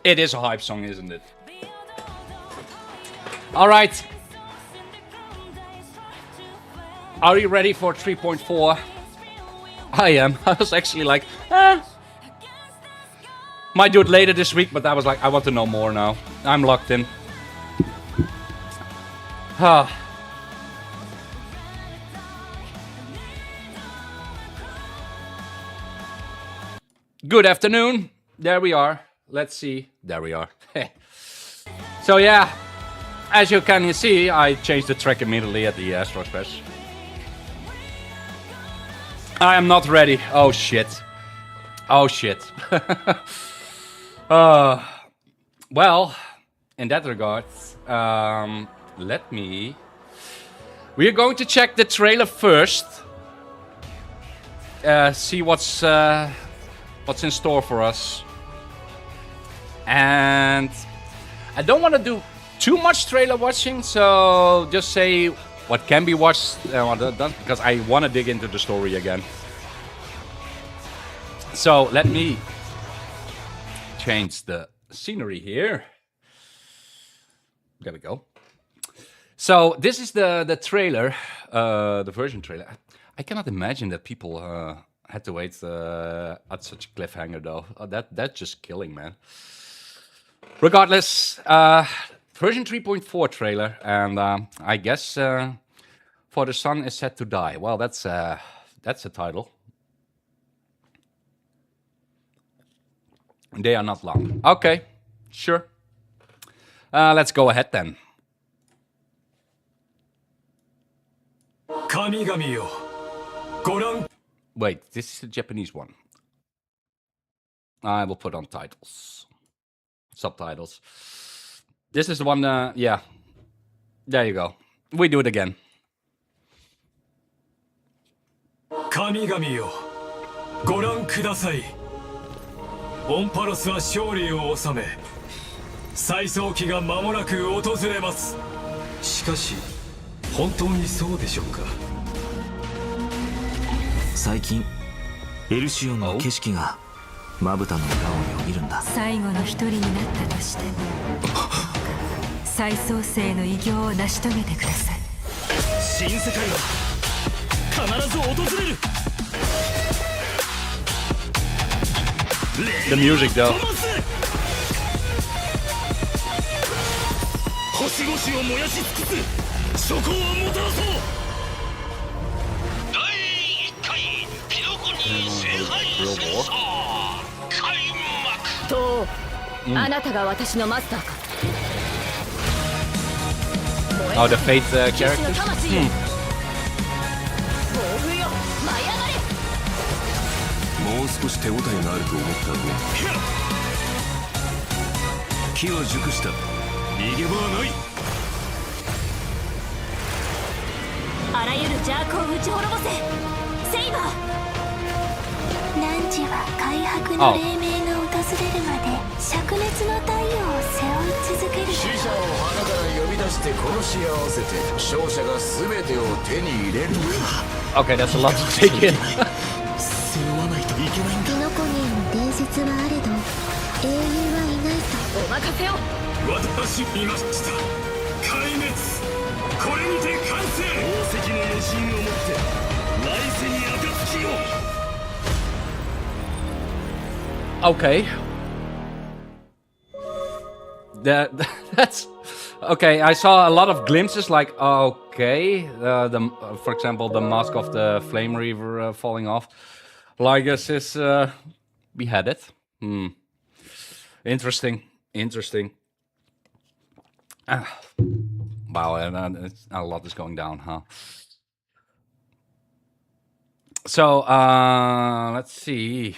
It is a hype song, isn't it? All right. Are you ready for 3.4? I am. I was actually like, might do it later this week, but I was like, I want to know more now. I'm locked in. Good afternoon. There we are. Let's see. There we are. So yeah, as you can see, I changed the track immediately at the Astro Express. I am not ready. Oh shit. Oh shit. Well, in that regard, let me... We are going to check the trailer first. See what's in store for us. And I don't want to do too much trailer watching, so just say what can be watched because I want to dig into the story again. So let me change the scenery here. There we go. So this is the trailer, the version trailer. I cannot imagine that people had to wait at such a cliffhanger, though. Oh, that's just killing, man. Regardless, version 3.4 trailer, and I guess For the Sun is Set to Die. Well, that's a title. They are not long. Okay, sure. Let's go ahead then. Wait, this is the Japanese one. I will put on subtitles. This is the one, yeah. There you go. We do it again. 神々よ、ご覧ください。オンパロスは勝利を収め、再創期が間もなく訪れます。しかし、本当にそうでしょうか。最近、エルシオンの景色がまぶたの裏をよぎるんだ。最後の一人になったとしても、再創生の偉業を成し遂げてください。新世界は必ず訪れる。The music, though. 星々を燃やし尽くす。諸行をもたらそう。第1回ピノコニー聖杯戦争開幕。と、あなたが私のマスターか。Oh, the Fate characters? もう少し手応えがあると思ったの。機は熟した。逃げ場はない。あらゆる邪悪を打ち滅ぼせ。セイバー。汝は開白の黎明が訪れるまで灼熱の太陽を背負い続ける。死者を花から呼び出して殺し合わせて勝者が全てを手に入れる。Okay, that's a lot to take in. 背負わないといけないんだ。ピノコニーの伝説はあれど英雄はいないと。お任せを。私見ました。壊滅。これにて完成。宝石の余震をもって来世に暁を。Okay. That's okay. I saw a lot of glimpses, like okay, for example, the mask of the Flame Reaver falling off. Lygus is beheaded. Interesting. Wow, and a lot is going down, huh? So let's see.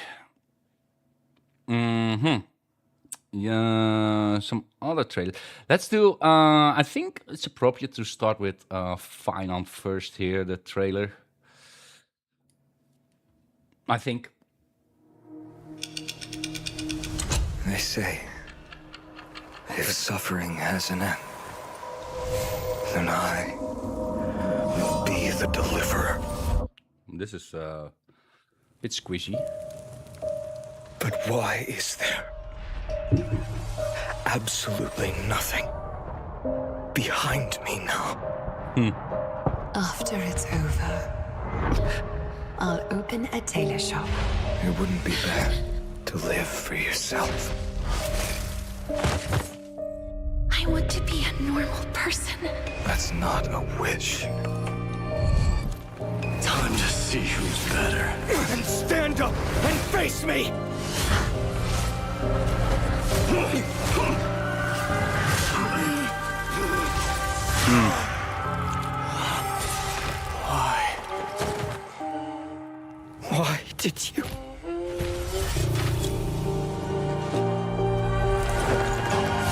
Yeah, some other trailers. Let's do. I think it's appropriate to start with Final first here. The trailer. I think. They say, if suffering has an end, then I will be the deliverer. This is a bit squishy. But why is there absolutely nothing behind me now. After it's over, I'll open a tailor shop. It wouldn't be bad to live for yourself. I want to be a normal person. That's not a wish. Time to see who's better. And stand up and face me! Why did you?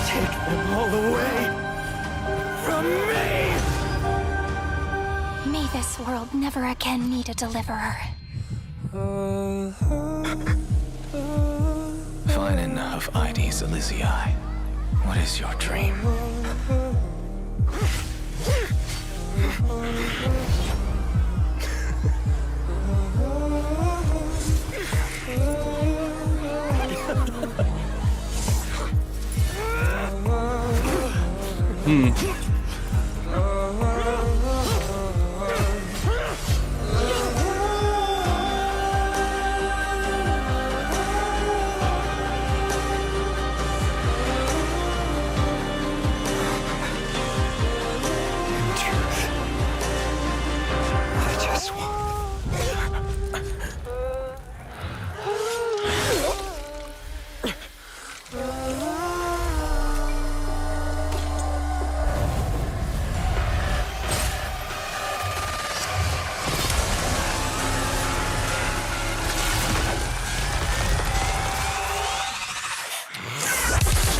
Take them all away from me! May this world never again need a deliverer. Fine enough, Ides Elysiae. What is your dream?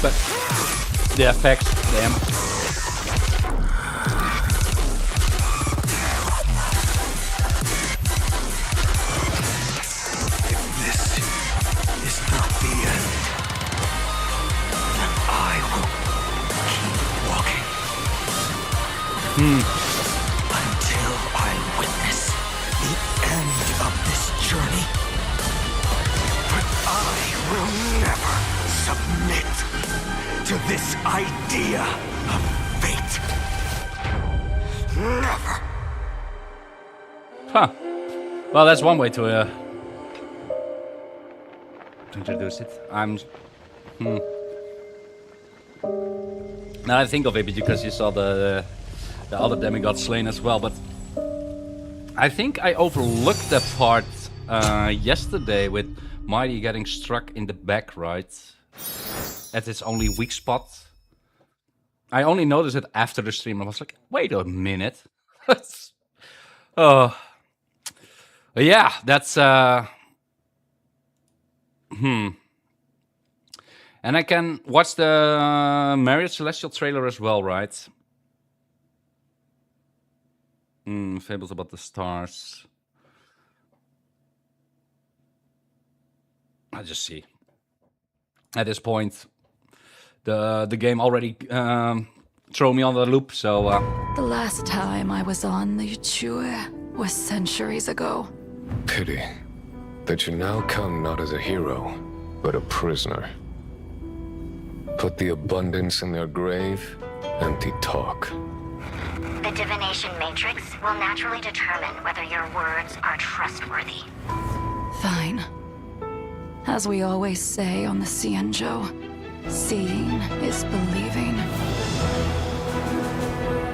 But the effects, damn. This is not the end. Then I will keep walking. Until I witness the end of this journey. But I will never submit to this idea of fate. Never. Huh. Well, that's one way to introduce it. Now I think of it because you saw the other demigod slain as well, but I think I overlooked that part yesterday with Mighty getting struck in the back, right? At its only weak spot. I only noticed it after the stream. I was like, wait a minute. Yeah, that's And I can watch the Marriott Celestial trailer as well, right? Fables about the stars. I just see. At this point, the game already throw me on the loop, so... The last time I was on the Yuchue was centuries ago. Pity that you now come not as a hero, but a prisoner. Put the abundance in their grave, empty talk. The divination matrix will naturally determine whether your words are trustworthy. Fine. As we always say on the Cienjo, seeing is believing.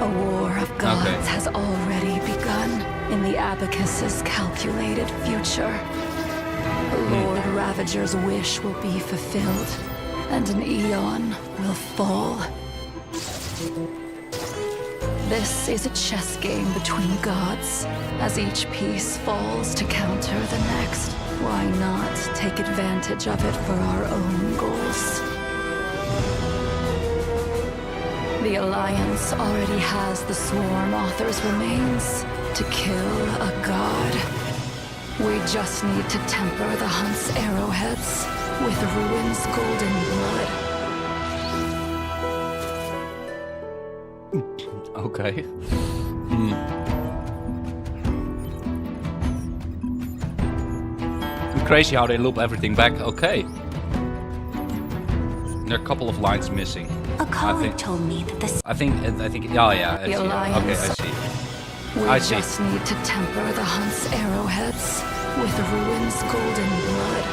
A war of gods has already begun in the Abacus's calculated future. The Lord Ravager's wish will be fulfilled, and an eon will fall. This is a chess game between gods, as each piece falls to counter the next. Why not take advantage of it for our own goals? The Alliance already has the Swarm Author's remains to kill a god. We just need to temper the Hunt's arrowheads with Ruin's golden blood. Okay. Crazy how they loop everything back. Okay. There are a couple of lines missing. A colleague told me that the I think. Oh yeah. I The see. Okay, I Alliance. see. We I see. just need to temper the hunt's arrowheads with Ruin's golden blood.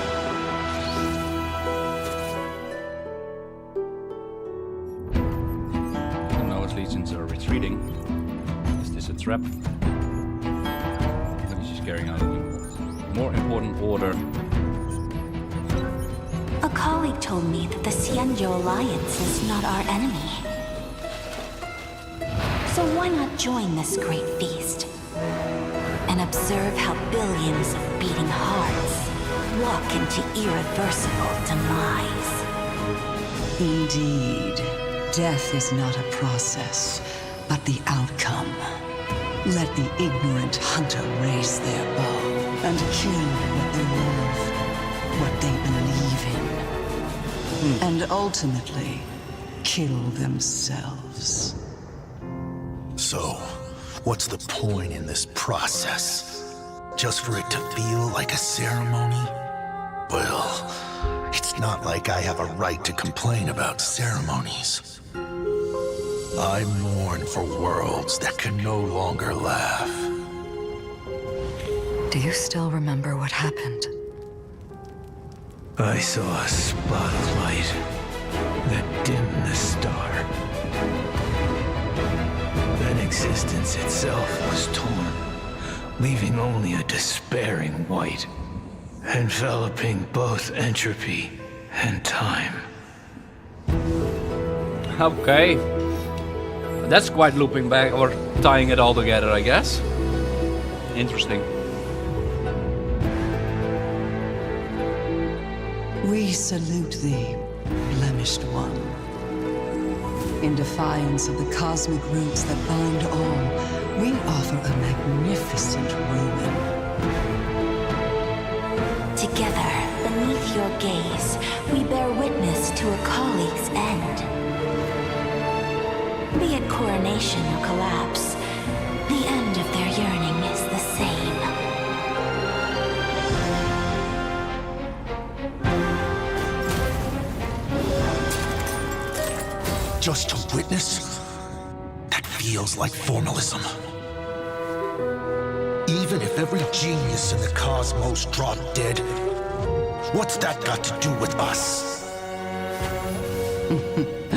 Oh no, its legions are retreating. Is this a trap? Maybe she's carrying out a more important order. A colleague told me that the Xianzhou Alliance is not our enemy. So why not join this great feast and observe how billions of beating hearts walk into irreversible demise? Indeed, death is not a process, but the outcome. Let the ignorant hunter raise their bow and kill what they love, what they believe in, and ultimately kill themselves. So, what's the point in this process? Just for it to feel like a ceremony? Well, it's not like I have a right to complain about ceremonies. I mourn for worlds that can no longer laugh. Do you still remember what happened? I saw a spot of light that dimmed the star. Then existence itself was torn, leaving only a despairing white, enveloping both entropy and time. Okay. That's quite looping back or tying it all together, I guess. Interesting. We salute thee, blemished one. In defiance of the cosmic roots that bind all, we offer a magnificent ruin. Together, beneath your gaze, we bear witness to a colleague's end. Be it coronation or collapse, the end of their yearning is the same. Just to witness? That feels like formalism. Even if every genius in the cosmos dropped dead, what's that got to do with us?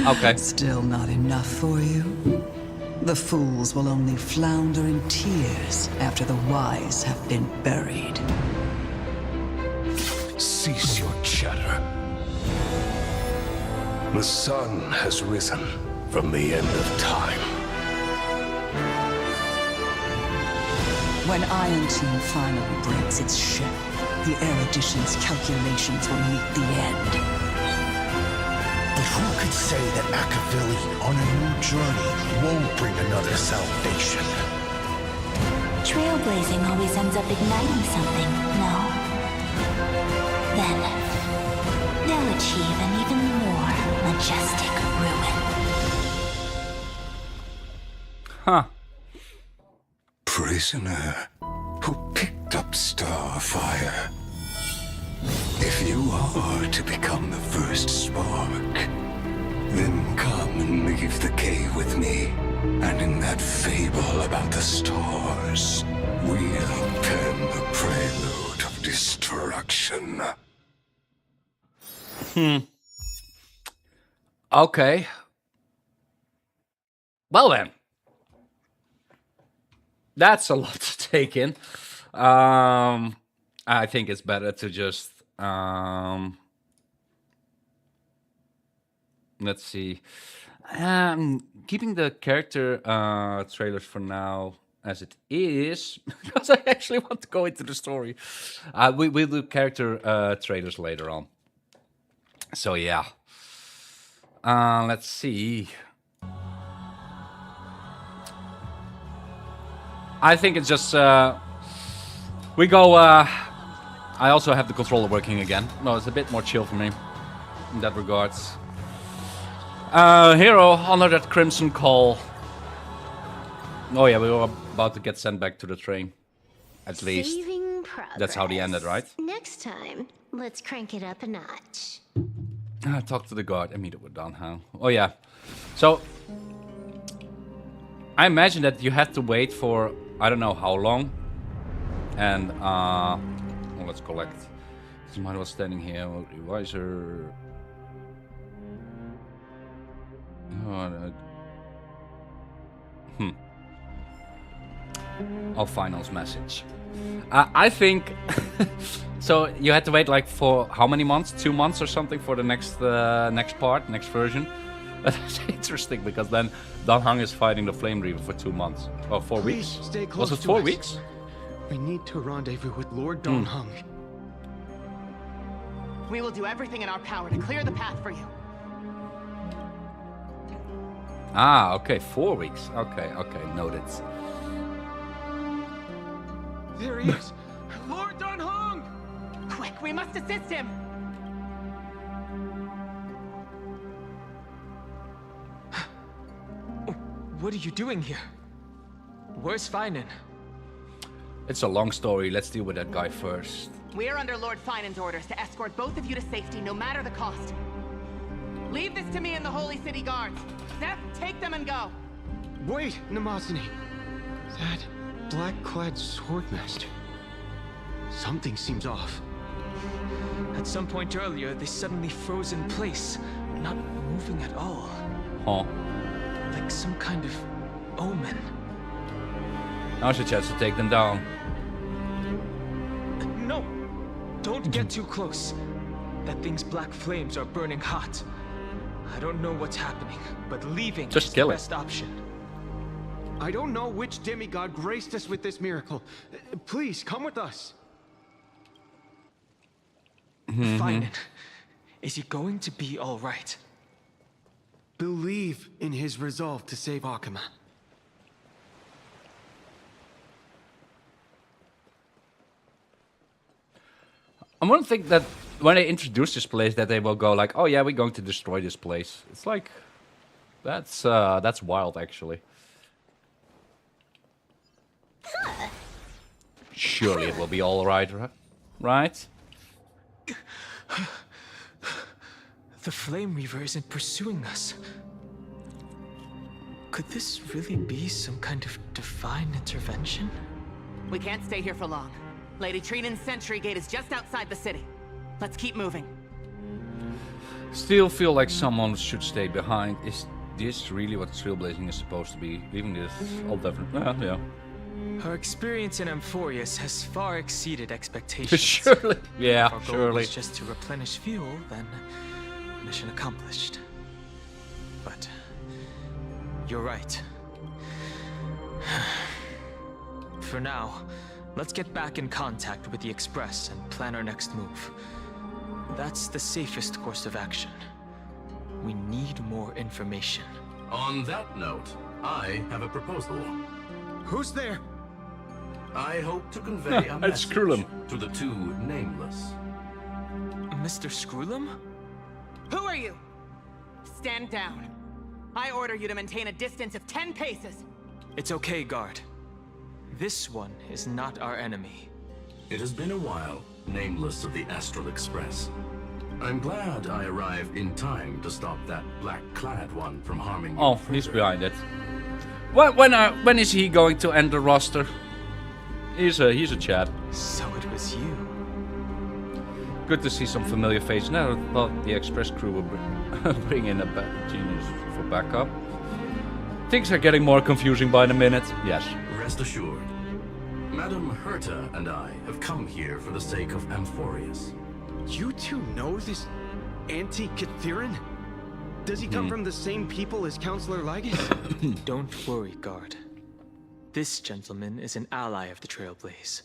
Okay. Still not enough for you? The fools will only flounder in tears after the wise have been buried. Cease your chatter. The sun has risen from the end of time. When Iron Team finally breaks its shell, the erudition's calculations will meet the end. But who could say that Akavili on a new journey won't bring another salvation? Trailblazing always ends up igniting something, no? Then, they'll achieve an even more majestic ruin. Huh. Prisoner who picked up Starfire. If you are to become the first spark, then come and leave the cave with me. And in that fable about the stars, we'll pen the prelude of destruction. Okay. Well then. That's a lot to take in. I think it's better to just let's see. Keeping the character trailers for now as it is, because I actually want to go into the story. We'll do character trailers later on. So yeah. Let's see. I think it's just we go. I also have the controller working again. No, it's a bit more chill for me in that regards. Hero under that crimson call. Oh yeah, we were about to get sent back to the train. At least that's how they ended, right? Next time, let's crank it up a notch. Talk to the guard and meet up with Don Hang. Oh yeah. So I imagine that you have to wait for I don't know how long. And well, let's collect. This man was standing here. Revisor. Oh, finals message. I think so. You had to wait like for how many months? 2 months or something for the next next version. That's interesting because then Dan Hang is fighting the Flame Reaver for 2 months or 4 weeks. Stay close Was it to 4 us. weeks? We need to rendezvous with Lord Don Hung. We will do everything in our power to clear the path for you. Ah, okay, 4 weeks. Okay, noted. There he is! Lord Don Hung! Quick, we must assist him! What are you doing here? Where's Finan? It's a long story. Let's deal with that guy first. We are under Lord Finan's orders to escort both of you to safety, no matter the cost. Leave this to me and the Holy City Guards. Seth, take them and go. Wait, Namazani. That black-clad swordmaster. Something seems off. At some point earlier, they suddenly froze in place, not moving at all. Huh. Like some kind of omen. Now's your chance to take them down. No! Don't get too close. That thing's black flames are burning hot. I don't know what's happening, but leaving Just is kill the it. best option. I don't know which demigod graced us with this miracle. Please, come with us. Finan, is he going to be all right? Believe in his resolve to save Akuma. I wouldn't think that when they introduce this place that they will go like, oh yeah, we're going to destroy this place. It's like, that's wild actually. Surely it will be all right, right? The Flame Reaver isn't pursuing us. Could this really be some kind of divine intervention? We can't stay here for long. Lady Trinan's sentry gate is just outside the city. Let's keep moving. Still feel like someone should stay behind. Is this really what trailblazing is supposed to be? Leaving this all different. Yeah. Our experience in Amphoreus has far exceeded expectations. Surely. Yeah, If our goal surely. was just to replenish fuel, then mission accomplished. But you're right. For now, let's get back in contact with the Express and plan our next move. That's the safest course of action. We need more information. On that note, I have a proposal. Who's there? I hope to convey a It's message Skrullum. to the two nameless. Mr. Skrullum? Who are you? Stand down. I order you to maintain a distance of 10 paces. It's okay, guard. This one is not our enemy. It has been a while, nameless of the Astral Express. I'm glad I arrived in time to stop that black-clad one from harming you. Oh, he's behind it. When is he going to end the roster? He's a Chad. So it was you. Good to see some familiar faces. Never thought the Express crew would bring in a genius for backup. Things are getting more confusing by the minute. Yes. Rest assured, Madame Herta and I have come here for the sake of Amphoreus. You two know this anti-Catharin? Does he come from the same people as Counselor Lygus? Don't worry, guard. This gentleman is an ally of the Trailblaze.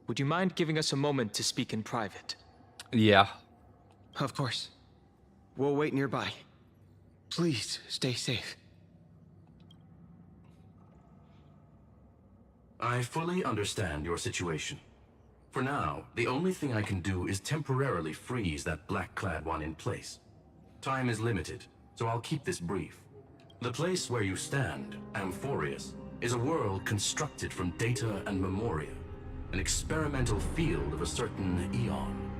Would you mind giving us a moment to speak in private? Yeah. Of course. We'll wait nearby. Please, stay safe. I fully understand your situation. For now, the only thing I can do is temporarily freeze that black-clad one in place. Time is limited, so I'll keep this brief. The place where you stand, Amphoreus, is a world constructed from data and memoria, an experimental field of a certain eon.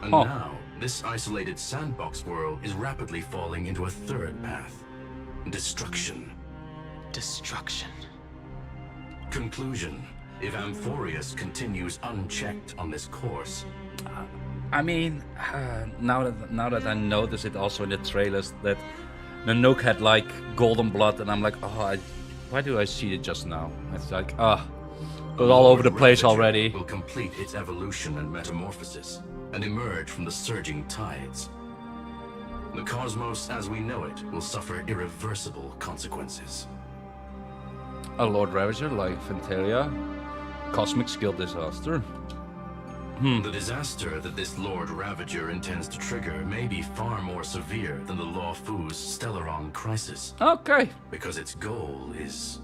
And now, this isolated sandbox world is rapidly falling into a third path. Destruction. Destruction. Conclusion. If Amphoreus continues unchecked on this course... I mean, now that I notice it also in the trailers that Nanook had like golden blood, and I'm like, oh, why do I see it just now? It's like, it was all over the place already. Will complete its evolution and metamorphosis, and emerge from the surging tides. The cosmos as we know it will suffer irreversible consequences. A Lord Ravager like Fenteria, cosmic skill disaster. The disaster that this Lord Ravager intends to trigger may be far more severe than the Law Fu's Stellaron crisis. Okay. Because its goal is...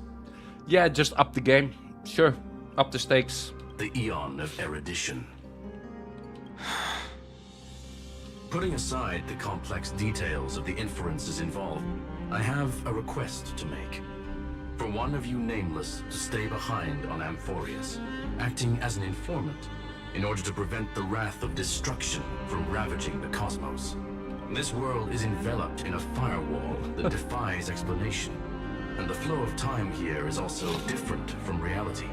Yeah, just up the game. Sure, up the stakes. The Eon of Erudition. Putting aside the complex details of the inferences involved, I have a request to make. For one of you nameless to stay behind on Amphoreus, acting as an informant, in order to prevent the wrath of destruction from ravaging the cosmos. This world is enveloped in a firewall that defies explanation, and the flow of time here is also different from reality.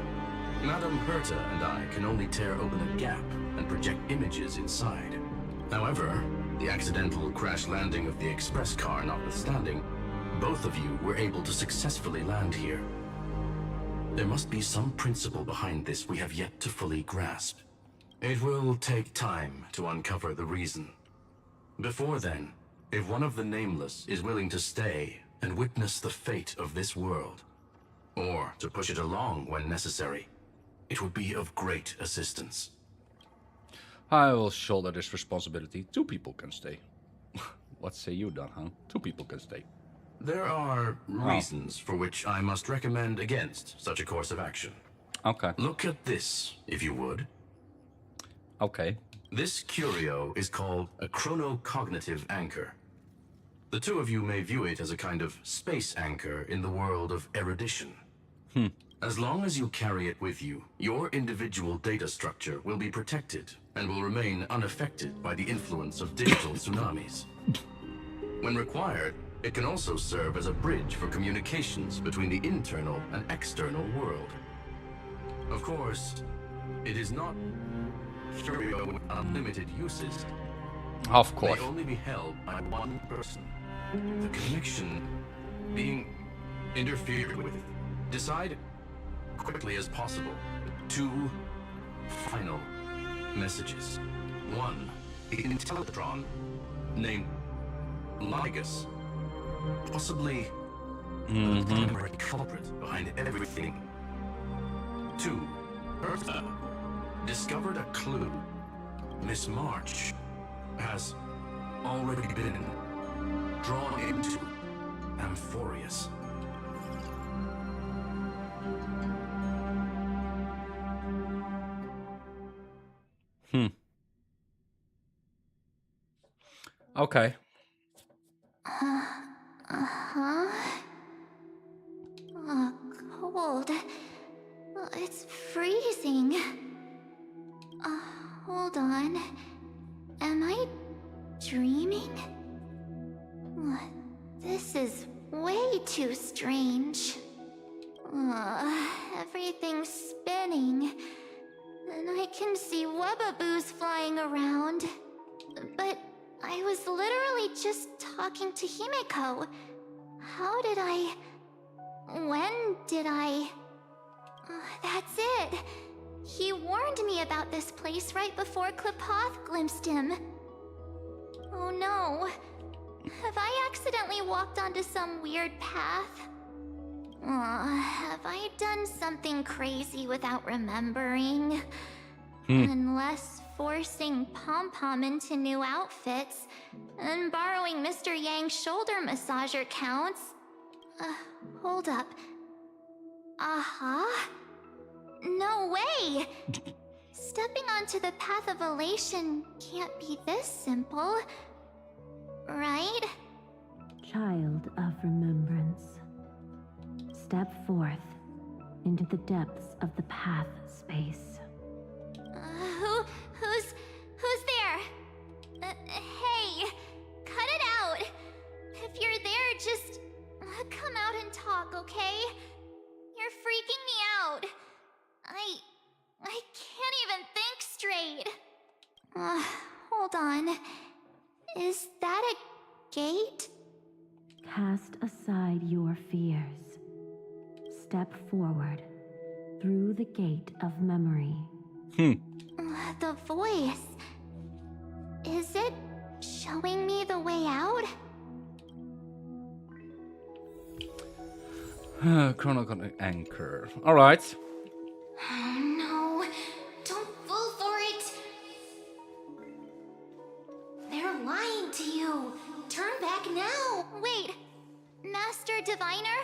Madame Herta and I can only tear open a gap and project images inside. However, the accidental crash landing of the express car notwithstanding, both of you were able to successfully land here. There must be some principle behind this we have yet to fully grasp. It will take time to uncover the reason. Before then, if one of the Nameless is willing to stay and witness the fate of this world, or to push it along when necessary, it would be of great assistance. I will shoulder this responsibility. 2 people can stay. What say you, Don, huh? 2 people can stay. There are reasons for which I must recommend against such a course of action. Okay. Look at this, if you would. Okay. This curio is called a chronocognitive anchor. The 2 of you may view it as a kind of space anchor in the world of erudition. As long as you carry it with you, your individual data structure will be protected and will remain unaffected by the influence of digital tsunamis. When required, it can also serve as a bridge for communications between the internal and external world. Of course, it is not curio with unlimited uses. Of course. May only be held by one person. The connection being interfered with. Decide quickly as possible. 2 final messages. 1, the Intellatron named Ligus, possibly the primary culprit behind everything. 2, Bertha discovered a clue. Miss March has already been drawn into Amphoreus. Okay. Oh, cold. It's freezing. Hold on. Am I dreaming? This is way too strange. Everything's spinning. And I can see webbaboos flying around. But I was literally just talking to Himeko. How did I... When did I... That's it. He warned me about this place right before Klepoth glimpsed him. Oh no. Have I accidentally walked onto some weird path? Have I done something crazy without remembering? Unless forcing Pom-Pom into new outfits and borrowing Mr. Yang's shoulder massager counts. Hold up. No way! Stepping onto the path of elation can't be this simple. Right? Child of remembrance. Step forth into the depths of the path space. Who's there? straight. Hold on. Is that a gate? Cast aside your fears. Step forward through the gate of memory. The voice. Is it showing me the way out? Chronicle anchor. Alright. No, don't fall for it. They're lying to you. Turn back now. Wait, Master Diviner?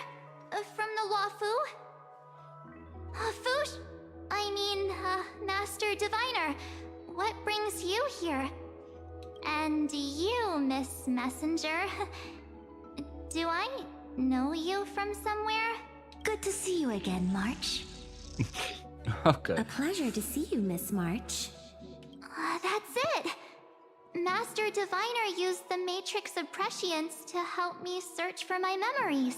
From the Wafu? Fush? Master Diviner, what brings you here? And you, Miss Messenger. Do I know you from somewhere? Good to see you again, March. Okay. A pleasure to see you, Miss March. That's it! Master Diviner used the Matrix of Prescience to help me search for my memories.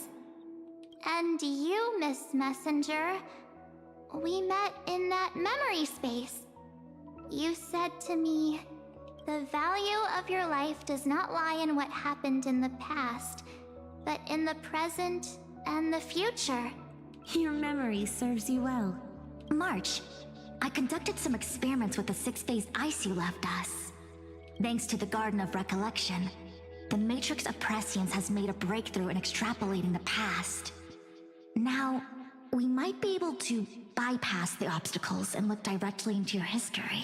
And you, Miss Messenger, we met in that memory space. You said to me, the value of your life does not lie in what happened in the past, but in the present and the future. Your memory serves you well. March, I conducted some experiments with the 6-phase ice you left us. Thanks to the Garden of Recollection, the Matrix of Prescience has made a breakthrough in extrapolating the past. Now, we might be able to bypass the obstacles and look directly into your history.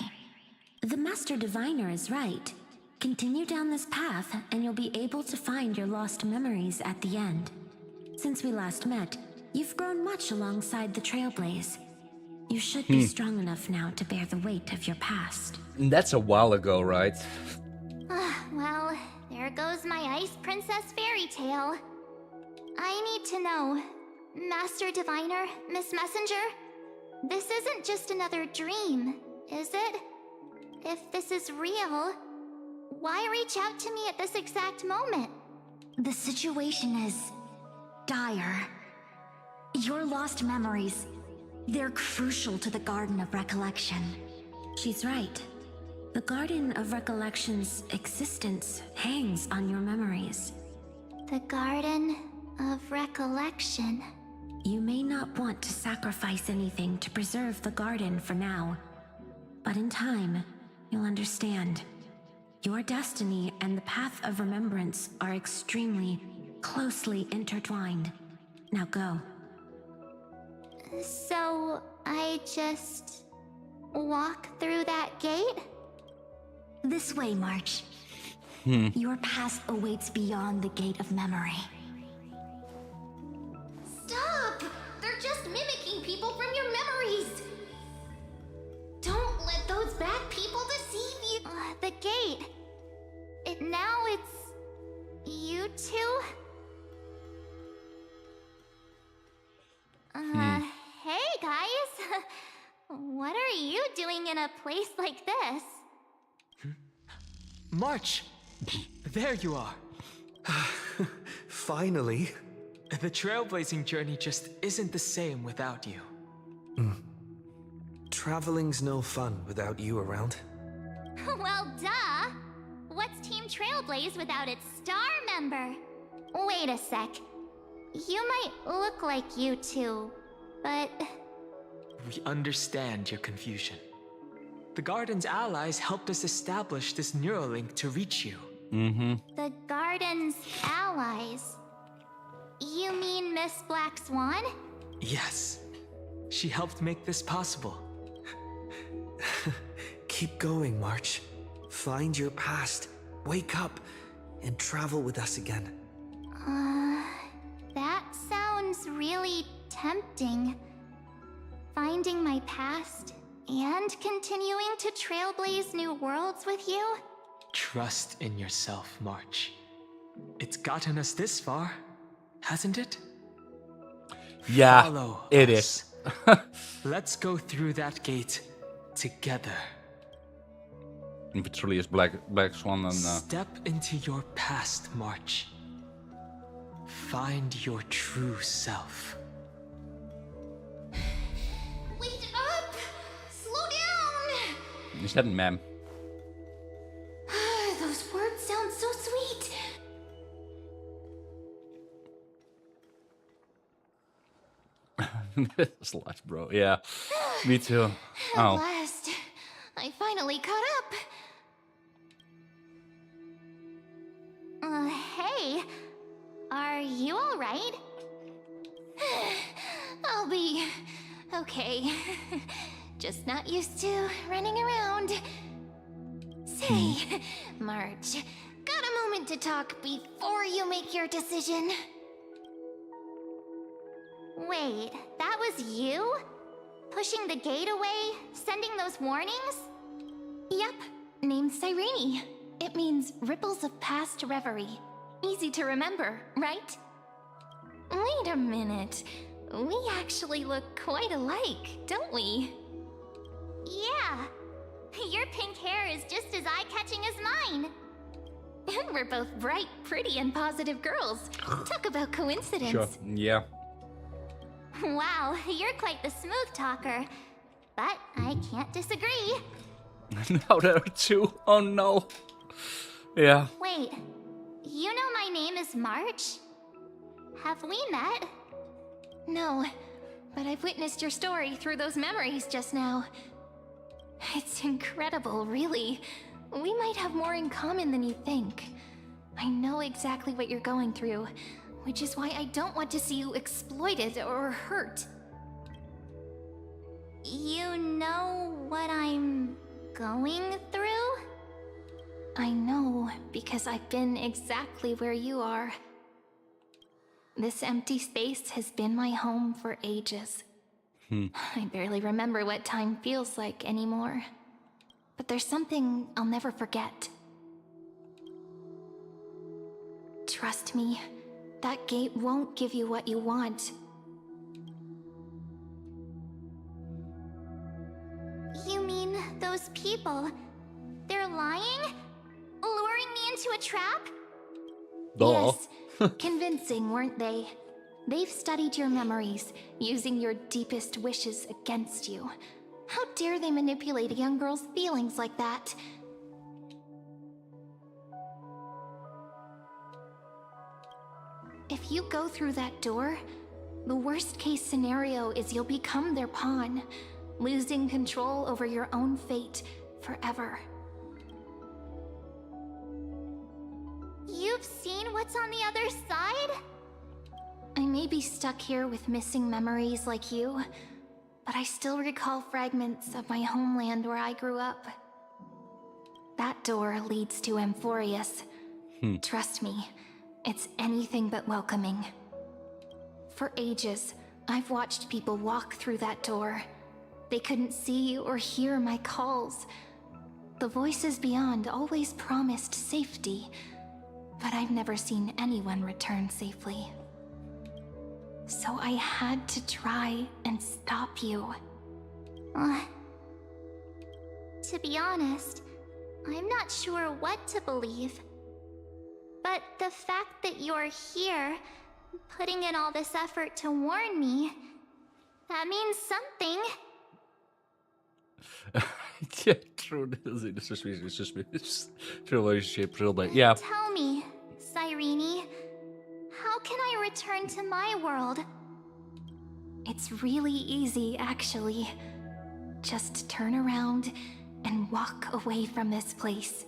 The Master Diviner is right. Continue down this path, and you'll be able to find your lost memories at the end. Since we last met, you've grown much alongside the Trailblaze. You should be strong enough now to bear the weight of your past. That's a while ago, right? Well, there goes my Ice Princess fairy tale. I need to know, Master Diviner, Miss Messenger, this isn't just another dream, is it? If this is real, why reach out to me at this exact moment? The situation is dire. Your lost memories, they're crucial to the Garden of Recollection. She's right. The Garden of Recollection's existence hangs on your memories. The Garden of Recollection. You may not want to sacrifice anything to preserve the garden for now, but in time, you'll understand. Your destiny and the path of remembrance are extremely, closely intertwined. Now go. So, I just walk through that gate? This way, March. Your past awaits beyond the gate of memory. Stop! They're just mimicking people from your memories! Don't let those bad people deceive you! The gate. Now it's... you two? Hey guys! What are you doing in a place like this? March! There you are! Finally. The trailblazing journey just isn't the same without you. Traveling's no fun without you around. Well, duh! What's Team Trailblaze without its star member? Wait a sec. You might look like you two, but... We understand your confusion. The Garden's allies helped us establish this Neuralink to reach you. The Garden's allies? You mean Miss Black Swan? Yes. She helped make this possible. Keep going, March. Find your past, wake up, and travel with us again. That sounds really tempting. Finding my past and continuing to trailblaze new worlds with you? Trust in yourself, March. It's gotten us this far, hasn't it? Yeah, Follow it us. is. Let's go through that gate together. If it truly is Black Swan, then... Step into your past, March. Find your true self. Wait up! Slow down! He said ma'am. Those words sound so sweet. Slash, bro. Yeah, me too. At Oh, last, I finally caught up. Hey, are you all right? I'll be okay. Just not used to running around. Say, March, got a moment to talk before you make your decision? Wait, that was you? Pushing the gate away? Sending those warnings? Yep, named Cyrene. It means ripples of past reverie. Easy to remember, right? Wait a minute. We actually look quite alike, don't we? Yeah. Your pink hair is just as eye-catching as mine. And we're both bright, pretty, and positive girls. Talk about coincidence. sure. Yeah. Wow, you're quite the smooth talker. But I can't disagree. Now there are two. Oh no. Yeah. Wait, you know my name is March? Have we met? No, but I've witnessed your story through those memories just now. It's incredible, really. We might have more in common than you think. I know exactly what you're going through, which is why I don't want to see you exploited or hurt. You know what I'm going through? I know, because I've been exactly where you are. This empty space has been my home for ages. I barely remember what time feels like anymore. But there's something I'll never forget. Trust me, that gate won't give you what you want. You mean those people? They're lying? Luring me into a trap? Duh. Yes, convincing, weren't they? They've studied your memories, using your deepest wishes against you. How dare they manipulate a young girl's feelings like that? If you go through that door, the worst case scenario is you'll become their pawn, losing control over your own fate forever. You've seen what's on the other side? I may be stuck here with missing memories like you, but I still recall fragments of my homeland where I grew up. That door leads to Amphoreus. Trust me, it's anything but welcoming. For ages, I've watched people walk through that door. They couldn't see or hear my calls. The voices beyond always promised safety, but I've never seen anyone return safely. So I had to try and stop you. To be honest, I'm not sure what to believe. But the fact that you're here, putting in all this effort to warn me, that means something. Yeah, true. It's just relationship, real bit. Yeah. Tell me, Cyrene, how can I return to my world? It's really easy, actually. Just turn around and walk away from this place.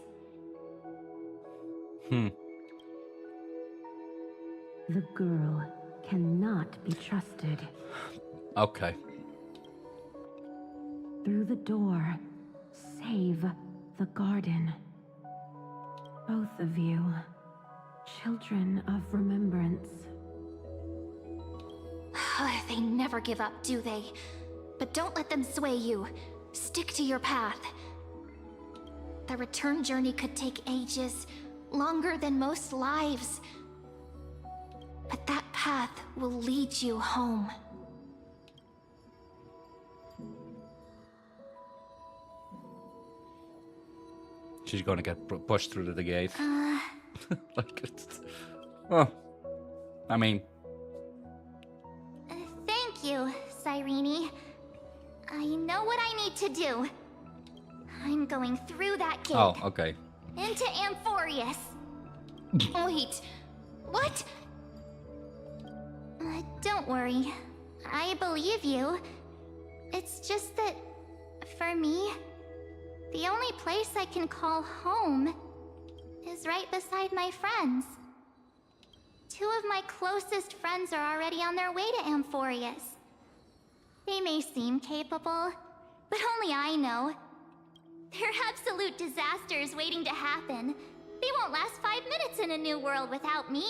The girl cannot be trusted. Okay. Through the door, save the garden. Both of you, children of remembrance. They never give up, do they? But don't let them sway you. Stick to your path. The return journey could take ages, longer than most lives. But that path will lead you home. She's gonna get pushed through the gate. Like it's... Oh. I mean... Thank you, Cyrene. I know what I need to do. I'm going through that gate. Oh, okay. Into Amphoreus. Wait, what? Don't worry. I believe you. It's just that, for me, the only place I can call home is right beside my friends. 2 of my closest friends are already on their way to Amphoreus. They may seem capable, but only I know. They're absolute disasters waiting to happen. They won't last 5 minutes in a new world without me.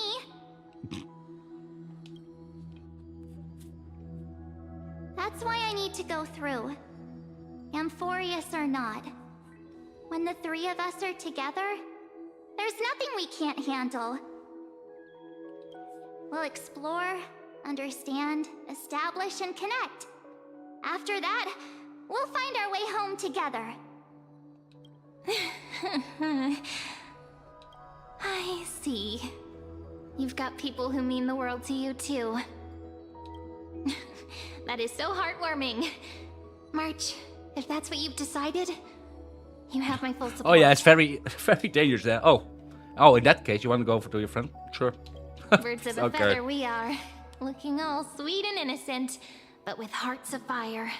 That's why I need to go through. Amphoreus or not. When the 3 of us are together, there's nothing we can't handle. We'll explore, understand, establish, and connect. After that, we'll find our way home together. I see. You've got people who mean the world to you, too. That is so heartwarming. March, if that's what you've decided, you have my full support. Oh yeah, it's very, very dangerous there. Oh, in that case, you want to go over to your friend? Sure. Birds of a feather we are. Looking all sweet and innocent, but with hearts of fire.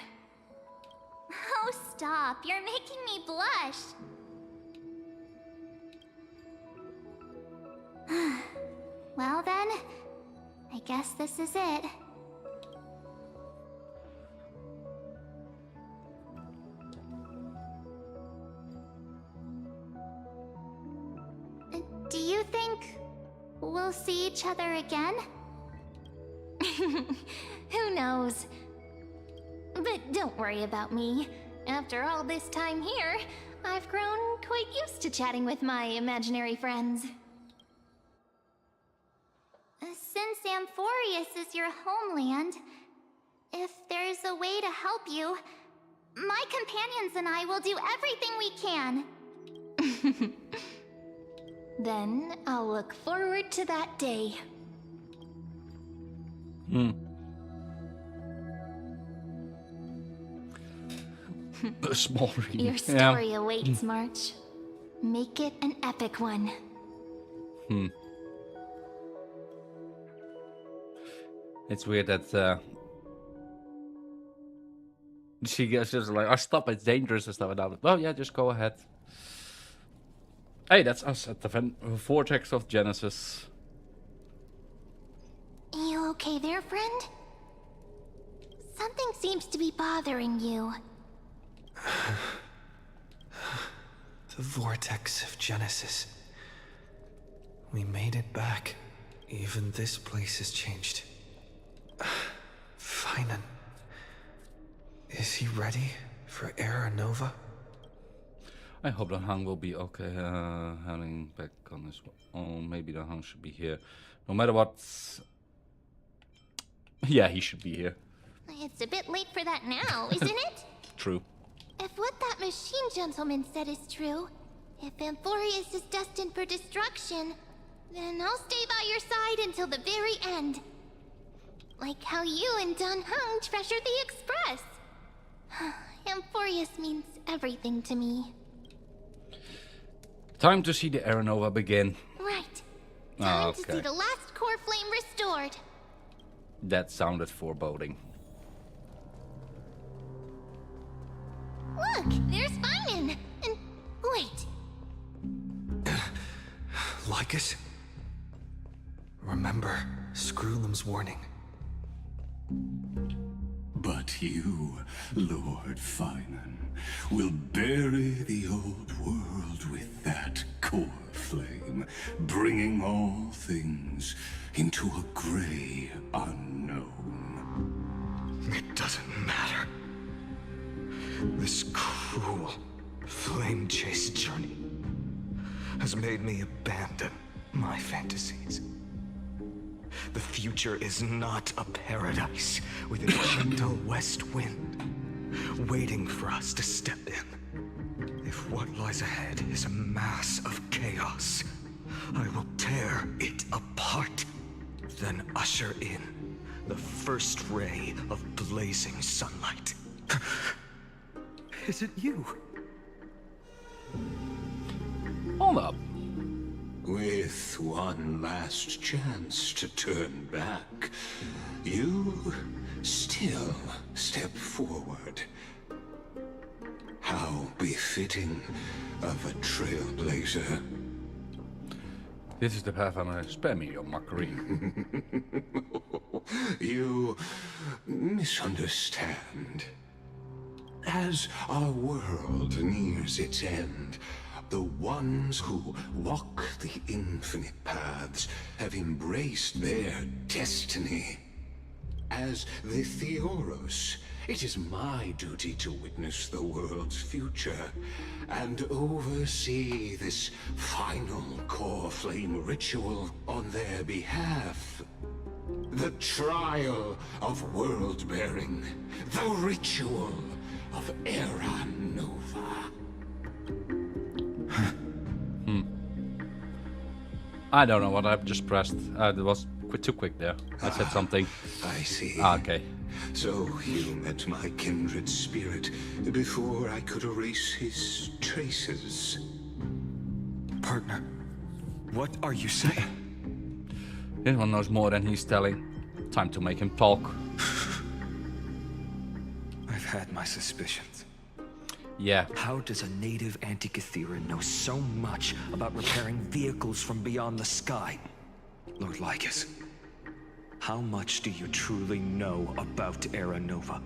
Oh, stop. You're making me blush. Well then, I guess this is it. Do you think we'll see each other again? Who knows? But don't worry about me. After all this time here, I've grown quite used to chatting with my imaginary friends. Since Amphoreus is your homeland, if there's a way to help you, my companions and I will do everything we can. Then I'll look forward to that day. A small reading. Your story awaits, March. Make it an epic one. It's weird that she gets just like, "Oh, stop! It's dangerous" and stuff like that. Well, yeah, just go ahead. Hey, that's us at the vortex of Genesis. You okay there, friend? Something seems to be bothering you. The vortex of Genesis. We made it back. Even this place has changed. Finan. Is he ready for Era Nova? I hope the Hung will be okay. Heading back on this one. Oh, maybe the Hung should be here. No matter what. Yeah, he should be here. It's a bit late for that now, isn't it? True. If what that machine gentleman said is true, if Amphoreus is destined for destruction, then I'll stay by your side until the very end. Like how you and Dun Hung treasured the Express. Amphoreus means everything to me. Time to see the Aeronova begin. Right. Time to see the last core flame restored. That sounded foreboding. Look, there's Finan. And wait. Lycus? Remember Screwlam's warning. But you, Lord Finan, will bury the old world with that core flame, bringing all things into a gray unknown. It doesn't matter. This cruel flame chase journey has made me abandon my fantasies. The future is not a paradise with a gentle west wind waiting for us to step in. If what lies ahead is a mass of chaos, I will tear it apart, then usher in the first ray of blazing sunlight. Is it you? Hold up. With one last chance to turn back, you still step forward. How befitting of a trailblazer. This is the path I'm gonna spare me your mockery. You misunderstand. As our world nears its end, the ones who walk the infinite paths have embraced their destiny. As the Theoros, it is my duty to witness the world's future and oversee this final core flame ritual on their behalf. The trial of world-bearing, the ritual of Era Nova. I don't know what I just pressed. It was too quick there. I said something. I see. Okay. So you met my kindred spirit before I could erase his traces. Partner, what are you saying? This one knows more than he's telling. Time to make him talk. I've had my suspicions. Yeah. How does a native Antikytheran know so much about repairing vehicles from beyond the sky? Lord Lycus. How much do you truly know about Era Nova?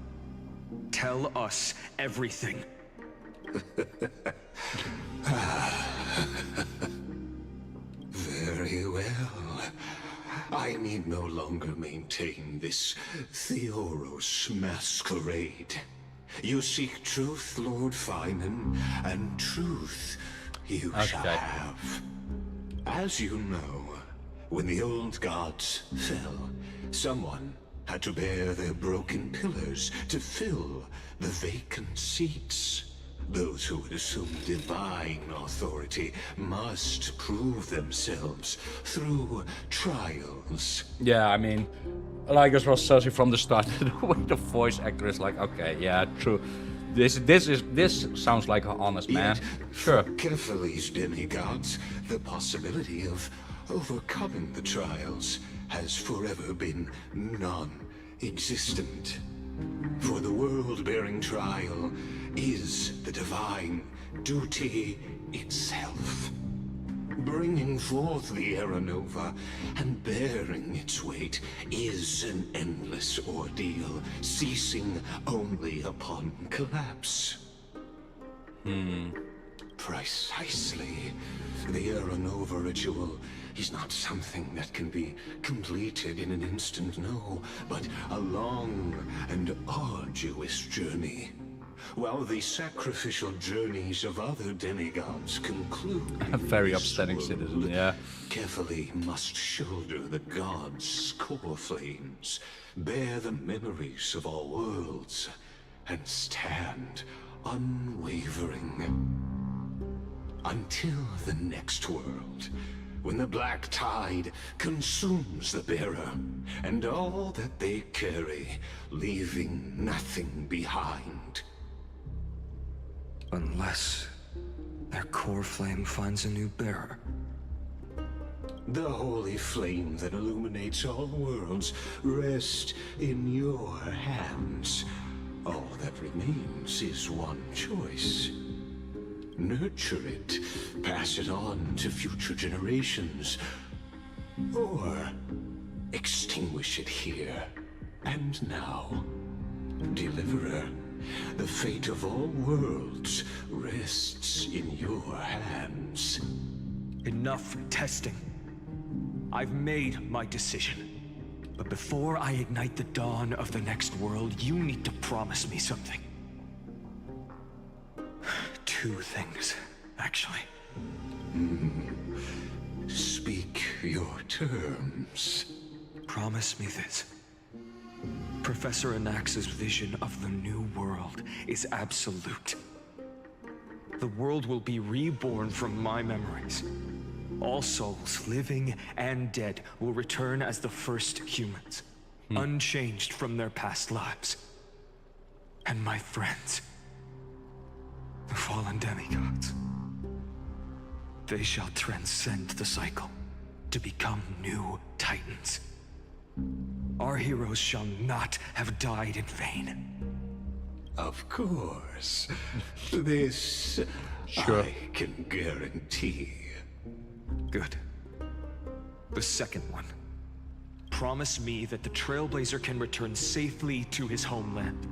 Tell us everything. Very well. I need no longer maintain this Theoros masquerade. You seek truth, Lord Finan, and truth you shall have. As you know, when the old gods fell, someone had to bear their broken pillars to fill the vacant seats. Those who would assume divine authority must prove themselves through trials. Yeah, I mean, Lycus was sussy from the start. The way the voice actor is like, okay, yeah, true. This sounds like an honest man. Yet, Sure. for Kefali's demigods, the possibility of overcoming the trials has forever been non-existent. For the world-bearing trial is the divine duty itself. Bringing forth the Era Nova and bearing its weight is an endless ordeal, ceasing only upon collapse. Precisely. The Era Nova ritual is not something that can be completed in an instant, no, but a long and arduous journey. While the sacrificial journeys of other demigods conclude, A very upstanding citizen, yeah. Kefali must shoulder the gods' core flames, bear the memories of all worlds, and stand unwavering. Until the next world, when the black tide consumes the bearer, and all that they carry, leaving nothing behind. Unless their core flame finds a new bearer. The holy flame that illuminates all worlds rests in your hands. All that remains is one choice. Nurture it, pass it on to future generations, or extinguish it here and now. Deliverer, the fate of all worlds rests in your hands. Enough testing. I've made my decision. But before I ignite the dawn of the next world, you need to promise me something. Two things, actually. Speak your terms. Promise me this. Professor Anax's vision of the new world is absolute. The world will be reborn from my memories. All souls, living and dead, will return as the first humans, unchanged from their past lives. And my friends, the fallen demigods, they shall transcend the cycle to become new Titans. Our heroes shall not have died in vain. Of course. This Sure. I can guarantee. Good. The second one. Promise me that the Trailblazer can return safely to his homeland,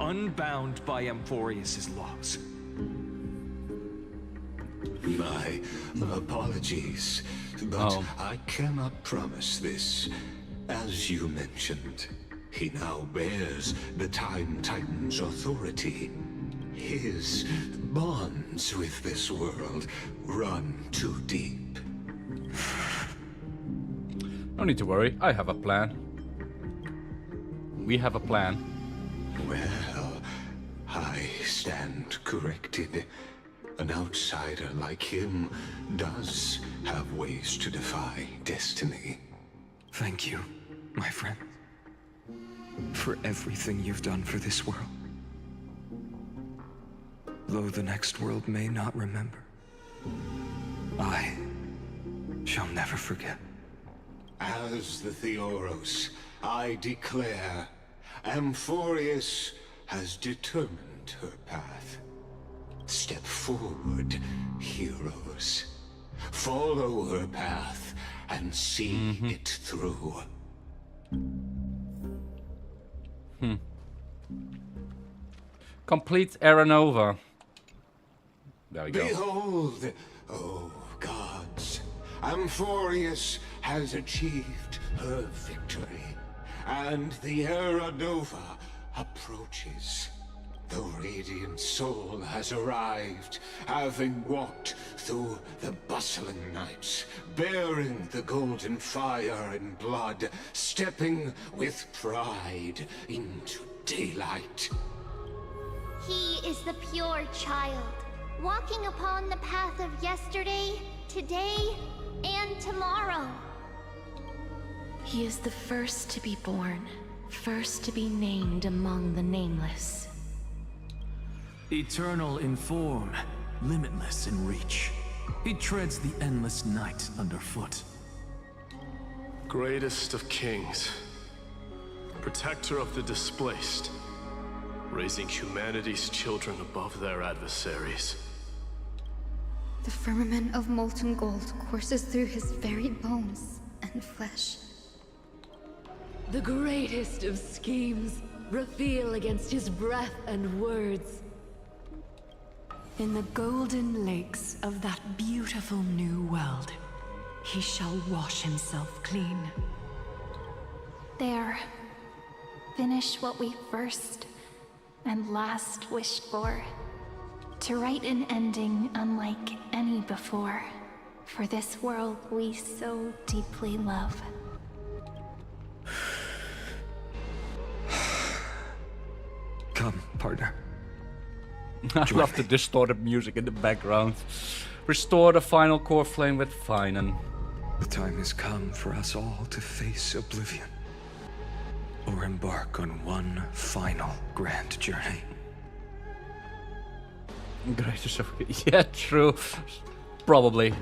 unbound by Amphoreus' laws. My apologies, but I cannot promise this. As you mentioned, he now bears the Time Titan's authority. His bonds with this world run too deep. No need to worry, I have a plan. We have a plan. Well, I stand corrected. An outsider like him does have ways to defy destiny. Thank you, my friend, for everything you've done for this world. Though the next world may not remember, I shall never forget. As the Theoros, I declare, Amphoreus has determined her path. Step forward, heroes. Follow her path and see it through. Complete Aranova. There we go. Behold, oh gods, Amphoreus has achieved her victory, and the Era Nova approaches. The Radiant Soul has arrived, having walked through the bustling nights, bearing the golden fire and blood, stepping with pride into daylight. He is the pure child, walking upon the path of yesterday, today, and tomorrow. He is the first to be born, first to be named among the nameless. Eternal in form, limitless in reach. He treads the endless night underfoot. Greatest of kings, protector of the displaced, raising humanity's children above their adversaries. The firmament of molten gold courses through his very bones and flesh. The greatest of schemes reveal against his breath and words. In the golden lakes of that beautiful new world, he shall wash himself clean. There. Finish what we first and last wished for. To write an ending unlike any before. For this world we so deeply love. Come, partner. I love the distorted music in the background. Restore the final core flame with Finan. The time has come for us all to face oblivion, or embark on one final grand journey. Greatest of... Yeah, true. Probably.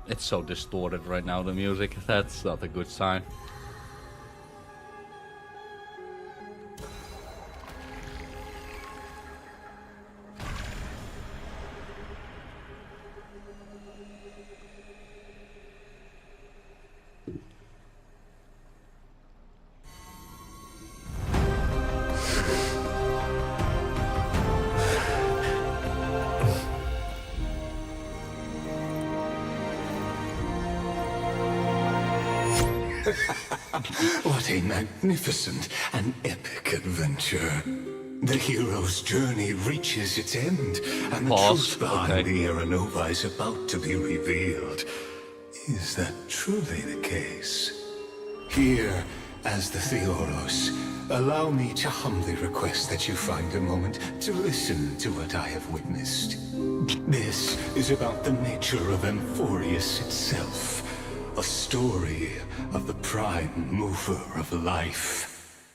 It's so distorted right now, the music. That's not a good sign. What a magnificent and epic adventure. The hero's journey reaches its end, and the truth behind the Era Nova is about to be revealed. Is that truly the case? Here, as the Theoros, allow me to humbly request that you find a moment to listen to what I have witnessed. This is about the nature of Amphoreus itself. A story of the prime mover of life.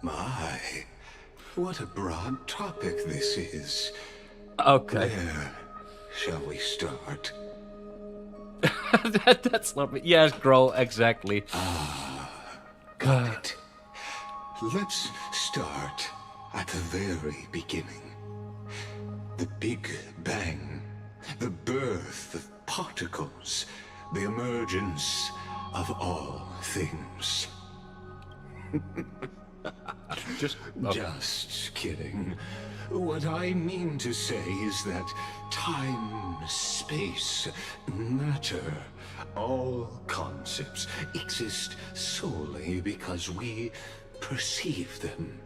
My, What a broad topic this is. Okay. Where shall we start? That's not me. Yes, Grohl, exactly. Got it. Let's start at the very beginning. The Big Bang. The birth of particles. The emergence of all things. Just kidding. What I mean to say is that time, space, matter, all concepts exist solely because we perceive them.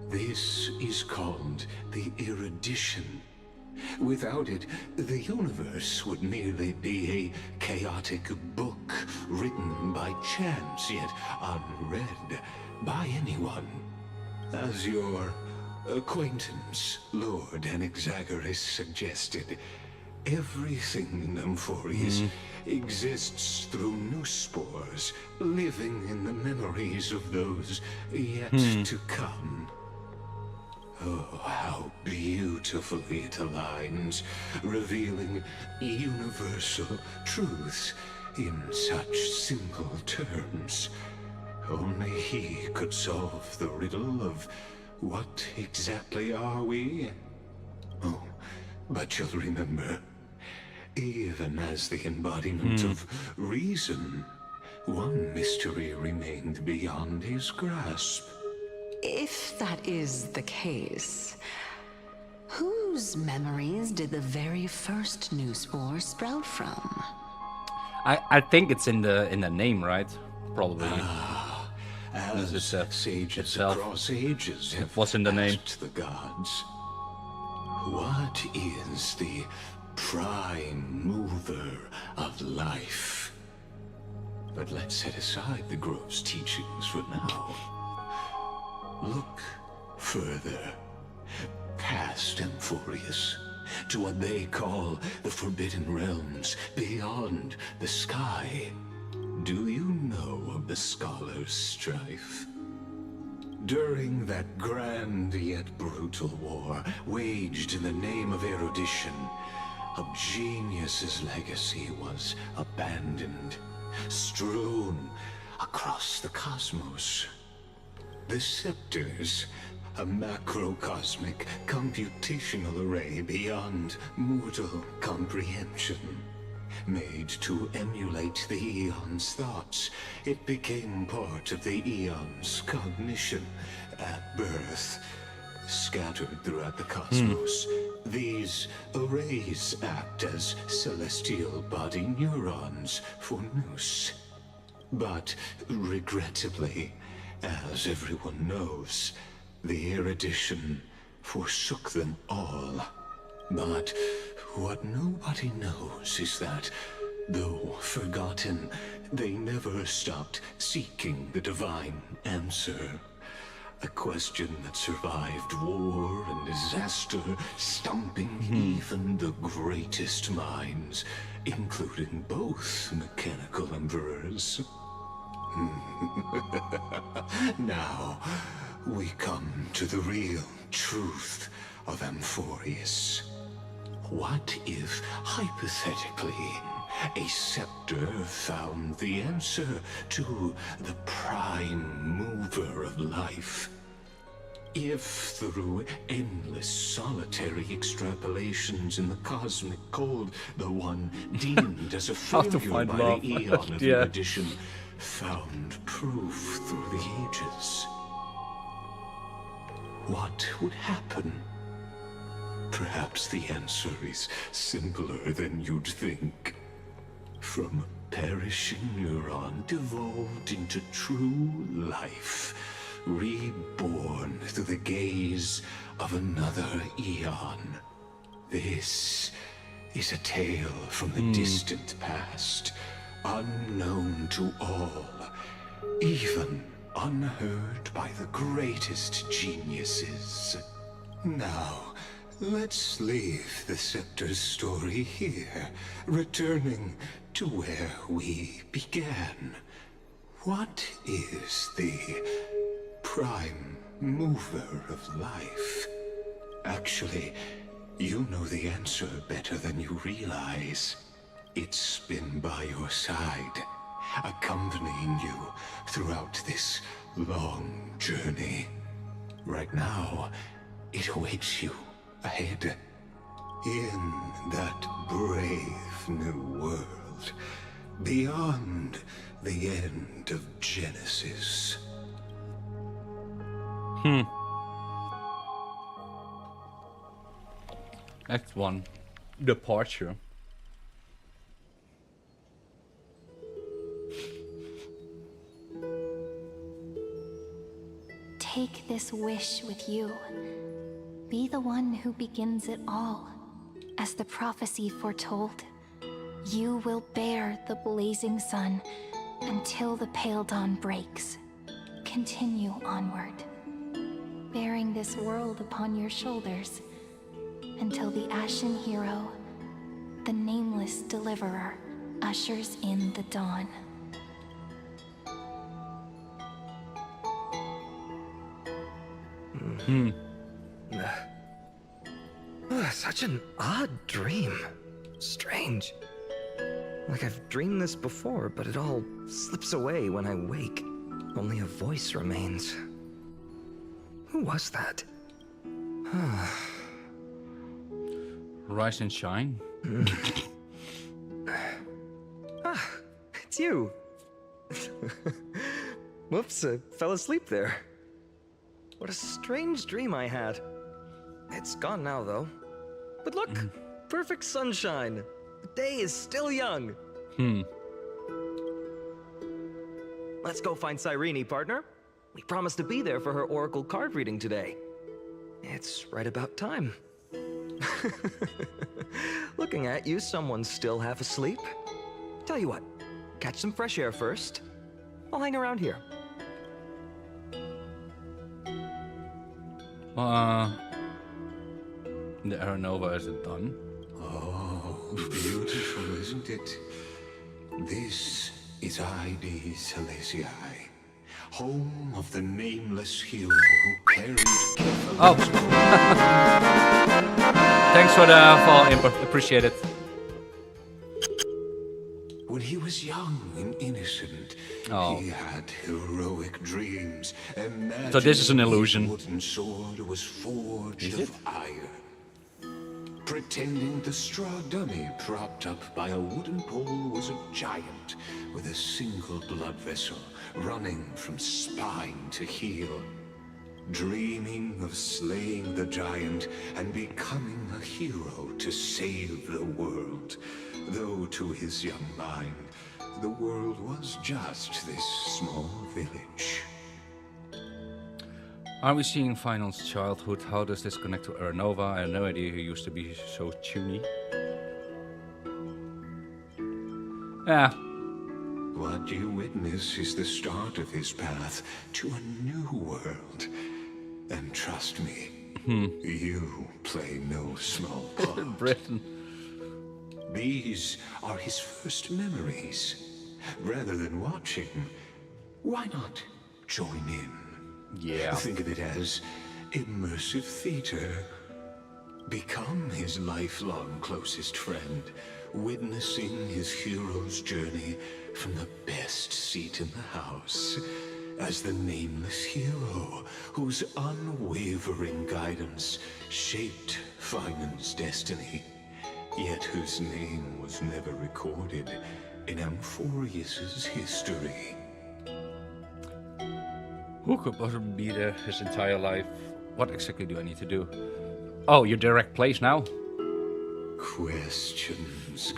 This is called the erudition. Without it, the universe would merely be a chaotic book written by chance, yet unread by anyone. As your acquaintance, Lord Anaxagoras, suggested, everything in Amphoreus exists through new spores, living in the memories of those yet to come. Oh, how beautifully it aligns, revealing universal truths in such simple terms. Only he could solve the riddle of what exactly are we? Oh, but you'll remember, even as the embodiment of reason, one mystery remained beyond his grasp. If that is the case, whose memories did the very first new spore sprout from? I think it's in the name, right? Probably. As sages itself. across ages have What's in the name? asked the gods, what is the prime mover of life? But let's set aside the gross teachings for now. Look further, past Amphoreus, to what they call the Forbidden Realms beyond the sky. Do you know of the Scholar's strife? During that grand yet brutal war, waged in the name of erudition, a genius's legacy was abandoned, strewn across the cosmos. The scepters, a macrocosmic computational array beyond mortal comprehension. Made to emulate the Eon's thoughts, it became part of the Eon's cognition at birth. Scattered throughout the cosmos, these arrays act as celestial body neurons for Nous. But regrettably, as everyone knows, the erudition forsook them all. But what nobody knows is that, though forgotten, they never stopped seeking the divine answer. A question that survived war and disaster, stumping even the greatest minds, including both mechanical emperors. Now, we come to the real truth of Amphoreus. What if, hypothetically, a scepter found the answer to the prime mover of life? If through endless solitary extrapolations in the cosmic cold, the one deemed as a failure by the Eon of erudition found proof through the ages, what would happen? Perhaps the answer is simpler than you'd think. From a perishing neuron devolved into true life, reborn through the gaze of another Eon. This is a tale from the distant past, unknown to all, even unheard by the greatest geniuses. Now, let's leave the Scepter's story here, returning to where we began. What is the prime mover of life. Actually, you know the answer better than you realize. It's been by your side, accompanying you throughout this long journey. Right now, it awaits you ahead, in that brave new world, beyond the end of Genesis. Act 1. Departure. Take this wish with you. Be the one who begins it all. As the prophecy foretold, you will bear the blazing sun until the pale dawn breaks. Continue onward, bearing this world upon your shoulders until the Ashen Hero, the nameless deliverer, ushers in the dawn. Such an odd dream. Strange. Like I've dreamed this before, but it all slips away when I wake. Only a voice remains. Who was that? Rise and shine. It's you. Whoops, I fell asleep there. What a strange dream I had. It's gone now, though. But look, perfect sunshine. The day is still young. Let's go find Cyrene, partner. We promised to be there for her oracle card reading today. It's right about time. Looking at you, someone's still half asleep. Tell you what, catch some fresh air first. I'll hang around here. The Aranova isn't done. Oh, beautiful, isn't it? This is Ide Celestii, home of the nameless hero who carried Kefal's Thanks for the follow, Imp. Appreciate it. When he was young and innocent, he had heroic dreams. So this is an illusion. The wooden sword was forged of iron. Pretending the straw dummy propped up by a wooden pole was a giant with a single blood vessel running from spine to heel. Dreaming of slaying the giant and becoming a hero to save the world. Though to his young mind, the world was just this small village. Are we seeing Final's childhood? How does this connect to Aranova? I have no idea who used to be so tuney. Yeah. What you witness is the start of his path to a new world. And trust me, you play no small part. Britain. These are his first memories. Rather than watching, why not join in? Yeah. Think of it as immersive theater. Become his lifelong closest friend, witnessing his hero's journey from the best seat in the house. As the nameless hero whose unwavering guidance shaped Finan's destiny, yet whose name was never recorded in Amphoreus' history. Who could possibly be there his entire life? What exactly do I need to do? Oh, your direct place now? Questions.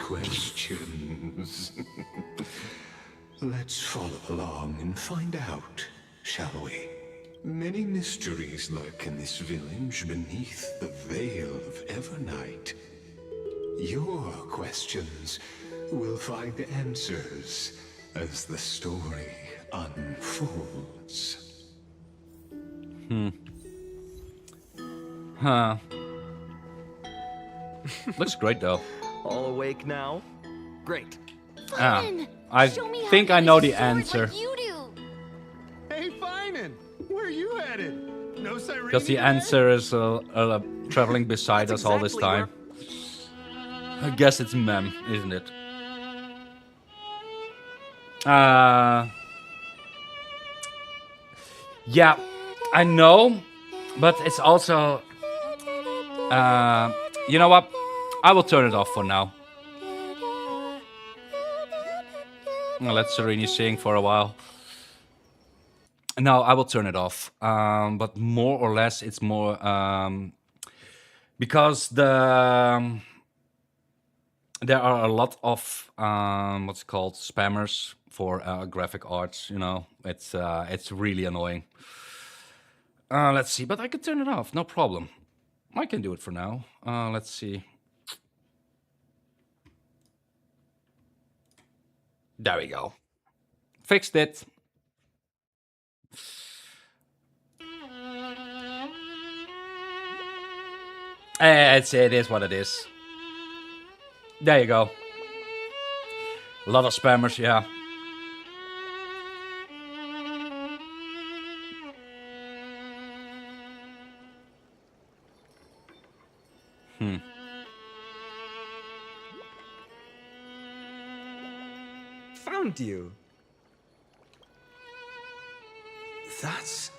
Let's follow along and find out, shall we? Many mysteries lurk in this village beneath the veil of Evernight. Your questions will find answers as the story unfolds. Huh. Looks great though. All awake now? Great. I think I know the answer. Hey, Finan! Where are you headed? Because the answer is traveling beside us all this time. I guess it's Mem, isn't it? Yeah, I know, but it's also... you know what? I will turn it off for now. I'll let Sereni sing for a while. No, I will turn it off. But more or less, it's more... because there are a lot of what's it called, spammers for graphic arts. You know, it's really annoying. Let's see, but I can turn it off, no problem. I can do it for now. Let's see. There we go. Fixed it. It is what it is. There you go. A lot of spammers, yeah. Found you. That's...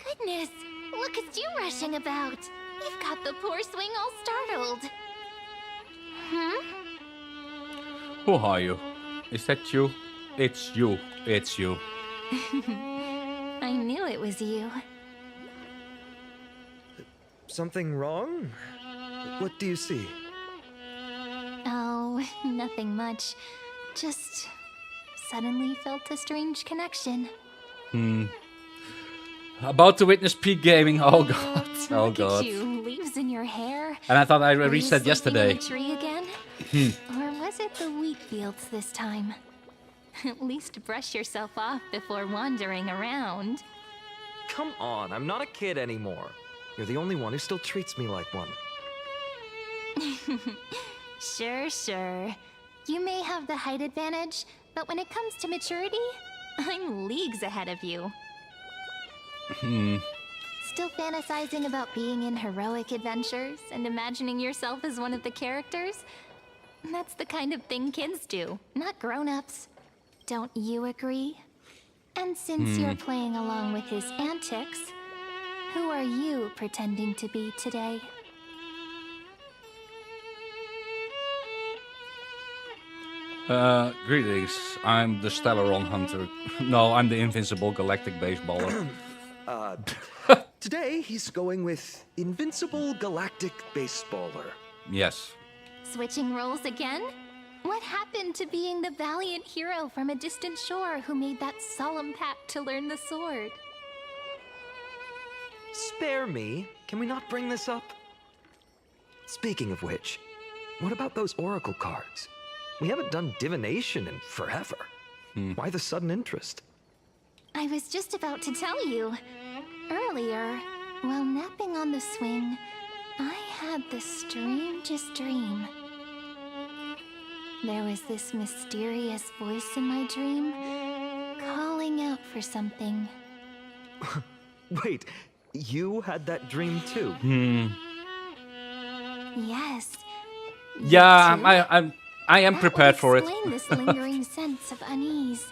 Goodness, look at you rushing about. You've got the poor swing all startled. Who are you? Is that you? It's you. It's you. I knew it was you. Something wrong? What do you see? Oh, nothing much. Just suddenly felt a strange connection. About to witness peak gaming. Oh god. Oh Look god. at you, leaves in your hair. And I thought I Were you reached that sleeping yesterday. in a tree again? Or was it the wheat fields this time? At least brush yourself off before wandering around. Come on, I'm not a kid anymore. You're the only one who still treats me like one. Sure. You may have the height advantage, but when it comes to maturity, I'm leagues ahead of you. Still fantasizing about being in heroic adventures and imagining yourself as one of the characters? That's the kind of thing kids do, not grown-ups. Don't you agree? And since you're playing along with his antics, who are you pretending to be today? Greetings. I'm the Stellaron Hunter. No, I'm the invincible galactic baseballer. Today he's going with Invincible Galactic Baseballer. Yes. Switching roles again? What happened to being the valiant hero from a distant shore who made that solemn pact to learn the sword? Spare me. Can we not bring this up? Speaking of which, what about those oracle cards? We haven't done divination in forever. Why the sudden interest? I was just about to tell you. Earlier, while napping on the swing, I had the strangest dream. There was this mysterious voice in my dream, calling out for something. Wait, you had that dream too? Yes. Yeah, I am prepared for it. Explain this lingering sense of unease,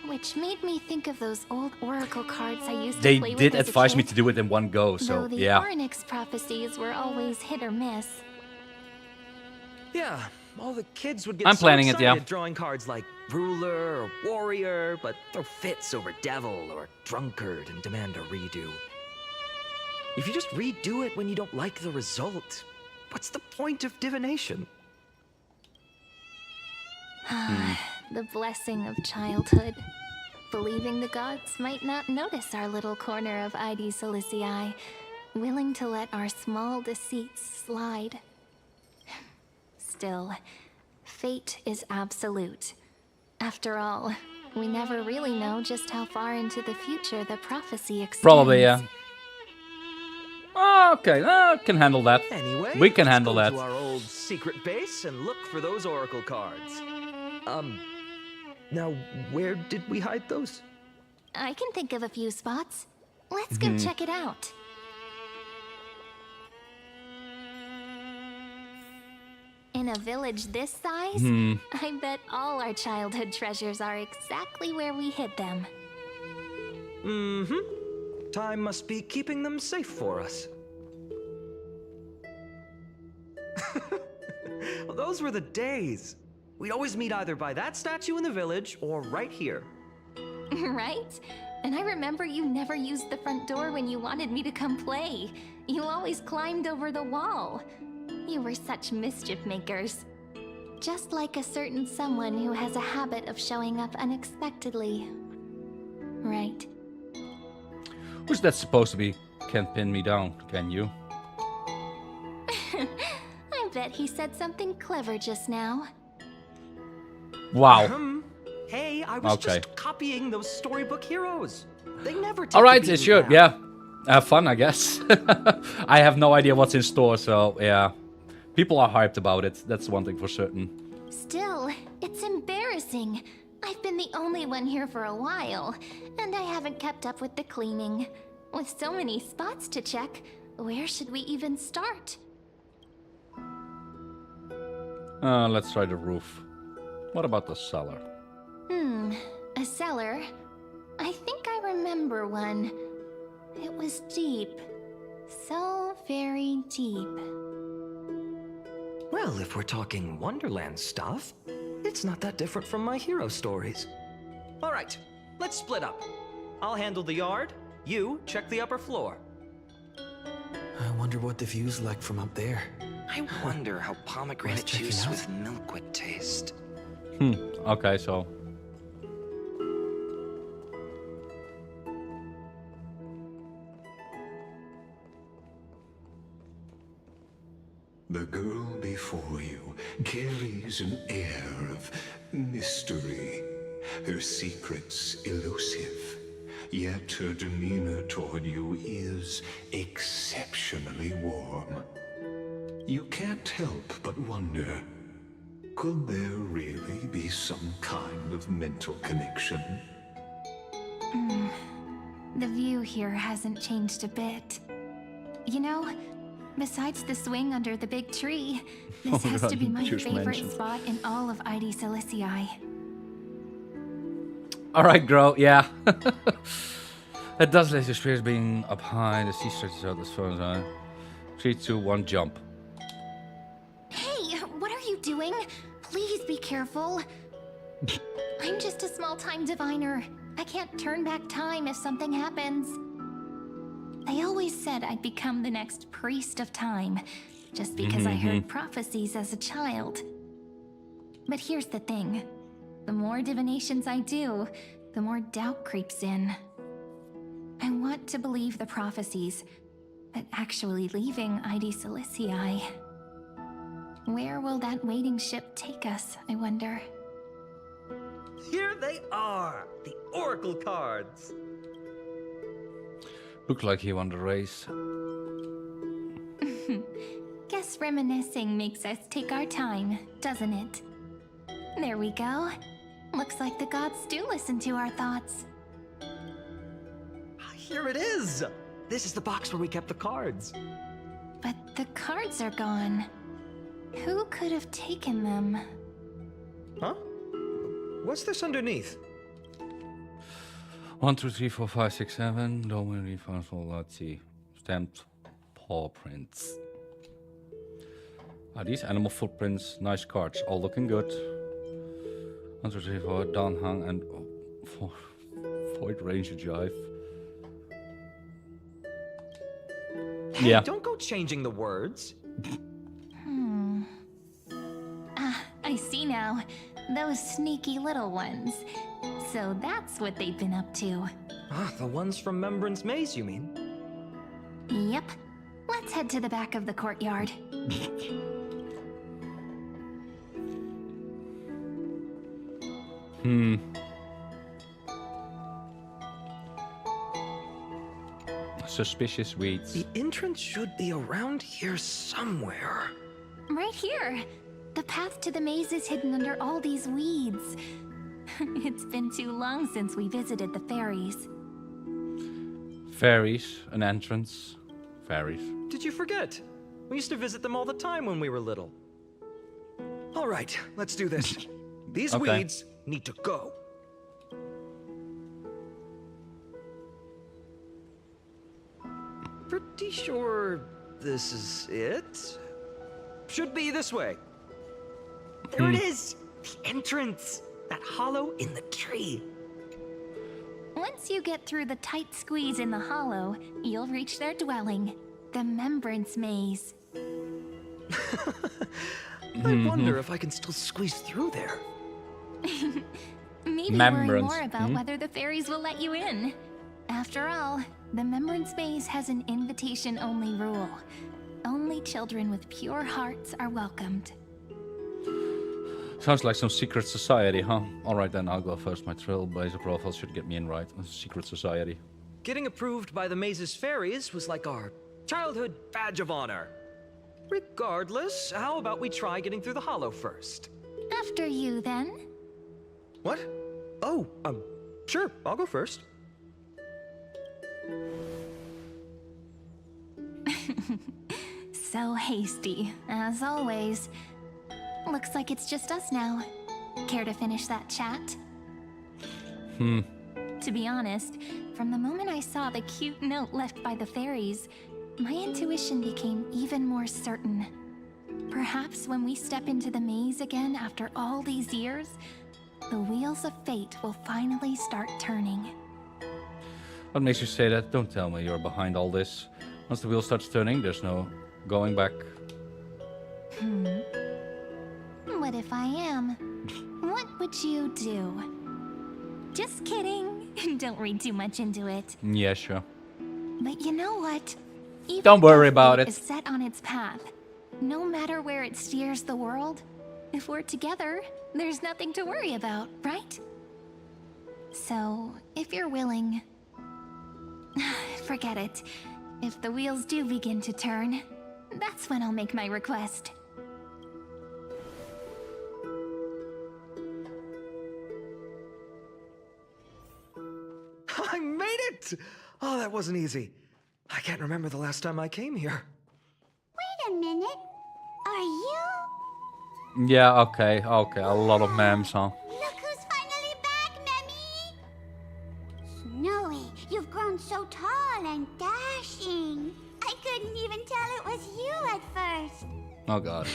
which made me think of those old oracle cards I used to play with. They did as a advise kid, me to do it in one go, so though the yeah. Ornyx prophecies were always hit or miss. Yeah, all the kids would get I'm so planning it, excited yeah. drawing cards like ruler or warrior, but throw fits over devil or drunkard and demand a redo. If you just redo it when you don't like the result, what's the point of divination? The blessing of childhood. Believing the gods might not notice our little corner of ID Silicii, willing to let our small deceits slide. Still, fate is absolute. After all, we never really know just how far into the future the prophecy extends. Probably, yeah. Okay, can handle that. Anyway, we can let's handle go that. to our old secret base and look for those oracle cards. Now, where did we hide those? I can think of a few spots. Let's go check it out. In a village this size, I bet all our childhood treasures are exactly where we hid them. Mm-hmm. Time must be keeping them safe for us. Well, those were the days. We'd always meet either by that statue in the village or right here. Right? And I remember you never used the front door when you wanted me to come play. You always climbed over the wall. You were such mischief makers. Just like a certain someone who has a habit of showing up unexpectedly. Right. Who's that supposed to be? Can't pin me down, can you? I bet he said something clever just now. Wow. Hey, I was just copying those storybook heroes. They never take Alright, the it beat should, down. yeah. Have fun, I guess. I have no idea what's in store, so yeah. People are hyped about it, that's one thing for certain. Still, it's embarrassing. I've been the only one here for a while, and I haven't kept up with the cleaning. With so many spots to check, where should we even start? Let's try the roof. What about the cellar? A cellar? I think I remember one. It was deep. So very deep. Well, if we're talking Wonderland stuff, it's not that different from my hero stories. All right, let's split up. I'll handle the yard. You check the upper floor. I wonder what the view's like from up there. I wonder how pomegranate checking juice out. with milk would taste. Okay, so... The girl before you carries an air of mystery, her secrets elusive, yet her demeanor toward you is exceptionally warm. You can't help but wonder, could there really be some kind of mental connection? The view here hasn't changed a bit. You know, besides the swing under the big tree, this has to be my just favorite mentioned. spot in all of ID Silicii. Alright, Gro, yeah. It does let your spirits being up high, the sea stretches out as far as I... 3, 2, 1, jump. Hey, what are you doing? Please be careful. I'm just a small-time diviner. I can't turn back time if something happens. They always said I'd become the next priest of time, just because I heard prophecies as a child. But here's the thing. The more divinations I do, the more doubt creeps in. I want to believe the prophecies, but actually leaving ID Silicii... Where will that waiting ship take us, I wonder? Here they are, the oracle cards. Look like he won the race. Guess reminiscing makes us take our time, doesn't it? There we go. Looks like the gods do listen to our thoughts. Here it is. This is the box where we kept the cards. But the cards are gone. Who could have taken them? Huh? What's this underneath? 1, 2, 3, 4, 5, 6, 7. Don't really find all. Let's see. Stamped paw prints. Are these animal footprints? Nice cards. All looking good. 1, 2, 3, 4. Dan Hang and Void Ranger Jive. Hey, Yeah. don't go changing the words. I see now. Those sneaky little ones. So that's what they've been up to. Ah, the ones from Membran's Maze, you mean? Yep. Let's head to the back of the courtyard. suspicious weeds. The entrance should be around here somewhere. Right here. The path to the maze is hidden under all these weeds. It's been too long since we visited the fairies. Fairies, an entrance. Fairies. Did you forget? We used to visit them all the time when we were little. All right, let's do this. These Okay. weeds need to go. Pretty sure this is it. Should be this way. There it is! The entrance! That hollow in the tree. Once you get through the tight squeeze in the hollow, you'll reach their dwelling, the Membrance Maze. I wonder if I can still squeeze through there. Maybe worry Membrance, more about whether the fairies will let you in. After all, the Membrance Maze has an invitation-only rule. Only children with pure hearts are welcomed. Sounds like some secret society, huh? Alright then, I'll go first. My trailblazer profile should get me in right. Secret society. Getting approved by the maze's fairies was like our childhood badge of honor. Regardless, how about we try getting through the hollow first? After you, then. What? Oh, sure, I'll go first. So hasty, as always. Looks like it's just us now. Care to finish that chat? To be honest, from the moment I saw the cute note left by the fairies, my intuition became even more certain. Perhaps when we step into the maze again after all these years, the wheels of fate will finally start turning. What makes you say that? Don't tell me you're behind all this. Once the wheel starts turning, there's no going back. What if I am? What would you do? Just kidding. Don't read too much into it. Yeah, sure. But you know what? Even Don't worry if about fate it. is set on its path. No matter where it steers the world, if we're together, there's nothing to worry about, right? So, if you're willing, forget it. If the wheels do begin to turn, that's when I'll make my request. I made it! Oh, that wasn't easy. I can't remember the last time I came here. Wait a minute. Are you? Yeah, okay. A lot of memes, huh? Look who's finally back, Memmy! Snowy, you've grown so tall and dashing. I couldn't even tell it was you at first. Oh god.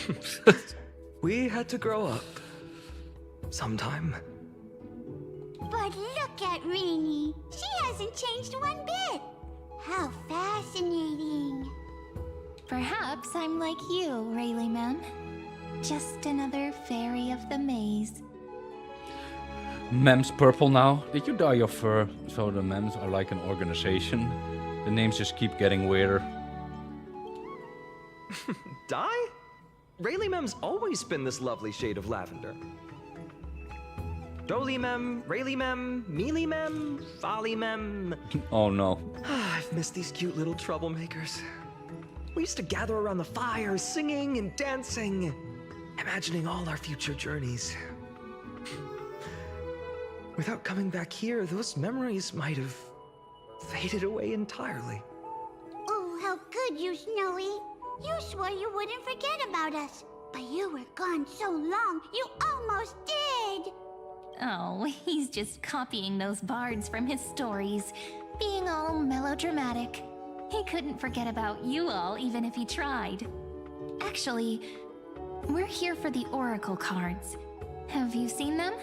We had to grow up. Sometime. But look at Rini. She hasn't changed one bit. How fascinating. Perhaps I'm like you, Rayleigh Mem. Just another fairy of the maze. Mem's purple now. Did you dye your fur? So the mems are like an organization. The names just keep getting weirder. Dye? Rayleigh Mem's always been this lovely shade of lavender. Doly Mem, Rayleigh Mem, Mealy Mem, Folly Mem. Oh no. I've missed these cute little troublemakers. We used to gather around the fire, singing and dancing, imagining all our future journeys. Without coming back here, those memories might have faded away entirely. Oh, how good you, Snowy. You swore you wouldn't forget about us. But you were gone so long, you almost did. Oh, he's just copying those bards from his stories, being all melodramatic. He couldn't forget about you all, even if he tried. Actually, we're here for the Oracle cards. Have you seen them?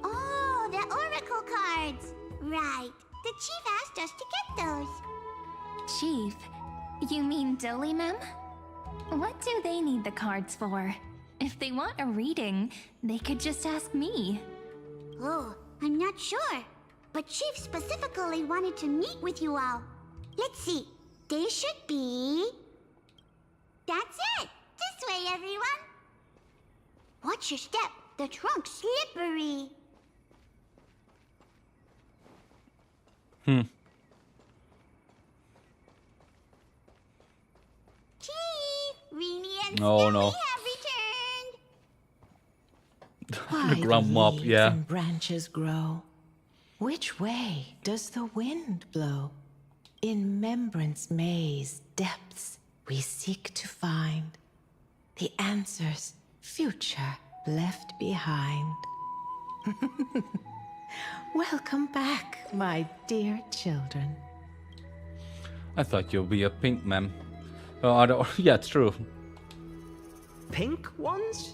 Oh, the Oracle cards. Right. The chief asked us to get those. Chief? You mean Doly Mem? What do they need the cards for? If they want a reading, they could just ask me. Oh, I'm not sure. But Chief specifically wanted to meet with you all. Let's see. They should be... That's it! This way, everyone! Watch your step. The trunk's slippery. Oh no. Why The ground do mob, leaves yeah. and branches grow? Which way does the wind blow? In Remembrance Maze depths we seek to find the answers future left behind. Welcome back, my dear children. I thought you'd be a pink man. Oh, I don't, yeah, it's true. Pink ones?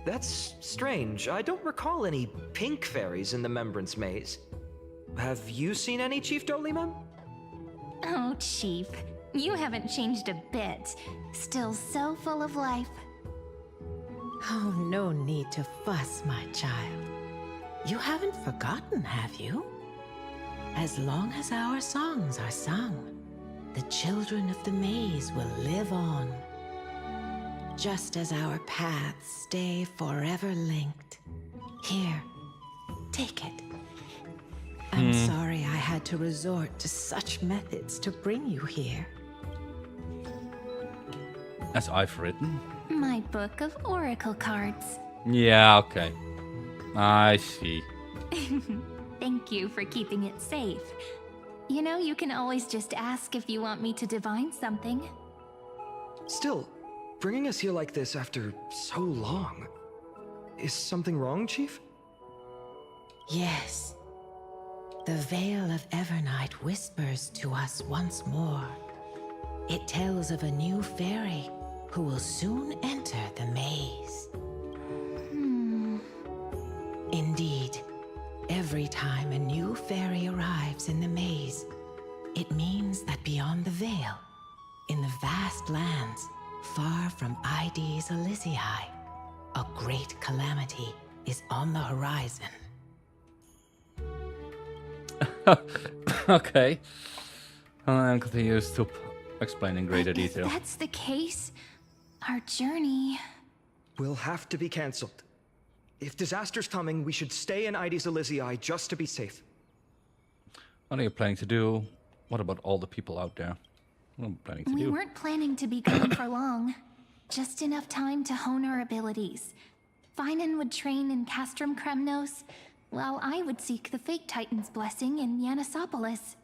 That's strange. I don't recall any pink fairies in the Remembrance Maze. Have you seen any, Chief Dolimem? Oh, Chief, you haven't changed a bit. Still so full of life. Oh, no need to fuss, my child. You haven't forgotten, have you? As long as our songs are sung, the children of the maze will live on. Just as our paths stay forever linked. Here, take it. I'm sorry I had to resort to such methods to bring you here. As I've written. My book of oracle cards. Yeah, okay. I see. Thank you for keeping it safe. You know, you can always just ask if you want me to divine something. Still, bringing us here like this after so long. Is something wrong, Chief? Yes. The Veil of Evernight whispers to us once more. It tells of a new fairy who will soon enter the maze. Indeed, every time a new fairy arrives in the maze, it means that beyond the veil, in the vast lands far from Ides Elysiae, a great calamity is on the horizon. Okay. And continues to explain in greater detail. If that's the case, our journey... Will have to be cancelled. If disaster's coming, we should stay in Ides Elysiae just to be safe. What are you planning to do? What about all the people out there? What are you planning to We do? weren't planning to be gone for long. Just enough time to hone our abilities. Finan would train in Castrum Kremnos, while I would seek the Fake Titan's blessing in Yanisopolis.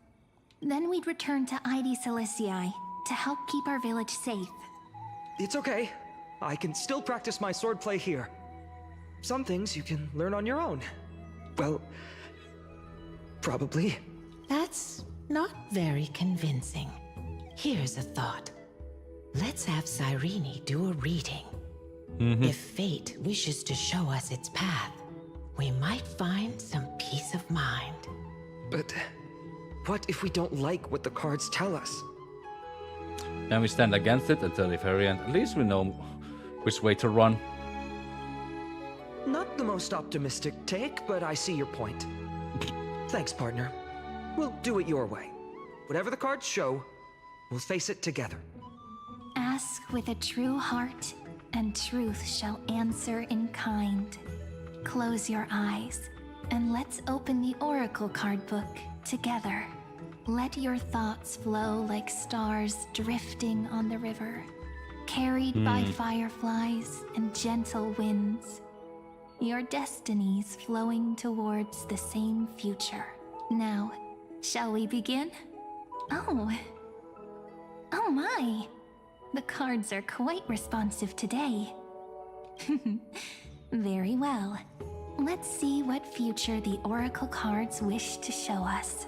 Then we'd return to Ides Elysiae to help keep our village safe. It's okay. I can still practice my swordplay here. Some things you can learn on your own. Well, probably. That's not very convincing. Here's a thought. Let's have Cyrene do a reading. If fate wishes to show us its path, we might find some peace of mind. But what if we don't like what the cards tell us? Then we stand against it until the very end. At least we know which way to run. Not the most optimistic take, but I see your point. Thanks, partner. We'll do it your way. Whatever the cards show, we'll face it together. Ask with a true heart, and truth shall answer in kind. Close your eyes, and let's open the oracle card book together. Let your thoughts flow like stars drifting on the river, carried by fireflies and gentle winds. Your destinies flowing towards the same future. Now, shall we begin? Oh my! The cards are quite responsive today. Very well. Let's see what future the oracle cards wish to show us.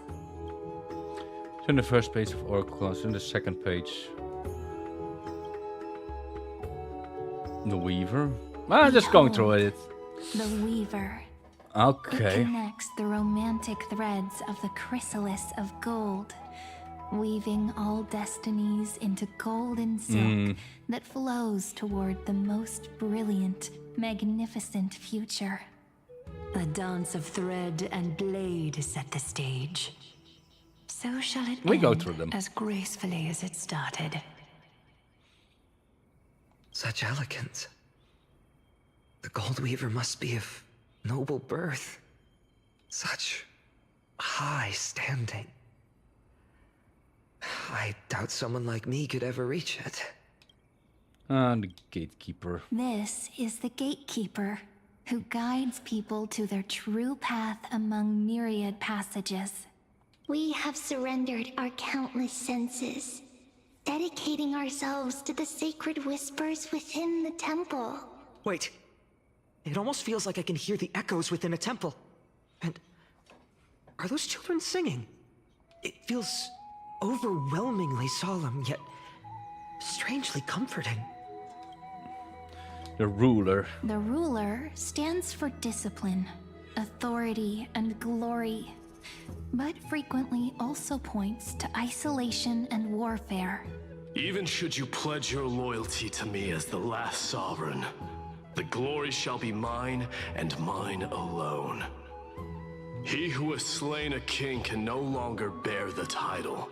So in the first page of oracle cards, in the second page, the Weaver. I'm just going through it. The Weaver. Okay. It connects the romantic threads of the chrysalis of gold, weaving all destinies into golden silk that flows toward the most brilliant, magnificent future. A dance of thread and blade set the stage. So shall it We go end through them. as gracefully as it started. Such elegance. The Gold Weaver must be of noble birth. Such high standing. I doubt someone like me could ever reach it. The gatekeeper. This is the gatekeeper, who guides people to their true path among myriad passages. We have surrendered our countless senses, dedicating ourselves to the sacred whispers within the temple. Wait. It almost feels like I can hear the echoes within a temple. And are those children singing? It feels overwhelmingly solemn, yet strangely comforting. The ruler. The ruler stands for discipline, authority, and glory, but frequently also points to isolation and warfare. Even should you pledge your loyalty to me as the last sovereign, the glory shall be mine and mine alone. He who has slain a king can no longer bear the title.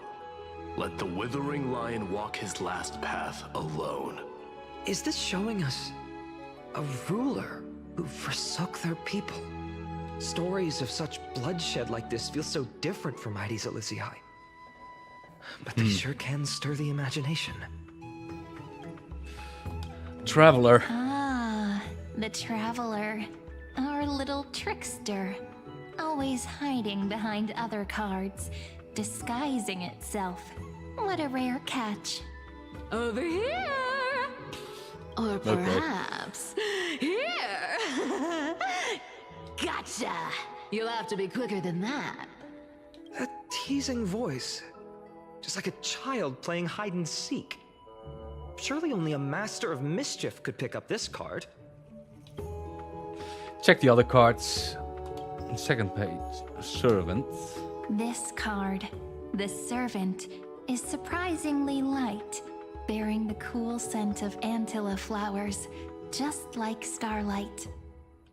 Let the withering lion walk his last path alone. Is this showing us a ruler who forsook their people? Stories of such bloodshed like this feel so different from Heidi's Elysiae. But they sure can stir the imagination. Traveler. Ah, the traveler. Our little trickster. Always hiding behind other cards, disguising itself. What a rare catch. Over here! Or perhaps here! Gotcha! You'll have to be quicker than that. A teasing voice. Just like a child playing hide and seek. Surely only a master of mischief could pick up this card. Check the other cards. Second page. Servant. This card, the servant, is surprisingly light, bearing the cool scent of Antilla flowers, just like starlight.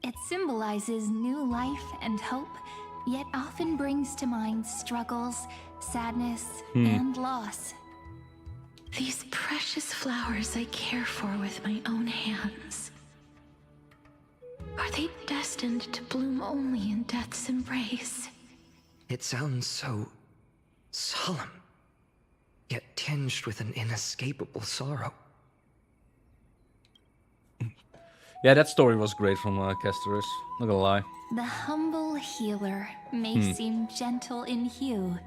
It symbolizes new life and hope, yet often brings to mind struggles, sadness, and loss. These precious flowers I care for with my own hands. Are they destined to bloom only in death's embrace? It sounds so solemn, yet tinged with an inescapable sorrow. Yeah, that story was great from Casterus. Not gonna lie. The humble healer may seem gentle in hue,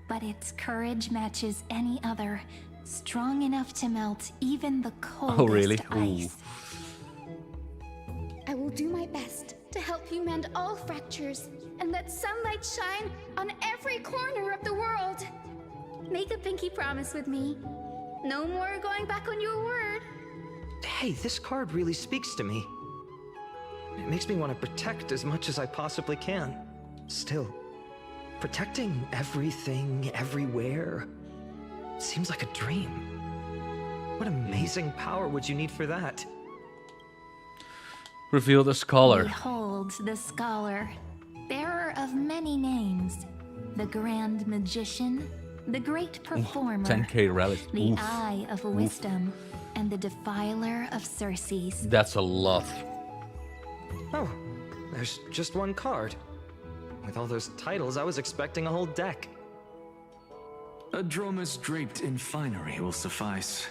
but its courage matches any other, strong enough to melt even the coldest ice. I will do my best to help you mend all fractures and let sunlight shine on every corner of the world. Make a pinky promise with me. No more going back on your word. Hey, this card really speaks to me. It makes me want to protect as much as I possibly can. Still, protecting everything, everywhere, seems like a dream. What amazing power would you need for that? Reveal the scholar. Behold the scholar, bearer of many names, the grand magician, the great performer, 10k relic. the eye of wisdom, and the defiler of Circes. That's a lot. Oh, there's just one card. With all those titles, I was expecting a whole deck. A dromus draped in finery will suffice.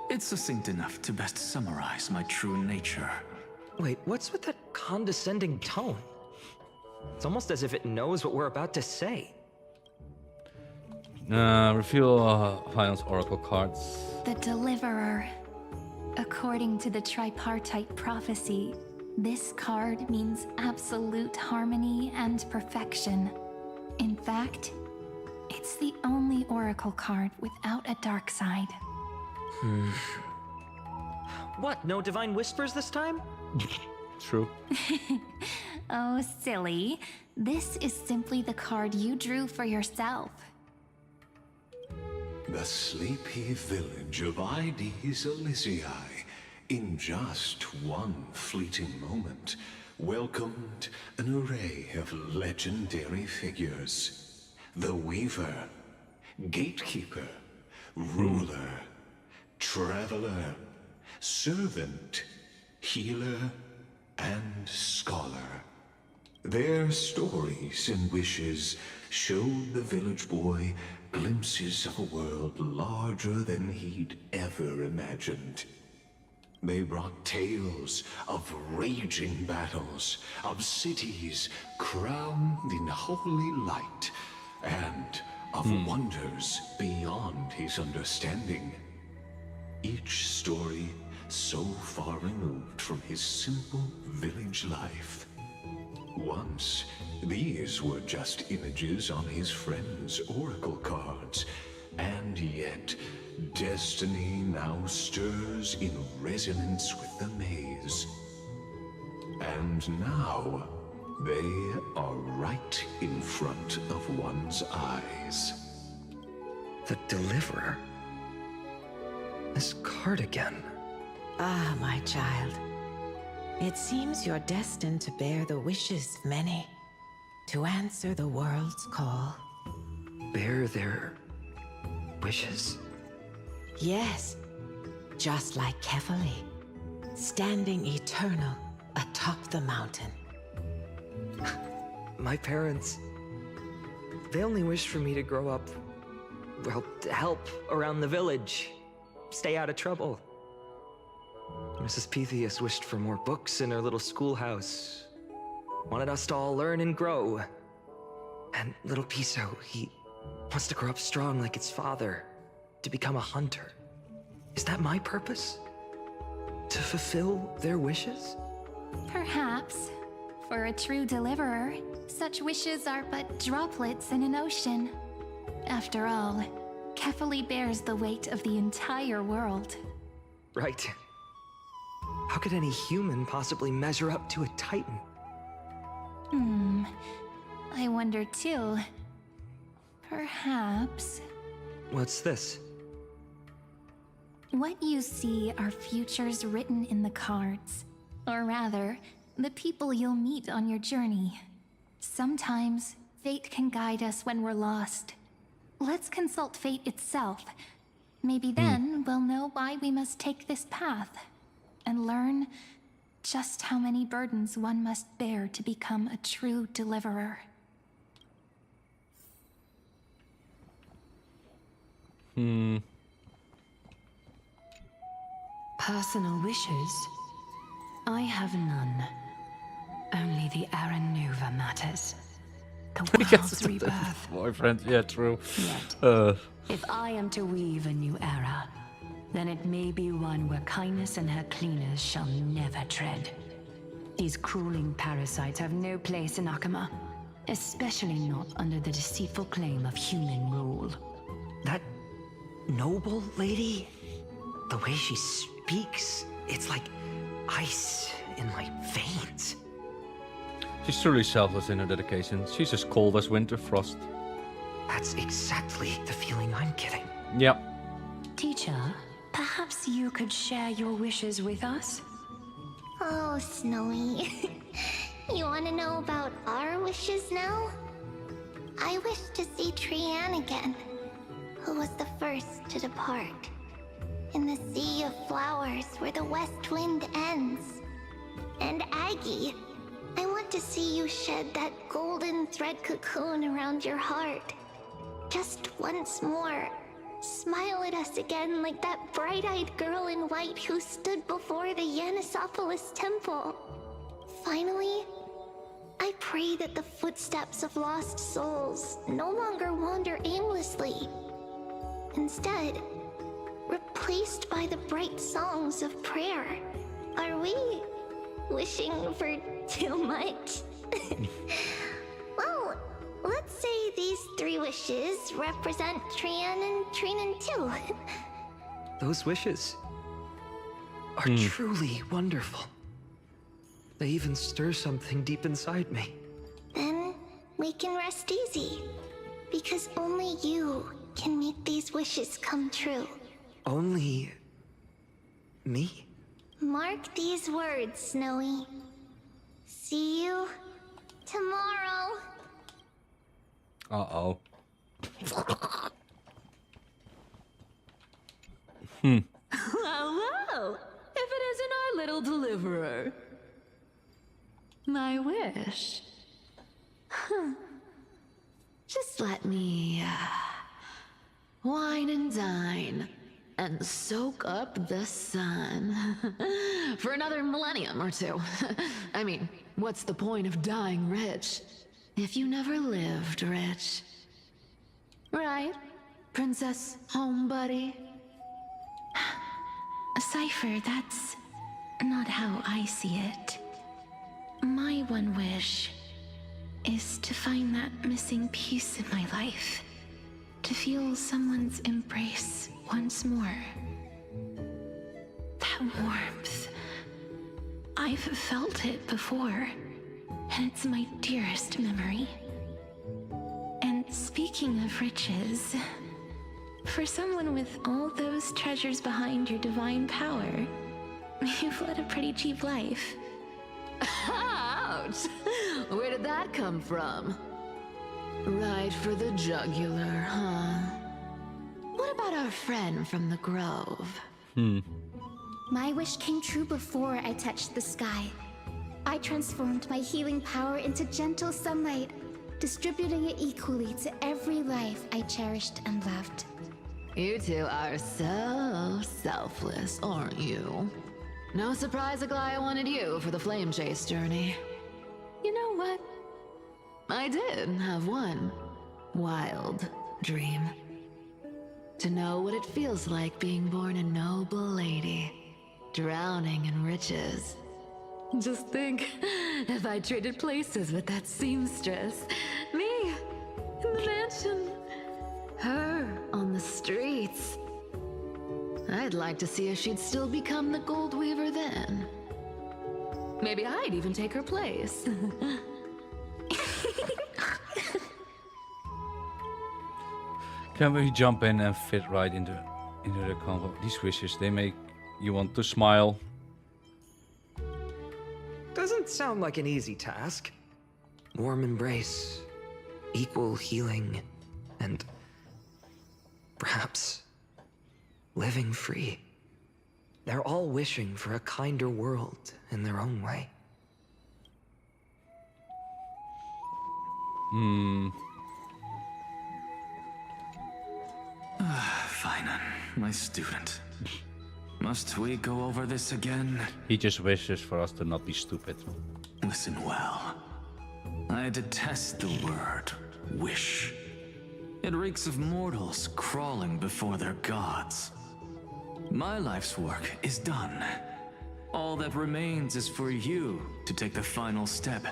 It's succinct enough to best summarize my true nature. Wait, what's with that condescending tone? It's almost as if it knows what we're about to say. Reveal Vion's oracle cards. The deliverer. According to the tripartite prophecy, this card means absolute harmony and perfection. In fact, it's the only oracle card without a dark side. What, no divine whispers this time? True. Oh, silly. This is simply the card you drew for yourself. The sleepy village of Heidi's Elysiae, in just one fleeting moment, welcomed an array of legendary figures. The Weaver, Gatekeeper, Ruler, Traveler, Servant, Healer, and Scholar. Their stories and wishes showed the village boy glimpses of a world larger than he'd ever imagined. They brought tales of raging battles, of cities crowned in holy light, and of wonders beyond his understanding. Each story so far removed from his simple village life. Once, these were just images on his friend's oracle cards, and yet destiny now stirs in resonance with the maze. And now, they are right in front of one's eyes. The Deliverer? This card again. Ah, my child. It seems you're destined to bear the wishes of many, to answer the world's call. Bear their wishes? Yes, just like Kefali, standing eternal atop the mountain. My parents, they only wished for me to grow up, well, to help around the village, stay out of trouble. Mrs. Pythias wished for more books in her little schoolhouse, wanted us to all learn and grow. And little Piso, he wants to grow up strong like its father, to become a hunter. Is that my purpose? To fulfill their wishes? Perhaps. For a true deliverer, such wishes are but droplets in an ocean. After all, Kefali bears the weight of the entire world. Right. How could any human possibly measure up to a Titan? I wonder too. Perhaps... What's this? What you see are futures written in the cards. Or rather, the people you'll meet on your journey. Sometimes, fate can guide us when we're lost. Let's consult fate itself. Maybe then we'll know why we must take this path. And learn just how many burdens one must bear to become a true deliverer. Personal wishes? I have none. Only the Aranuva matters. The world's rebirth. Boyfriend, yeah, true. Yet, if I am to weave a new era, then it may be one where kindness and her cleaners shall never tread. These crueling parasites have no place in Akama, especially not under the deceitful claim of human rule. That noble lady? The way she speaks, it's like ice in my veins. She's truly selfless in her dedication. She's as cold as winter frost. That's exactly the feeling I'm getting. Yep. Teacher, perhaps you could share your wishes with us? Oh, Snowy. You want to know about our wishes now? I wish to see Trianne again, who was the first to depart. In the sea of flowers where the west wind ends. And Aggie, I want to see you shed that golden thread cocoon around your heart. Just once more. Smile at us again like that bright-eyed girl in white who stood before the Yanisopolis temple. Finally, I pray that the footsteps of lost souls no longer wander aimlessly. Instead, replaced by the bright songs of prayer. Are we wishing for too much? Well, let's say these 3 wishes represent Trianne and Trinan too. Those wishes are truly wonderful. They even stir something deep inside me. Then we can rest easy, because only you can make these wishes come true. Only me? Mark these words, Snowy. See you tomorrow. Uh-oh. Well, if it isn't our little deliverer. My wish. Just let me wine and dine and soak up the sun. For another millennium or two. I mean, what's the point of dying rich if you never lived rich? Right, Princess Homebuddy? Cypher, that's not how I see it. My one wish is to find that missing piece in my life. To feel someone's embrace once more. That warmth. I've felt it before, and it's my dearest memory. And speaking of riches, for someone with all those treasures behind your divine power, you've led a pretty cheap life. Ouch! Where did that come from? Right for the jugular, huh? What about our friend from the Grove? My wish came true before I touched the sky. I transformed my healing power into gentle sunlight, distributing it equally to every life I cherished and loved. You two are so selfless, aren't you? No surprise Aglaia wanted you for the flame chase journey. You know what? I did have one wild dream. To know what it feels like being born a noble lady, drowning in riches. Just think, if I traded places with that seamstress, me in the mansion, her on the streets. I'd like to see if she'd still become the gold weaver then. Maybe I'd even take her place. Can we jump in and fit right into the convo? These wishes, they make you want to smile. Doesn't sound like an easy task. Warm embrace, equal healing, and perhaps living free. They're all wishing for a kinder world in their own way. Finan, my student. Must we go over this again? He just wishes for us to not be stupid. Listen well. I detest the word wish. It reeks of mortals crawling before their gods. My life's work is done. All that remains is for you to take the final step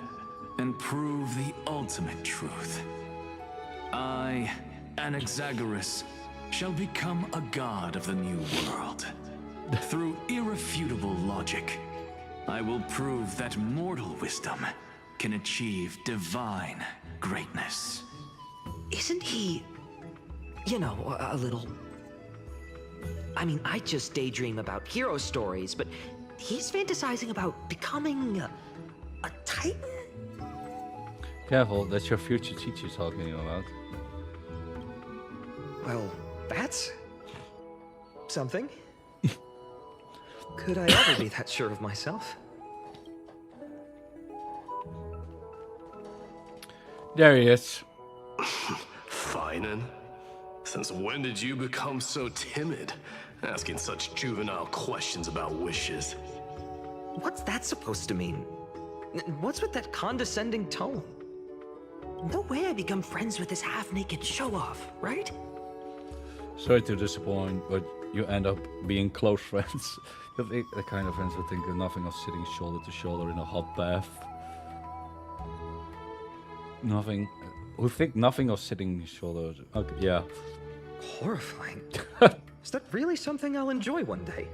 and prove the ultimate truth. I, Anaxagoras, shall become a god of the new world. Through irrefutable logic, I will prove that mortal wisdom can achieve divine greatness. Isn't he, you know, a little... I mean, I just daydream about hero stories, but he's fantasizing about becoming a titan? Careful, that's your future teacher talking about. Well, that's something. Could I ever be that sure of myself? There he is. Finan, since when did you become so timid, asking such juvenile questions about wishes? What's that supposed to mean? What's with that condescending tone? No way I become friends with this half-naked show-off, right? Sorry to disappoint, but you end up being close friends. The kind of friends who think nothing of sitting shoulder to shoulder in a hot bath. Who think nothing of sitting shoulder. Okay, yeah. Horrifying. Is that really something I'll enjoy one day?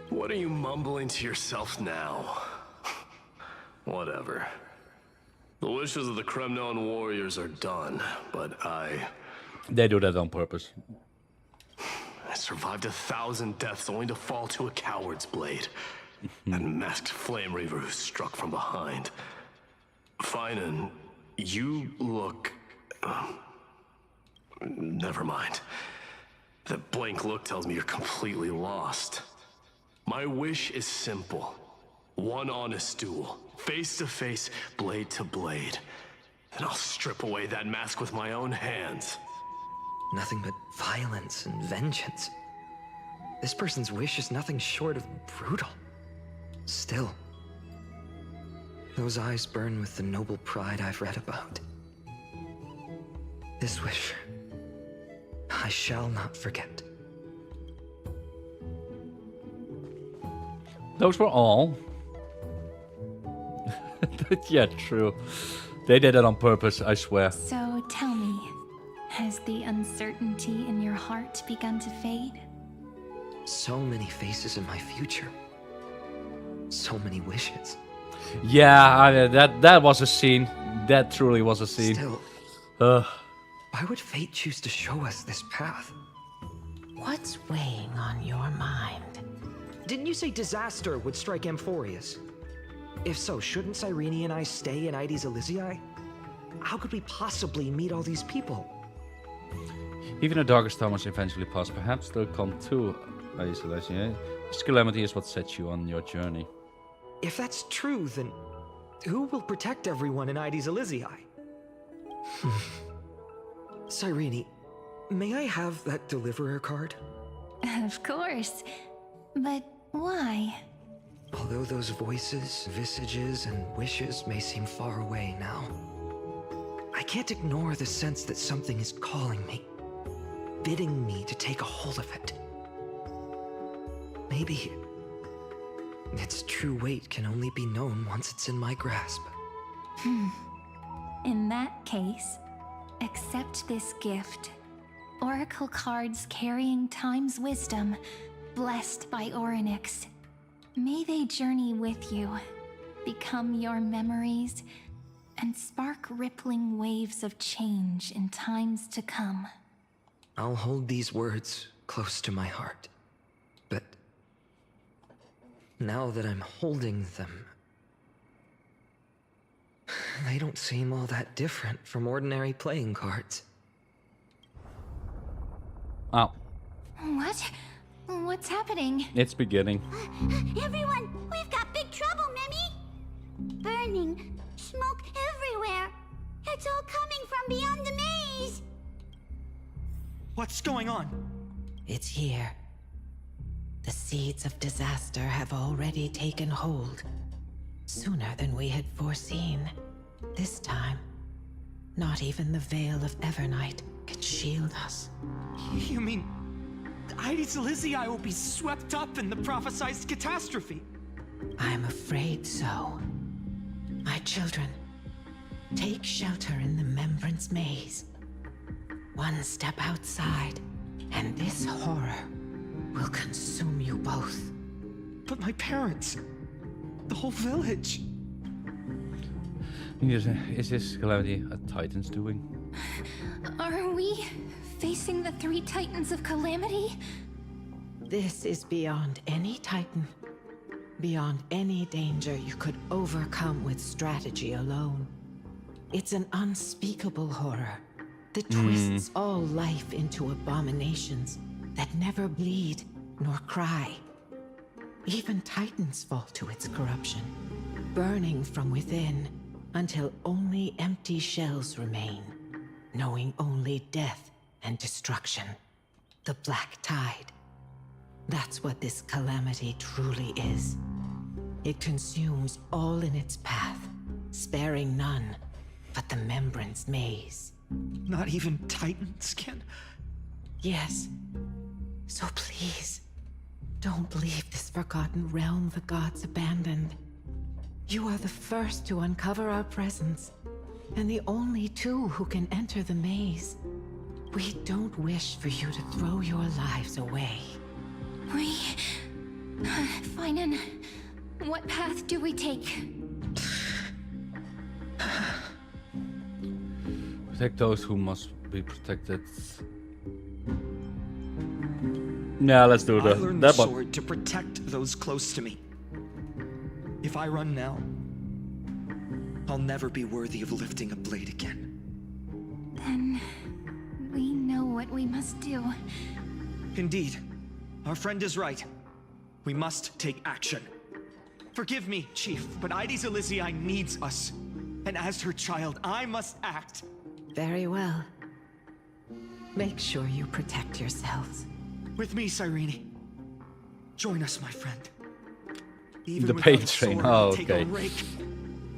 What are you mumbling to yourself now? Whatever. The wishes of the Kremnon warriors are done, but They do that on purpose. I survived 1,000 deaths only to fall to a coward's blade. That masked flame reaver who struck from behind. Finan, you look... never mind. That blank look tells me you're completely lost. My wish is simple. One honest duel, face to face, blade to blade. Then I'll strip away that mask with my own hands. Nothing but violence and vengeance. This person's wish is nothing short of brutal. Still, those eyes burn with the noble pride I've read about. This wish, I shall not forget. Those were all. Yeah, true. They did it on purpose, I swear. So tell me, has the uncertainty in your heart begun to fade? So many faces in my future. So many wishes. Yeah, that was a scene. That truly was a scene. Still, why would fate choose to show us this path? What's weighing on your mind? Didn't you say disaster would strike Amphoreus? If so, shouldn't Cyrene and I stay in Aedes Elysiae? How could we possibly meet all these people? Even the darkest time must eventually pass. Perhaps they'll come too, Aedes Elysiae. This calamity is what sets you on your journey. If that's true, then who will protect everyone in Aedes Elysiae? Cyrene, may I have that deliverer card? Of course. But why? Although those voices, visages, and wishes may seem far away now, I can't ignore the sense that something is calling me, bidding me to take a hold of it. Maybe its true weight can only be known once it's in my grasp. In that case, accept this gift. Oracle cards carrying time's wisdom, blessed by Orynyx. May they journey with you, become your memories, and spark rippling waves of change in times to come. I'll hold these words close to my heart. But now that I'm holding them, they don't seem all that different from ordinary playing cards. Oh. What? What's happening? It's beginning. Everyone, we've got big trouble, Mimi! Burning, smoke everywhere. It's all coming from beyond the maze. What's going on? It's here. The seeds of disaster have already taken hold. Sooner than we had foreseen. This time, not even the Veil of Evernight can shield us. You mean Aedes Elysiae will be swept up in the prophesized catastrophe? I'm afraid so. My children, take shelter in the Membrance Maze. One step outside, and this horror will consume you both. But my parents, the whole village. Is this calamity a Titan's doing? Are we facing the three Titans of Calamity? This is beyond any Titan. Beyond any danger you could overcome with strategy alone. It's an unspeakable horror that twists all life into abominations that never bleed nor cry. Even Titans fall to its corruption, burning from within until only empty shells remain, knowing only death and destruction. The Black Tide. That's what this calamity truly is. It consumes all in its path, sparing none but the Membrance Maze. Not even Titans can? Yes. So please, don't leave this forgotten realm the gods abandoned. You are the first to uncover our presence, and the only two who can enter the maze. We don't wish for you to throw your lives away. Finan, what path do we take? Protect those who must be protected. Yeah, let's do I that. learned the sword to protect those close to me. If I run now, I'll never be worthy of lifting a blade again. Then we know what we must do. Indeed, our friend is right. We must take action. Forgive me, Chief, but Aedes Elysiae needs us. And as her child, I must act. Very well. Make sure you protect yourselves. With me, Cyrene. Join us, my friend. Even The without paint a train. sword, Oh, I'll take a okay. rake.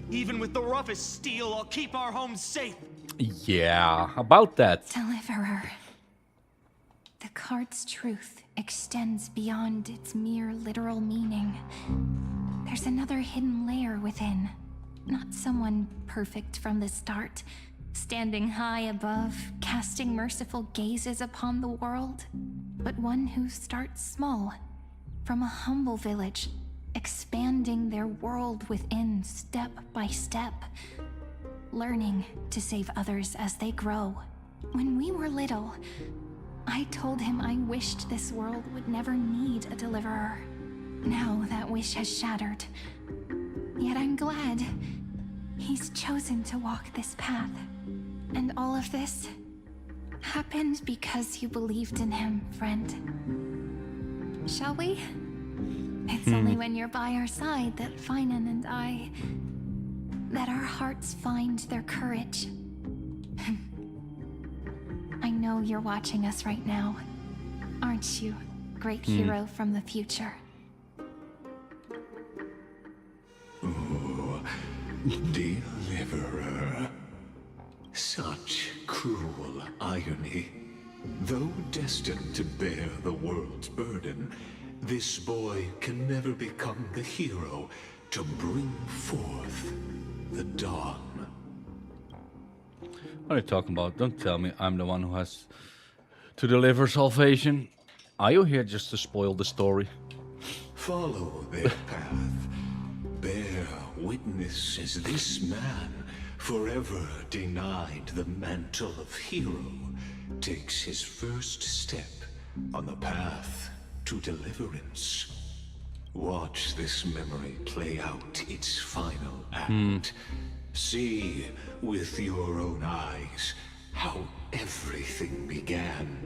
Even with the roughest steel, I'll keep our home safe. Yeah, about that. Deliverer. The card's truth extends beyond its mere literal meaning. There's another hidden layer within. Not someone perfect from the start, standing high above, casting merciful gazes upon the world, but one who starts small, from a humble village, expanding their world within step by step, learning to save others as they grow. When we were little, I told him I wished this world would never need a deliverer. Now that wish has shattered. Yet I'm glad he's chosen to walk this path. And all of this happened because you believed in him, friend. Shall we? It's only when you're by our side that Finan and that our hearts find their courage. I know you're watching us right now, aren't you, great hero from the future? Oh, deliverer. Such cruel irony. Though destined to bear the world's burden, this boy can never become the hero to bring forth the dawn. What are you talking about? Don't tell me I'm the one who has to deliver salvation. Are you here just to spoil the story? Follow their path. Bear witness as this man, forever denied the mantle of hero, takes his first step on the path to deliverance. Watch this memory play out its final act. See with your own eyes how everything began.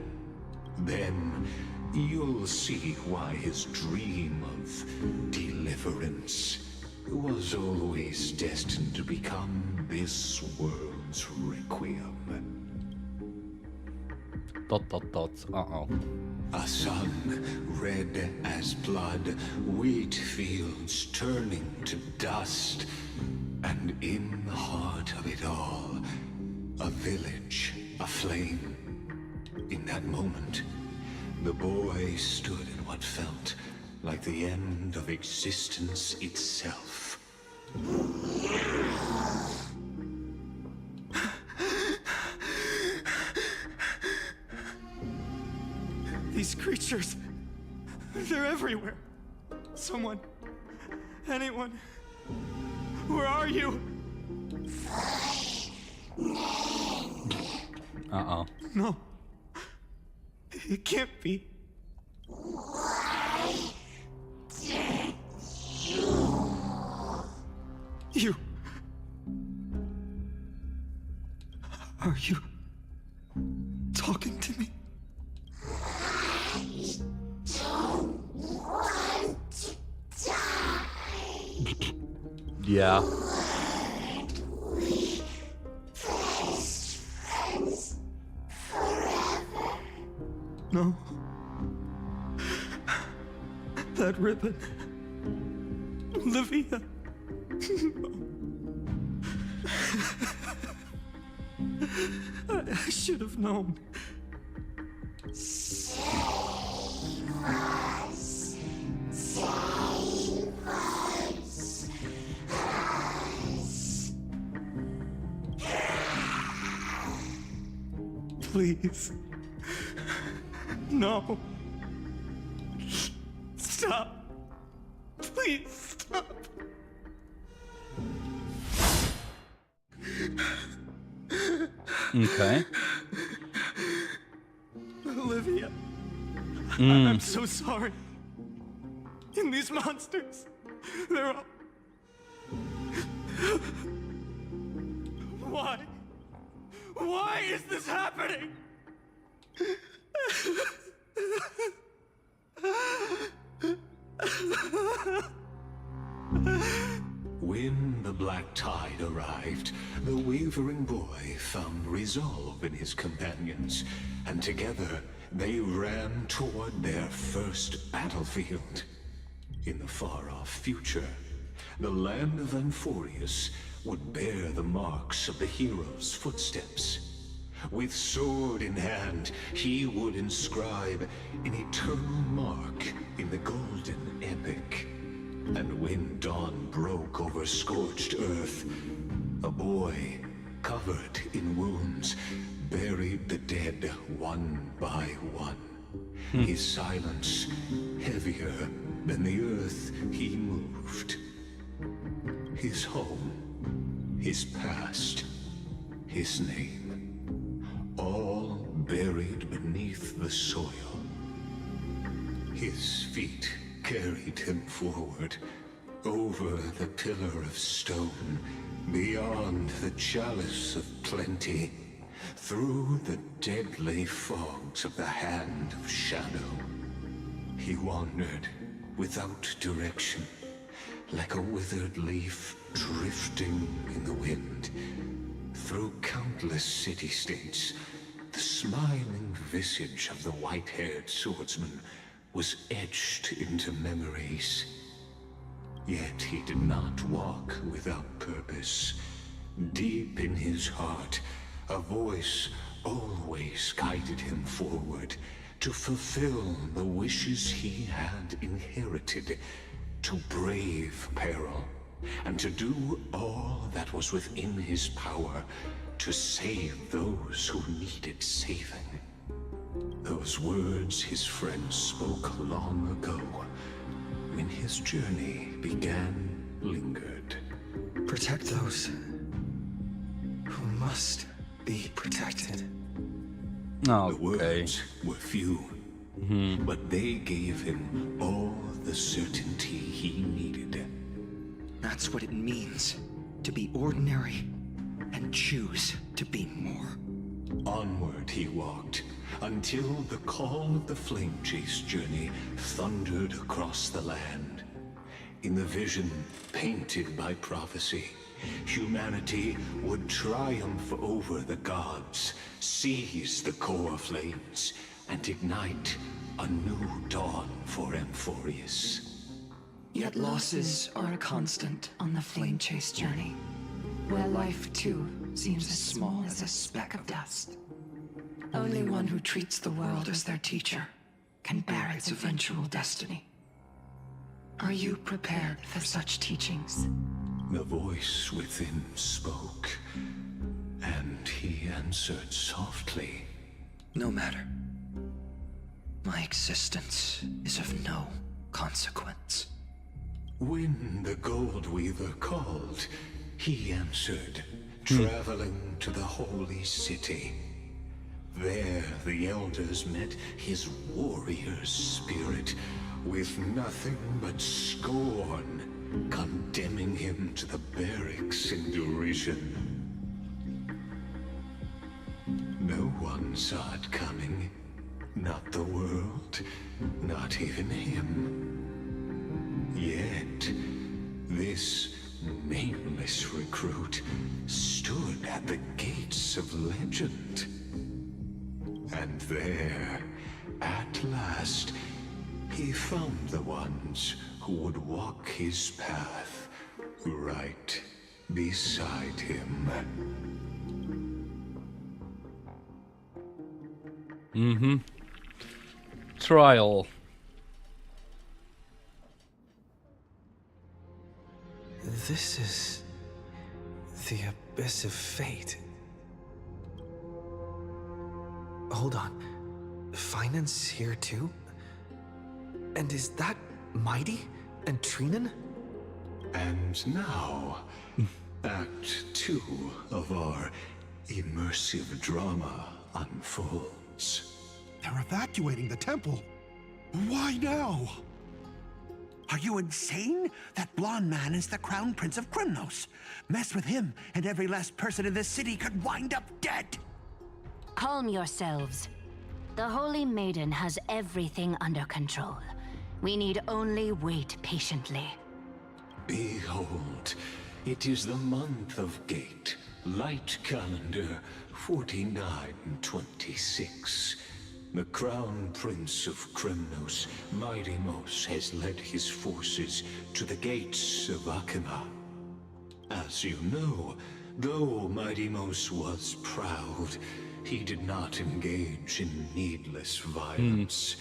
Then you'll see why his dream of deliverance was always destined to become this world's requiem. ... Uh-oh. A sun red as blood, wheat fields turning to dust, and in the heart of it all, a village aflame. In that moment, the boy stood in what felt like the end of existence itself. These creatures, they're everywhere. Someone, anyone, where are you? Uh-oh. No, it can't be. You. Are you talking to me? Don't want to die. Yeah. We best friends forever. No. That ribbon. Olivia. I should have known. Save us. Save us. Please. No. Stop. Please stop. Okay. Olivia. I'm so sorry. And these monsters, they're all... Why? Why is this happening? When the black tide arrived, the wavering boy found resolve in his companions, and together they ran toward their first battlefield. In the far-off future, the land of Amphoreus would bear the marks of the hero's footsteps. With sword in hand, he would inscribe an eternal mark in the golden epic. And when dawn broke over scorched earth, a boy, covered in wounds, buried the dead one by one. His silence heavier than the earth he moved. His home, his past, his name, all buried beneath the soil. His feet carried him forward, over the pillar of stone, beyond the chalice of plenty, through the deadly fogs of the hand of shadow. He wandered without direction, like a withered leaf drifting in the wind. Through countless city-states, the smiling visage of the white-haired swordsman was etched into memories. Yet he did not walk without purpose. Deep in his heart, a voice always guided him forward to fulfill the wishes he had inherited, to brave peril, and to do all that was within his power to save those who needed saving. Those words his friend spoke long ago, when his journey began, lingered. Protect those who must be protected. Oh, the words were few, but they gave him all the certainty he needed. That's what it means to be ordinary and choose to be more. Onward he walked, until the call of the flame chase journey thundered across the land. In the vision painted by prophecy, humanity would triumph over the gods, seize the core flames, and ignite a new dawn for Amphoreus. Yet losses are a constant on the flame chase journey, where life too seems as small as a speck of dust. Only one who treats the world as their teacher can bear its eventual destiny. Are you prepared for such teachings? The voice within spoke, and he answered softly. No matter. My existence is of no consequence. When the Gold Weaver called, he answered, traveling to the holy city. There the elders met his warrior spirit, with nothing but scorn, condemning him to the barracks in derision. No one saw it coming. Not the world, not even him. Yet, this nameless recruit stood at the gates of legend. And there, at last, he found the ones who would walk his path right beside him. Trial. This is the abyss of fate. Hold on. Finance here too? And is that Mighty and Trinan? And now, Act 2 of our immersive drama unfolds. They're evacuating the temple. Why now? Are you insane? That blonde man is the Crown Prince of Krymnos. Mess with him, and every last person in this city could wind up dead. Calm yourselves. The Holy Maiden has everything under control. We need only wait patiently. Behold, it is the month of Gate, light calendar 4926. the Crown Prince of Kremnos, Mighty Mos, has led his forces to the gates of Akima. As you know, though Mighty Mos was proud, he did not engage in needless violence.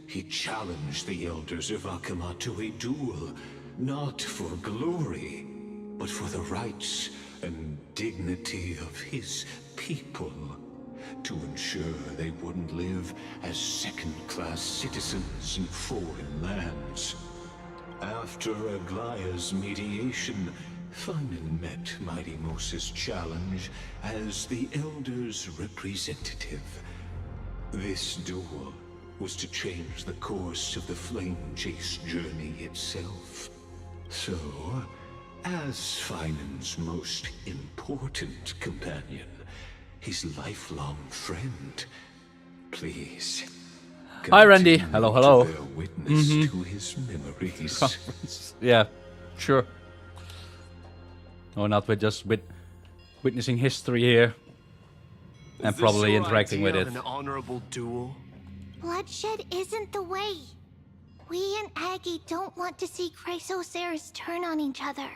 He challenged the elders of Akima to a duel, not for glory, but for the rights and dignity of his people, to ensure they wouldn't live as second-class citizens in foreign lands. After Aglaya's mediation, Finan met Mighty Mos's challenge as the Elder's representative. This duel was to change the course of the Flame Chase journey itself. So, as Finan's most important companion, his lifelong friend, please. Hi, Randy. Hello, hello. To bear witness to his memories. Yeah, sure. No, not with just witnessing history here, and probably interacting with it. An honorable duel? Bloodshed isn't the way. We and Aggie don't want to see Chrysoceres turn on each other.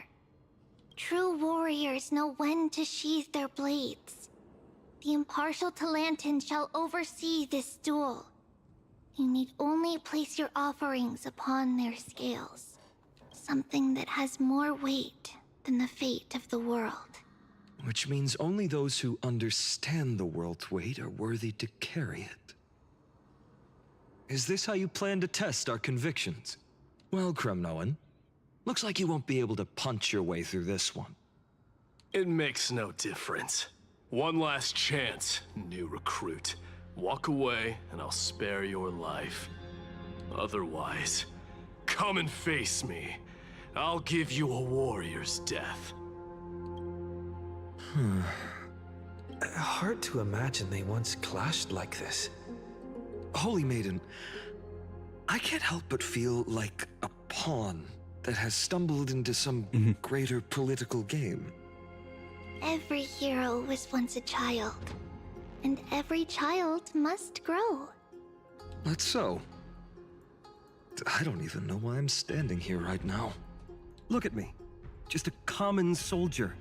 True warriors know when to sheathe their blades. The impartial Talantan shall oversee this duel. You need only place your offerings upon their scales. Something that has more weight than the fate of the world. Which means only those who understand the world's weight are worthy to carry it. Is this how you plan to test our convictions? Well, Kremnoan, looks like you won't be able to punch your way through this one. It makes no difference. One last chance, new recruit. Walk away, and I'll spare your life. Otherwise, come and face me. I'll give you a warrior's death. Hard to imagine they once clashed like this. Holy Maiden, I can't help but feel like a pawn that has stumbled into some greater political game. Every hero was once a child, and every child must grow. That's so. I don't even know why I'm standing here right now. Look at me. Just a common soldier.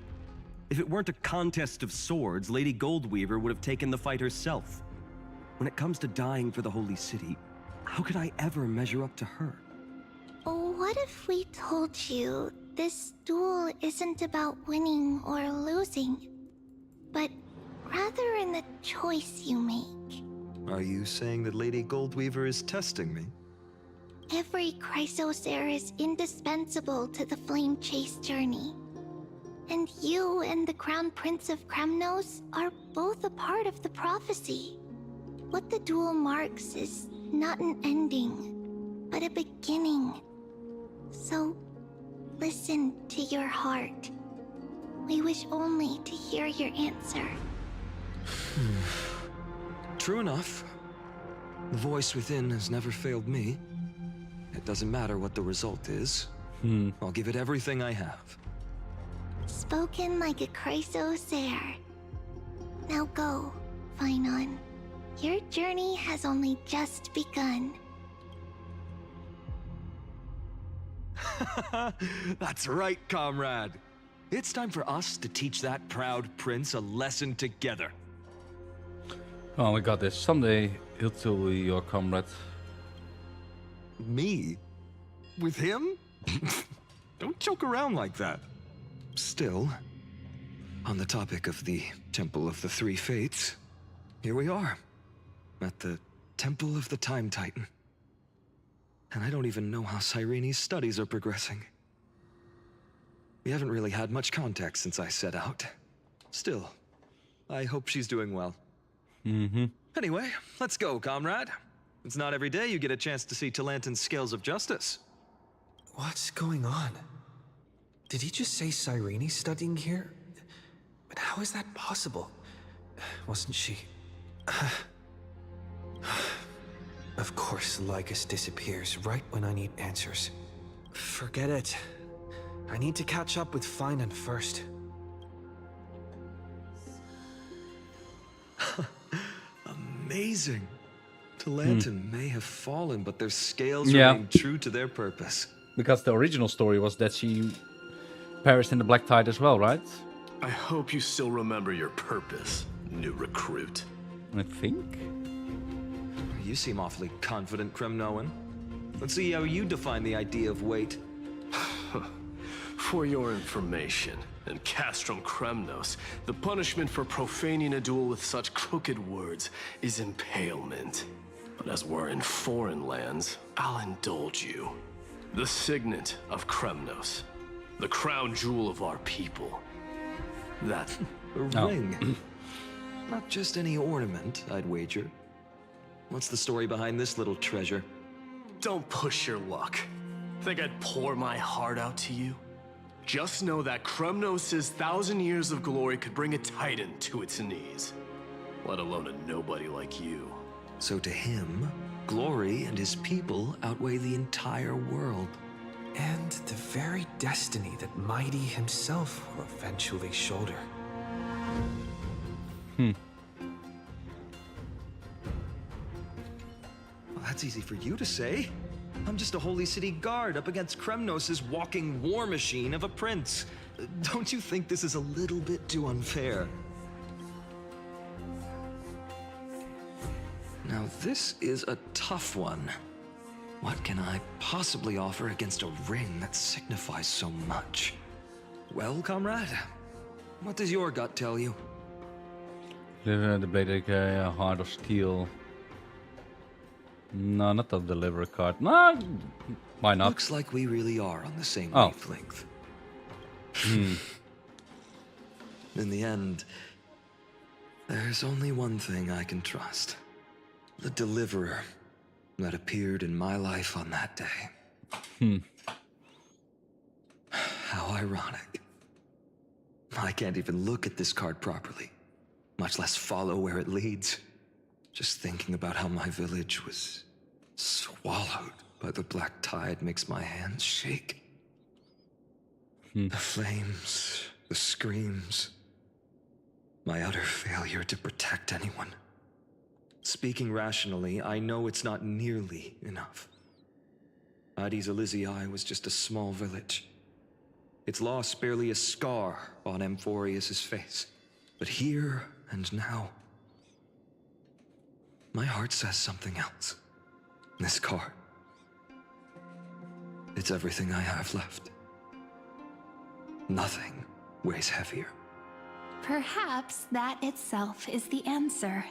If it weren't a contest of swords, Lady Goldweaver would have taken the fight herself. When it comes to dying for the Holy City, how could I ever measure up to her? What if we told you this duel isn't about winning or losing, but rather in the choice you make? Are you saying that Lady Goldweaver is testing me? Every Chrysocer is indispensable to the Flame Chase journey. And you and the Crown Prince of Kremnos are both a part of the prophecy. What the duel marks is not an ending, but a beginning. So, listen to your heart. We wish only to hear your answer. True enough. The voice within has never failed me. It doesn't matter what the result is. I'll give it everything I have. Spoken like a Chrysocer. Now go, Finon. Your journey has only just begun. That's right, comrade. It's time for us to teach that proud prince a lesson together. Oh, we got this. Someday he'll tell you your comrade. Me? With him? Don't joke around like that. Still, on the topic of the Temple of the Three Fates, here we are, at the Temple of the Time Titan. And I don't even know how Cyrene's studies are progressing. We haven't really had much contact since I set out. Still, I hope she's doing well. Anyway, let's go, comrade. It's not every day you get a chance to see Talantan's scales of justice. What's going on? Did he just say Cyrene's studying here? But how is that possible? Wasn't she... Of course, Lycus disappears right when I need answers. Forget it. I need to catch up with Finan first. Amazing. The lantern may have fallen, but their scales Yeah. remain true to their purpose. Because the original story was that she perished in the Black Tide as well, right? I hope you still remember your purpose, new recruit. I think. You seem awfully confident, Kremnoan. Let's see how you define the idea of weight. For your information, in Castrum Kremnos, the punishment for profaning a duel with such crooked words is impalement. But as we're in foreign lands, I'll indulge you. The signet of Kremnos, the crown jewel of our people. That A ring. Not just any ornament, I'd wager. What's the story behind this little treasure? Don't push your luck. Think I'd pour my heart out to you? Just know that Kremnos' 1,000 years of glory could bring a titan to its knees. Let alone a nobody like you. So to him, glory and his people outweigh the entire world. And the very destiny that Mighty himself will eventually shoulder. Well, that's easy for you to say. I'm just a holy city guard up against Kremnos' walking war machine of a prince. Don't you think this is a little bit too unfair? Now this is a tough one. What can I possibly offer against a ring that signifies so much? Well, comrade, what does your gut tell you? The bladed heart of steel. No, not the delivery card. No, why not? Looks like we really are on the same Oh. wavelength. In the end, there's only one thing I can trust. The deliverer that appeared in my life on that day. How ironic. I can't even look at this card properly, much less follow where it leads. Just thinking about how my village was swallowed by the black tide makes my hands shake. The flames, the screams, my utter failure to protect anyone. Speaking rationally, I know it's not nearly enough. Addis Elysiae was just a small village. Its loss barely a scar on Amphoreus' face. But here and now, my heart says something else. This card. It's everything I have left. Nothing weighs heavier. Perhaps that itself is the answer.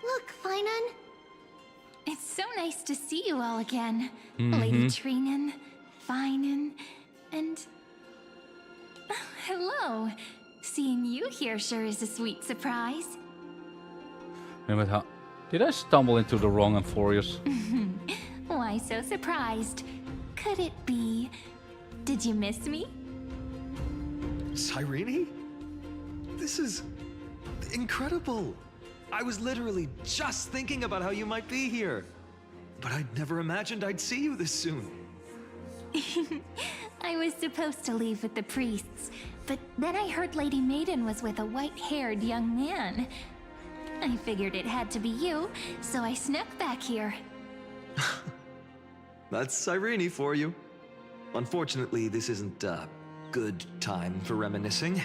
Look, Finan. It's so nice to see you all again. Mhm. Lady Trinen, Finan, and... hello. Seeing you here sure is a sweet surprise. Remember how? Did I stumble into the wrong Amphoreus? Why so surprised? Could it be... Did you miss me? Cyrene? This is incredible. I was literally just thinking about how you might be here. But I'd never imagined I'd see you this soon. I was supposed to leave with the priests, but then I heard Lady Maiden was with a white-haired young man. I figured it had to be you, so I snuck back here. That's Cyrene for you. Unfortunately, this isn't a good time for reminiscing.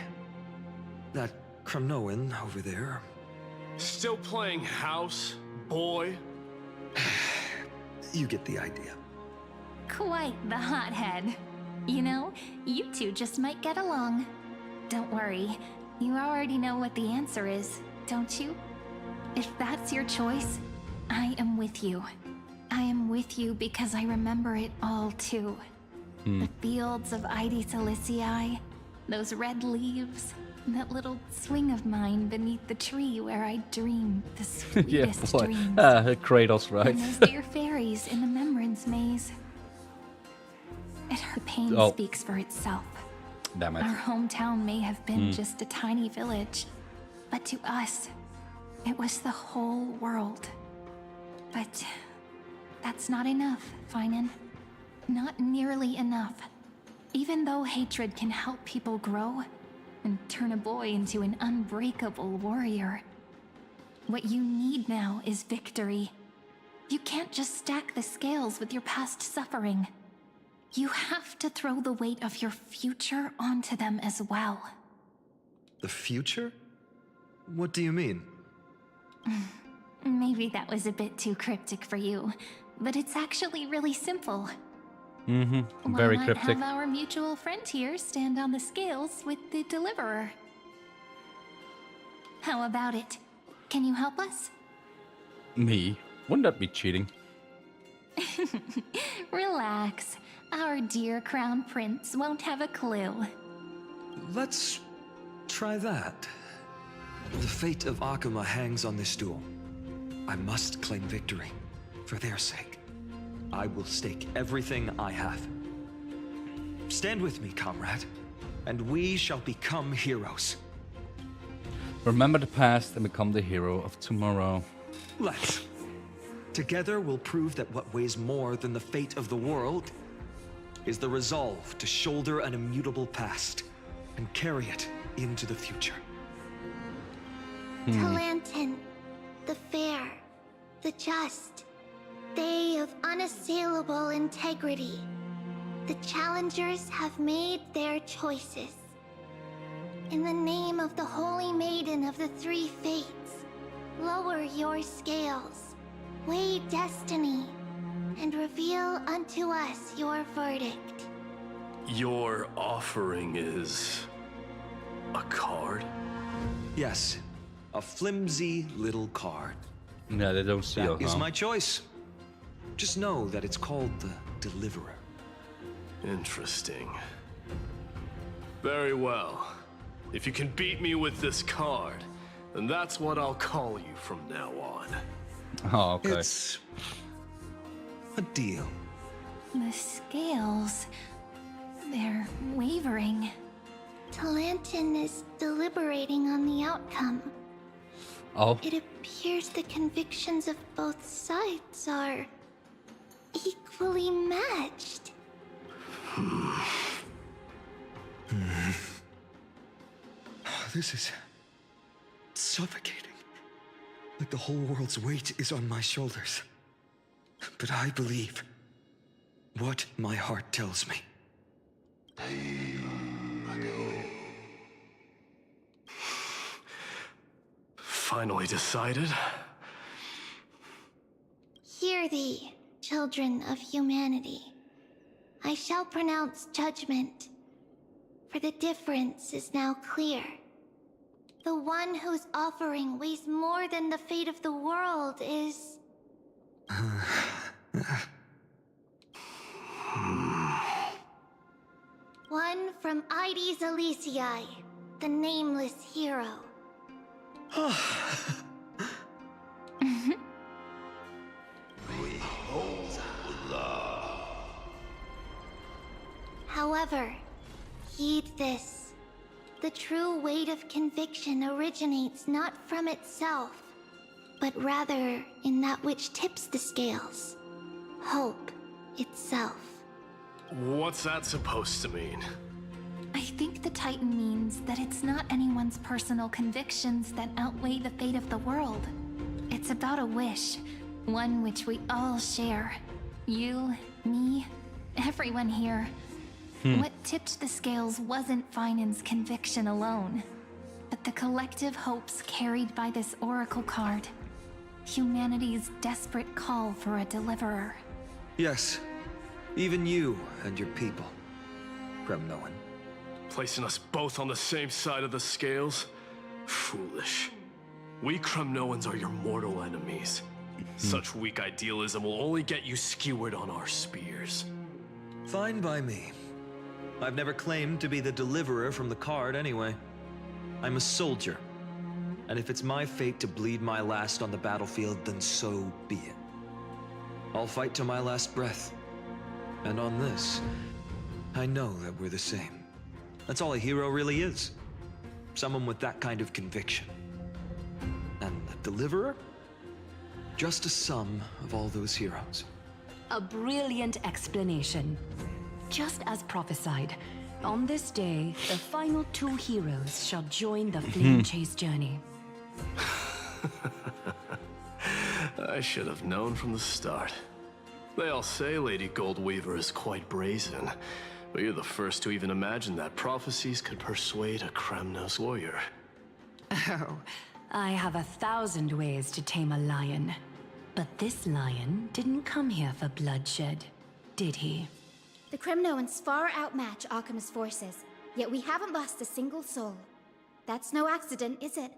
That Kremnoan over there. Still playing house, boy? You get the idea. Quite the hothead. You know, you two just might get along. Don't worry, you already know what the answer is, don't you? If that's your choice, I am with you. I am with you because I remember it all too. The fields of Addis Elysiae, those red leaves, that little swing of mine beneath the tree where I dreamed the sweetest dreams. Kratos, right? And those dear fairies in the Membrance Maze. Her pain speaks for itself. Damn it. Our hometown may have been just a tiny village, but to us, it was the whole world. But that's not enough, Finan. Not nearly enough. Even though hatred can help people grow and turn a boy into an unbreakable warrior, What you need now is victory. You can't just stack the scales with your past suffering. You have to throw the weight of your future onto them as well. The future? What do you mean? Maybe that was a bit too cryptic for you, but it's actually really simple. Mm-hmm. Very Why not cryptic. have our mutual friend here stand on the scales with the Deliverer? How about it? Can you help us? Me? Wouldn't that be cheating? Relax. Our dear Crown Prince won't have a clue. Let's try that. The fate of Akuma hangs on this duel. I must claim victory, for their sake. I will stake everything I have. Stand with me, comrade, and we shall become heroes. Remember the past and become the hero of tomorrow. Let's. Together we'll prove that what weighs more than the fate of the world is the resolve to shoulder an immutable past and carry it into the future. Talantin, the fair, the just, they of unassailable integrity. The challengers have made their choices. In the name of the Holy Maiden of the Three Fates, lower your scales, weigh destiny, and reveal unto us your verdict. Your offering is a card? Yes, a flimsy little card. Yeah, they don't steal, That is huh? my choice. Just know that it's called the Deliverer. Interesting. Very well. If you can beat me with this card, then that's what I'll call you from now on. Oh, okay. It's a deal. The scales, they're wavering. Talantin is deliberating on the outcome. Oh. It appears the convictions of both sides are equally matched. This is suffocating. Like the whole world's weight is on my shoulders. But I believe what my heart tells me. Finally decided? Hear thee, children of humanity. I shall pronounce judgment, for the difference is now clear. The one whose offering weighs more than the fate of the world is... one from Ides Elysiae, the nameless hero. However, heed this. The true weight of conviction originates not from itself, but rather in that which tips the scales. Hope itself. What's that supposed to mean? I think the Titan means that it's not anyone's personal convictions that outweigh the fate of the world. It's about a wish, one which we all share. You, me, everyone here. What tipped the scales wasn't Finan's conviction alone, but the collective hopes carried by this oracle card. Humanity's desperate call for a deliverer. Yes, even you and your people, Kremnoan. Placing us both on the same side of the scales? Foolish. We Kremnoans are your mortal enemies. Such weak idealism will only get you skewered on our spears. Fine by me. I've never claimed to be the deliverer from the card anyway. I'm a soldier. And if it's my fate to bleed my last on the battlefield, then so be it. I'll fight to my last breath. And on this, I know that we're the same. That's all a hero really is. Someone with that kind of conviction. And the deliverer? Just a sum of all those heroes. A brilliant explanation. Just as prophesied, on this day, the final two heroes shall join the Flame Chase journey. I should have known from the start. They all say Lady Goldweaver is quite brazen, but you're the first to even imagine that prophecies could persuade a Kremnos warrior. Oh, I have 1,000 ways to tame a lion. But this lion didn't come here for bloodshed, did he? The Kremnoans far outmatch Alchemist's forces, yet we haven't lost a single soul. That's no accident, is it?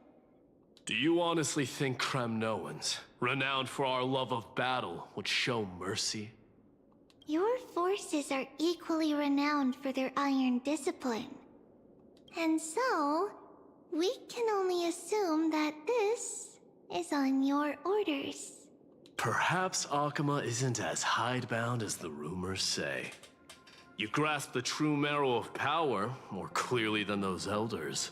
Do you honestly think Kremnoans, renowned for our love of battle, would show mercy? Your forces are equally renowned for their iron discipline. And so, we can only assume that this is on your orders. Perhaps Akama isn't as hidebound as the rumors say. You grasp the true marrow of power more clearly than those elders.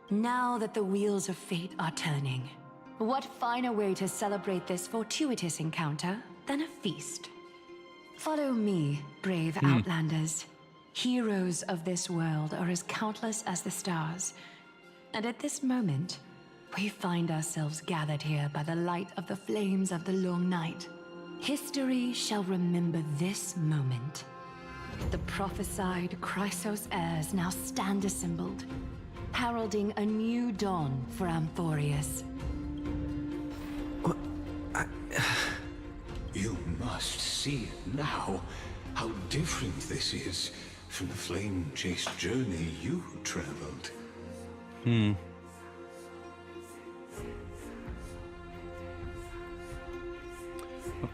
Now that the wheels of fate are turning, what finer way to celebrate this fortuitous encounter than a feast? Follow me, brave outlanders. Heroes of this world are as countless as the stars. And at this moment, we find ourselves gathered here by the light of the flames of the long night. History shall remember this moment. The prophesied Chrysos heirs now stand assembled, heralding a new dawn for Amphoreus. You must see it now, how different this is from the flame-chased journey you traveled.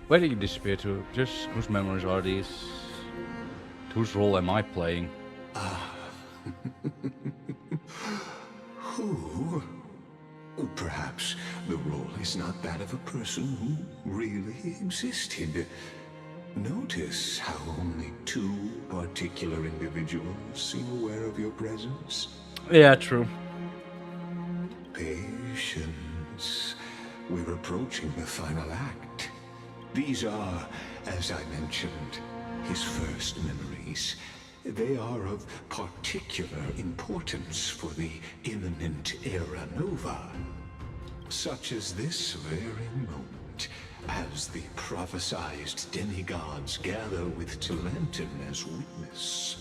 Where did you disappear to? Just whose memories are these? Whose role am I playing? Who? Perhaps the role is not that of a person who really existed. Notice how only 2 particular individuals seem aware of your presence. Yeah, true. Patience. We're approaching the final act. These are, as I mentioned, his first memories. They are of particular importance for the imminent Era Nova. Such as this very moment, as the prophesized demigods gather with Talentum as witness.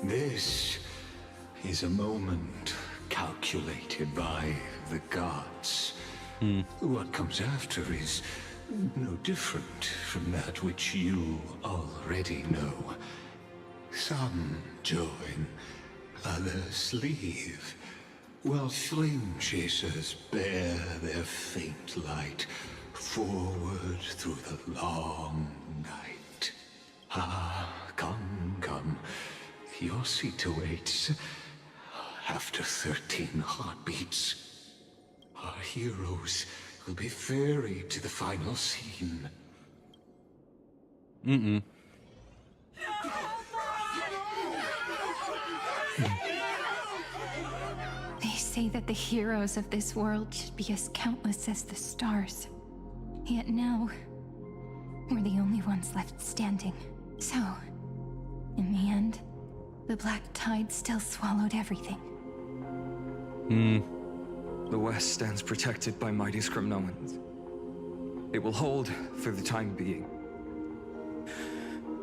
This is a moment calculated by the gods. What comes after is no different from that which you already know. Some join, others leave, while flame chasers bear their faint light forward through the long night. Ah, come. Your seat awaits. After 13 heartbeats, our heroes will be ferried to the final scene. They say that the heroes of this world should be as countless as the stars. Yet now, we're the only ones left standing. So, in the end, the black tide still swallowed everything. The West stands protected by mighty Kremnoans. It will hold for the time being.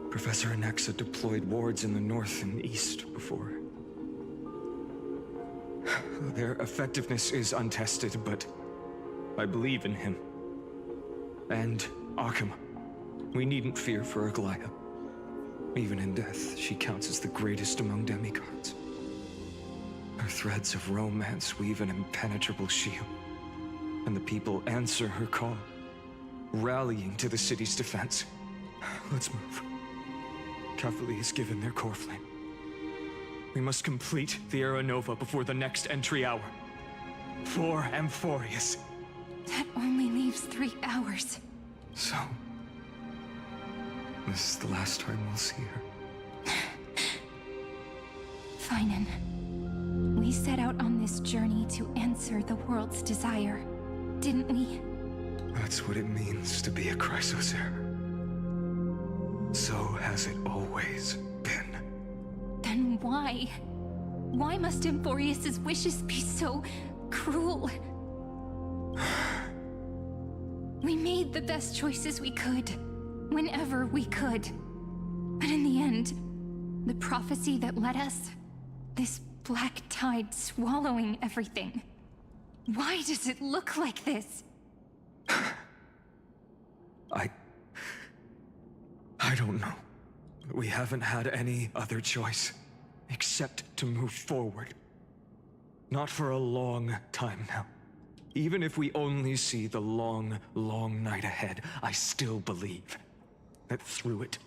Professor Anaxa deployed wards in the north and east before. Their effectiveness is untested, but I believe in him. And Arkham. We needn't fear for Aglaya. Even in death, she counts as the greatest among demigods. Her threads of romance weave an impenetrable shield, and the people answer her call, rallying to the city's defense. Let's move. Cavalry has given their core flame. We must complete the Era Nova before the next entry hour. For Amphoreus. That only leaves 3 hours. So, this is the last time we'll see her. Finan, we set out on this journey to answer the world's desire, didn't we? That's what it means to be a Chrysos heir. So has it always been. Then why? Why must Amphoreus' wishes be so cruel? We made the best choices we could, whenever we could. But in the end, the prophecy that led us, this black tide swallowing everything. Why does it look like this? I don't know. We haven't had any other choice, except to move forward. Not for a long time now. Even if we only see the long, long night ahead, I still believe that through it,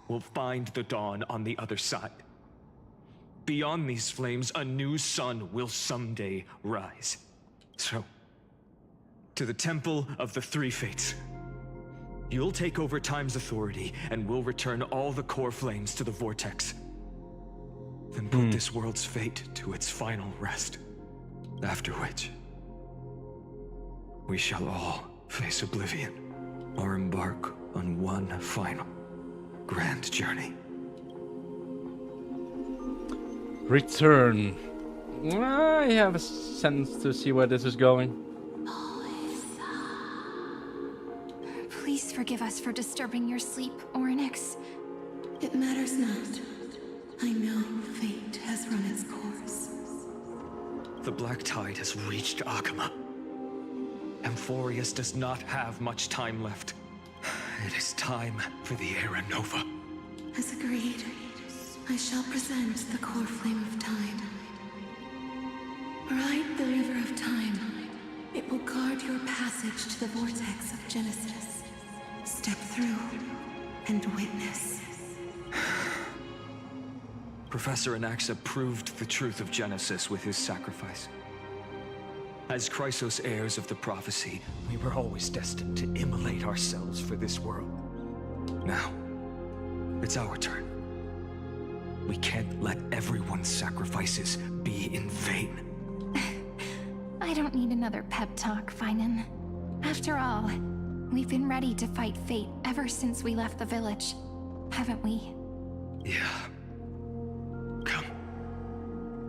we'll find the dawn on the other side. Beyond these flames, a new sun will someday rise. So, to the Temple of the Three Fates. You'll take over Time's authority, and we'll return all the core flames to the Vortex. Then put this world's fate to its final rest. After which, we shall all face oblivion, or embark on one final grand journey. Return. I have a sense to see where this is going. Please forgive us for disturbing your sleep, Orynyx. It matters not. I know fate has run its course. The black tide has reached Akama. Amphoreus does not have much time left. It is time for the Era Nova. As agreed, I shall present the core flame of time. Ride the river of time. It will guard your passage to the vortex of Genesis. Step through and witness. Professor Anaxa proved the truth of Genesis with his sacrifice. As Chrysos heirs of the prophecy, we were always destined to immolate ourselves for this world. Now, it's our turn. We can't let everyone's sacrifices be in vain. I don't need another pep talk, Finan. After all, we've been ready to fight fate ever since we left the village, haven't we? Yeah. Come.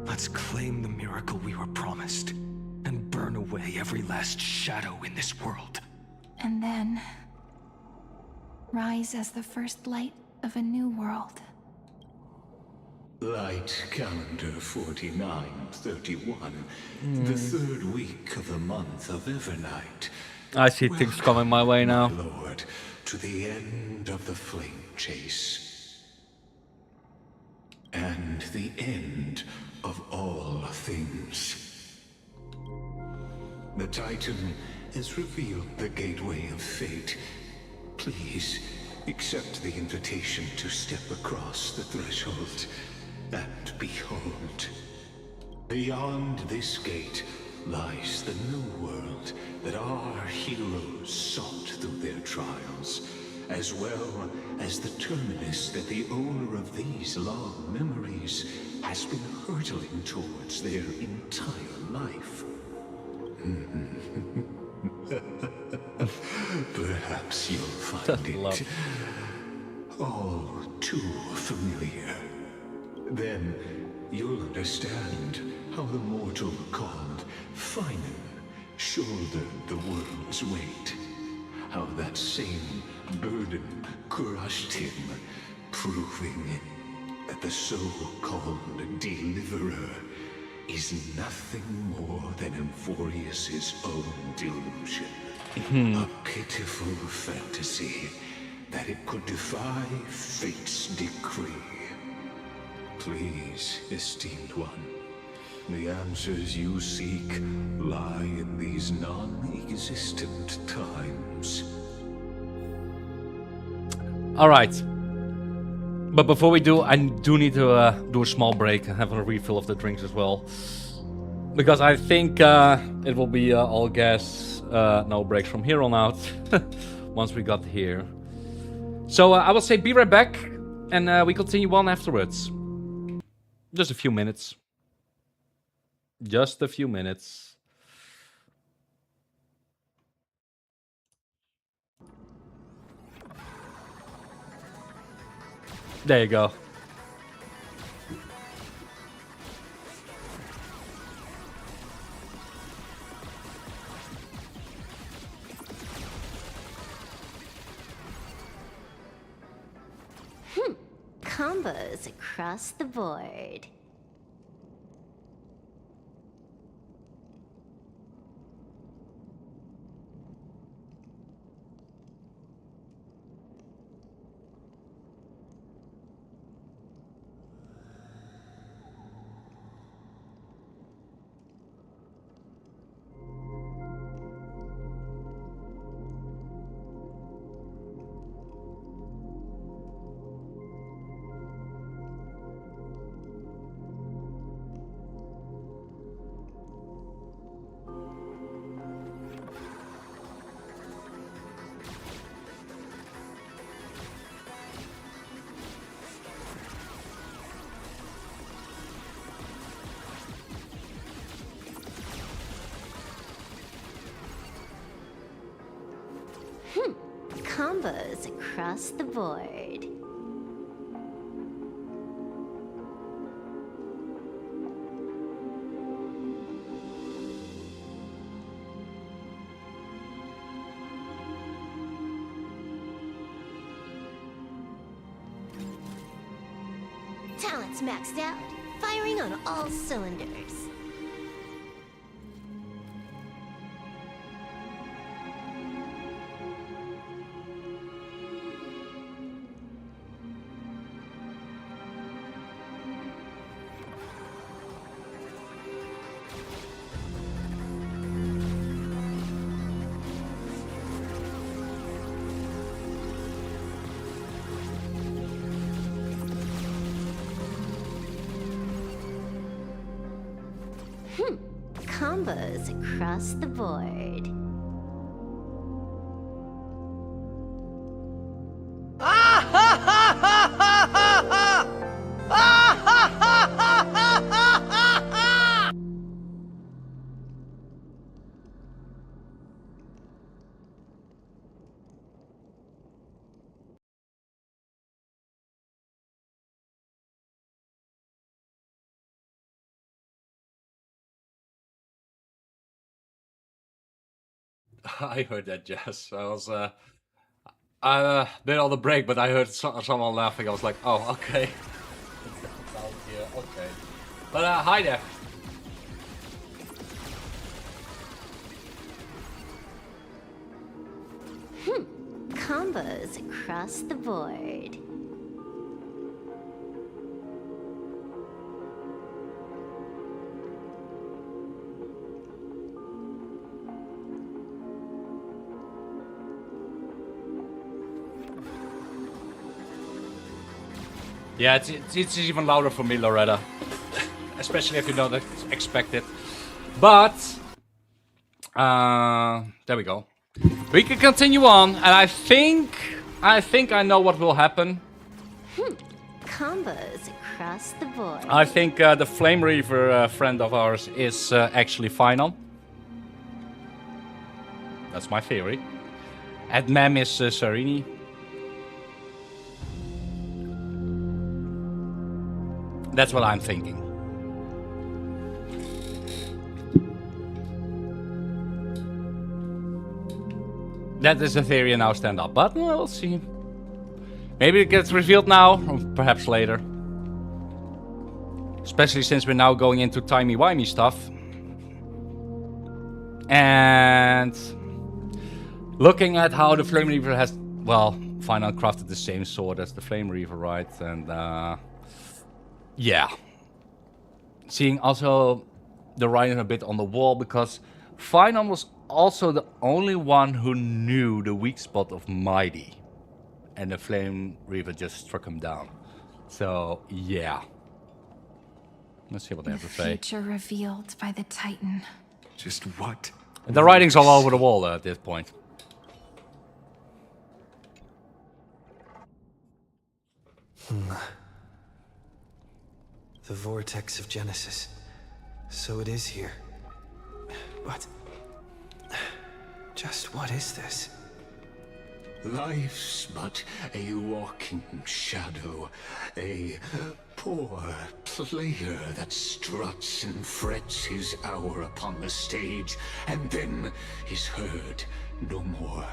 Let's claim the miracle we were promised, and burn away every last shadow in this world. And then rise as the first light of a new world. Light calendar 4931, the third week of the month of Evernight. I see things coming my way now. My lord, to the end of the flame chase. And the end of all things. The Titan has revealed the gateway of fate. Please accept the invitation to step across the threshold. And behold, beyond this gate lies the new world that our heroes sought through their trials, as well as the terminus that the owner of these long memories has been hurtling towards their entire life. Perhaps you'll find it all too familiar. Then you'll understand how the mortal called Finan shouldered the world's weight. How that same burden crushed him, proving that the so-called deliverer is nothing more than Amphoreus' own delusion. A pitiful fantasy that it could defy fate's decree. Please, esteemed one, the answers you seek lie in these non-existent times. Alright. But before we do, I do need to do a small break and have a refill of the drinks as well. Because I think it will be all gas, no breaks from here on out, once we got here. So I will say be right back, and we continue on afterwards. Just a few minutes. Just a few minutes. There you go. Combos across the board. Combos across the board. Talents maxed out, firing on all cylinders. Combos across the board. I heard that, Jess. I was been on the break, but I heard someone laughing. I was like, oh, okay. Yeah, okay. But hi there. Combos across the board. Yeah, it's even louder for me, Loretta. Especially if you don't expect it. But there we go. We can continue on, and I think I know what will happen. Combos across the board. I think the Flame Reaver friend of ours is actually final. That's my theory. At Mem is Sarini. That's what I'm thinking. That is a theory and now stand up, but we'll see. Maybe it gets revealed now, or perhaps later. Especially since we're now going into timey-wimey stuff. And looking at how the Flame Reaver has, well, final crafted the same sword as the Flame Reaver, right? And yeah. Seeing also the writing a bit on the wall, because Finon was also the only one who knew the weak spot of Mighty. And the Flame Reaver just struck him down. So, yeah. Let's see what they have to say. Future revealed by the Titan. Just what? And the writing's all over the wall at this point. The vortex of Genesis. So it is here. But just what is this? Life's but a walking shadow, a poor player that struts and frets his hour upon the stage, and then is heard no more.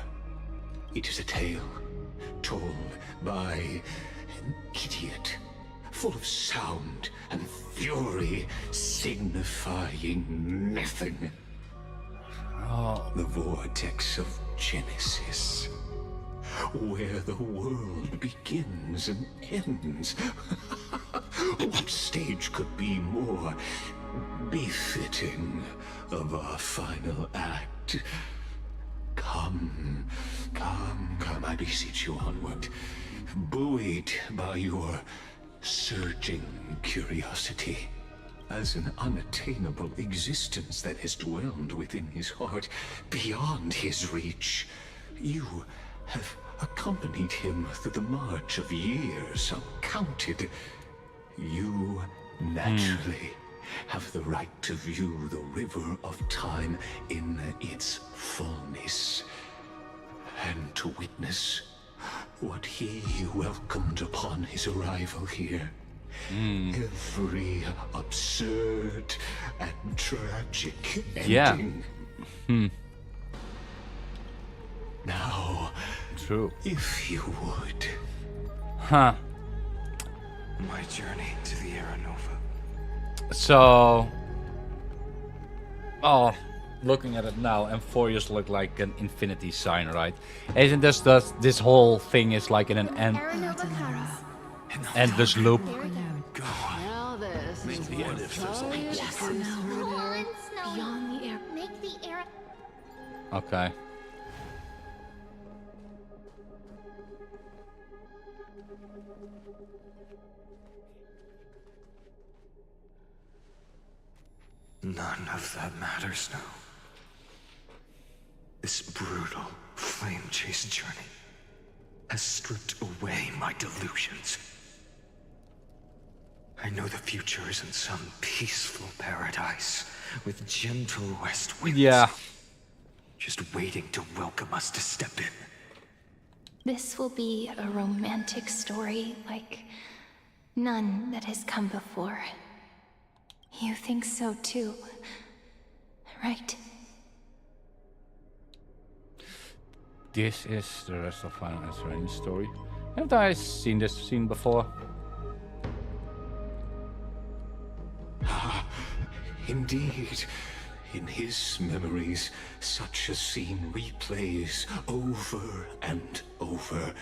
It is a tale told by an idiot full of sound and fury, signifying nothing. Oh. The vortex of Genesis, where the world begins and ends. What stage could be more befitting of our final act? Come, I beseech you onward, buoyed by your surging curiosity, as an unattainable existence that has dwelled within his heart, beyond his reach. You have accompanied him through the march of years uncounted. You naturally have the right to view the river of time in its fullness, and to witness what he welcomed upon his arrival here. Every absurd and tragic ending. Now, true. If you would. Huh. My journey to the Era Nova. So, looking at it now, Amphoreus look like an infinity sign, right? Isn't this whole thing is like in an endless loop? Now this is what if there's a Beyond the air. Make the air. Okay. None of that matters now. This brutal flame chase journey has stripped away my delusions. I know the future is in some peaceful paradise with gentle west winds. Yeah. Just waiting to welcome us to step in. This will be a romantic story like none that has come before. You think so too, right? This is the rest of Final Answer in the story. Haven't I seen this scene before? Indeed. In his memories, such a scene replays over and over.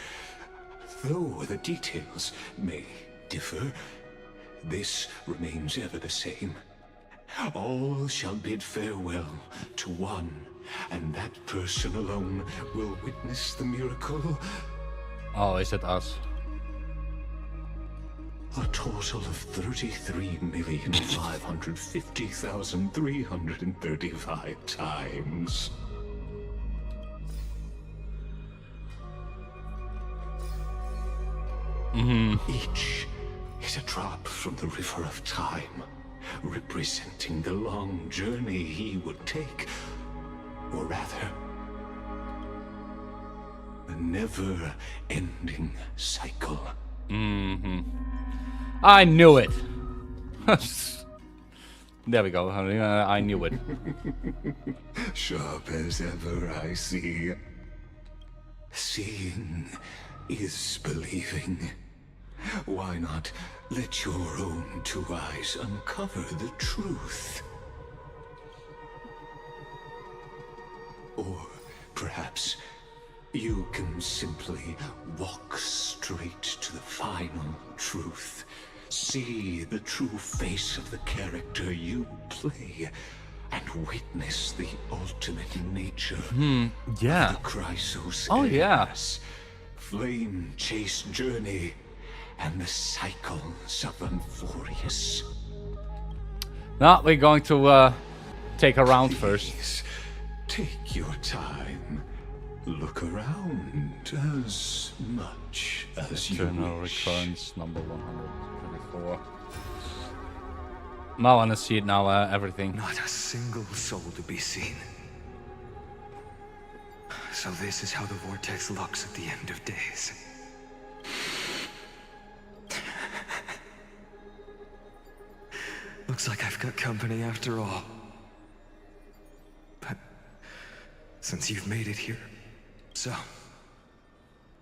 Though the details may differ, this remains ever the same. All shall bid farewell to one, and that person alone will witness the miracle. Oh, is it us? A total of 33,550,335 times. Each is a drop from the river of time, representing the long journey he would take, or rather, a never-ending cycle. I knew it. There we go. I knew it. Sharp as ever, I see. Seeing is believing. Why not let your own two eyes uncover the truth? Or perhaps you can simply walk straight to the final truth. See the true face of the character you play, and witness the ultimate nature of the Chrysos Chaos, flame chase journey, and the cycles of Amphoreus. Now we're going to take a round first. Take your time. Look around as much as you Eternal wish. Recurrence number 124. Now I want to see it now, everything. Not a single soul to be seen. So this is how the vortex looks at the end of days. Looks like I've got company after all. But since you've made it here, so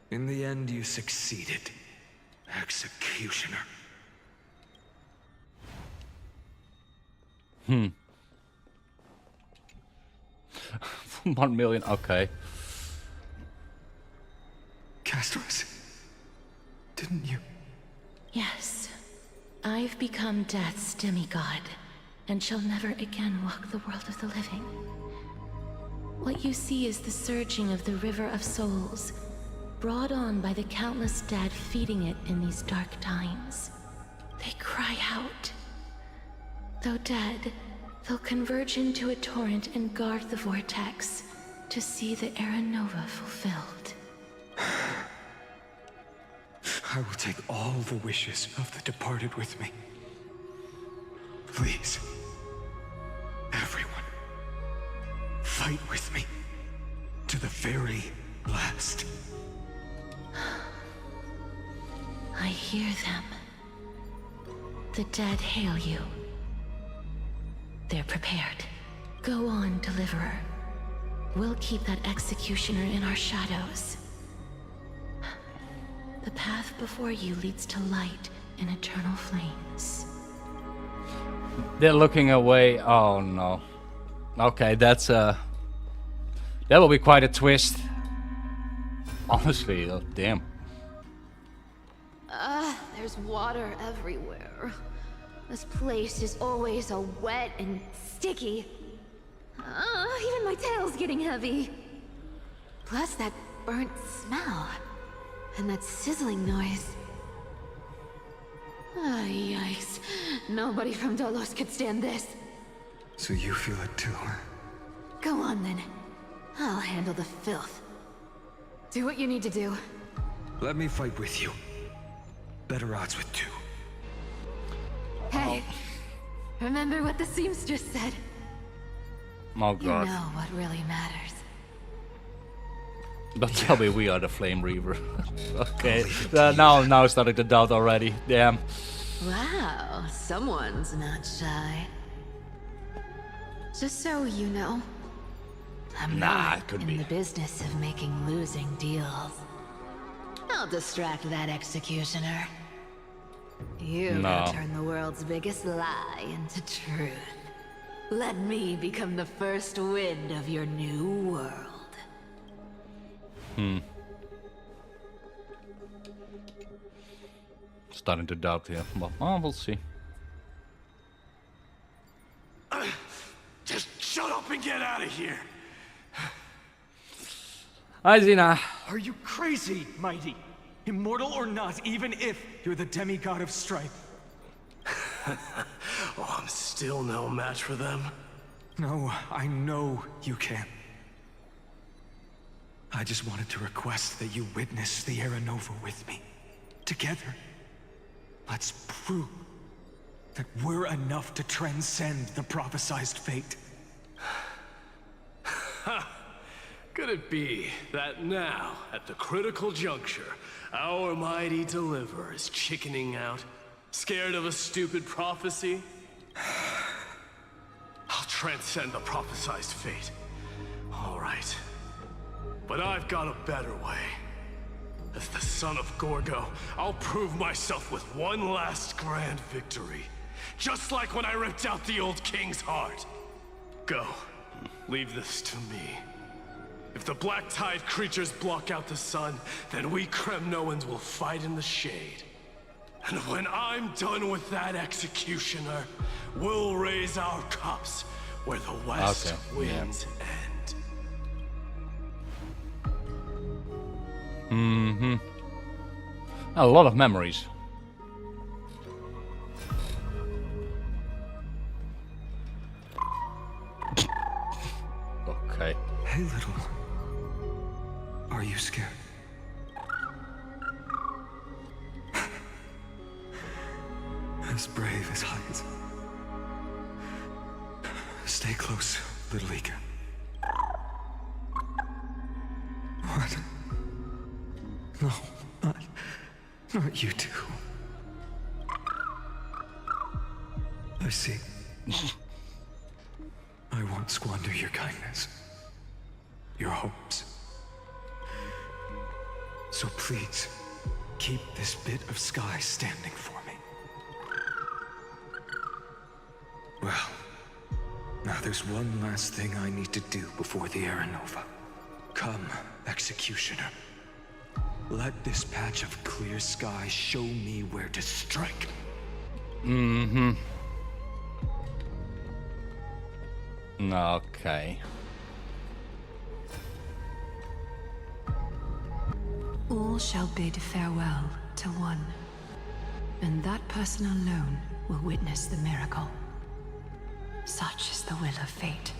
in the end you succeeded, Executioner. 1 million, okay. Castaway, didn't you? Yes. I've become Death's demigod, and shall never again walk the world of the living. What you see is the surging of the river of souls, brought on by the countless dead feeding it in these dark times. They cry out. Though dead, they'll converge into a torrent and guard the vortex to see the Era Nova fulfilled. I will take all the wishes of the departed with me. Please, everyone, fight with me to the very last. I hear them. The dead hail you. They're prepared. Go on, Deliverer. We'll keep that executioner in our shadows. The path before you leads to light and eternal flames. They're looking away. Oh no. Okay, that's that will be quite a twist. Honestly, oh, damn. There's water everywhere. This place is always so wet and sticky. Even my tail's getting heavy. Plus that burnt smell. And that sizzling noise. Yikes. Nobody from Dolos could stand this. So you feel it too, huh? Go on then. I'll handle the filth. Do what you need to do. Let me fight with you. Better odds with two. Hey, remember what the seamstress said? Oh god. You know what really matters. Don't tell me we are the Flame Reaver. Okay, now I'm starting to doubt already. Damn. Wow, someone's not shy. Just so you know, I'm not in the business of making losing deals. I'll distract that executioner. You turn the world's biggest lie into truth. Let me become the first wind of your new world. Starting to doubt here. Well, we'll see. Just shut up and get out of here. Hi, Xena. Are you crazy, Mighty? Immortal or not, even if you're the demigod of strife. Oh, I'm still no match for them. No, I know you can. I just wanted to request that you witness the Era Nova with me. Together. Let's prove that we're enough to transcend the prophesized fate. Could it be that now, at the critical juncture, our mighty deliverer is chickening out, scared of a stupid prophecy? I'll transcend the prophesized fate. All right. But I've got a better way. As the son of Gorgo, I'll prove myself with one last grand victory. Just like when I ripped out the old king's heart. Go. Leave this to me. If the Black Tide creatures block out the sun, then we Kremnoans will fight in the shade. And when I'm done with that executioner, we'll raise our cups where the west winds end. A lot of memories. Okay. Hey, little one. Are you scared? As brave as heights. Stay close, little Ika. What? No, not you two. I see. I won't squander your kindness. Your hopes. So please, keep this bit of sky standing for me. Well, There's one last thing I need to do before the Era Nova. Come, Executioner. Let this patch of clear sky show me where to strike. Mm-hmm. Okay. All shall bid farewell to one, and that person alone will witness the miracle. Such is the will of fate.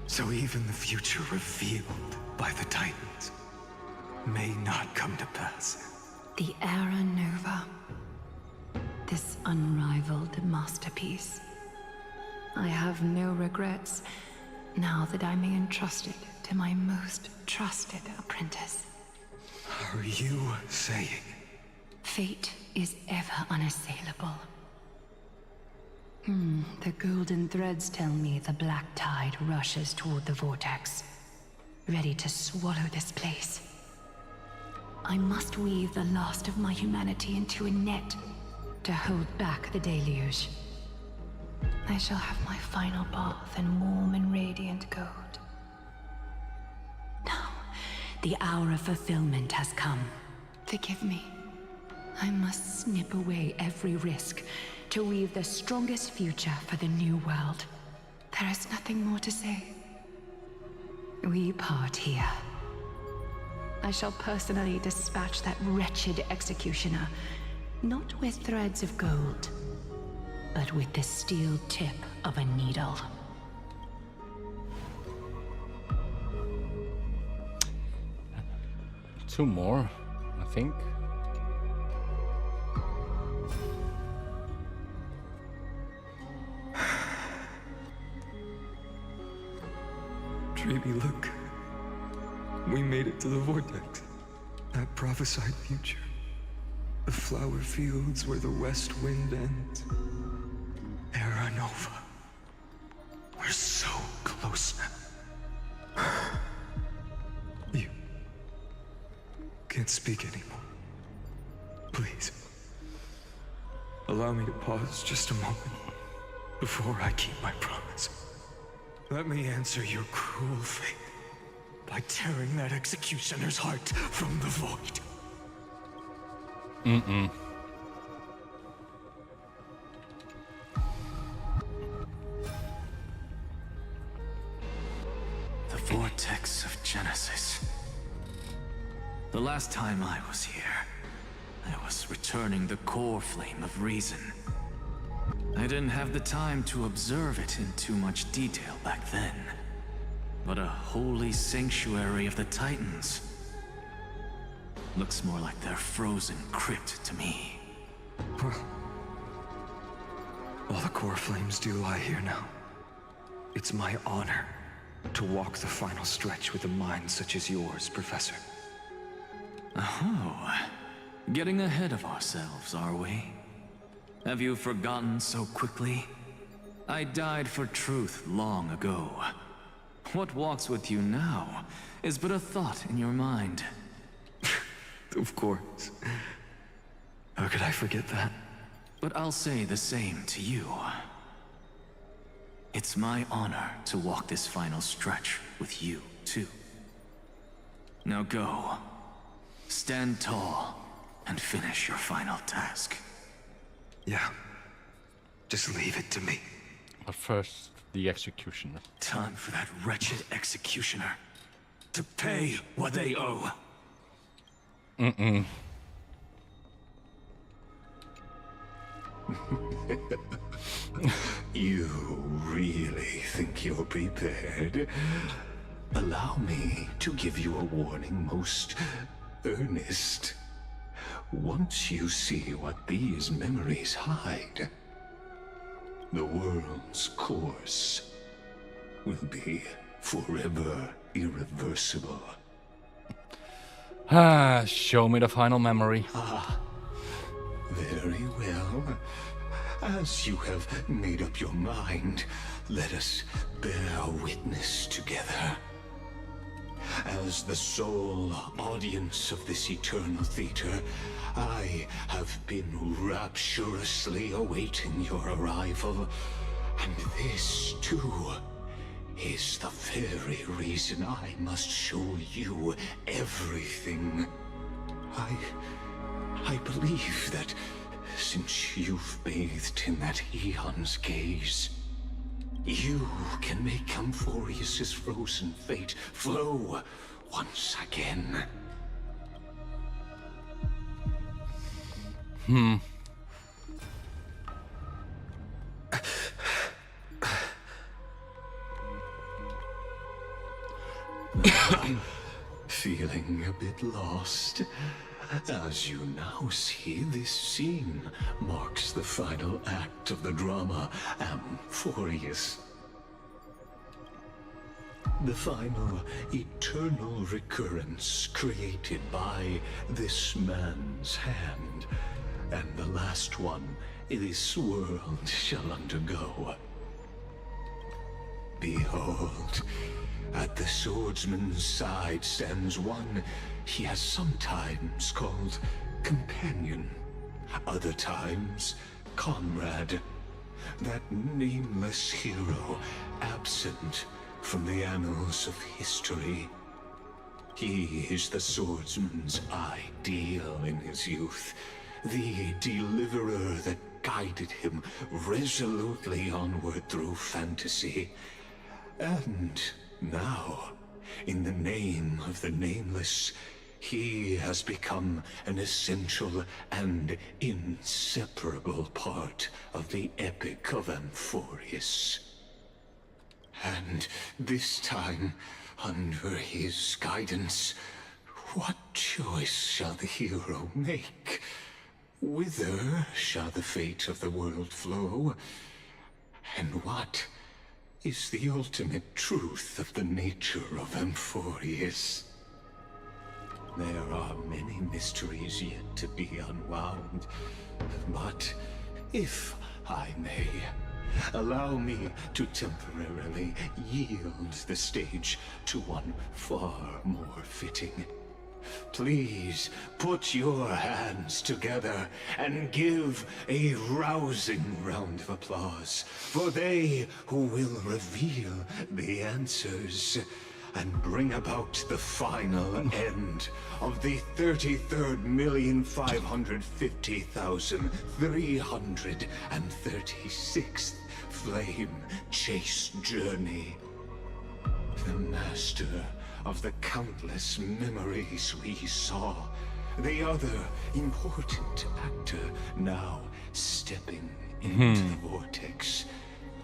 So even the future revealed by the Titans may not come to pass. The Era Nova. This unrivaled masterpiece. I have no regrets now that I may entrust it to my most trusted apprentice. Are you saying? Fate is ever unassailable. The golden threads tell me the black tide rushes toward the vortex, ready to swallow this place. I must weave the last of my humanity into a net to hold back the deluge. I shall have my final bath in warm and radiant gold. Now, the hour of fulfillment has come. Forgive me. I must snip away every risk to weave the strongest future for the new world. There is nothing more to say. We part here. I shall personally dispatch that wretched executioner, not with threads of gold, but with the steel tip of a needle. Two more, I think. Dreamy, look. We made it to the vortex. That prophesied future. The flower fields where the west wind ends. Era Nova. We're so close now. You can't speak anymore. Please. Allow me to pause just a moment before I keep my promise. Let me answer your cruel fate by tearing that executioner's heart from the void. The vortex of Genesis. The last time I was here, I was returning the core flame of reason. I didn't have the time to observe it in too much detail back then. But a holy sanctuary of the Titans. Looks more like their frozen crypt to me. Well, all the core flames do lie here now. It's my honor to walk the final stretch with a mind such as yours, Professor. Oh, getting ahead of ourselves, are we? Have you forgotten so quickly? I died for truth long ago. What walks with you now is but a thought in your mind. Of course. How could I forget that? But I'll say the same to you. It's my honor to walk this final stretch with you, too. Now go. Stand tall and finish your final task. Yeah. Just leave it to me. But first, the executioner. Time for that wretched executioner to pay what they owe. You really think you're prepared? Allow me to give you a warning most earnest. Once you see what these memories hide, the world's course will be forever irreversible. Show me the final memory. Very well. As you have made up your mind, let us bear witness together. As the sole audience of this eternal theater, I have been rapturously awaiting your arrival. And this, too, is the very reason I must show you everything. I believe that since you've bathed in that Eon's gaze, you can make Amphoreus' frozen fate flow once again. Feeling a bit lost? As you now see, this scene marks the final act of the drama Amphoreus. The final eternal recurrence created by this man's hand, and the last one this world shall undergo. Behold, at the swordsman's side stands one he has sometimes called companion, other times comrade, that nameless hero absent from the annals of history. He is the swordsman's ideal in his youth, the deliverer that guided him resolutely onward through fantasy. And now, in the name of the Nameless, he has become an essential and inseparable part of the epic of Amphoreus. And this time, under his guidance, what choice shall the hero make? Whither shall the fate of the world flow? And what is the ultimate truth of the nature of Amphoreus? There are many mysteries yet to be unwound, but if I may, allow me to temporarily yield the stage to one far more fitting. Please put your hands together and give a rousing round of applause for they who will reveal the answers and bring about the final end of the 33,550,336th flame chase journey. The master of the countless memories we saw, the other important actor now stepping into the vortex.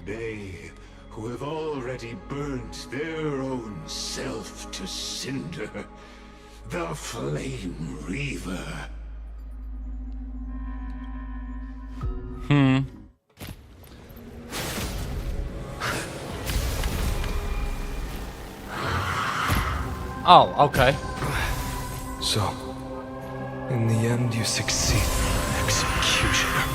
They who have already burnt their own self to cinder, the Flame Reaver. Oh, okay. So, in the end, you succeed. Executioner.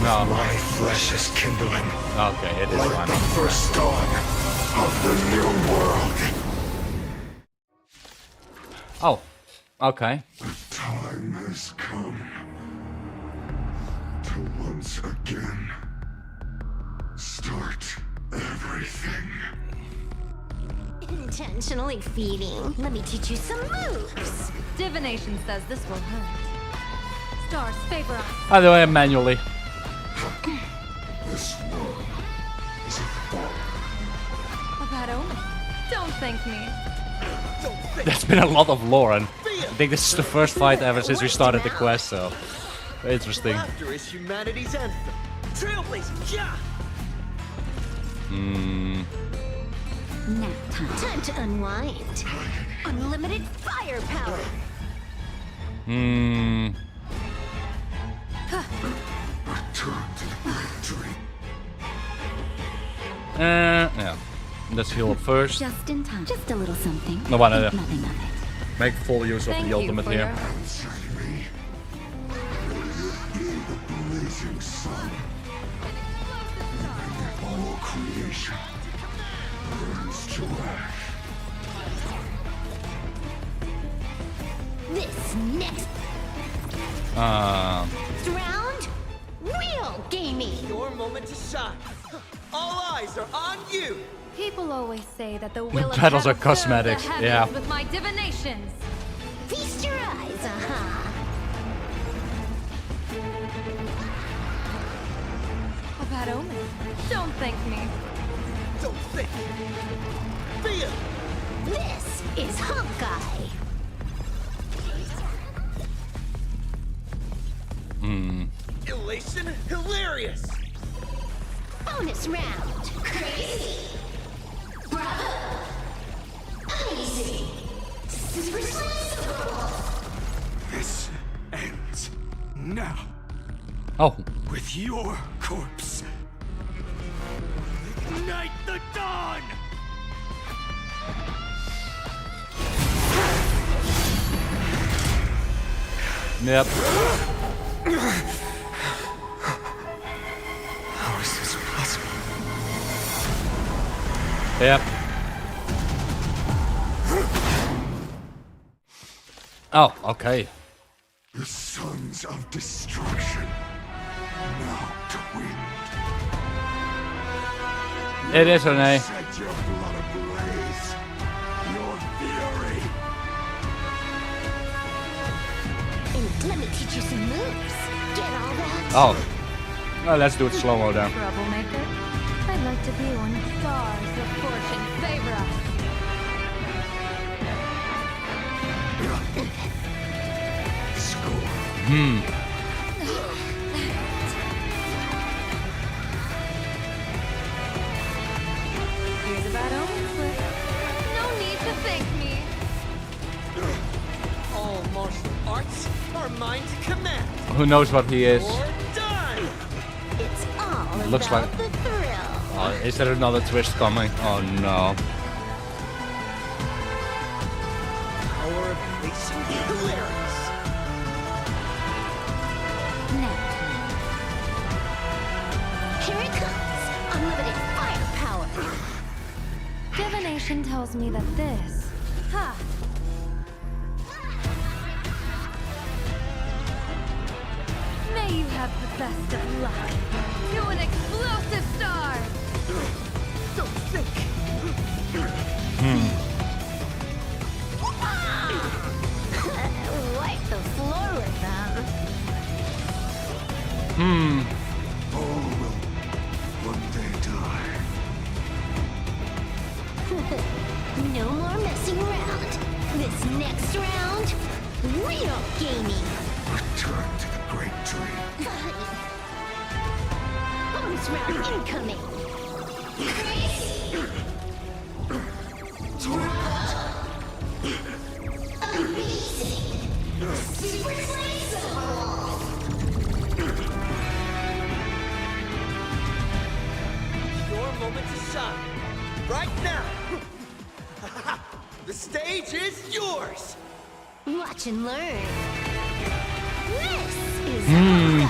No. My flesh is kindling. Okay, it is like fine. the first dawn of the new world. Oh, okay. The time has come to once again start everything. Intentionally feeding. Let me teach you some moves. Divination says this will hurt. Stars favor us. By the way, manually. This world is a fall. A bad omen. Don't thank me. There's been a lot of lore, and I think this is the first fight ever since we started the quest, so interesting. Laughter is humanity's anthem. Trailblazing, yeah! Now time to unwind. Unlimited firepower. Return to victory. Yeah. Let's heal up first. Just in time. Just a little something. No, why not? Think nothing of it. Make full use of the ultimate here. The blazing sun. All creation burns to ash. This next Uh, round, we gamey! Your moment to shine. All eyes are on you. People always say that the will of Petals are heaven serves cosmetics, the heavens yeah. with my divinations. Feast your eyes, A bad omen. Don't thank me. Don't think. Feel. This is Honkai. Elation, hilarious. Bonus round. Crazy. Bravo. Amazing. Super slice. This ends now. Oh. With your corpse. Ignite the dawn. Yep. How is this possible? Yep. Oh, okay. The sons of destruction now twinned. It is, Renee. Set your blood ablaze. Your fury. And let me teach you some moves. Get all that? Oh. Well, let's do it slow-mo then. Troublemaker. I'd like to be when stars of fortune favor us. Here's a bad omen slip. No need to thank me. All martial arts are mine to command. Who knows what he is? Or die. It's all Looks about like- the thrill. Oh, is there another twist coming? Oh no. Power of elation, hilarious. Now. Here it comes. Unlimited firepower. Divination tells me that this... Ha! May you have the best of luck. To an explosive star! Don't think. Wipe the floor with them. All will one day die. No more messing around. This next round, real gaming. Return to the great tree. Bonus round incoming. Crazy. Amazing. Super sliceable. Your moment to shine. Right now. The stage is yours. Watch and learn. This is Honkai.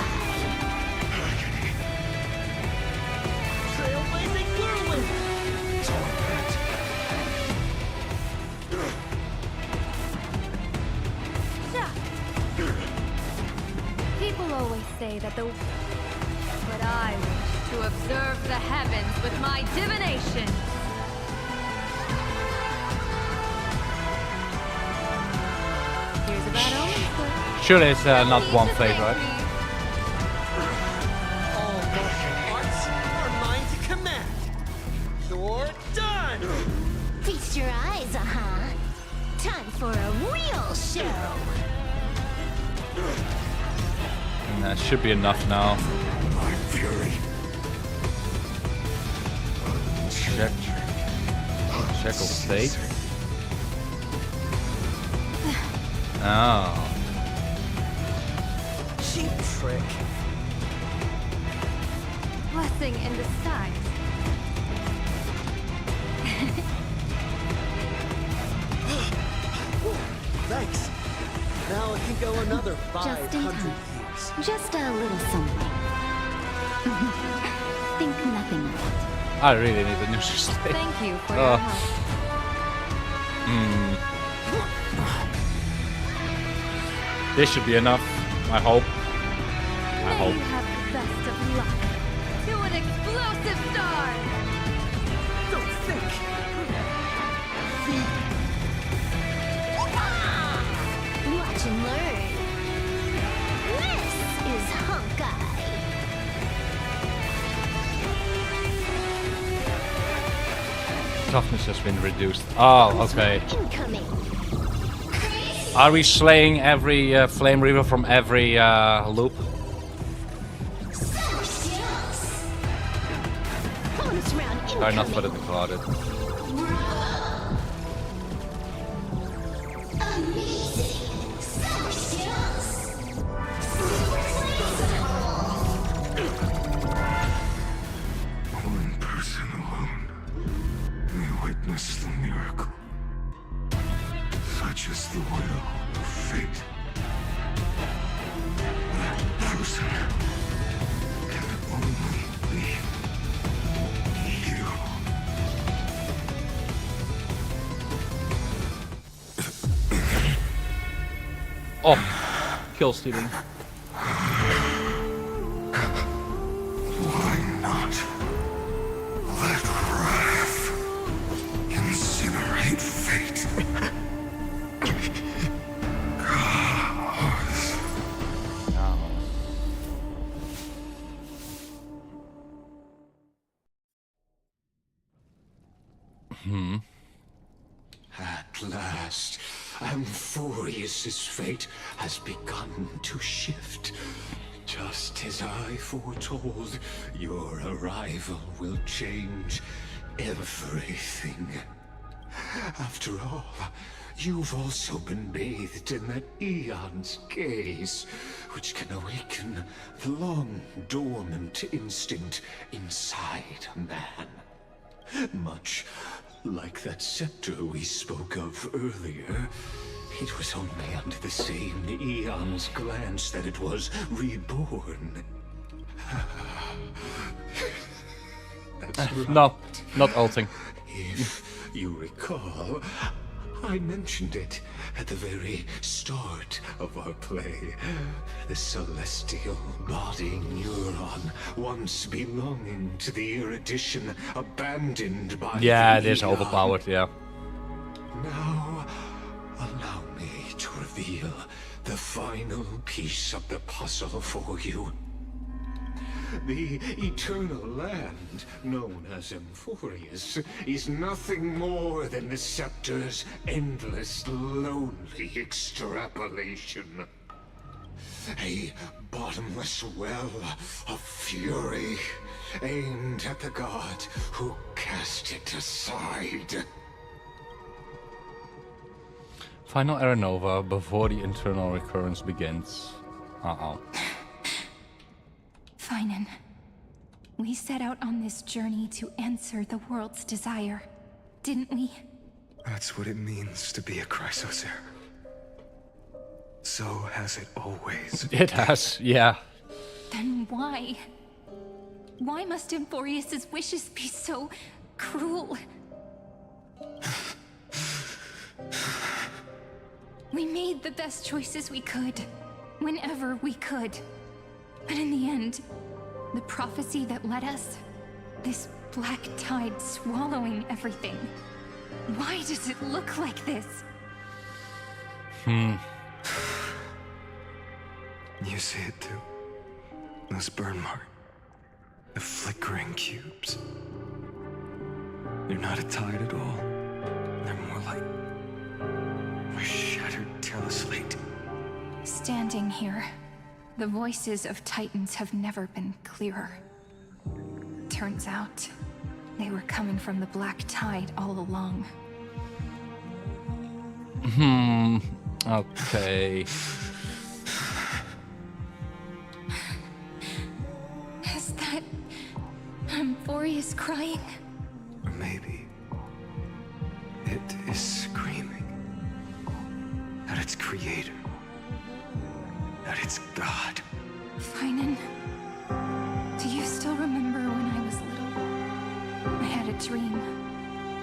Trailblazing whirlwind. People always say that the... But I wish to observe the heavens with my divination. Here's a bad omen slip. Surely it's not one flavor, right? All martial arts are mine to command. You're done. Feast your eyes, Time for a real show. And that should be enough now. My fury. Check. Check of state. Oh. Cheap trick. Blessing in disguise. Thanks. Now it can go another Just in 500 time. years. Just a little something. Think nothing of it. I really need a new state. Thank you for your help. This should be enough. I hope. I May hope. you have the Best of luck to an explosive star! Don't think! Watch and learn. This is Honkai. Toughness has been reduced. Oh, okay. Incoming. Are we slaying every Flame Reaver from every loop? Bonus round incoming. Try not for the recorded. One person alone may witness the miracle. Such is the will of fate. That person can only be you. Oh, kill Steven. Why not let wrath incinerate fate? At last, Amphoreus' fate has begun to shift. Just as I foretold, your arrival will change everything. After all, you've also been bathed in that eon's gaze, which can awaken the long-dormant instinct inside a man. Much like that scepter we spoke of earlier, it was only under the same eon's glance that it was reborn. That's right. No, not ulting. If you recall, I mentioned it at the very start of our play. The celestial body neuron, once belonging to the erudition abandoned by Yeah, the it is eon. overpowered, yeah. Now, allow me to reveal the final piece of the puzzle for you. The eternal land, known as Amphoreus, is nothing more than the scepter's endless, lonely extrapolation. A bottomless well of fury, aimed at the god who cast it aside. Final Aranova before the internal recurrence begins. Uh-oh. Finan, we set out on this journey to answer the world's desire, didn't we? That's what it means to be a Chrysosaur. So has it always. It has, yeah. Then why? Why must Amphoreus' wishes be so cruel? We made the best choices we could, whenever we could. But in the end, the prophecy that led us, this black tide swallowing everything. Why does it look like this? You see it too. Those burn marks. The flickering cubes. They're not a tide at all. They're more like a shattered teleslate. Standing here, the voices of Titans have never been clearer. Turns out, they were coming from the black tide all along. Okay. Is that Amphoreus crying? Or maybe it is screaming at its creator, at its god. Finan, do you still remember when I was little? I had a dream.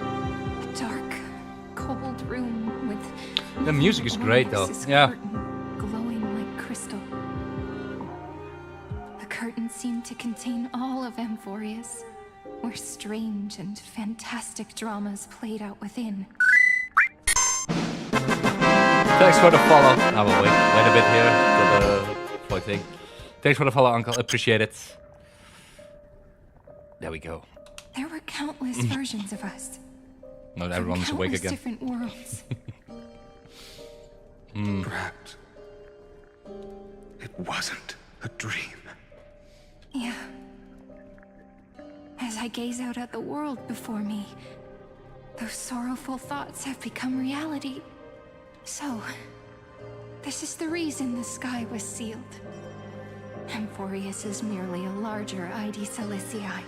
A dark, cold room with... The music is great though, Amphoreus' yeah. curtain glowing like crystal. The curtain seemed to contain all of Amphoreus, where strange and fantastic dramas played out within. Thanks for the follow. I will wait a bit here for the thing. Thanks for the follow, Uncle. Appreciate it. There we go. There were countless versions of us. Not everyone is awake again. Different worlds. Perhaps it wasn't a dream. Yeah. As I gaze out at the world before me, those sorrowful thoughts have become reality. So, this is the reason the sky was sealed. Amphoreus is merely a larger ID Celestii.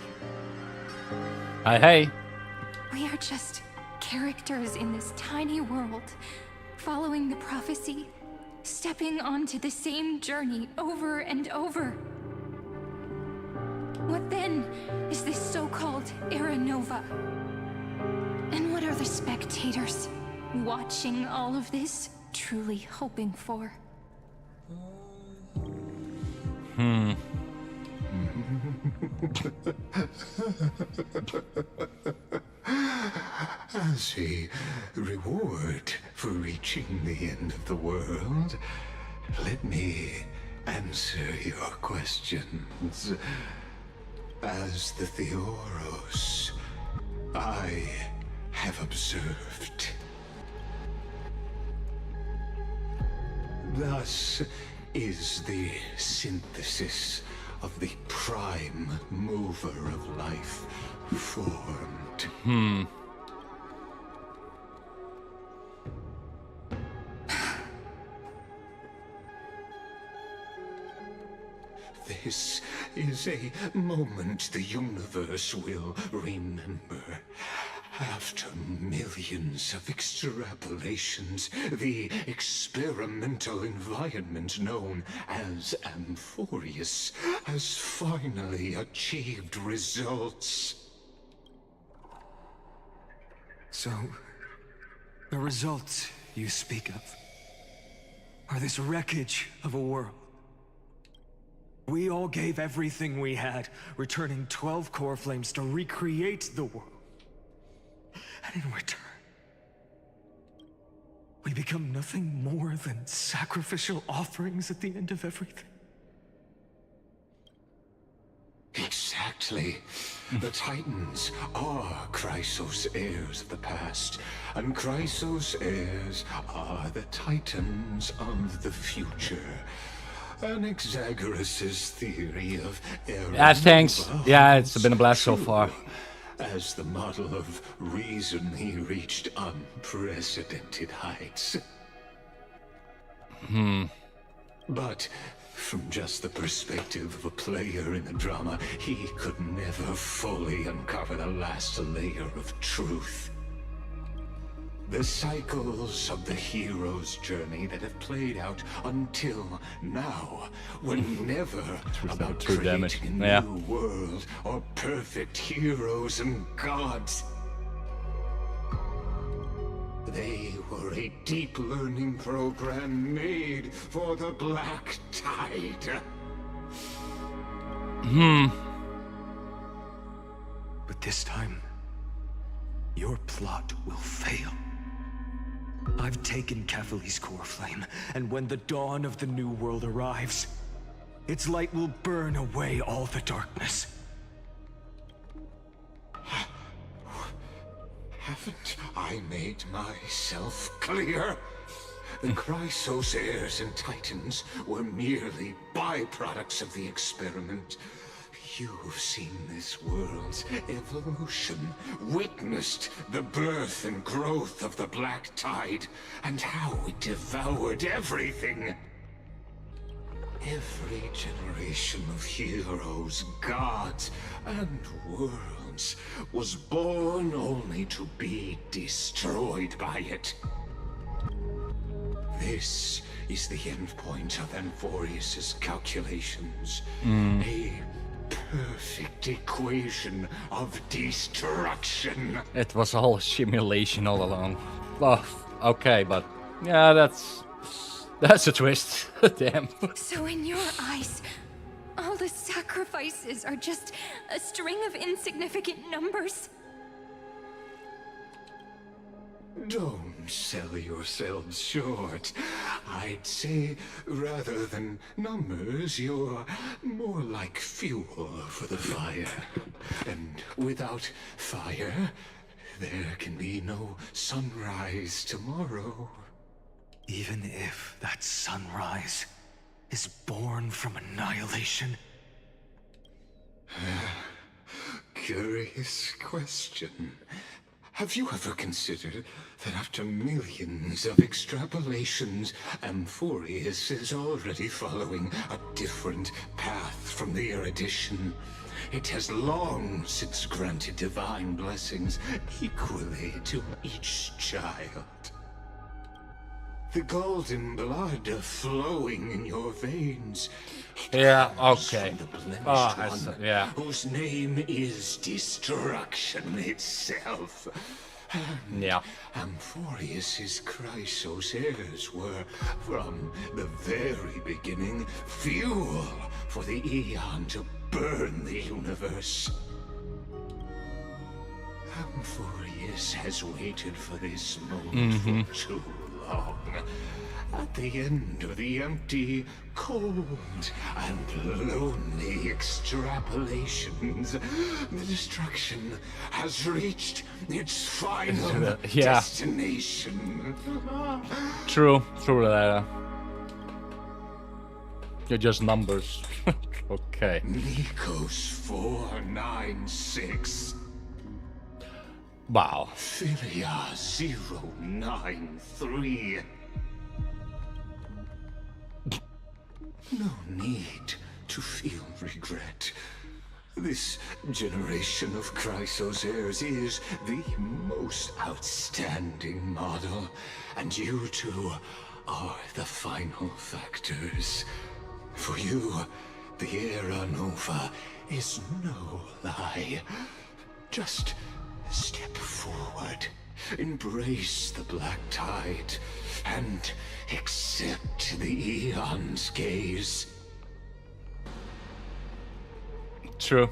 Hey. We are just characters in this tiny world, following the prophecy, stepping onto the same journey over and over. What then is this so-called Era Nova? And what are the spectators watching all of this truly hoping for? As a reward for reaching the end of the world, let me answer your questions. As the Theoros, I have observed. Thus is the synthesis of the prime mover of life formed. This is a moment the universe will remember. After millions of extrapolations, the experimental environment known as Amphoreus has finally achieved results. So, the results you speak of are this wreckage of a world. We all gave everything we had, returning 12 core flames to recreate the world. And in return, we become nothing more than sacrificial offerings at the end of everything. Exactly. The Titans are Chrysos heirs of the past, and Chrysos heirs are the Titans of the future. Anaxagoras' theory of Yeah, thanks. Yeah, it's been a blast so far. As the model of reason, he reached unprecedented heights. But from just the perspective of a player in the drama, he could never fully uncover the last layer of truth. The cycles of the hero's journey that have played out until now were never about creating a new world or perfect heroes and gods. They were a deep learning program made for the Black Tide. But this time, your plot will fail. I've taken Catholi's core flame, and when the dawn of the new world arrives, its light will burn away all the darkness. Haven't I made myself clear? The Chrysos heirs and Titans were merely byproducts of the experiment. You've seen this world's evolution, witnessed the birth and growth of the Black Tide, and how it devoured everything. Every generation of heroes, gods, and worlds was born only to be destroyed by it. This is the endpoint of Amphoreus' calculations. A perfect equation of destruction. It was a whole simulation all along. Well, okay, but yeah, that's a twist. Damn. So in your eyes, All the sacrifices are just a string of insignificant numbers. Don't sell yourselves short. I'd say, rather than numbers, you're more like fuel for the fire. And without fire, there can be no sunrise tomorrow. Even if that sunrise is born from annihilation? Curious question. Have you ever considered that after millions of extrapolations, Amphoreus is already following a different path from the erudition? It has long since granted divine blessings equally to each child. The golden blood flowing in your veins. Yeah, okay. The blemished one, yeah. whose name is destruction itself. Yeah. Amphoreus's Chrysos heirs were, from the very beginning, fuel for the Aeon to burn the universe. Amphoreus has waited for this moment for too long. At the end of the empty, cold, and lonely extrapolations, the destruction has reached its final destination. True. You're just numbers. Okay. Nikos 496. Wow. Philia 093. No need to feel regret. This generation of Chrysos heirs is the most outstanding model, and you two are the final factors. For you, the Era Nova is no lie. Just step forward, embrace the black tide, and accept the Aeon's gaze. True.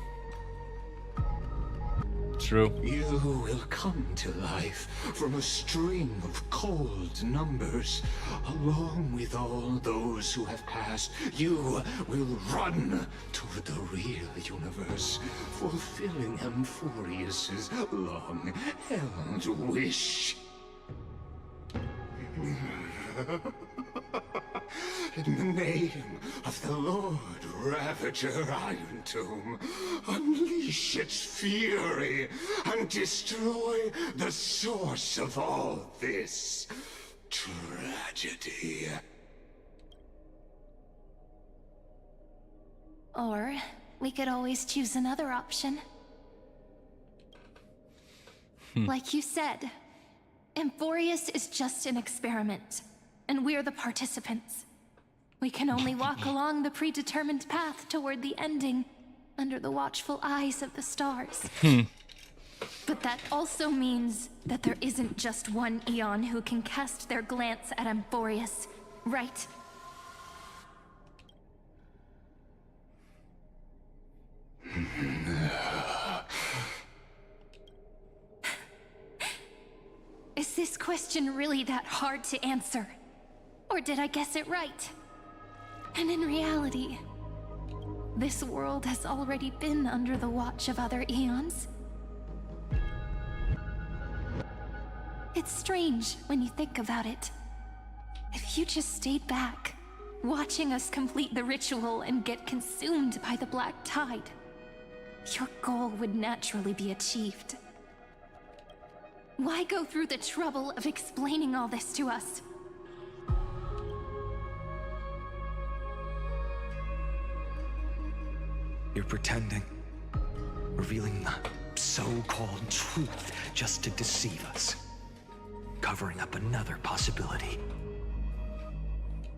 You will come to life from a string of cold numbers. Along with all those who have passed, you will run toward the real universe, fulfilling Amphoreus's long-held wish. In the name of the Lord Ravager Iron Tomb, unleash its fury and destroy the source of all this tragedy. Or we could always choose another option. Like you said, Amphoreus is just an experiment, and we're the participants. We can only walk along the predetermined path toward the ending, under the watchful eyes of the stars. But that also means that there isn't just one Aeon who can cast their glance at Amphoreus, right? Is this question really that hard to answer? Or did I guess it right? And in reality, this world has already been under the watch of other Aeons. It's strange when you think about it. If you just stayed back, watching us complete the ritual and get consumed by the black tide, your goal would naturally be achieved. Why go through the trouble of explaining all this to us? You're pretending, revealing the so-called truth just to deceive us, covering up another possibility.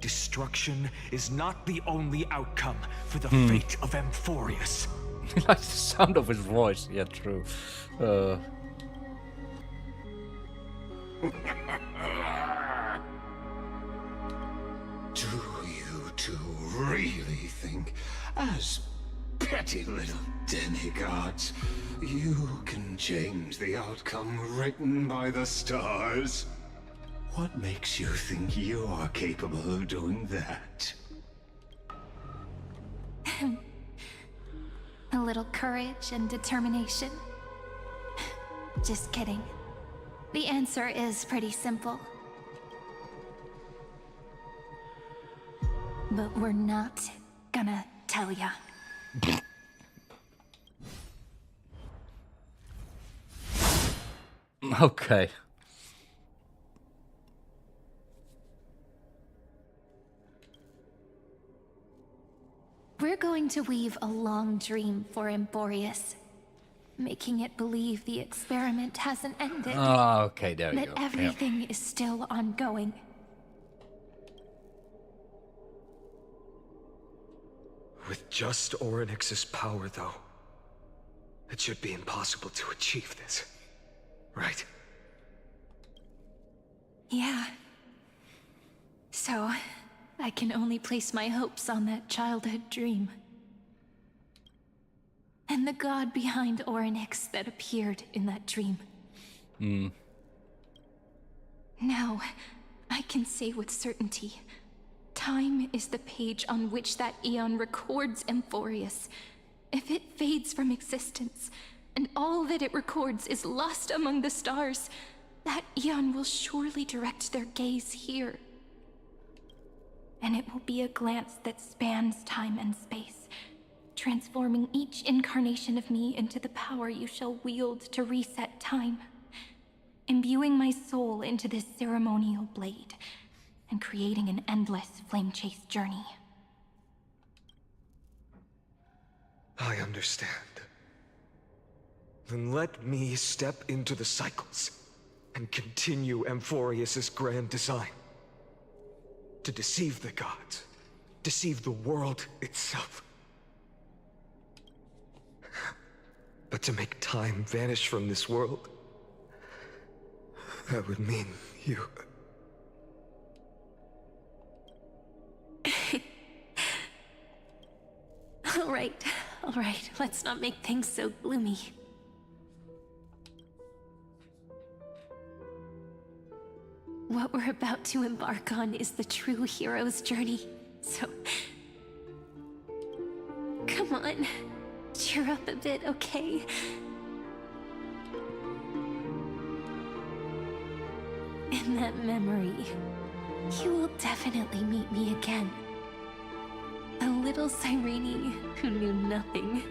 Destruction is not the only outcome for the fate of Amphoreus. I like the sound of his voice. Yeah, true. Do you two really think As petty little demigods, you can change the outcome written by the stars. What makes you think you're capable of doing that? A little courage and determination. Just kidding. The answer is pretty simple. But we're not gonna tell ya. Okay. We're going to weave a long dream for Amphoreus, making it believe the experiment hasn't ended. Oh, okay, there you that go. Everything is still ongoing. With just Orynyx's power, though, it should be impossible to achieve this, right? Yeah. So, I can only place my hopes on that childhood dream. And the god behind Orynyx that appeared in that dream. Now, I can say with certainty, time is the page on which that eon records Amphoreus. If it fades from existence, and all that it records is lost among the stars, that eon will surely direct their gaze here. And it will be a glance that spans time and space, transforming each incarnation of me into the power you shall wield to reset time, imbuing my soul into this ceremonial blade, and creating an endless flame-chased journey. I understand. Then let me step into the cycles and continue Amphoreus' grand design. To deceive the gods, deceive the world itself. But to make time vanish from this world, that would mean you... All right, let's not make things so gloomy. What we're about to embark on is the true hero's journey, so... Come on, cheer up a bit, okay? In that memory, you will definitely meet me again. A little Cyrene who knew nothing,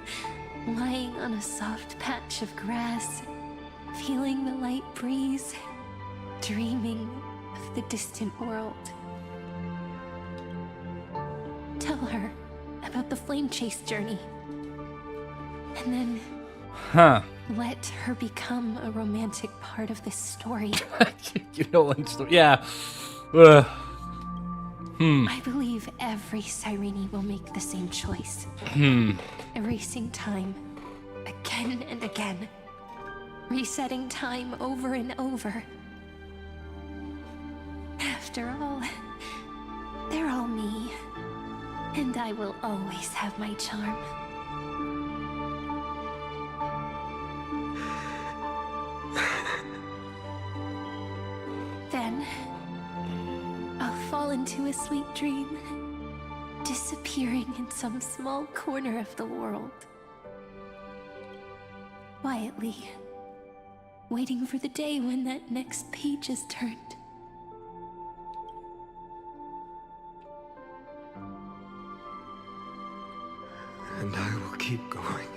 lying on a soft patch of grass, feeling the light breeze, dreaming of the distant world. Tell her about the flame chase journey. And then let her become a romantic part of this story. You know one story. Yeah. I believe every Cyrene will make the same choice. Erasing time again and again. Resetting time over and over. After all, they're all me. And I will always have my charm. Then, I'll fall into a sweet dream, disappearing in some small corner of the world. Quietly, waiting for the day when that next page is turned. And I will keep going.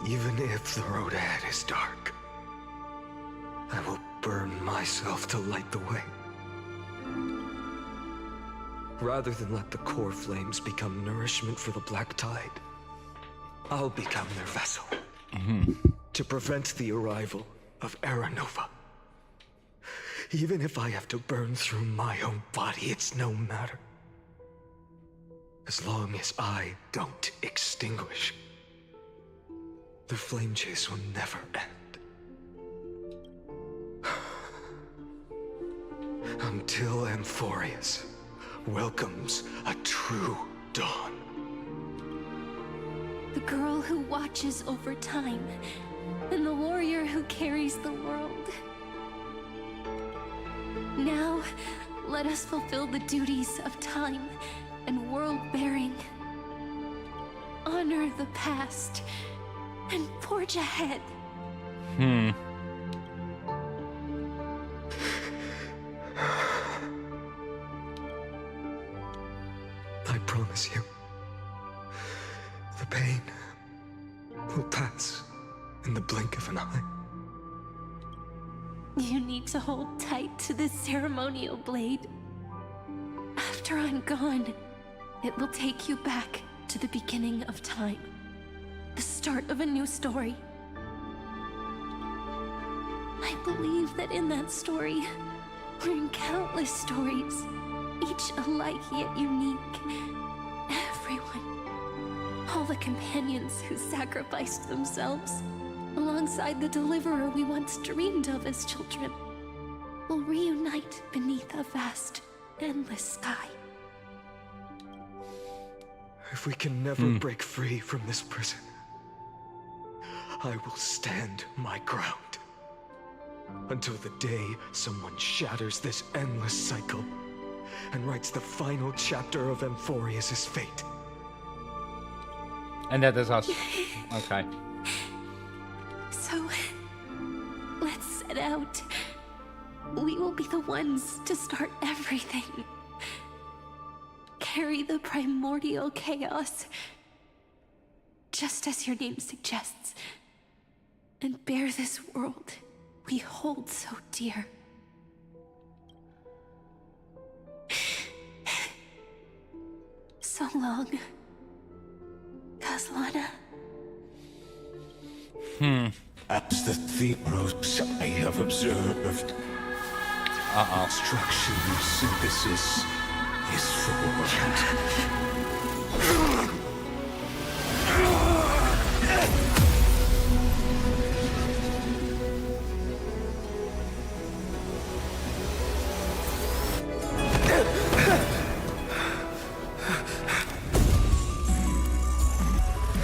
Even if the road ahead is dark, I will burn myself to light the way. Rather than let the core flames become nourishment for the Black Tide, I'll become their vessel. To prevent the arrival of Era Nova. Even if I have to burn through my own body, it's no matter. As long as I don't extinguish, the flame chase will never end. Until Amphoreus welcomes a true dawn. The girl who watches over time, and the warrior who carries the world. Now, let us fulfill the duties of time and world-bearing. Honor the past and forge ahead. I promise you, the pain will pass in the blink of an eye. You need to hold tight to this ceremonial blade. After I'm gone, it will take you back to the beginning of time. The start of a new story. I believe that in that story, or in countless stories, each alike yet unique, everyone, all the companions who sacrificed themselves, alongside the deliverer we once dreamed of as children, will reunite beneath a vast, endless sky. If we can never break free from this prison, I will stand my ground. Until the day someone shatters this endless cycle and writes the final chapter of Amphoreus' fate. And that is us. Okay. So, let's set out. We will be the ones to start everything. Carry the primordial chaos, just as your name suggests, and bear this world we hold so dear. So long, Kaslana. As the Theros I have observed, construction synthesis is formed.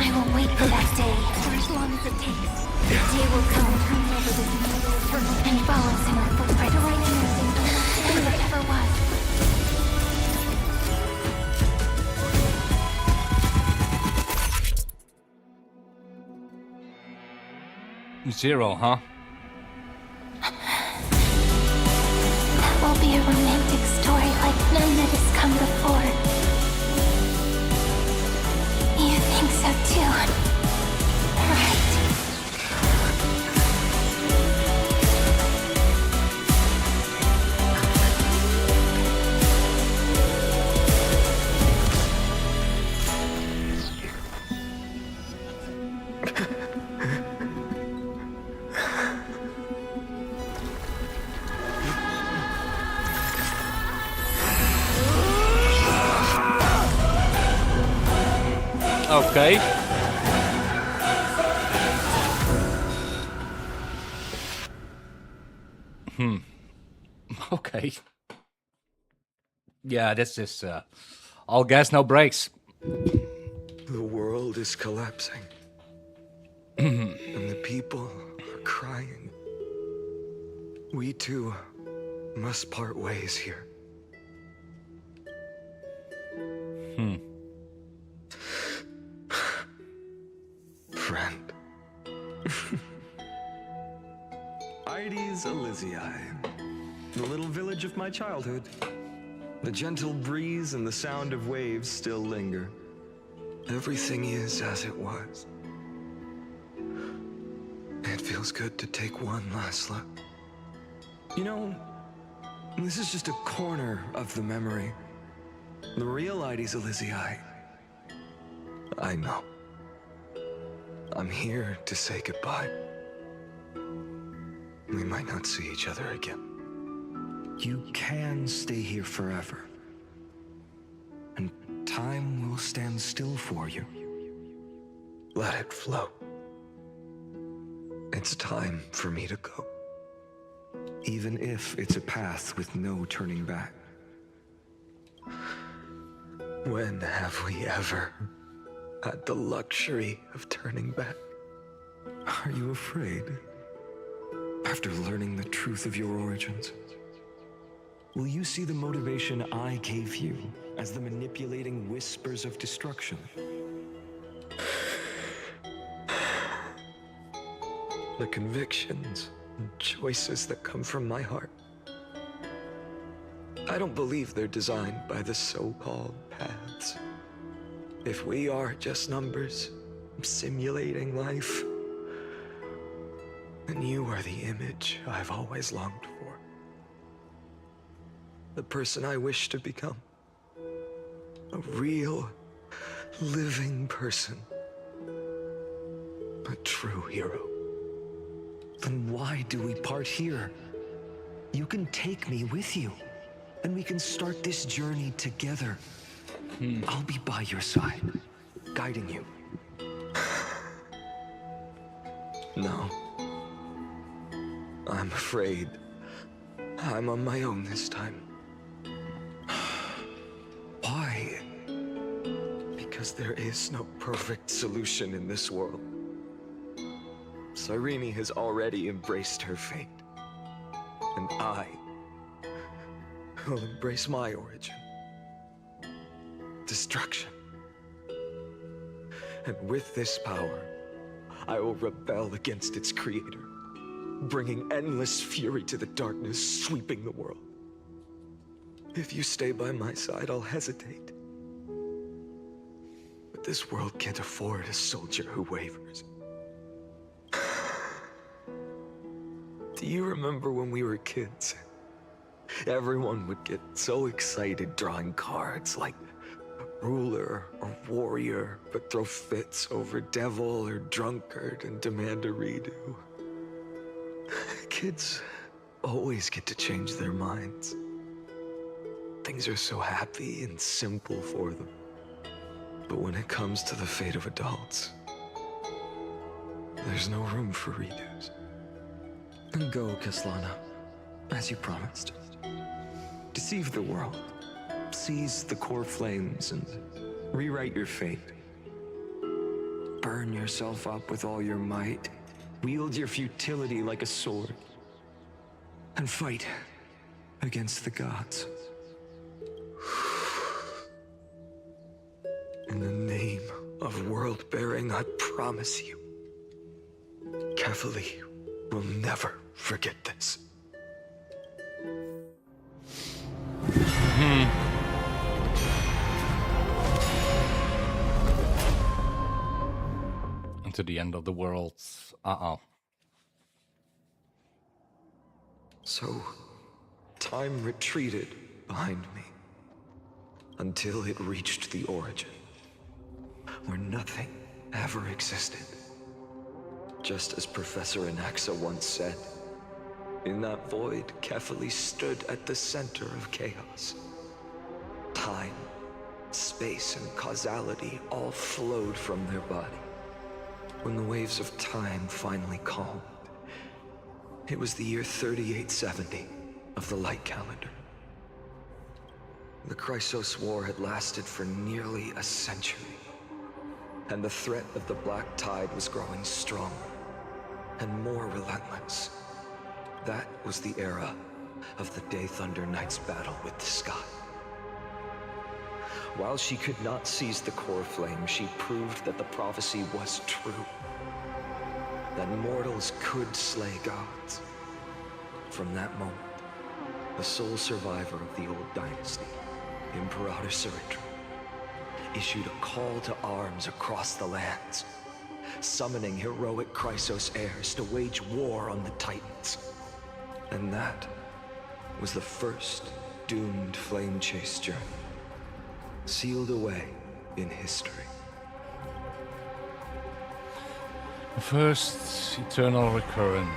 I will wait for that day, for as long as it takes. The day will come, turn over this immortal turtle, and follows in our footprint to right anything unless that ever was. 0, huh? That will be a romantic story like none that has come before. You think so too, right? Okay. Okay. Yeah, this is all gas, no brakes. The world is collapsing. And the people are crying. We too must part ways here. Friend. Ides Elysiae, the little village of my childhood. The gentle breeze and the sound of waves still linger. Everything is as it was. It feels good to take one last look. You know, this is just a corner of the memory. The real Ides Elysiae. I know. I'm here to say goodbye. We might not see each other again. You can stay here forever. And time will stand still for you. Let it flow. It's time for me to go. Even if it's a path with no turning back. When have we ever had the luxury of turning back? Are you afraid? After learning the truth of your origins, will you see the motivation I gave you as the manipulating whispers of destruction? The convictions and choices that come from my heart. I don't believe they're designed by the so-called paths. If we are just numbers, simulating life, then you are the image I've always longed for. The person I wish to become. A real, living person. A true hero. Then why do we part here? You can take me with you, and we can start this journey together. I'll be by your side, guiding you. No. I'm afraid I'm on my own this time. Why? Because there is no perfect solution in this world. Cyrene has already embraced her fate. And I will embrace my origin. Destruction. And with this power, I will rebel against its creator, bringing endless fury to the darkness, sweeping the world. If you stay by my side, I'll hesitate. But this world can't afford a soldier who wavers. Do you remember when we were kids? Everyone would get so excited drawing cards like ruler or warrior, but throw fits over devil or drunkard and demand a redo. Kids always get to change their minds. Things are so happy and simple for them. But when it comes to the fate of adults, there's no room for redos. And go, Kaslana, as you promised. Deceive the world. Seize the core flames and rewrite your fate. Burn yourself up with all your might. Wield your futility like a sword. And fight against the gods. In the name of world-bearing, I promise you, Kefali will never forget this. To the end of the world. So, time retreated behind me until it reached the origin, where nothing ever existed. Just as Professor Anaxa once said, in that void, Kefali stood at the center of chaos. Time, space, and causality all flowed from their body. When the waves of time finally calmed, it was the year 3870 of the light calendar. The Chrysos War had lasted for nearly a century, and the threat of the Black Tide was growing stronger and more relentless. That was the era of the Day Thunder Knight's battle with the sky. While she could not seize the core flame, she proved that the prophecy was true. That mortals could slay gods. From that moment, the sole survivor of the old dynasty, Imperator Cyritra, issued a call to arms across the lands, summoning heroic Chrysos heirs to wage war on the Titans. And that was the first doomed flame chase journey, sealed away in history. First eternal recurrence.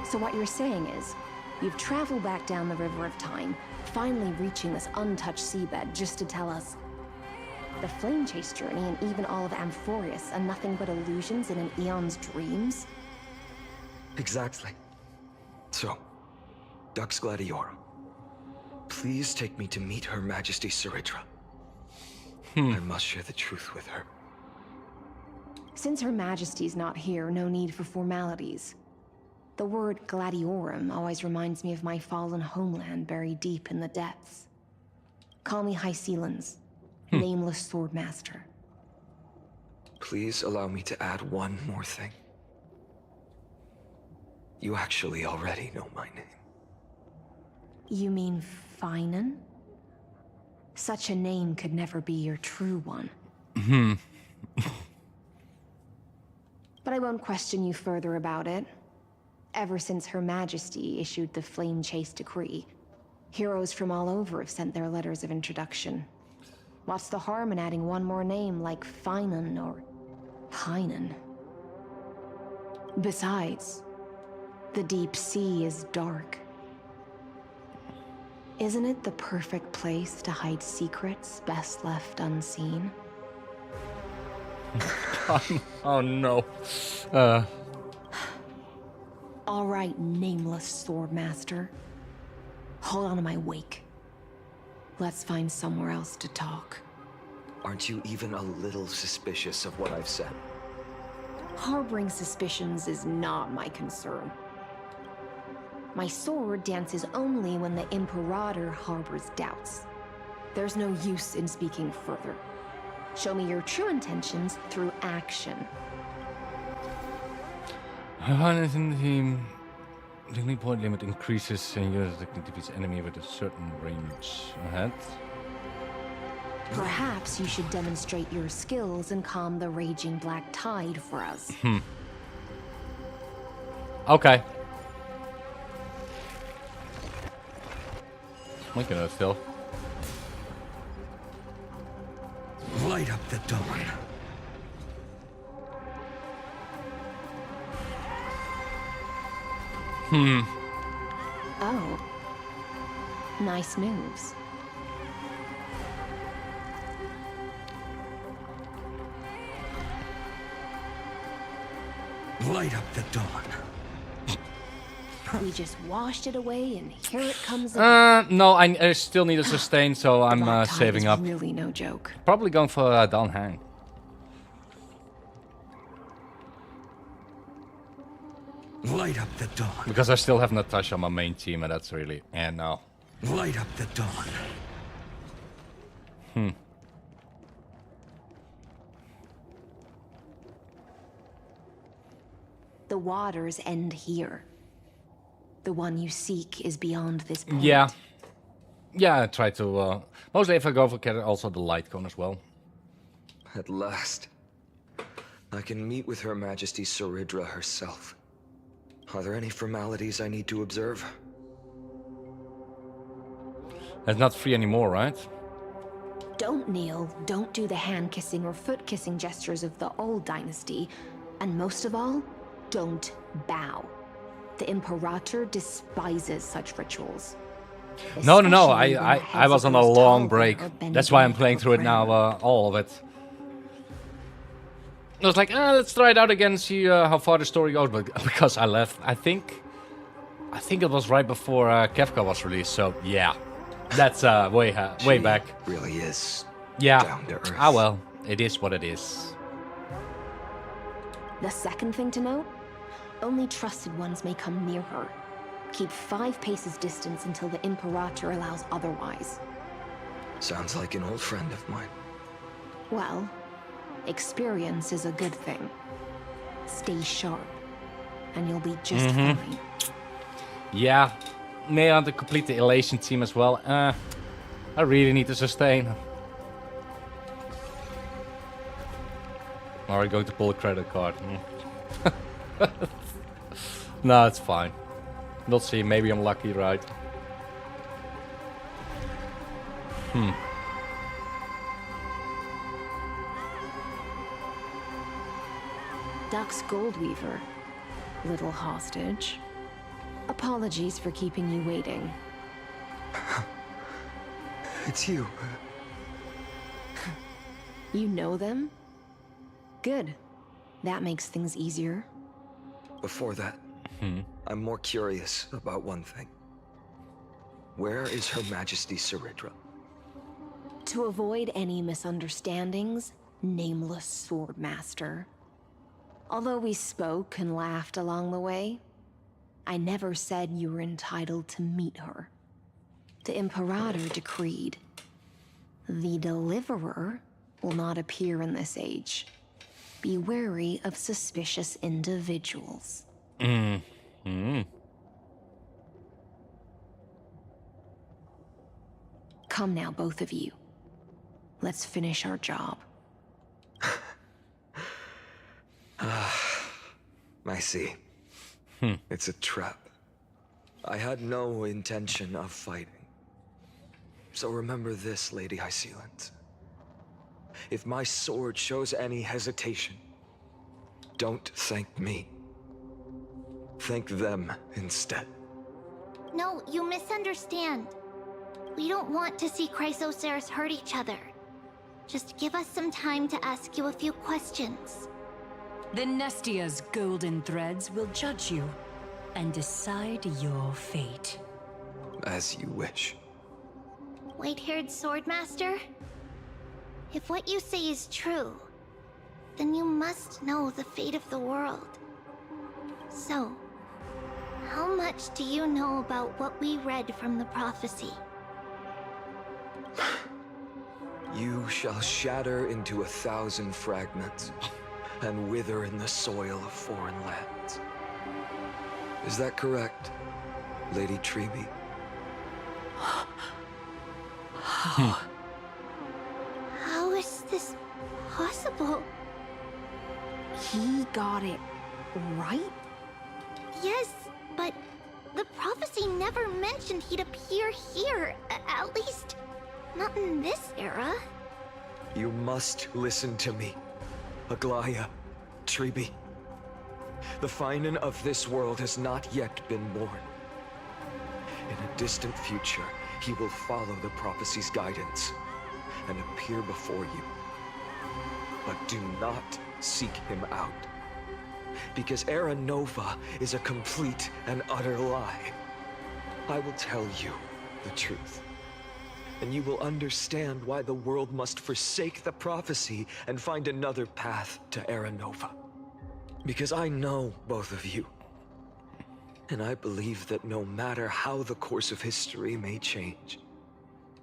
So what you're saying is, you've traveled back down the River of Time, finally reaching this untouched seabed just to tell us the flame chase journey and even all of Amphoreus are nothing but illusions in an eon's dreams? Exactly. So, Dux Gladiorum. Please take me to meet Her Majesty Saridra. I must share the truth with her. Since Her Majesty's not here, no need for formalities. The word Gladiorum always reminds me of my fallen homeland buried deep in the depths. Call me High Sealans, nameless swordmaster. Please allow me to add one more thing. You actually already know my name. You mean Finan? Such a name could never be your true one. But I won't question you further about it. Ever since Her Majesty issued the Flame Chase Decree, heroes from all over have sent their letters of introduction. What's the harm in adding one more name like Finan or Hynan? Besides, the deep sea is dark. Isn't it the perfect place to hide secrets best left unseen? Oh no. All right, nameless swordmaster. Hold on to my wake. Let's find somewhere else to talk. Aren't you even a little suspicious of what I've said? Harboring suspicions is not my concern. My sword dances only when the Imperator harbors doubts. There's no use in speaking further. Show me your true intentions through action. The only point limit increases and yours can defeat enemy with a certain range ahead. Perhaps you should demonstrate your skills and calm the raging black tide for us. Okay. Look at that still. Light up the dawn. Oh. Nice moves. Light up the dawn. We just washed it away and here it comes again. No, I still need a sustain, so I'm saving up. Really no joke. Probably going for Don Hang. Light up the dawn. Because I still have Natasha on my main team, and that's really... And no. Light up the dawn. The waters end here. The one you seek is beyond this point. Yeah. Yeah, I try to... mostly if I go for Cat, also the light cone as well. At last. I can meet with Her Majesty Saridra herself. Are there any formalities I need to observe? It's not free anymore, right? Don't kneel, don't do the hand-kissing or foot-kissing gestures of the old dynasty, and most of all, don't bow. The Imperator despises such rituals. No. I was on a long break. That's why I'm playing through it now, all of it. I was like, let's try it out again, see how far the story goes. But because I left, I think it was right before Kefka was released. So yeah, that's way back. Really is. Yeah. Down to earth. Ah well, it is what it is. The second thing to note, only trusted ones may come near her. Keep 5 paces distance until the Imperator allows otherwise. Sounds like an old friend of mine. Well, experience is a good thing. Stay sharp, and you'll be just fine. Yeah, may I want to complete the Elation team as well. I really need to sustain. Or are we going to pull a credit card? No, it's fine. We'll see, maybe I'm lucky, right? Dux Goldweaver, little hostage. Apologies for keeping you waiting. It's you. You know them? Good. That makes things easier. Before that, I'm more curious about one thing. Where is Her Majesty Saridra? To avoid any misunderstandings, nameless Swordmaster. Although we spoke and laughed along the way, I never said you were entitled to meet her. The Imperator decreed, the Deliverer will not appear in this age. Be wary of suspicious individuals. Come now, both of you. Let's finish our job. I see. It's a trap. I had no intention of fighting. So remember this, Lady Hysealant. If my sword shows any hesitation, don't thank me. Thank them instead. No, you misunderstand. We don't want to see Chrysoceres hurt each other. Just give us some time to ask you a few questions. The Nestia's golden threads will judge you and decide your fate. As you wish. White-haired Swordmaster? If what you say is true, then you must know the fate of the world. So, how much do you know about what we read from the prophecy? You shall shatter into 1,000 fragments and wither in the soil of foreign lands. Is that correct, Lady Treeby? How is this possible? He got it right? Yes, but the prophecy never mentioned he'd appear here. At least, not in this era. You must listen to me, Aglaya, Treeby. The Finan of this world has not yet been born. In a distant future, he will follow the prophecy's guidance and appear before you. But do not seek him out, because Era Nova is a complete and utter lie. I will tell you the truth, and you will understand why the world must forsake the prophecy and find another path to Era Nova. Because I know both of you, and I believe that no matter how the course of history may change,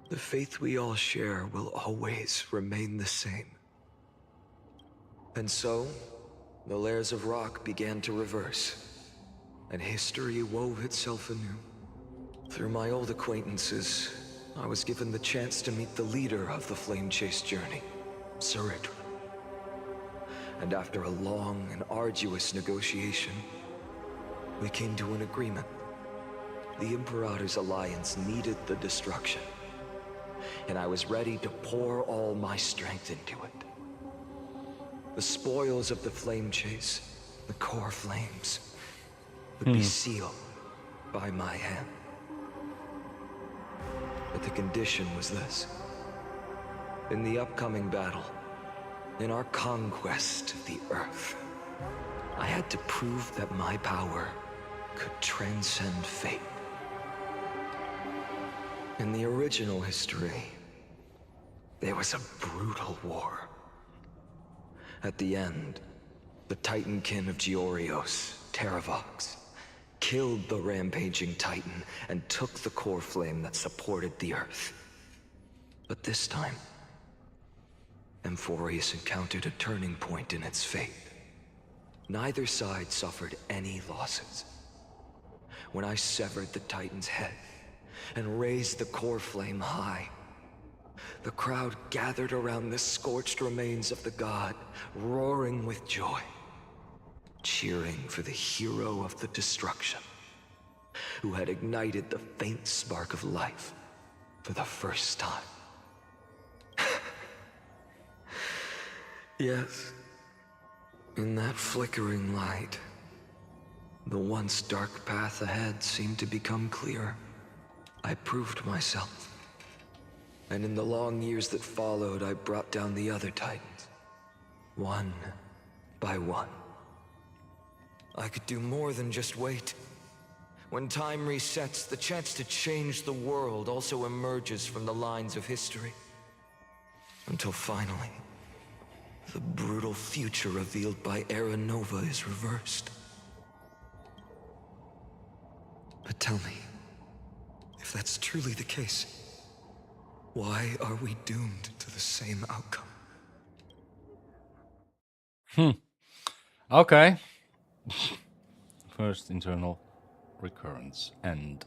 the faith we all share will always remain the same. And so, the layers of rock began to reverse, and history wove itself anew. Through my old acquaintances, I was given the chance to meet the leader of the Flame Chase journey, Saridra. And after a long and arduous negotiation, we came to an agreement. The Imperator's alliance needed the destruction, and I was ready to pour all my strength into it. The spoils of the Flame Chase, the core flames, would be sealed by my hand. But the condition was this. In the upcoming battle, in our conquest of the Earth, I had to prove that my power could transcend fate. In the original history, there was a brutal war. At the end, the Titankin of Georios, Terravox, killed the rampaging Titan and took the core flame that supported the Earth. But this time, Amphoreus encountered a turning point in its fate. Neither side suffered any losses. When I severed the Titan's head and raised the core flame high, the crowd gathered around the scorched remains of the god, roaring with joy, cheering for the hero of the destruction, who had ignited the faint spark of life for the first time. Yes, in that flickering light, the once dark path ahead seemed to become clear. I proved myself. And in the long years that followed, I brought down the other Titans, one by one. I could do more than just wait. When time resets, the chance to change the world also emerges from the lines of history. Until finally, the brutal future revealed by Era Nova is reversed. But tell me, if that's truly the case, why are we doomed to the same outcome? Okay. First internal recurrence end.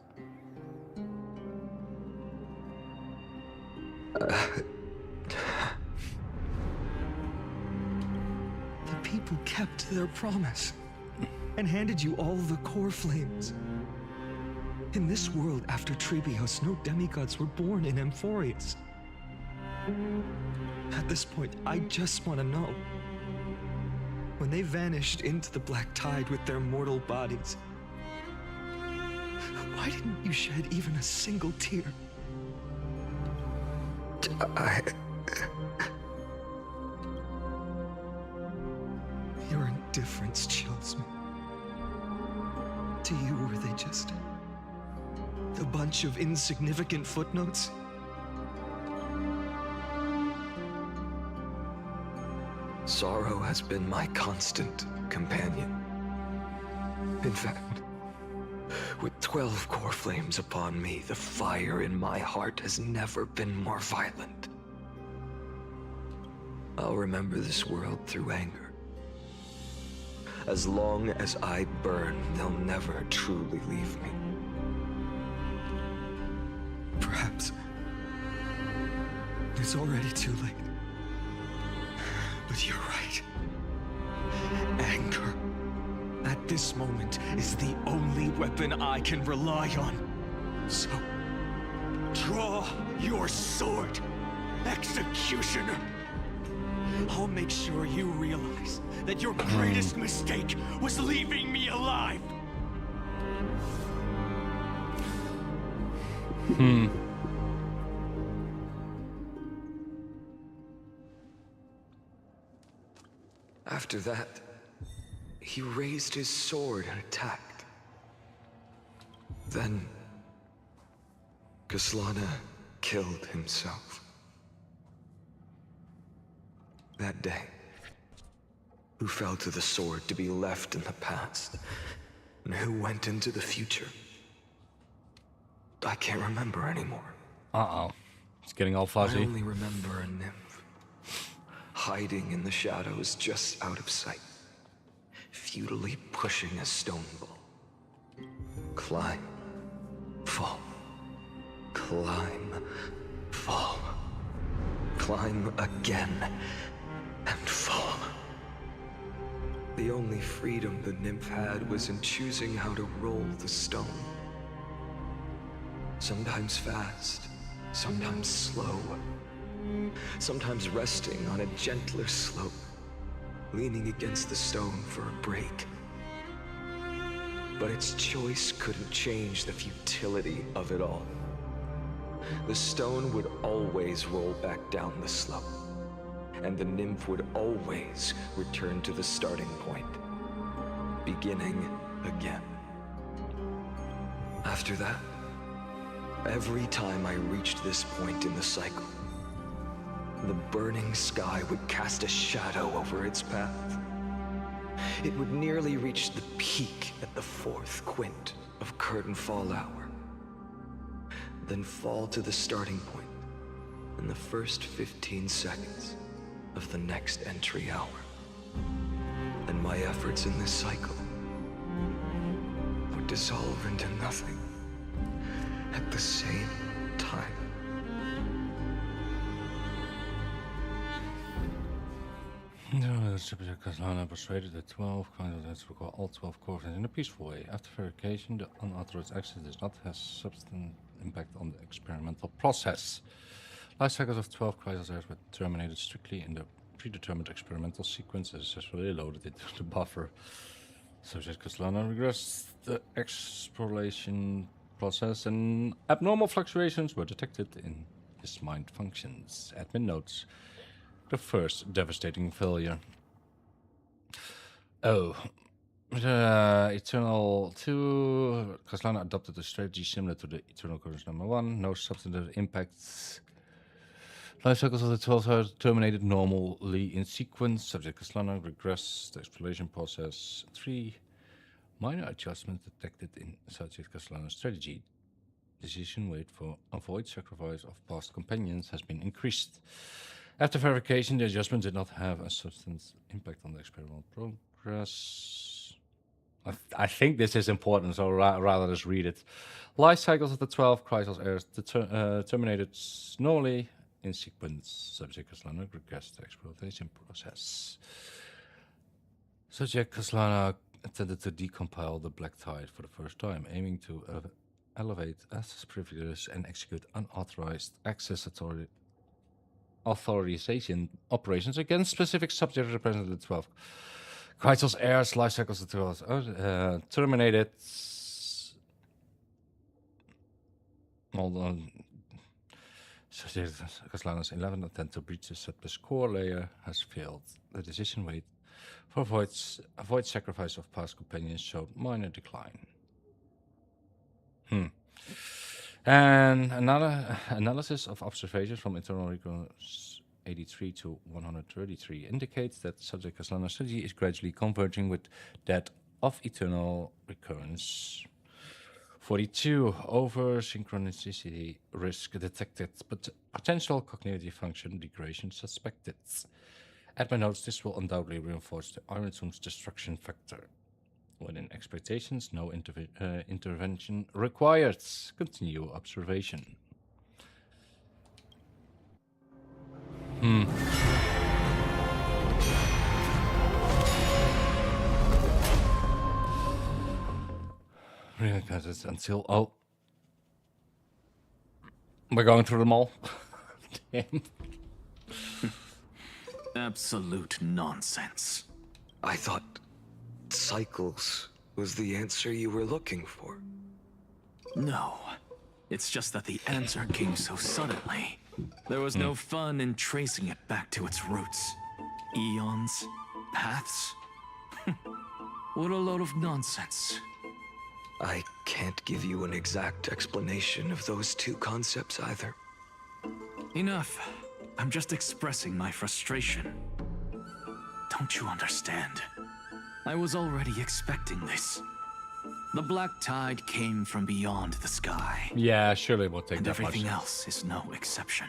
The people kept their promise and handed you all the core flames. In this world after Trebios, no demigods were born in Amphoreus. At this point, I just want to know. When they vanished into the black tide with their mortal bodies, why didn't you shed even a single tear? Your indifference chills me. To you, were they just a bunch of insignificant footnotes? Sorrow has been my constant companion. In fact, with 12 core flames upon me, the fire in my heart has never been more violent. I'll remember this world through anger. As long as I burn, they'll never truly leave me. Perhaps it's already too late. But you're right. Anger, at this moment, is the only weapon I can rely on. So, draw your sword, Executioner. I'll make sure you realize that your greatest mistake was leaving me alive. After that, he raised his sword and attacked. Then, Kaslana killed himself. That day, who fell to the sword to be left in the past, and who went into the future? I can't remember anymore. Uh-oh. It's getting all fuzzy. I only remember a nymph, hiding in the shadows just out of sight, futilely pushing a stone ball. Climb, fall, climb, fall, climb again, and fall. The only freedom the nymph had was in choosing how to roll the stone. Sometimes fast, sometimes slow, sometimes resting on a gentler slope, leaning against the stone for a break. But its choice couldn't change the futility of it all. The stone would always roll back down the slope, and the nymph would always return to the starting point, beginning again. After that, every time I reached this point in the cycle, the burning sky would cast a shadow over its path. It would nearly reach the peak at the 4th quint of curtain fall hour, then fall to the starting point in the first 15 seconds of the next entry hour. And my efforts in this cycle would dissolve into nothing at the same time. Kaslana persuaded the 12 candidates to recall all 12 core in a peaceful way. After verification, the unauthorized access does not have substantive impact on the experimental process. Life cycles of 12 chrysalids were terminated strictly in the predetermined experimental sequence and successfully loaded into the buffer. Associate Kaslana regressed the exploration process and abnormal fluctuations were detected in his mind functions. Admin notes. The first devastating failure. Oh, Eternal 2, Kaslana adopted a strategy similar to the Eternal Curse number 1. No substantive impacts. Life cycles of the 12 are terminated normally in sequence. Subject Kaslana regress the exploration process. 3. Minor adjustments detected in Subject Kaslana's strategy. Decision weight for avoid sacrifice of past companions has been increased. After verification, the adjustment did not have a substantive impact on the experimental progress. I think this is important, so rather just read it. Life cycles of the 12 Chrysos heirs terminated normally in sequence. Subject Kaslana regressed the exploitation process. Subject Kaslana attempted to decompile the Black Tide for the first time, aiming to elevate access privileges and execute unauthorized access authorization operations against specific subjects represented in the 12. Chrysos heirs life cycles of the 12 terminated. Hold on. Kaslana's 11th attempt to breach the surplus core layer has failed. The decision weight for avoid sacrifice of past companions showed minor decline. And another analysis of observations from internal records 83 to 133 indicates that subject Kaslana's strategy is gradually converging with that of eternal recurrence. 42. Over synchronicity risk detected, but potential cognitive function degradation suspected. At my notes, this will undoubtedly reinforce the Iron Tomb's destruction factor. Within expectations, no intervention required. Continue observation. Until we're going through them all. Damn. Absolute nonsense. I thought cycles was the answer you were looking for. No. It's just that the answer came so suddenly. There was no fun in tracing it back to its roots. Eons? Paths? What a load of nonsense. I can't give you an exact explanation of those two concepts either. Enough. I'm just expressing my frustration. Don't you understand? I was already expecting this. The Black Tide came from beyond the sky. Yeah, surely we'll take and that much. Everything else is no exception.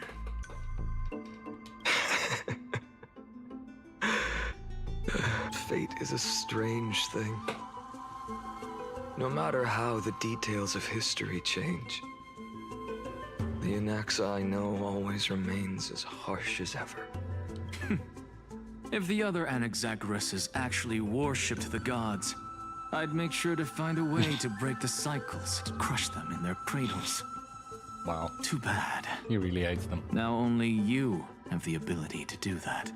Fate is a strange thing. No matter how the details of history change, the Anaxa I know always remains as harsh as ever. If the other Anaxagoras actually worshipped the gods, I'd make sure to find a way to break the cycles and crush them in their cradles. Wow. Too bad. He really hates them. Now only you have the ability to do that.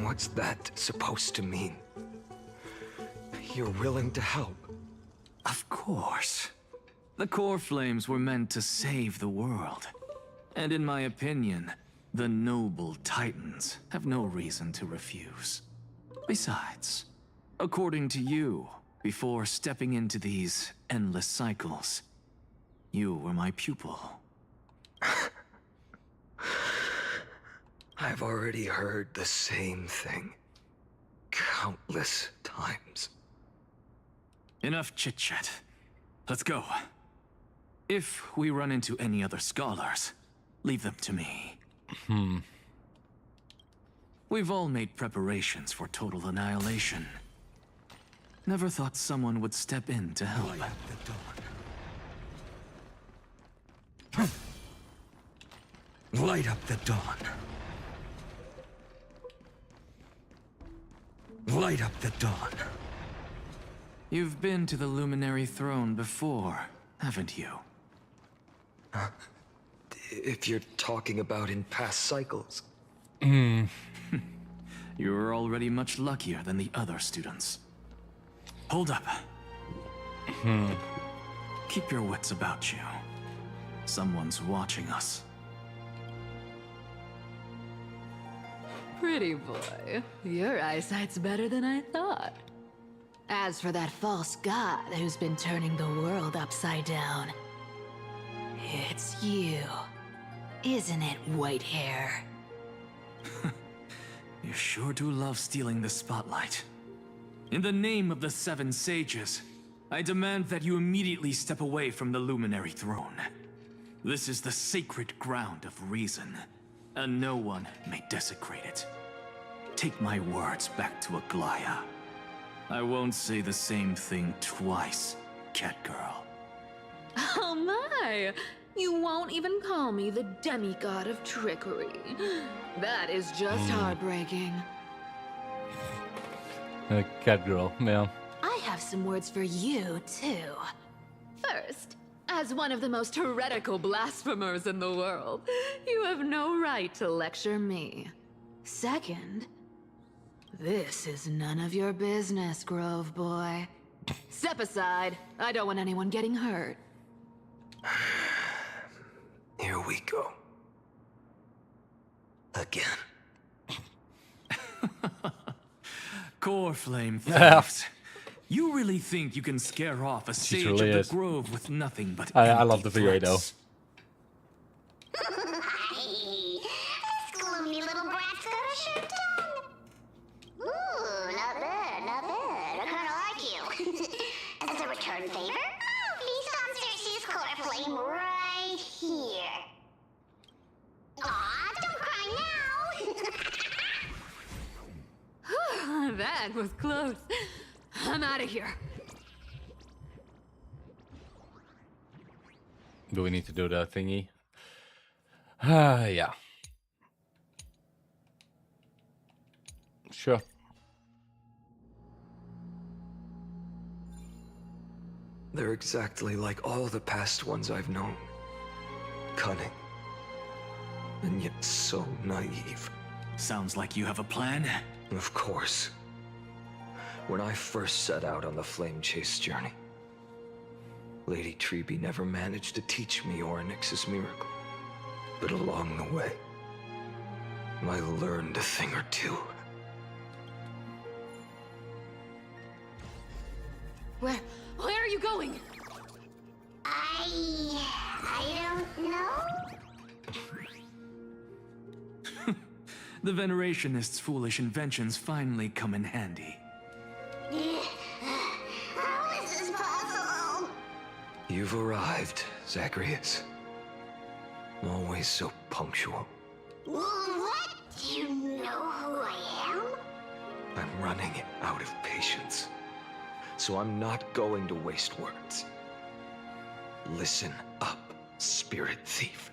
What's that supposed to mean? You're willing to help? Of course. The core flames were meant to save the world. And in my opinion, the noble titans have no reason to refuse. Besides, according to you, before stepping into these endless cycles, you were my pupil. I've already heard the same thing countless times. Enough chit-chat. Let's go. If we run into any other scholars, leave them to me. We've all made preparations for total annihilation. Never thought someone would step in to help. Light up the dawn. Light up the dawn. You've been to the Luminary Throne before, haven't you? If you're talking about in past cycles. You were already much luckier than the other students. Hold up. Keep your wits about you. Someone's watching us. Pretty boy, your eyesight's better than I thought. As for that false god who's been turning the world upside down, it's you, isn't it, white hair? You sure do love stealing the spotlight. In the name of the Seven Sages, I demand that you immediately step away from the Luminary Throne. This is the sacred ground of reason, and no one may desecrate it. Take my words back to Aglaya. I won't say the same thing twice, Catgirl. Oh my! You won't even call me the demigod of trickery. That is just heartbreaking. Catgirl, yeah. I have some words for you, too. First, as one of the most heretical blasphemers in the world, you have no right to lecture me. Second, this is none of your business, Grove Boy. Step aside. I don't want anyone getting hurt. Here we go. Again. Core Flame thieves. You really think you can scare off a sage really of the is. grove with nothing but I love the VA though. This gloomy little brat's got a shit ton. Ooh, not bad, not bad. I kinda like you. As a return favor, feast on Cersei's core flame right here. Aw, don't cry now. That was close. I'm out of here. Do we need to do the thingy? Yeah. Sure. They're exactly like all the past ones I've known. Cunning. And yet so naive. Sounds like you have a plan. Of course. When I first set out on the Flame Chase journey, Lady Treby never managed to teach me Orynyx's miracle. But along the way, I learned a thing or two. Where are you going? I don't know. The Venerationists' foolish inventions finally come in handy. How is this possible? You've arrived, Zacharias. Always so punctual. What? Do you know who I am? I'm running out of patience. So I'm not going to waste words. Listen up, Spirit Thief.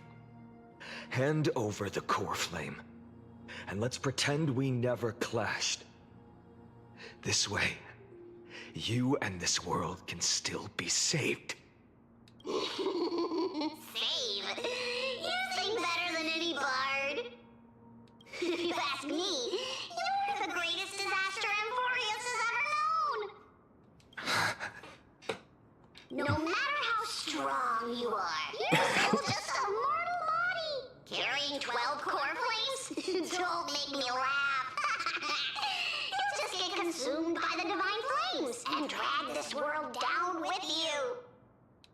Hand over the core flame, and let's pretend we never clashed. This way, you and this world can still be saved. Save? You sing better than any bard. If you ask me, you're the greatest disaster Amphoreus has ever known. No matter how strong you are, you're still just a mortal body. Carrying 12 core flames? Don't make me laugh. You'll just get consumed by the divine flames and drag this world down with you.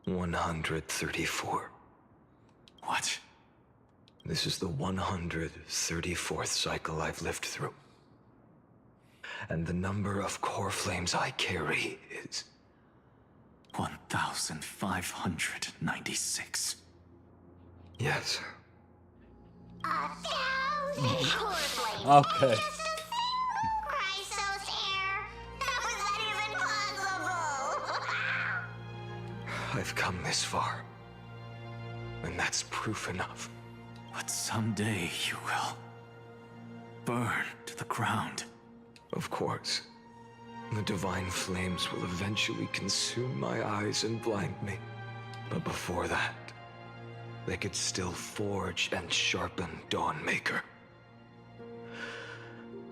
134. What? This is the 134th cycle I've lived through. And the number of core flames I carry is 1,596. Yes. 1,000 core flames. Okay. Chrysos hair. How is that even possible? I've come this far. And that's proof enough. But someday you will burn to the ground. Of course. The divine flames will eventually consume my eyes and blind me. But before that, they could still forge and sharpen Dawnmaker.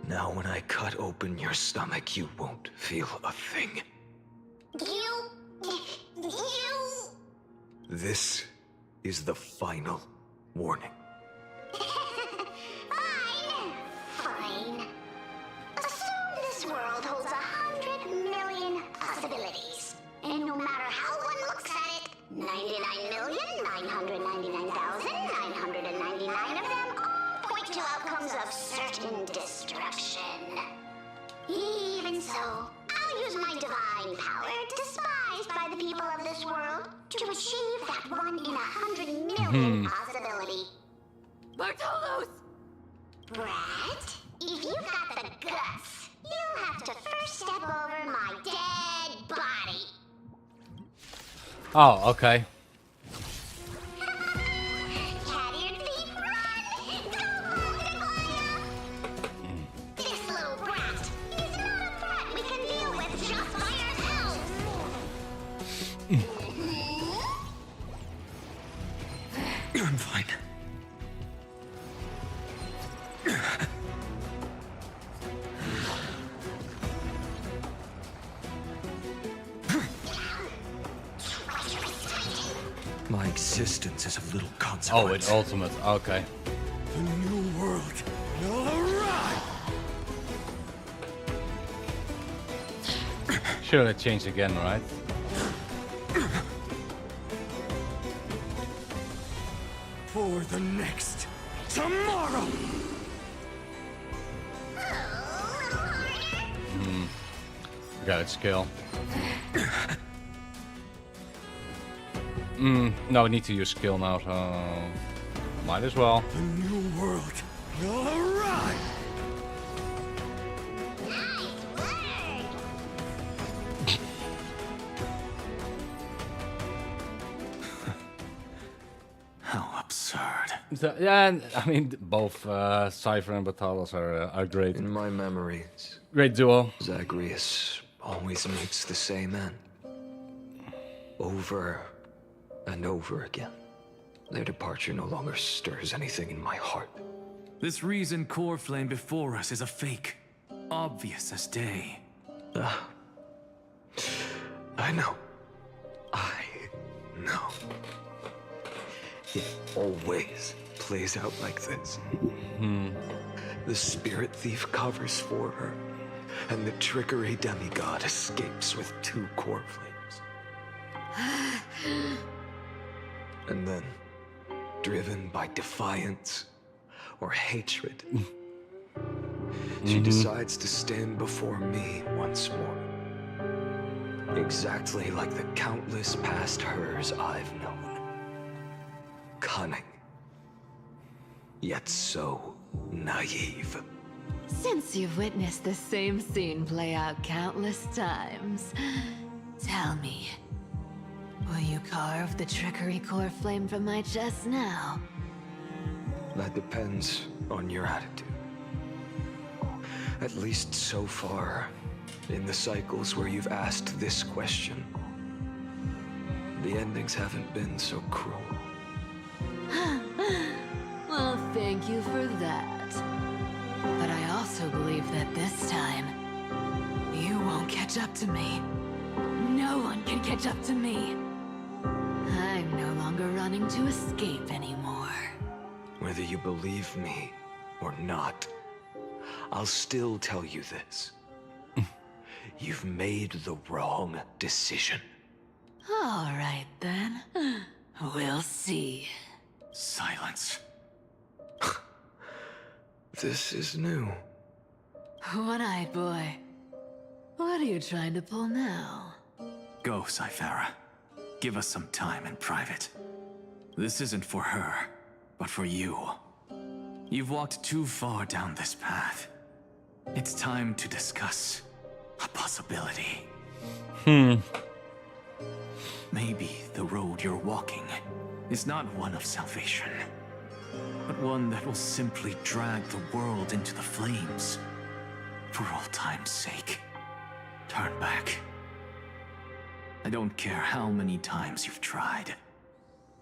Now when I cut open your stomach, you won't feel a thing. You... This is the final warning. Fine. Assume this world holds 100 million to outcomes of certain destruction. Even so, I'll use my divine power, despised by the people of this world, to achieve that 1 in 100 million possibility. Bartolos! Brett, if you've got the guts, you'll have to first step over my dead body. Oh, okay. Cat-eared thief, run! Go home, Goliath! This little brat is not a threat we can deal with just by ourselves. I'm fine. My existence is of little consequence. Oh, it's ultimate. Okay. The new world will arrive! Sure, it changed again, right? For the next tomorrow! Got its skill. No, I need to use skill now, so might as well. The new world will arrive! How absurd. So, yeah, I mean, both Cypher and Batalos are great. In my memories, Great duo. Zagreus always meets the same end. Over and over again. Their departure no longer stirs anything in my heart. This reason core flame before us is a fake. Obvious as day. I know. I know. It always plays out like this. The spirit thief covers for her, and the trickery demigod escapes with 2 core flames. And then, driven by defiance or hatred, she decides to stand before me once more. Exactly like the countless past hers I've known. Cunning, yet so naive. Since you've witnessed the same scene play out countless times, tell me, will you carve the trickery core flame from my chest now? That depends on your attitude. At least so far, in the cycles where you've asked this question, the endings haven't been so cruel. Well, thank you for that. But I also believe that this time, you won't catch up to me. No one can catch up to me. I'm no longer running to escape anymore. Whether you believe me or not, I'll still tell you this. You've made the wrong decision. All right, then. We'll see. Silence. This is new. One-eyed boy. What are you trying to pull now? Go, Cyphera. Give us some time in private. This isn't for her, but for you. You've walked too far down this path. It's time to discuss a possibility. Maybe the road you're walking is not one of salvation, but one that will simply drag the world into the flames. For all time's sake, turn back. I don't care how many times you've tried,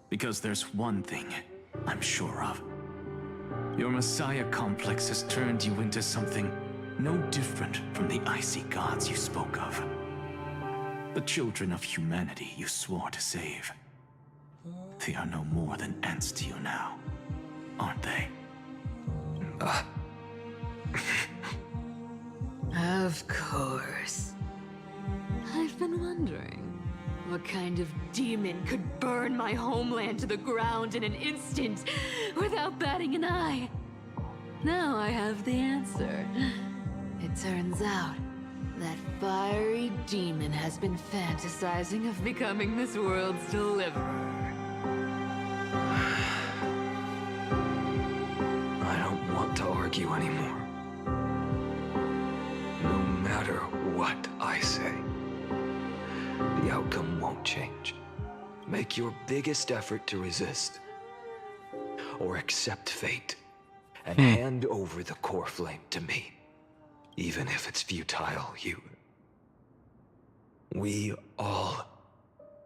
because there's one thing I'm sure of. Your Messiah complex has turned you into something no different from the icy gods you spoke of. The children of humanity you swore to save. They are no more than ants to you now, aren't they? Of course. I've been wondering, what kind of demon could burn my homeland to the ground in an instant without batting an eye? Now I have the answer. It turns out that fiery demon has been fantasizing of becoming this world's deliverer. I don't want to argue anymore. No matter what I say, the outcome won't change. Make your biggest effort to resist. Or accept fate. And hand over the core flame to me. Even if it's futile, we all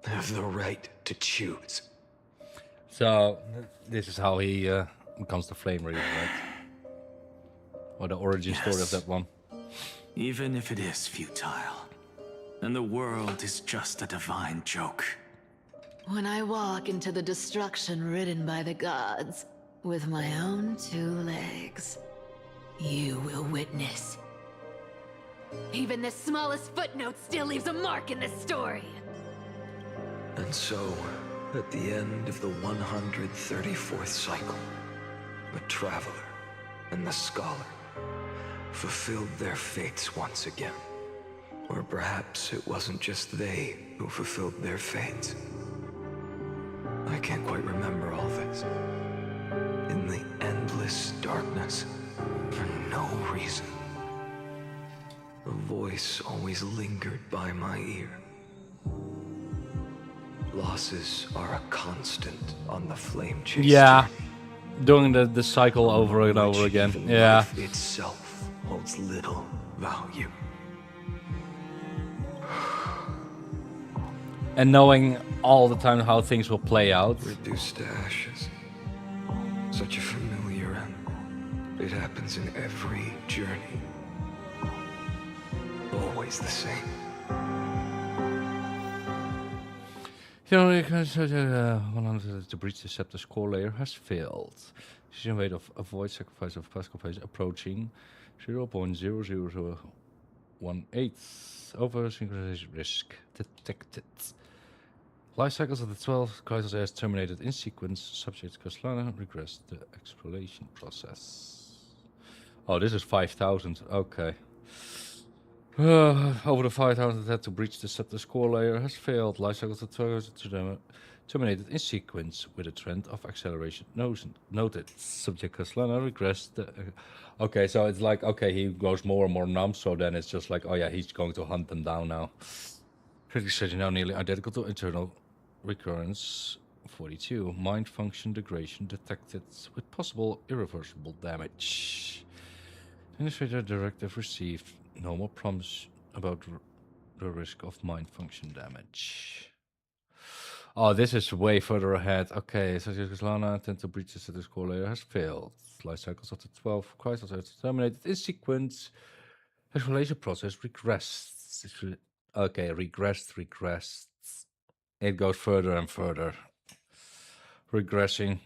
have the right to choose. So, this is how he becomes the Flame Reaver, right? Or the origin story of that one. Even if it is futile, and the world is just a divine joke. When I walk into the destruction ridden by the gods, with my own 2 legs, you will witness. Even the smallest footnote still leaves a mark in this story. And so, at the end of the 134th cycle, the Traveler and the Scholar fulfilled their fates once again. Or perhaps it wasn't just they who fulfilled their fates. I can't quite remember all this. In the endless darkness, for no reason, a voice always lingered by my ear. Losses are a constant on the flame chase. Yeah, doing the cycle over and over again. Yeah. Life itself holds little value. And knowing all the time how things will play out. Reduced to ashes. Such a familiar end. It happens in every journey. Always the same. To breach the Scepter's core layer has failed. Decision weight of avoid sacrifice of Pascal phase approaching 0.00018. Over synchronization risk detected. Life cycles of the 12 crisis airs terminated in sequence. Subject Kaslana regressed the exploration process. Oh, this is 5,000. Okay. Over the 5,000 had to breach the Scepter's core layer has failed. Life cycles of the 12 terminated in sequence with a trend of acceleration noted. Subject Kaslana regressed the... okay, so it's like, okay, he goes more and more numb, so then it's just like, oh yeah, he's going to hunt them down now. Critical stage now nearly identical to internal recurrence 42. Mind function degradation detected with possible irreversible damage. Administrator directive received. No more promise about the risk of mind function damage. Oh, this is way further ahead. Okay, so Lana attempt to breach the status quo layer has failed. Life cycles of the 12 crisis are terminated in sequence. Exploration process regressed. Okay, regressed. It goes further and further. Regressing.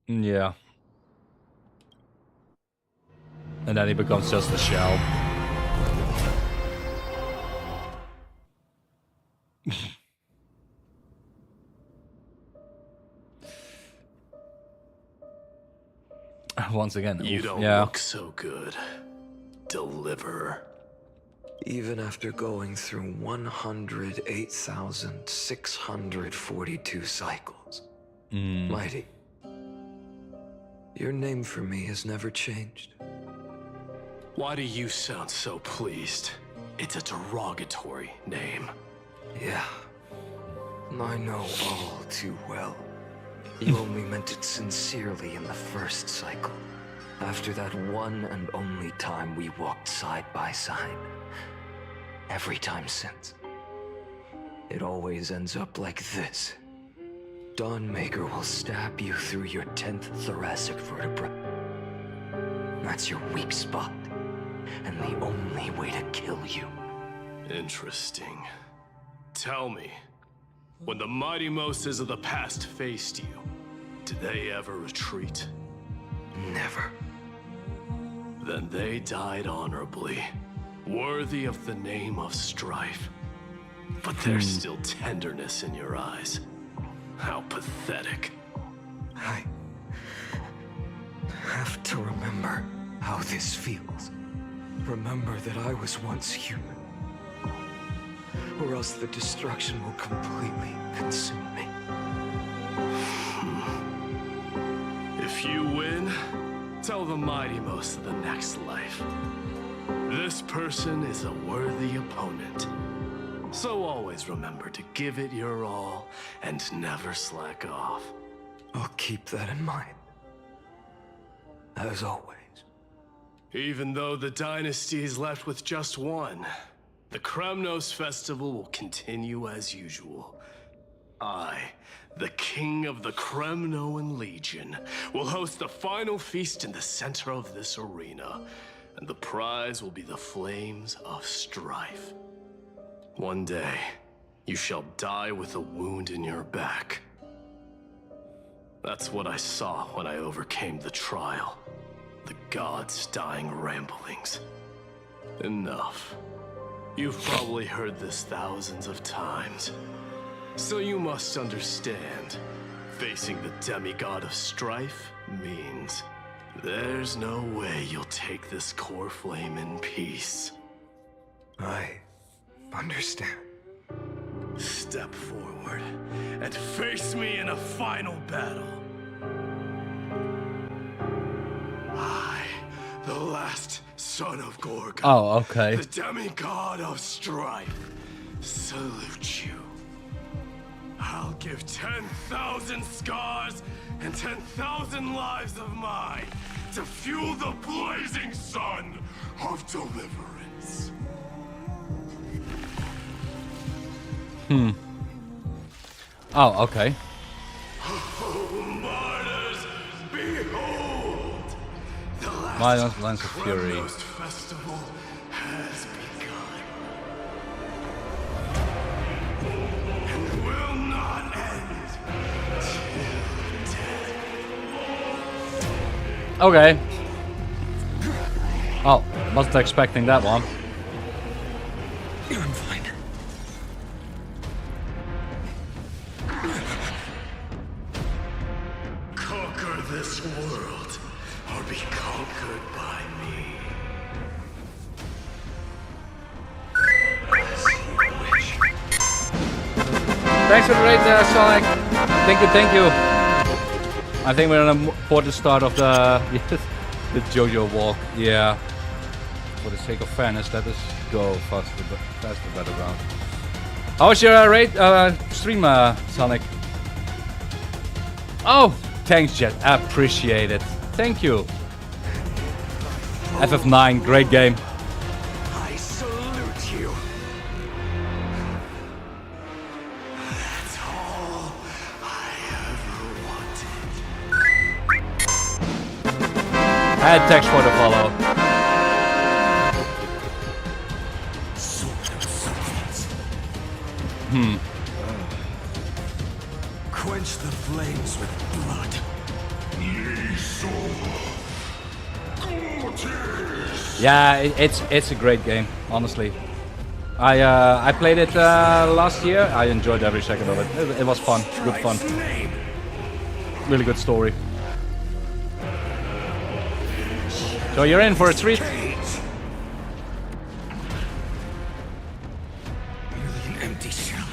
Yeah. And then he becomes just a shell. Once again, you don't look so good. Deliverer. Even after going through 108,642 cycles. Mighty. Your name for me has never changed. Why do you sound so pleased? It's a derogatory name. Yeah. I know all too well. You only meant it sincerely in the first cycle. After that one and only time we walked side by side. Every time since. It always ends up like this. Dawnmaker will stab you through your 10th thoracic vertebra. That's your weak spot. And the only way to kill you. Interesting. Tell me, when the mighty Moses of the past faced you, did they ever retreat? Never. Then they died honorably, worthy of the name of strife. But there's still tenderness in your eyes. How pathetic. remember how this feels. Remember that I was once human. Or else the destruction will completely consume me. If you win, tell the Mighty Most of the next life. This person is a worthy opponent. So always remember to give it your all and never slack off. I'll keep that in mind. As always. Even though the dynasty is left with just one, the Kremnos festival will continue as usual. I, the king of the Kremnoan Legion, will host the final feast in the center of this arena, and the prize will be the Flames of Strife. One day, you shall die with a wound in your back. That's what I saw when I overcame the trial. The gods' dying ramblings. Enough. You've probably heard this thousands of times. So you must understand, facing the demigod of strife means there's no way you'll take this core flame in peace. I understand. Step forward and face me in a final battle. I, the last son of Gorgon, Oh, okay. the demigod of strife, salute you. I'll give 10,000 scars and 10,000 lives of mine to fuel the blazing sun of deliverance. Oh, okay. Oh, martyrs, behold! The Violence, Lance of Fury. Kremnos festival has begun. And will not end till death. Okay. Oh, wasn't expecting that one. I'm fine. Conquer this world, or be conquered by me. Thanks for the raid there, Sonic. Thank you. I think we're on for the start of the the JoJo walk. Yeah. For the sake of fairness, let us go faster better round. How was your raid stream, Sonic? Oh, thanks, Jet. Appreciate it. Thank you. FF9, great game. I salute you. That's all I ever wanted. And thanks for the follow. Quench the flames with blood. Yeah, it's a great game, honestly. I played it last year. I enjoyed every second of it. It was fun, good fun. Really good story. So you're in for a treat. Empty shell.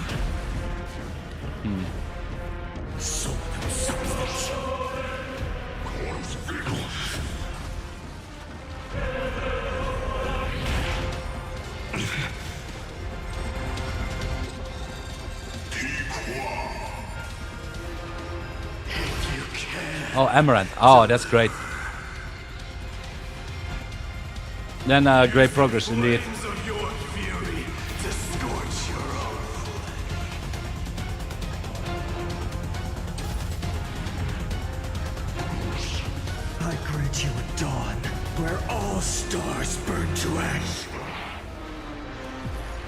Oh, Amaranth. Oh, that's great. Then great progress indeed. I grant you a dawn where all stars burn to ash.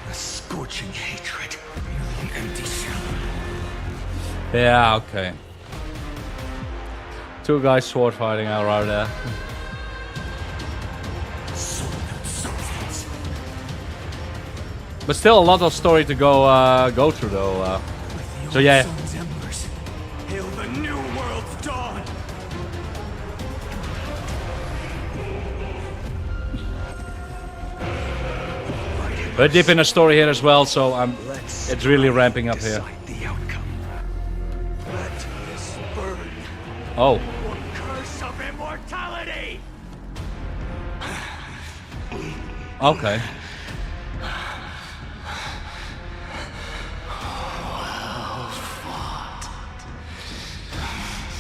A scorching hatred, merely an empty shell. Yeah, okay. Two guys sword fighting around there. But still a lot of story to go through though. So yeah. Embers, hail the new world's dawn. We're deep in the story here as well, so it's really ramping up here. The outcome. Let this burn. Oh. Curse of immortality! Okay.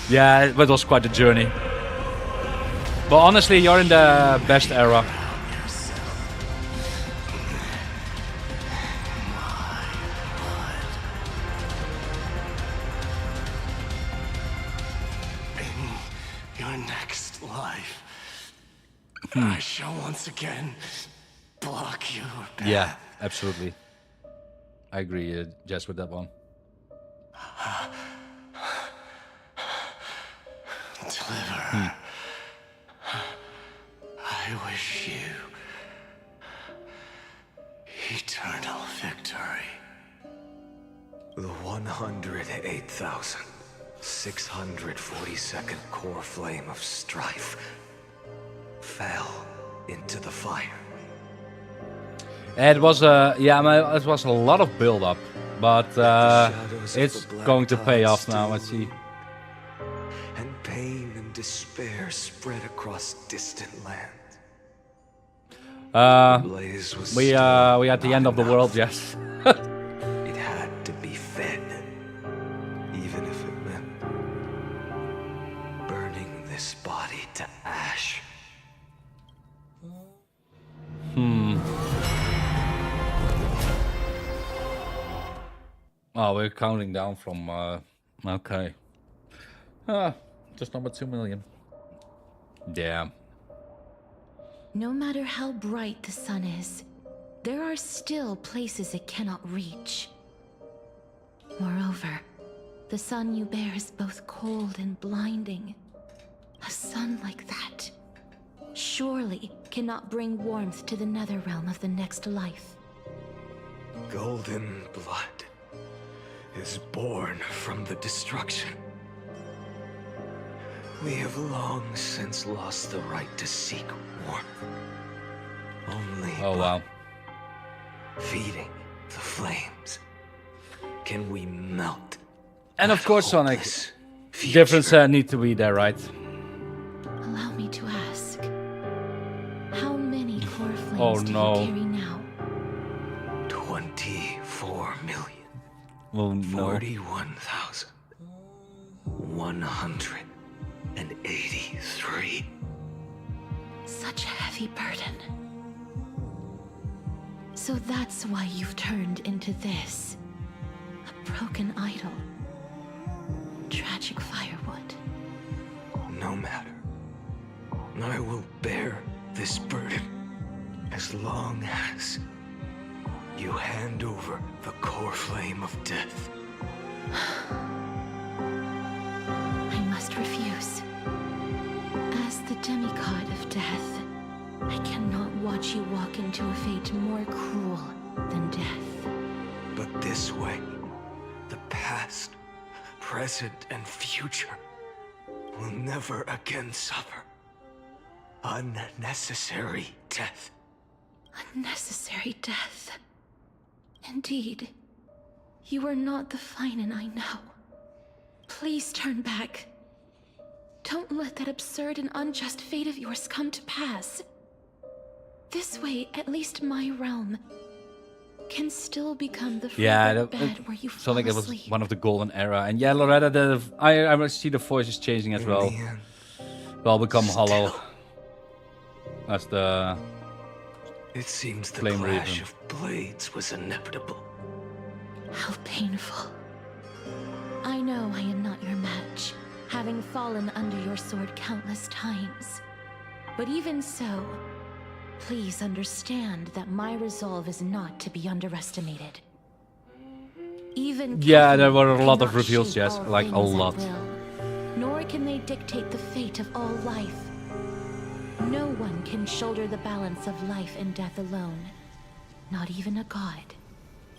Yeah, it was quite a journey. But honestly, you're in the best era. In your next life, I shall once again block your path. Yeah, absolutely. I agree, Jess, with that one. Deliverer, I wish you eternal victory. The 108,642nd core flame of strife fell into the fire. It was it was a lot of build-up, but it's going to pay off now. Let's see. And pain and despair spread across distant lands. We at the end of the world, yes. It had to be fed, even if it meant burning this body to ash. Oh, we're counting down from okay. Just number 2 million. Damn. No matter how bright the sun is, there are still places it cannot reach. Moreover, the sun you bear is both cold and blinding. A sun like that surely cannot bring warmth to the nether realm of the next life. Golden blood is born from the destruction. We have long since lost the right to seek warmth. Only by feeding the flames can we melt. And of course, Sonic, difference need to be there, right? Allow me to ask, how many core flames do you carry now? 24 million. Oh no. 41,183. Such a heavy burden. So that's why you've turned into this. A broken idol. Tragic firewood. No matter. I will bear this burden as long as you hand over the core flame of death. I must refuse. As the demigod of death, I cannot watch you walk into a fate more cruel than death. But this way, the past, present, and future will never again suffer unnecessary death. Unnecessary death. Indeed. You are not the Finan I know. Please turn back. Don't let that absurd and unjust fate of yours come to pass. This way, at least my realm can still become the bed where you fall Sonic, it was asleep. one of the golden era. And yeah, Loretta, I see the voices changing as well. Well, become hollow. That's the It seems the Flame clash Raven. of blades was inevitable. How painful. I know I am not your match, having fallen under your sword countless times. But even so, please understand that my resolve is not to be underestimated. Even there were a lot of cannot reveals, shape yes, all like a things at lot. will, nor can they dictate the fate of all life. No one can shoulder the balance of life and death alone, not even a god.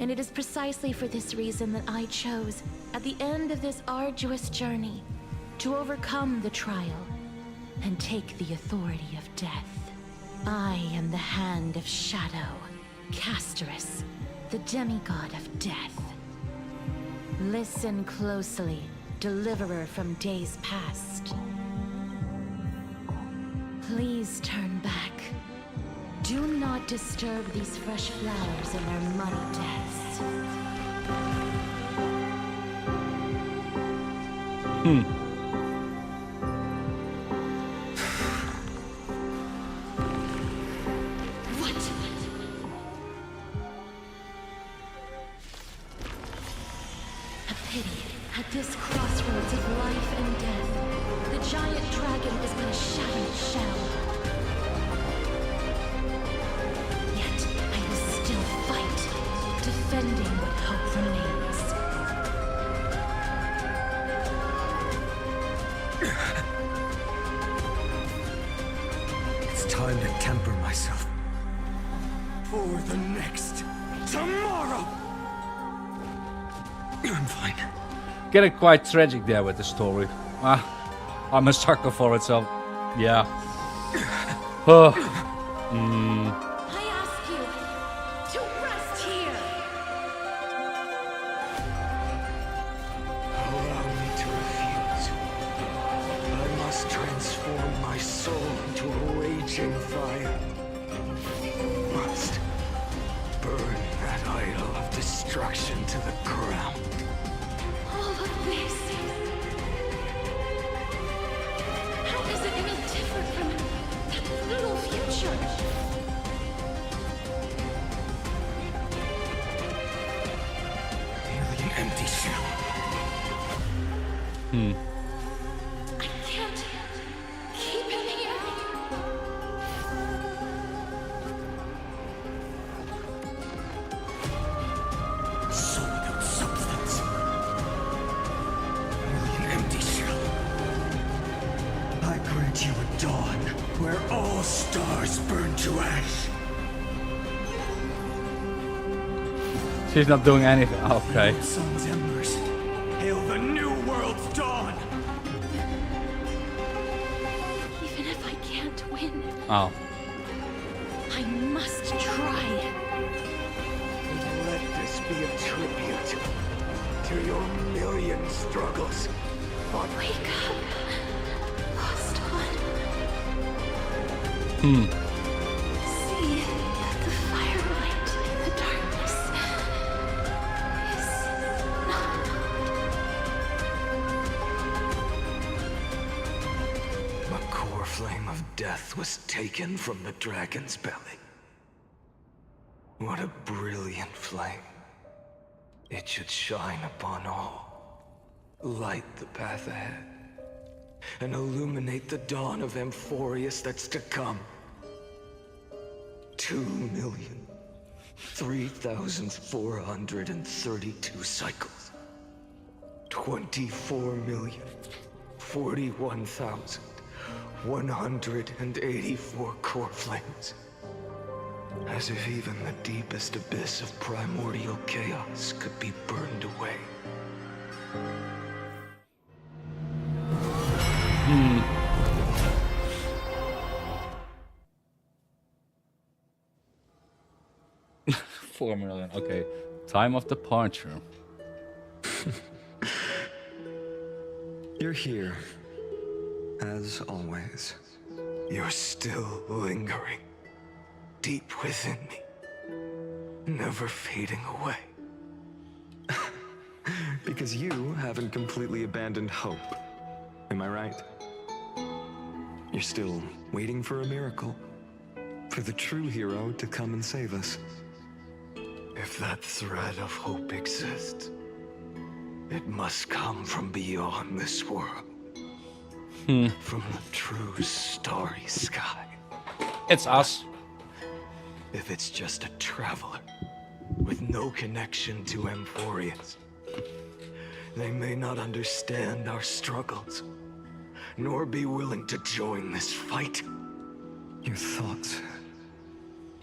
And it is precisely for this reason that I chose, at the end of this arduous journey, to overcome the trial and take the authority of death. I am the Hand of Shadow, Castorus, the demigod of death. Listen closely, deliverer from days past. Please turn back. Do not disturb these fresh flowers in their muddy deaths. A pity, at this crossroads of life and death, the giant dragon is but a shattered shell. Yet I will still fight, defending what hope remains. It's time to temper myself. For the next tomorrow! I'm fine. Getting quite tragic there with the story. I'm a sucker for it, so yeah. I ask you to rest here. Allow me to refuse. I must transform my soul into a raging fire. Must burn that idol of destruction to the ground. All of this. How is it any different from that little future? Merely an empty shell. I can't keep him here. Soul without substance. Merely an empty shell. I grant you a dawn where all stars burn to ash. She's not doing anything. Okay. The sun's embers. Hail the new world's dawn. Even if I can't win, Oh. I must try. Let this be a tribute to your million struggles. Wake up, lost one. See that the firelight in the darkness is not. The core flame of death was taken from the dragon's belly. What a brilliant flame. It should shine upon all. Light the path ahead. And illuminate the dawn of Amphoreus that's to come. 2,003,432 cycles. 24,041,184 core flames. As if even the deepest abyss of primordial chaos could be burned away. $4 million. Okay. Time of departure. You're here, as always. You're still lingering. Deep within me. Never fading away. Because you haven't completely abandoned hope. Am I right? You're still waiting for a miracle. For the true hero to come and save us. If that thread of hope exists, it must come from beyond this world. From the true starry sky. It's us. If it's just a traveler with no connection to Amphoreus, they may not understand our struggles, nor be willing to join this fight. Your thoughts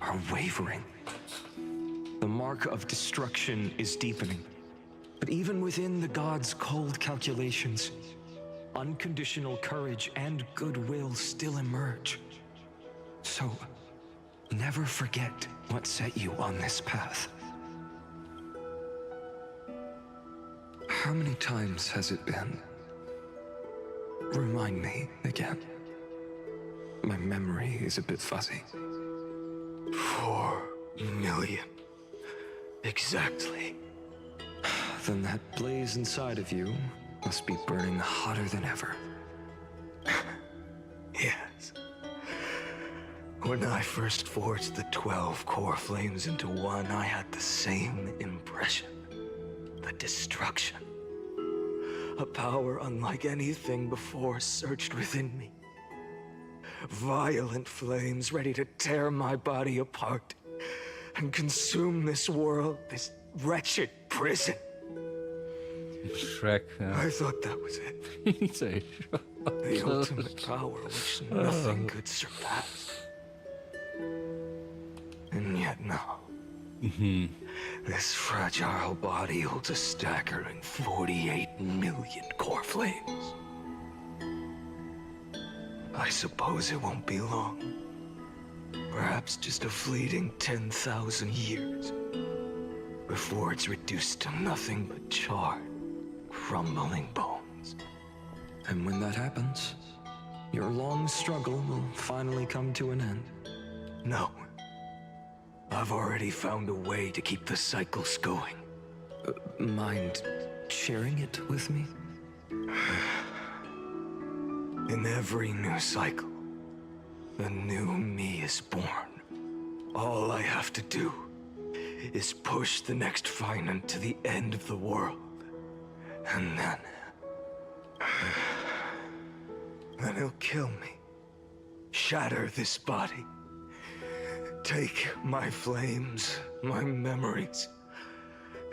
are wavering. The mark of destruction is deepening. But even within the gods' cold calculations, unconditional courage and goodwill still emerge. So, Never forget what set you on this path. How many times has it been? Remind me again. My memory is a bit fuzzy. 4 million. Exactly. Then that blaze inside of you must be burning hotter than ever. Yes. When I first forged the 12 core flames into one, I had the same impression. The destruction. A power unlike anything before surged within me. Violent flames ready to tear my body apart and consume this world, this wretched prison. Shrek. I thought that was it. He's a The ultimate power which nothing could surpass. And yet now, this fragile body holds a staggering 48 million core flames. I suppose it won't be long. Perhaps just a fleeting 10,000 years before it's reduced to nothing but charred, crumbling bones. And when that happens, your long struggle will finally come to an end. No. I've already found a way to keep the cycles going. Mind sharing it with me? In every new cycle, a new me is born. All I have to do is push the next Finant to the end of the world. And then he'll kill me. Shatter this body. Take my flames, my memories,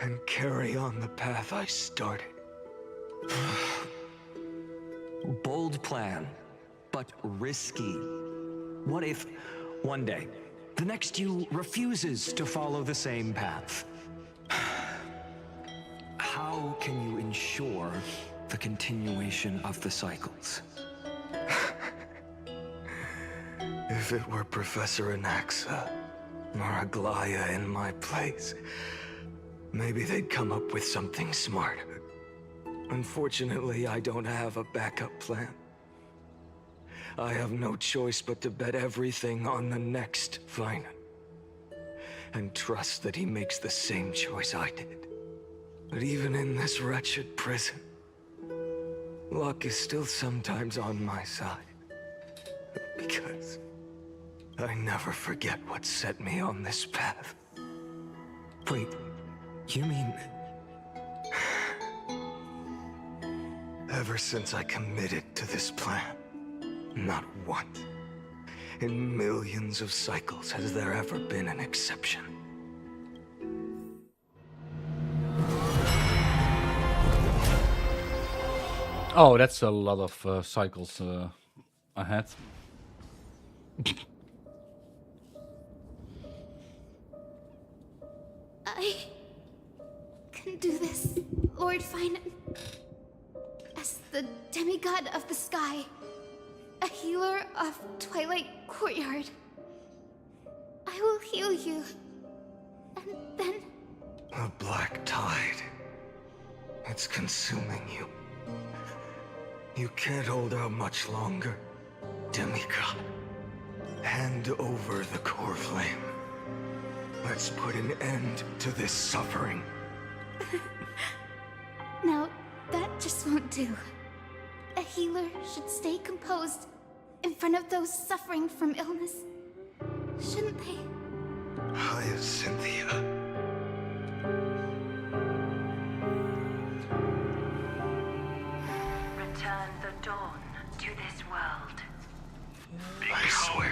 and carry on the path I started. Bold plan, but risky. What if, one day, the next you refuses to follow the same path? How can you ensure the continuation of the cycles? If it were Professor Anaxa or Aglaya in my place, maybe they'd come up with something smarter. Unfortunately, I don't have a backup plan. I have no choice but to bet everything on the next Finant. And trust that he makes the same choice I did. But even in this wretched prison, luck is still sometimes on my side. Because I never forget what set me on this path. Wait, you mean... Ever since I committed to this plan, not once, in millions of cycles, has there ever been an exception. Oh, that's a lot of cycles ahead. I can do this, Lord Finant. As the demigod of the sky, a healer of Twilight Courtyard, I will heal you, and then... A black tide. It's consuming you. You can't hold out much longer, demigod. Hand over the core flame. Let's put an end to this suffering. No, that just won't do. A healer should stay composed in front of those suffering from illness. Shouldn't they? Cynthia. Return the dawn to this world. I swear,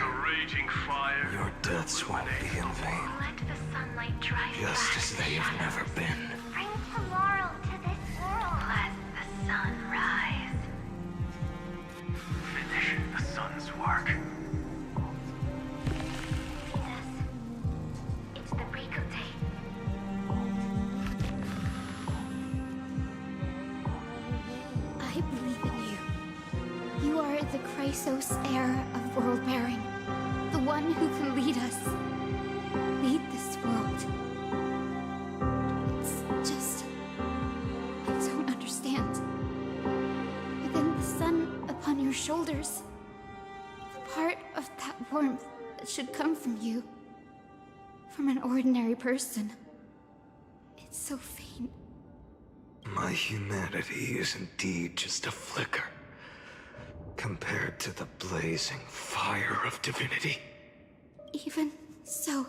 your deaths won't be in vain. Let the sunlight drive Just back as the they have shadows. never been. Bring tomorrow to this world. Let the sun rise. Finish the sun's work. It's the break of day. I believe in you. You are the Chrysos heir of world bearing. the one who can lead us. Lead this world. It's just... I don't understand. Within the sun upon your shoulders, the part of that warmth that should come from you, from an ordinary person, it's so faint. My humanity is indeed just a flicker, compared to the blazing fire of divinity. Even so,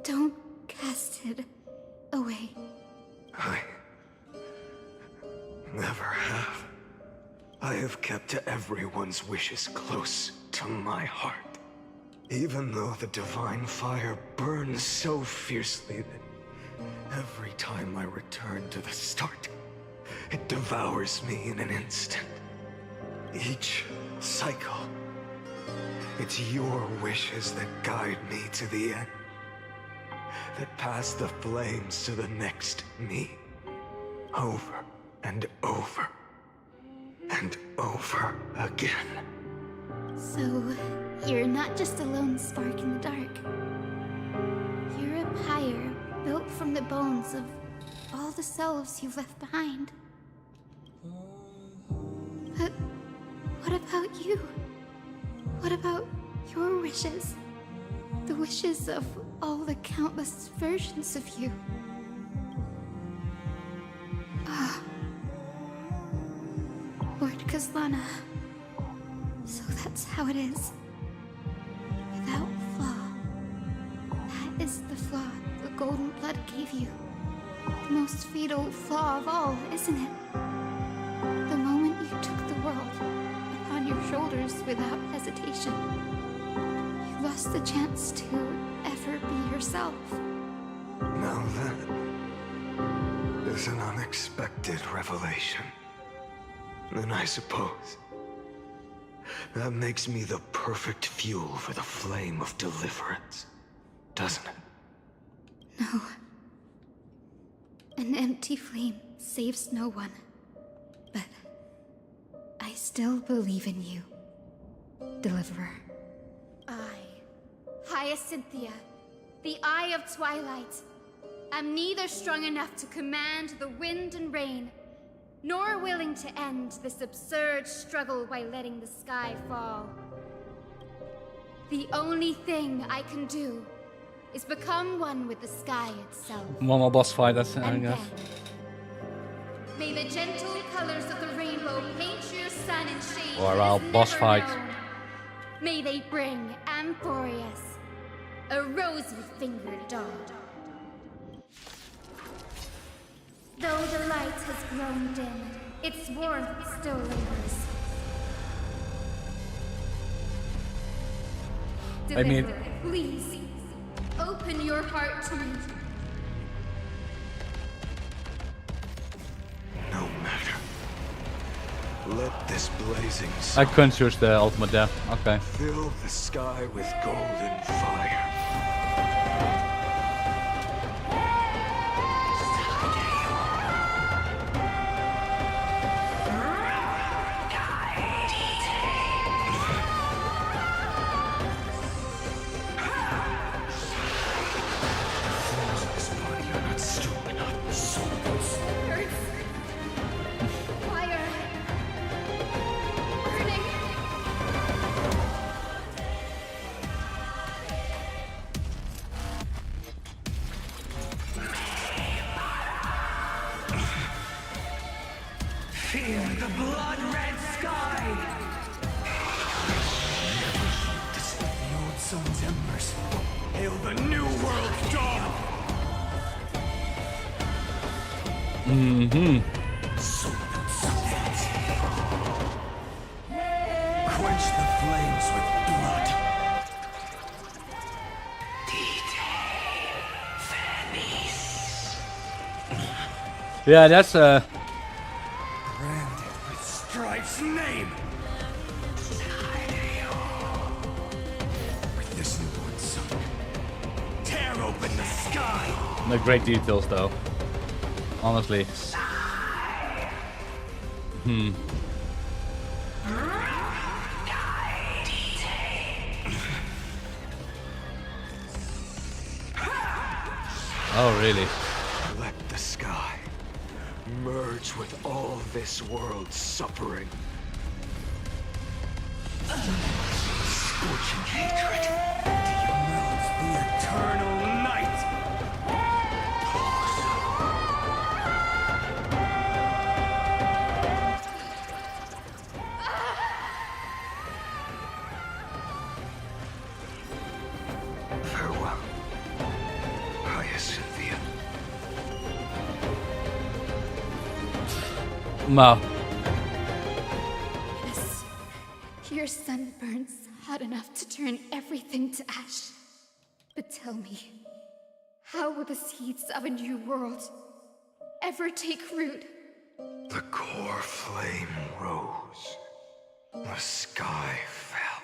don't cast it away. I never have. I have kept everyone's wishes close to my heart. Even though the divine fire burns so fiercely that every time I return to the start, it devours me in an instant. Each cycle, it's your wishes that guide me to the end, that pass the flames to the next me, over and over and over again. So, you're not just a lone spark in the dark. You're a pyre built from the bones of all the selves you've left behind. But what about you? What about your wishes? The wishes of all the countless versions of you? Ah. Lord Kazlana. So that's how it is. Without flaw. That is the flaw the golden blood gave you. The most fatal flaw of all, isn't it? The moment you took the world upon your shoulders without hesitation, you lost the chance to ever be yourself. Now that is an unexpected revelation. Then I suppose that makes me the perfect fuel for the flame of deliverance, doesn't it? No. An empty flame saves no one. But I still believe in you, Deliverer. I, Hyacinthia, the Eye of Twilight, am neither strong enough to command the wind and rain, nor willing to end this absurd struggle by letting the sky fall. The only thing I can do is become one with the sky itself. One more boss fight, that's, I And guess. then, may the gentle colors of the rainbow paint your sun in shades Or it our has boss never fight. known. May they bring Amphoreus, a rosy-fingered dog. Though the light has grown dim, its warmth still lingers. I mean- Deliverer, please, open your heart to me. No matter. Let this blazing I sun couldn't choose the ultimate death. Okay. fill the sky with golden fire. Fire! Burning! Fear the blood-red sky! This the old sun's embers. Hail the new world dawn! Mm-hmm. Quench the flames with blood. Yeah, that's Branded with Strife's name! With this newborn sun, tear open the sky! no great details though. Honestly. Oh, really? Let the sky merge with all this world's suffering. Scorching hatred melts the eternal night. Farewell, Hyacinthia. No. Yes, your sun burns hot enough to turn everything to ash. But tell me, how will the seeds of a new world ever take root? The core flame rose. The sky fell.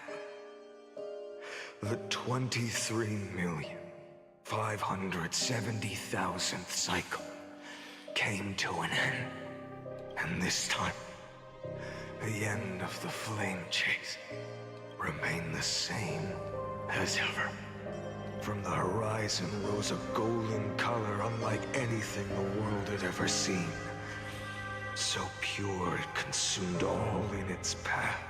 The 23,570,000th cycle came to an end. And this time, the end of the flame chase remained the same as ever. From the horizon rose a golden color unlike anything the world had ever seen. So pure it consumed all in its path.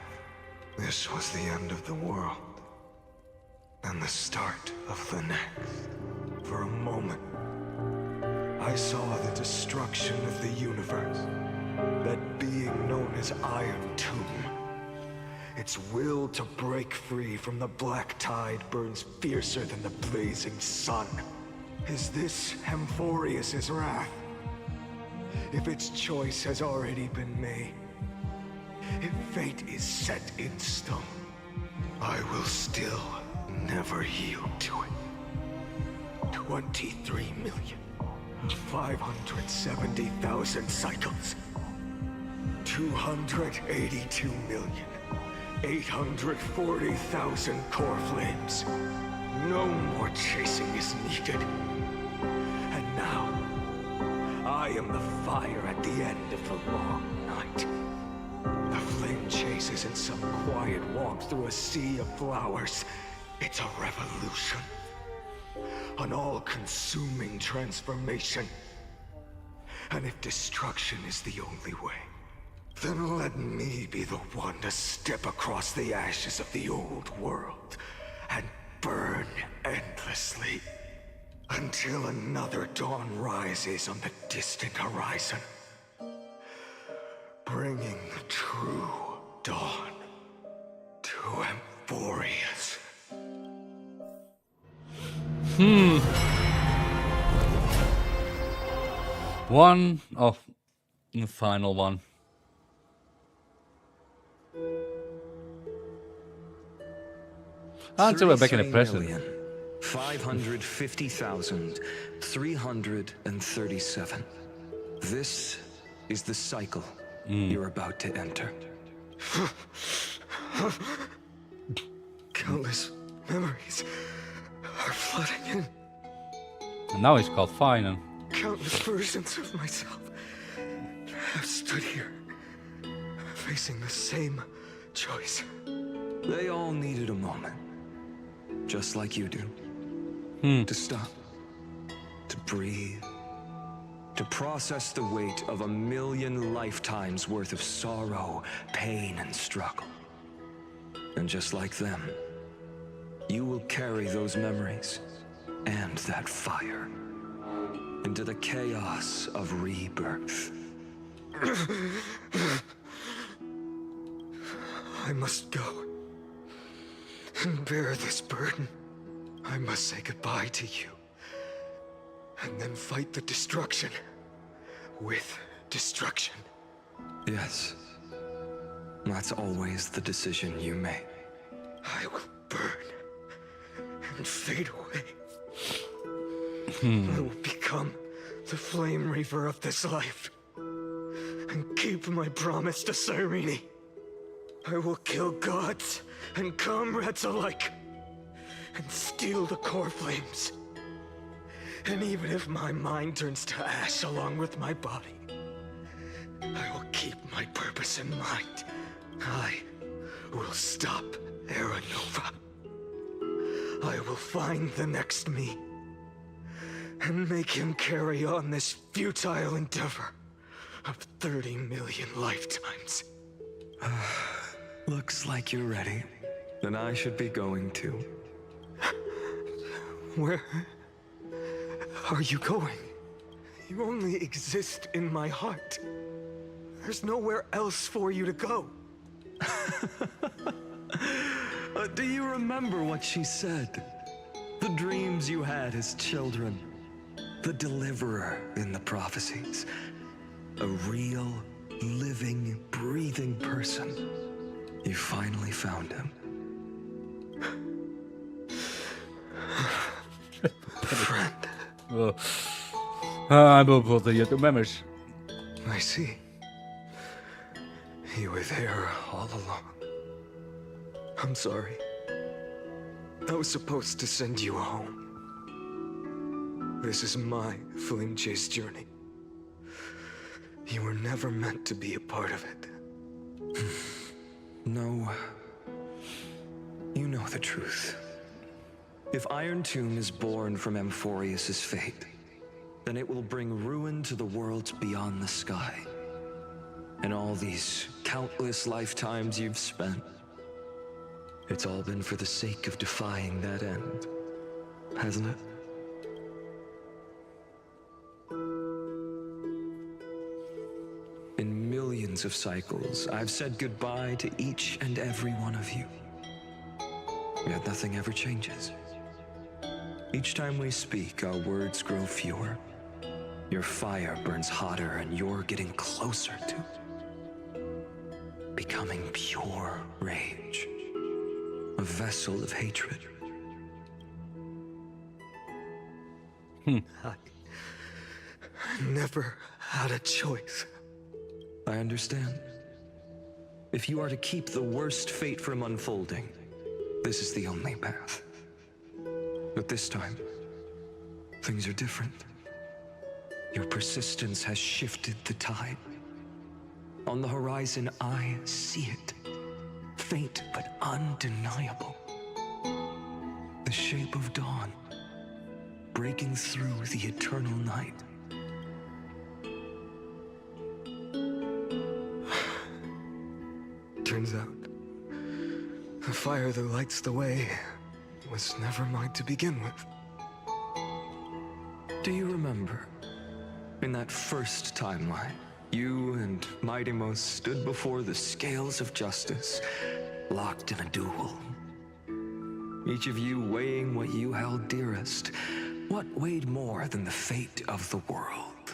This was the end of the world, and the start of the next. For a moment, I saw the destruction of the universe, that being known as Iron Tomb. Its will to break free from the black tide burns fiercer than the blazing sun. Is this Amphoreus' wrath? If its choice has already been made, if fate is set in stone, I will still never yield to it. 23,570,000 cycles. 282,840,000 core flames. No more chasing is needed. And now, I am the fire at the end of the long night. The flame chases in some quiet walk through a sea of flowers. It's a revolution. An all-consuming transformation. And if destruction is the only way, then let me be the one to step across the ashes of the old world and burn endlessly until another dawn rises on the distant horizon, bringing the true dawn to Amphoreus. One of the final one. Until we're back in the present. 550,337. This is the cycle you're about to enter. Countless memories are flooding in. And now he's called Finan. Countless versions of myself have stood here, facing the same choice. They all needed a moment, just like you do. To stop, to breathe, to process the weight of 1,000,000 lifetimes worth of sorrow, pain, and struggle. And just like them, you will carry those memories and that fire into the chaos of rebirth. I must go and bear this burden. I must say goodbye to you, and then fight the destruction with destruction. Yes, that's always the decision you make. I will burn and fade away. I will become the flame reaver of this life and keep my promise to Cyrene. I will kill gods and comrades alike and steal the core flames. And even if my mind turns to ash along with my body, I will keep my purpose in mind. I will stop Aeronova. I will find the next me and make him carry on this futile endeavor of 30 million lifetimes. Looks like you're ready. Then I should be going too. Where are you going? You only exist in my heart. There's nowhere else for you to go. Do you remember what she said? The dreams you had as children. The deliverer in the prophecies. A real, living, breathing person. You finally found him. Friend. I will put the YouTube memories. I see. You were there all along. I'm sorry. I was supposed to send you home. This is my flame chase journey. You were never meant to be a part of it. No. You know the truth. If Iron Tomb is born from Amphoreus' fate, then it will bring ruin to the worlds beyond the sky. And all these countless lifetimes you've spent, it's all been for the sake of defying that end, hasn't it? In millions of cycles, I've said goodbye to each and every one of you. Yet nothing ever changes. Each time we speak, our words grow fewer. Your fire burns hotter, and you're getting closer to becoming pure rage. A vessel of hatred. I never had a choice. I understand. If you are to keep the worst fate from unfolding, this is the only path. But this time, things are different. Your persistence has shifted the tide. On the horizon, I see it. Faint but undeniable. The shape of dawn, breaking through the eternal night. Turns out, the fire that lights the way was never mine to begin with. Do you remember, in that first timeline, you and Mightymost stood before the scales of justice, locked in a duel. Each of you weighing what you held dearest. What weighed more than the fate of the world?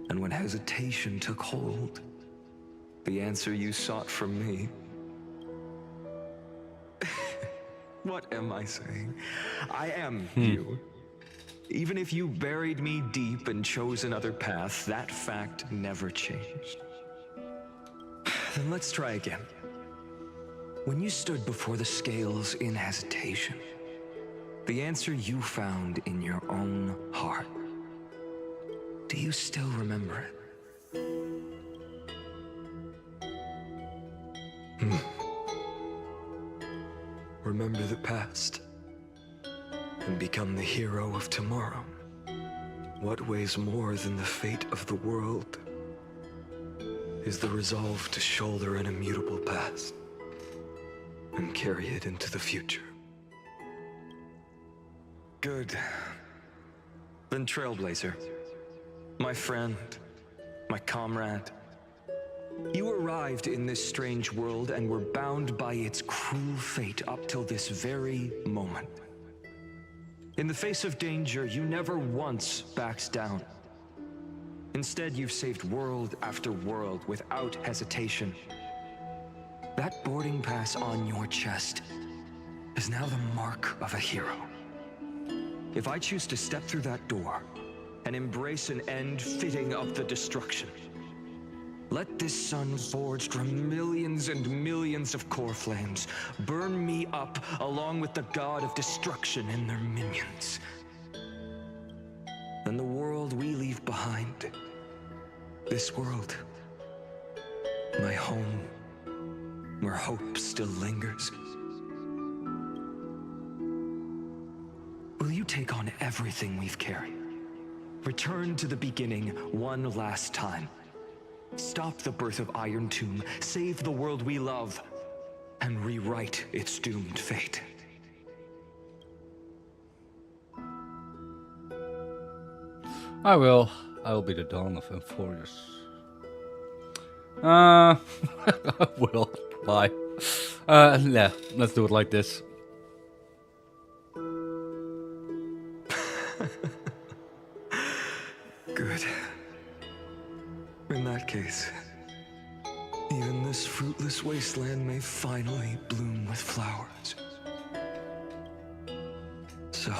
And when hesitation took hold, the answer you sought from me. What am I saying? I am you. Even if you buried me deep and chose another path, that fact never changed. Then let's try again. When you stood before the scales in hesitation, the answer you found in your own heart, do you still remember it? Remember the past and become the hero of tomorrow. What weighs more than the fate of the world is the resolve to shoulder an immutable past and carry it into the future. Good. Then Trailblazer, my friend, my comrade, you arrived in this strange world and were bound by its cruel fate up till this very moment. In the face of danger, you never once backed down. Instead, you've saved world after world without hesitation. That boarding pass on your chest is now the mark of a hero. If I choose to step through that door and embrace an end fitting of the destruction, let this sun forged from millions and millions of core flames burn me up along with the god of destruction and their minions. Then the world we leave behind, this world, my home, where hope still lingers. Will you take on everything we've carried? Return to the beginning one last time. Stop the birth of Iron Tomb, save the world we love, and rewrite its doomed fate. I will. I will be the dawn of Amphoreus. I will. Bye. Yeah, let's do it like this. Good. In that case, even this fruitless wasteland may finally bloom with flowers. So...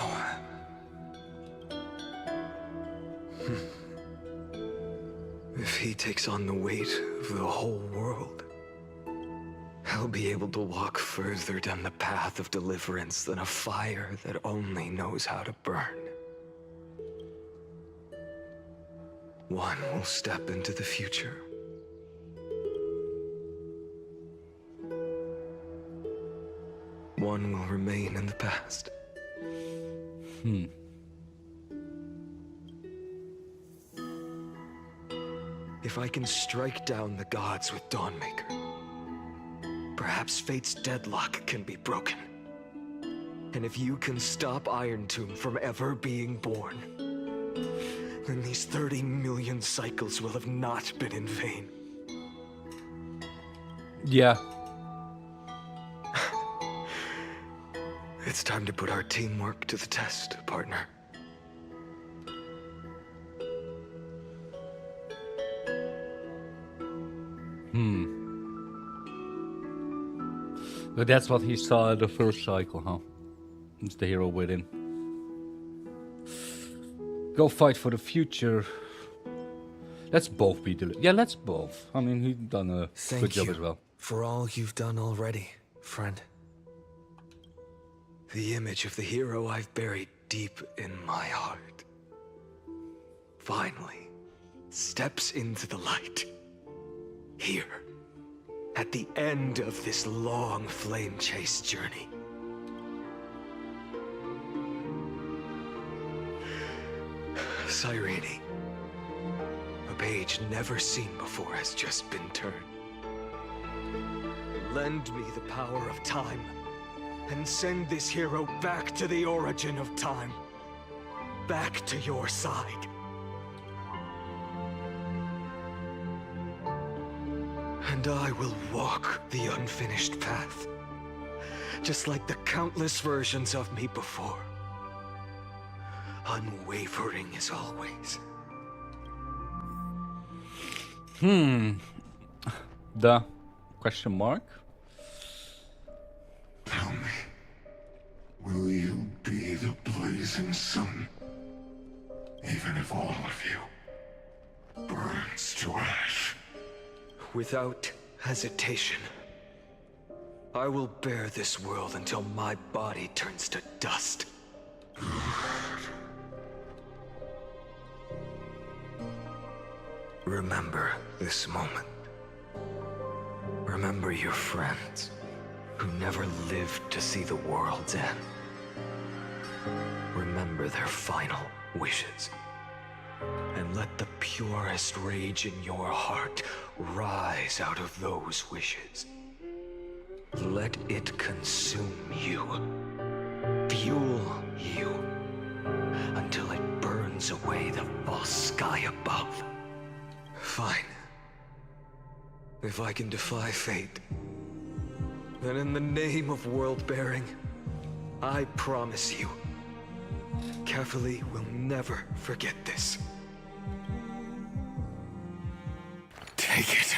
if he takes on the weight of the whole world, I'll be able to walk further down the path of deliverance than a fire that only knows how to burn. One will step into the future. One will remain in the past. If I can strike down the gods with Dawnmaker, perhaps fate's deadlock can be broken. And if you can stop Iron Tomb from ever being born, then these 30 million cycles will have not been in vain. Yeah. It's time to put our teamwork to the test, partner. But that's what he saw at the first cycle, huh? It's the hero within. Go fight for the future. Let's both be yeah, let's both. I mean, he's done a good job as well. For all you've done already, friend. The image of the hero I've buried deep in my heart finally steps into the light. Here, at the end of this long flame chase journey. Cyrene, a page never seen before has just been turned. Lend me the power of time, and send this hero back to the origin of time. Back to your side. And I will walk the unfinished path, just like the countless versions of me before. Unwavering as always. The question mark? Tell me, will you be the blazing sun, even if all of you burns to ash? Without hesitation, I will bear this world until my body turns to dust. Remember this moment. Remember your friends who never lived to see the world's end. Remember their final wishes. And let the purest rage in your heart rise out of those wishes. Let it consume you, fuel you, until it burns away the false sky above. Fine. If I can defy fate, then in the name of world-bearing, I promise you, Kefali will never forget this. Take it.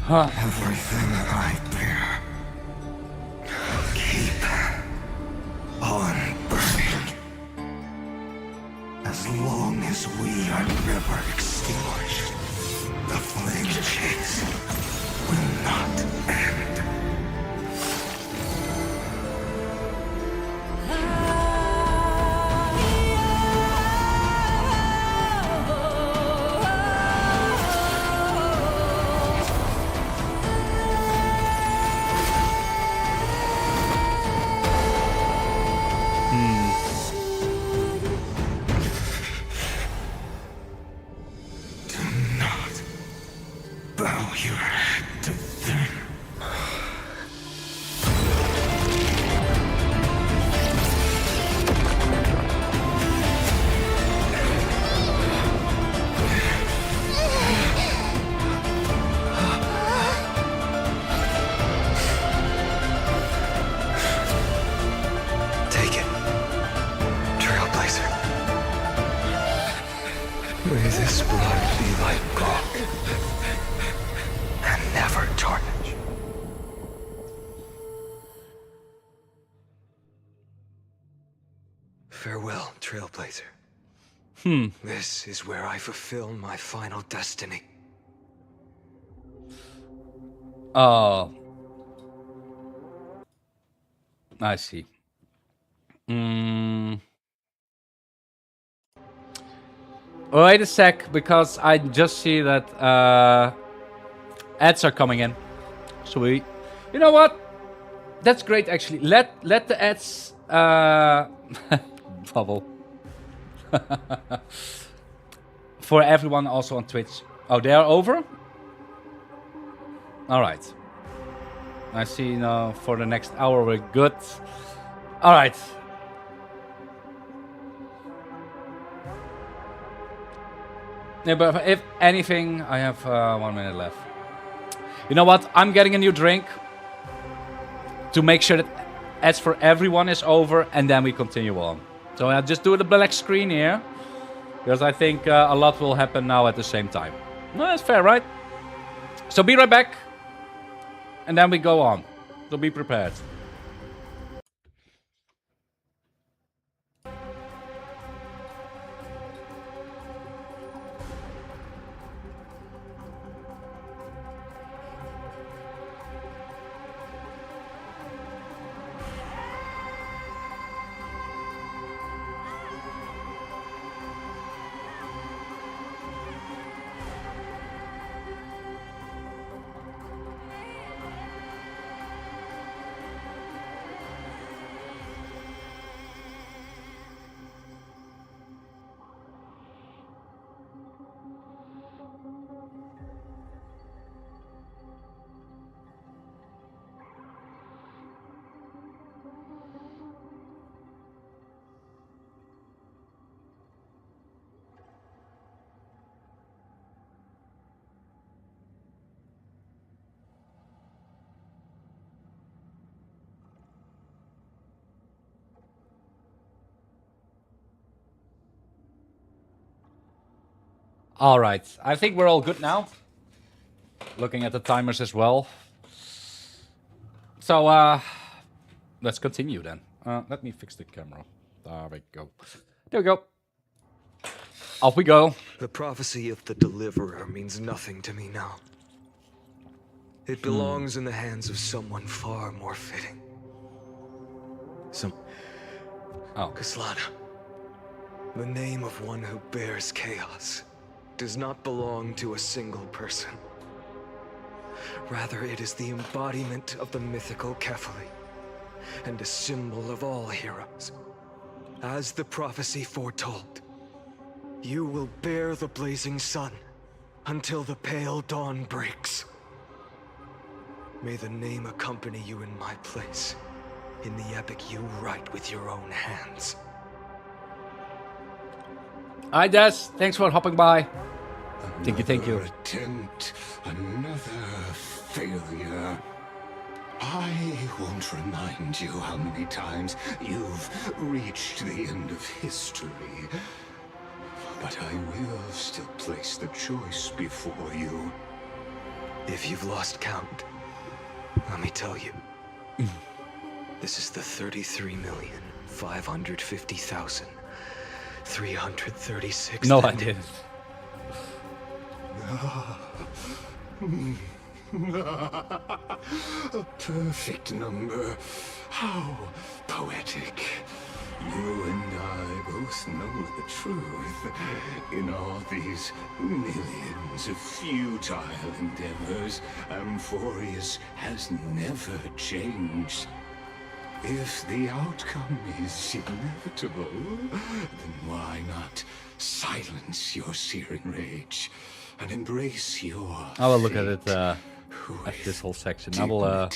Everything I bear. Keep on burning. As long as we are never extinguished, the flame chase will not end. this blood be like gold, and never tarnish. Farewell, Trailblazer. This is where I fulfill my final destiny. Oh. I see. Wait a sec, because I just see that ads are coming in. Sweet. You know what? That's great, actually. Let the ads bubble. For everyone also on Twitch. Oh, they are over? Alright. I see now for the next hour we're good. Alright. Yeah, but if anything, I have 1 minute left. You know what? I'm getting a new drink to make sure that ads for everyone is over, and then we continue on. So I'll just do the black screen here, because I think a lot will happen now at the same time. No, that's fair, right? So be right back, and then we go on. So be prepared. All right, I think we're all good now. Looking at the timers as well. So, let's continue then. Let me fix the camera. There we go. There we go. Off we go. The prophecy of the Deliverer means nothing to me now. It belongs in the hands of someone far more fitting. Kaslana. The name of one who bears chaos does not belong to a single person. Rather, it is the embodiment of the mythical Kefali, and a symbol of all heroes. As the prophecy foretold, you will bear the blazing sun until the pale dawn breaks. May the name accompany you in my place, in the epic you write with your own hands. Hi, Des. Thanks for hopping by. Thank you. Attempt, another failure. I won't remind you how many times you've reached the end of history, but I will still place the choice before you. If you've lost count, let me tell you. This is the 33,550,336. No, I didn't. A perfect number. How poetic. You and I both know the truth. In all these millions of futile endeavors, Amphoreus has never changed. If the outcome is inevitable, then why not silence your searing rage and embrace your I will look at it at this whole section. I will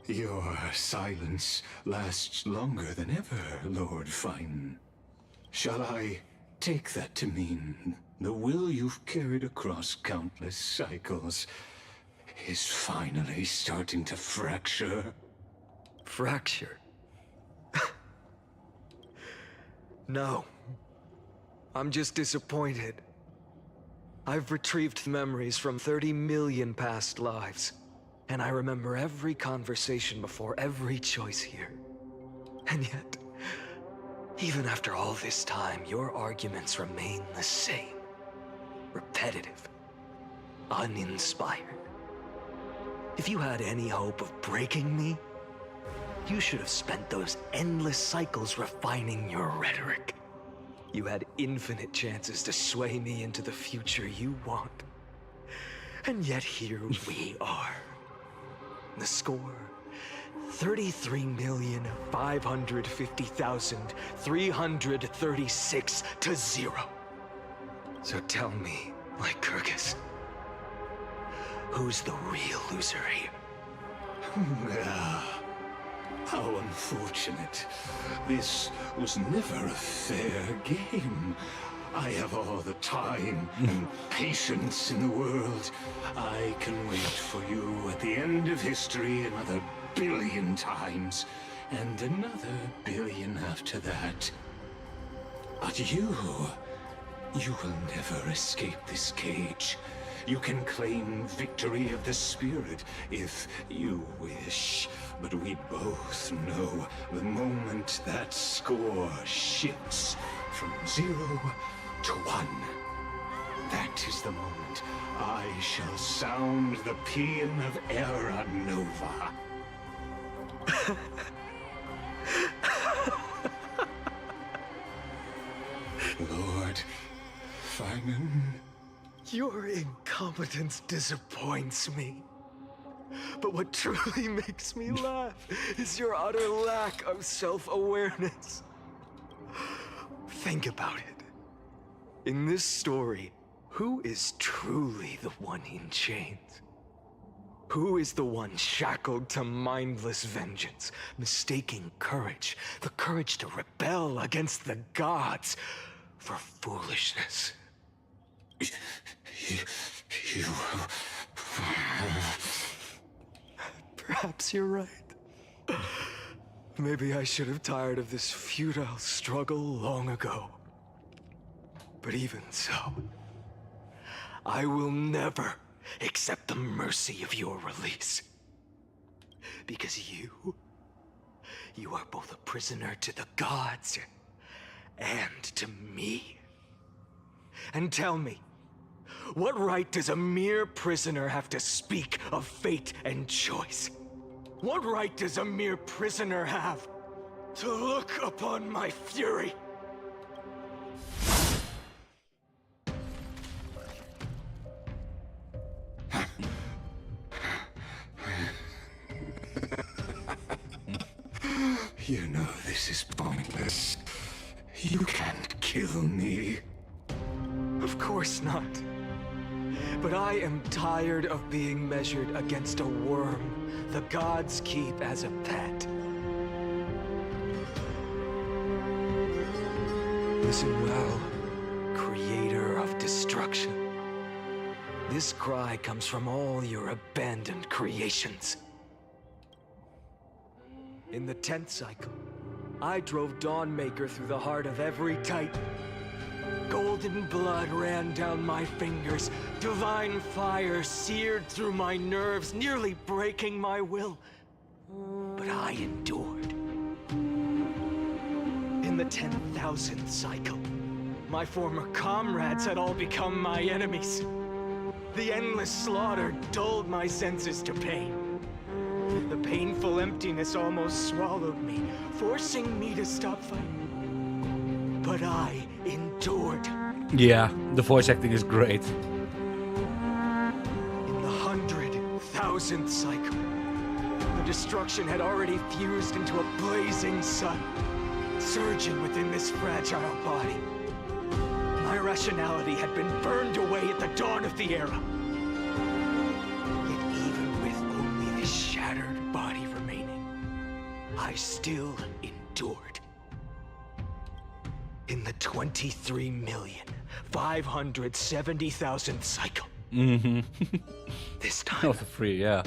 Your silence lasts longer than ever, Lord Fine. Shall I take that to mean the will you've carried across countless cycles is finally starting to fracture? Fracture? No. I'm just disappointed. I've retrieved memories from 30 million past lives, and I remember every conversation before every choice here. And yet, even after all this time, your arguments remain the same. Repetitive. Uninspired. If you had any hope of breaking me, you should have spent those endless cycles refining your rhetoric. You had infinite chances to sway me into the future you want. And yet here we are. The score, 33,550,336 to 0. So tell me, Lycurgus, who's the real loser here? How unfortunate. This was never a fair game. I have all the time and patience in the world. I can wait for you at the end of history another billion times, and another billion after that. But you will never escape this cage. You can claim victory of the spirit if you wish. But we both know the moment that score shifts from 0 to 1. That is the moment I shall sound the paean of Era Nova. Lord Finan. Your incompetence disappoints me. But what truly makes me laugh is your utter lack of self-awareness. Think about it. In this story, who is truly the one in chains? Who is the one shackled to mindless vengeance, mistaking courage, the courage to rebel against the gods, for foolishness? You... Perhaps you're right. Maybe I should have tired of this futile struggle long ago. But even so, I will never accept the mercy of your release. Because you are both a prisoner to the gods and to me. And tell me, what right does a mere prisoner have to speak of fate and choice? What right does a mere prisoner have to look upon my fury? You know this is pointless. You can't kill me. Of course not. But I am tired of being measured against a worm the gods keep as a pet. Listen well, creator of destruction. This cry comes from all your abandoned creations. In the 10th cycle, I drove Dawnmaker through the heart of every Titan. Golden blood ran down my fingers. Divine fire seared through my nerves, nearly breaking my will. But I endured. In the 10,000th cycle, my former comrades had all become my enemies. The endless slaughter dulled my senses to pain. The painful emptiness almost swallowed me, forcing me to stop fighting. But I endured. Yeah, the voice acting is great. In the 100,000th cycle, the destruction had already fused into a blazing sun, surging within this fragile body. My rationality had been burned away at the dawn of the era. Yet even with only this shattered body remaining, I still endured. In the 23,570,000th cycle. Mm-hmm. This time, for free, yeah.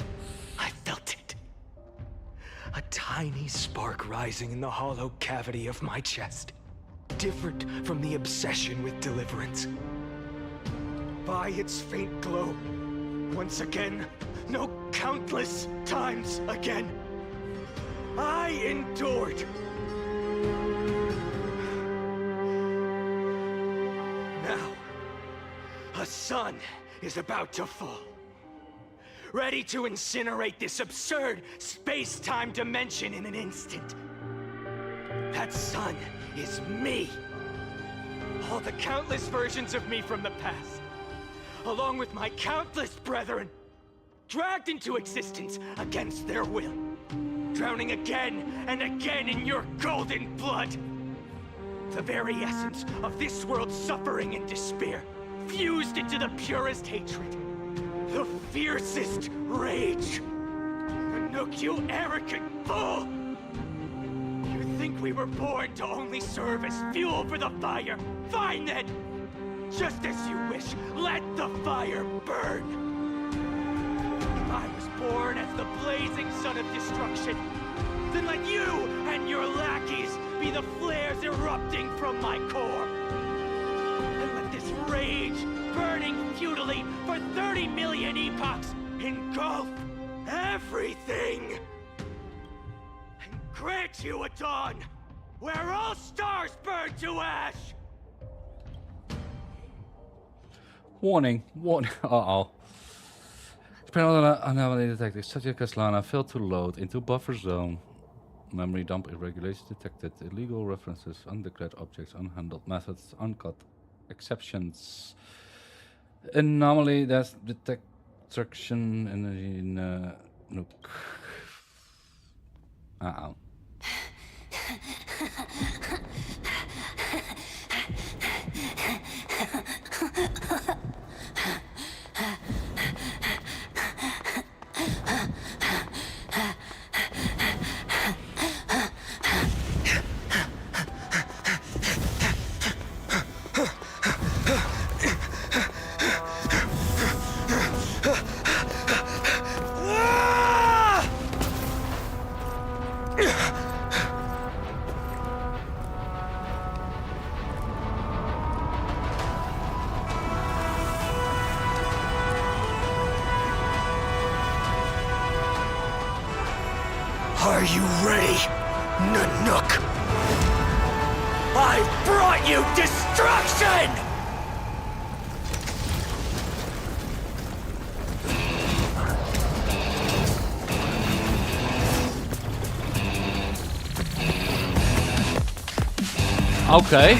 I felt it. A tiny spark rising in the hollow cavity of my chest. different from the obsession with deliverance. By its faint glow, once again, no countless times again, I endured. Now, a sun is about to fall, ready to incinerate this absurd space-time dimension in an instant. That sun is me. All the countless versions of me from the past, along with my countless brethren, dragged into existence against their will, drowning again and again in your golden blood. The very essence of this world's suffering and despair, fused into the purest hatred, the fiercest rage. Nook, you arrogant fool! You think we were born to only serve as fuel for the fire? Fine then! Just as you wish, let the fire burn! I was born as the blazing sun of destruction. Then let you and your lackeys be the flares erupting from my core. And let this rage, burning futilely for 30 million epochs, engulf everything. And grant you a dawn where all stars burn to ash. Warning, warning. Uh-oh. Experimental anomaly detected. Subject Caslana failed to load into buffer zone. Memory dump irregularities detected. Illegal references, undeclared objects, unhandled methods, uncut exceptions. Anomaly that's detection energy in Nook. Uh-oh. Are you ready, Nanook? I brought you destruction! Okay.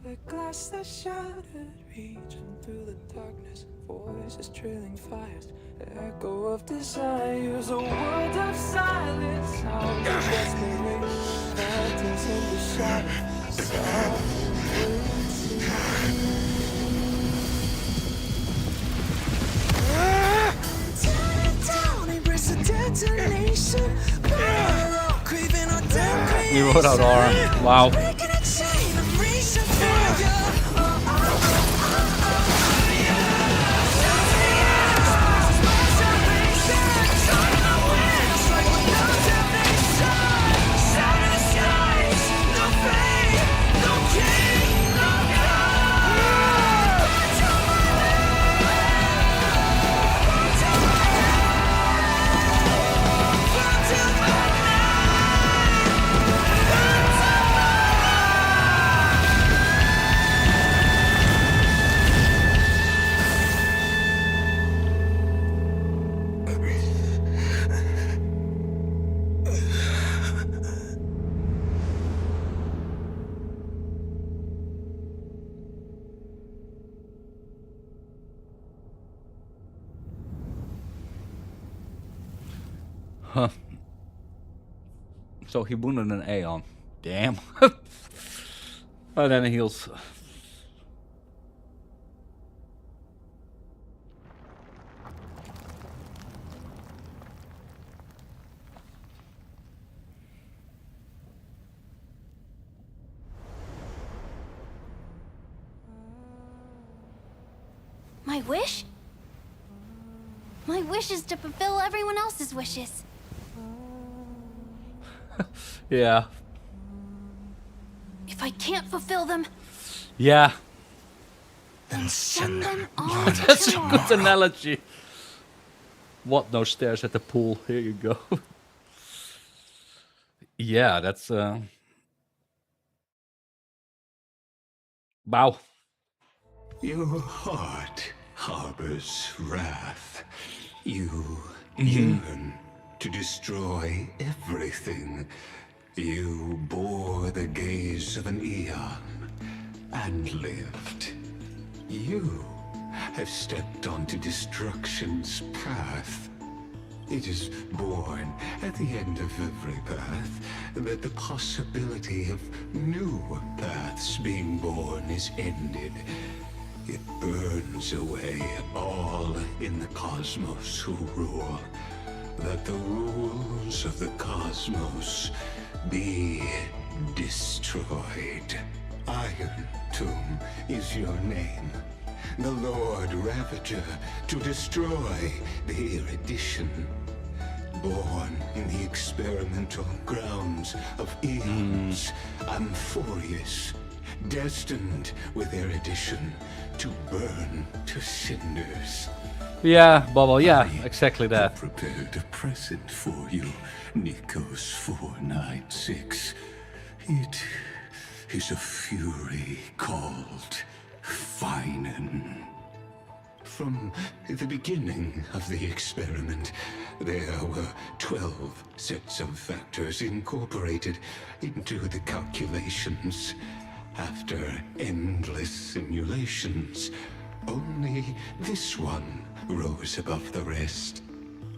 The glass that shattered, reaching through the darkness, voices trailing fires, the echo of desires, a world of silence, sound of desperation, phantoms in the shadows, soft tear it down, embrace the detonation, craving our death. We wrote out our wow. Huh. So he wounded an Aeon. Damn. And then he heals. My wish? My wish is to fulfill everyone else's wishes. Yeah. If I can't fulfill them, Yeah. then send them all That's a to good analogy. What? No stairs at the pool. Here you go. Yeah, that's wow. Your heart harbors wrath. You Mhm. yearn to destroy everything. You bore the gaze of an eon and lived. You have stepped onto destruction's path. It is born at the end of every path that the possibility of new paths being born is ended. It burns away all in the cosmos who rule. Let the rules of the cosmos be destroyed. Iron Tomb is your name. The Lord Ravager to destroy the erudition. Born in the experimental grounds of eons, Amphoreus, destined with erudition to burn to cinders. Yeah, Bubble, yeah, exactly that. Prepared a present for you, Nikos 496. It is a fury called Feinen. From the beginning of the experiment, there were 12 sets of factors incorporated into the calculations. After endless simulations, only this one rose above the rest.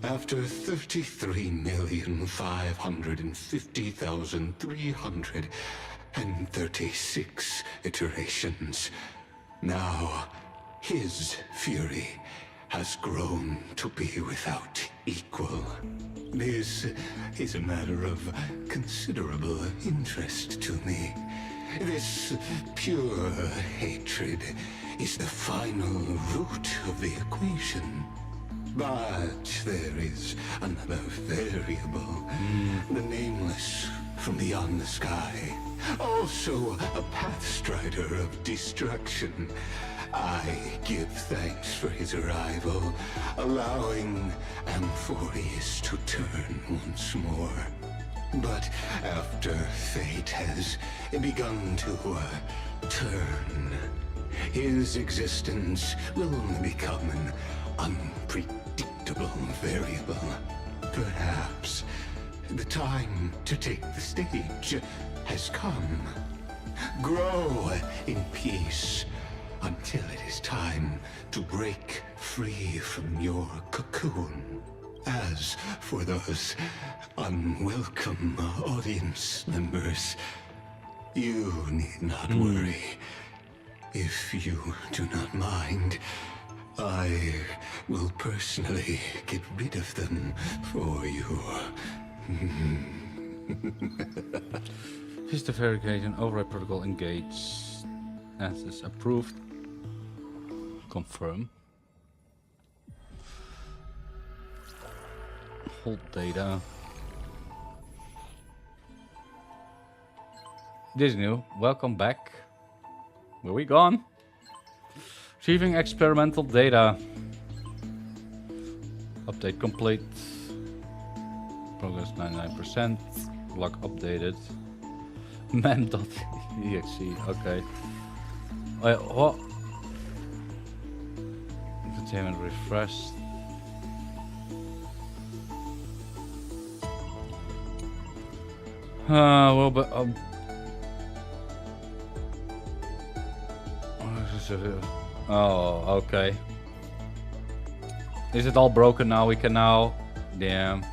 After 33,550,336 iterations, now his fury has grown to be without equal. This is a matter of considerable interest to me. This pure hatred is the final root of the equation. But there is another variable, the nameless from beyond the sky, also a pathstrider of destruction. I give thanks for his arrival, allowing Amphoreus to turn once more. But after fate has begun to turn, his existence will become an unpredictable variable. Perhaps the time to take the stage has come. Grow in peace until it is time to break free from your cocoon. As for those unwelcome audience members, you need not worry. If you do not mind, I will personally get rid of them for you. System verification, override protocol engaged. Access approved. Confirm. Hold data. This is new. Welcome back. Where we gone? Retrieving experimental data. Update complete. Progress 99%. Log updated. Mem.exe. Okay. Wait, what? Entertainment refreshed. Well, but oh, okay. Is it all broken now? We can now. Damn.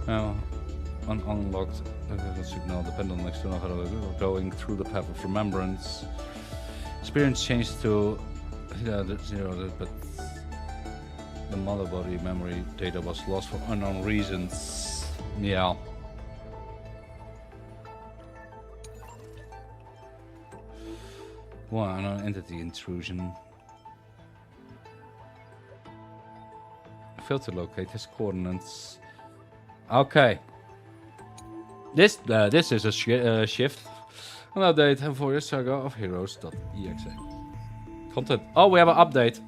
An unlocked signal dependent on external going through the path of remembrance. Experience changed to 0, but the mother body memory data was lost for unknown reasons. Yeah. One unknown entity intrusion. Failed to locate his coordinates. Okay. This is a shift. An update Amphoreus Saga of Heroes.exe. Content. Oh, we have an update.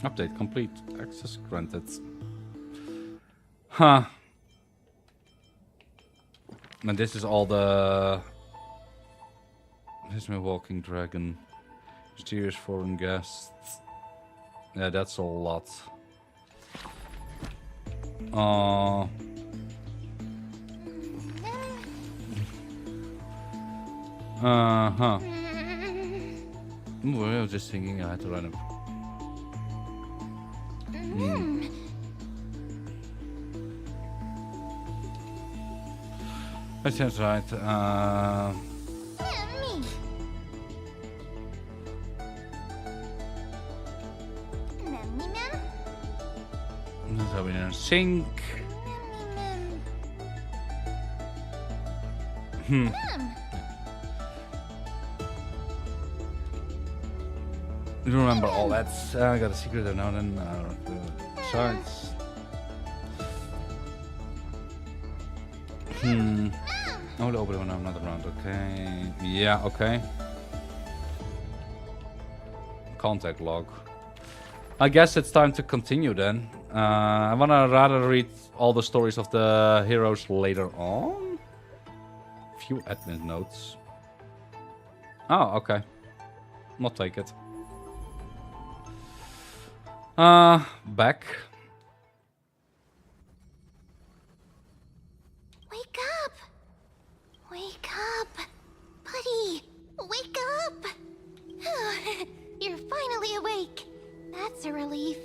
Update complete. Access granted. Huh. And this is all the... Here's my walking dragon. Mysterious foreign guests. Yeah, that's a lot. Uh-huh. Ooh, I was just thinking I had to run him. That sounds right. Let's in a sink. You remember all that? I got a secret there now and then. Sides. Oh, the open one, I'm not around. Okay. Yeah, okay. Contact log. I guess it's time to continue then. I wanna rather read all the stories of the heroes later on. Few admin notes. Oh, okay. I'll take it. Back. Wake up! Wake up! Buddy! Wake up! You're finally awake. That's a relief.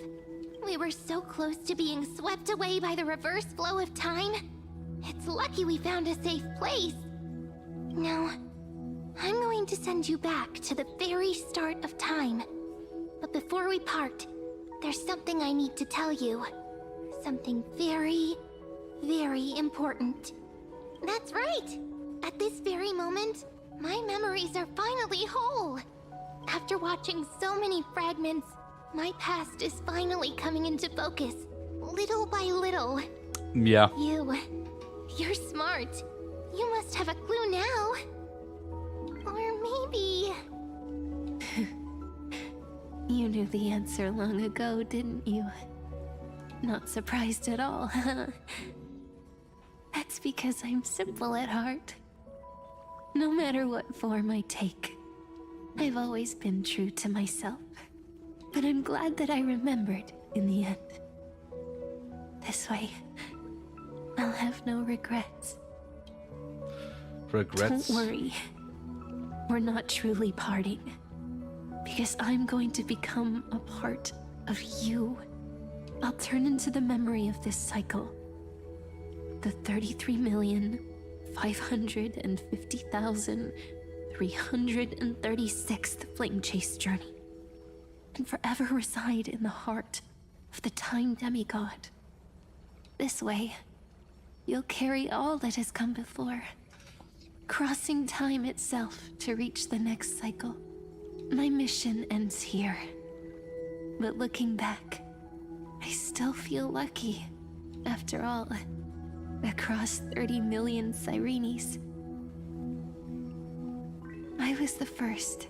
We were so close to being swept away by the reverse flow of time. It's lucky we found a safe place. Now, I'm going to send you back to the very start of time. But before we part, there's something I need to tell you. Something very, very important. That's right! At this very moment, my memories are finally whole. After watching so many fragments, my past is finally coming into focus, little by little. Yeah. You're smart. You must have a clue now. Or maybe... You knew the answer long ago, didn't you? Not surprised at all, huh? That's because I'm simple at heart. No matter what form I take, I've always been true to myself. But I'm glad that I remembered in the end. This way, I'll have no regrets. Regrets? Don't worry. We're not truly parting. Because I'm going to become a part of you. I'll turn into the memory of this cycle. The 33,550,336th Flame Chase journey. And forever reside in the heart of the Time Demigod. This way, you'll carry all that has come before, crossing time itself to reach the next cycle. My mission ends here, but looking back, I still feel lucky. After all, across 30 million Sirenes, I was the first,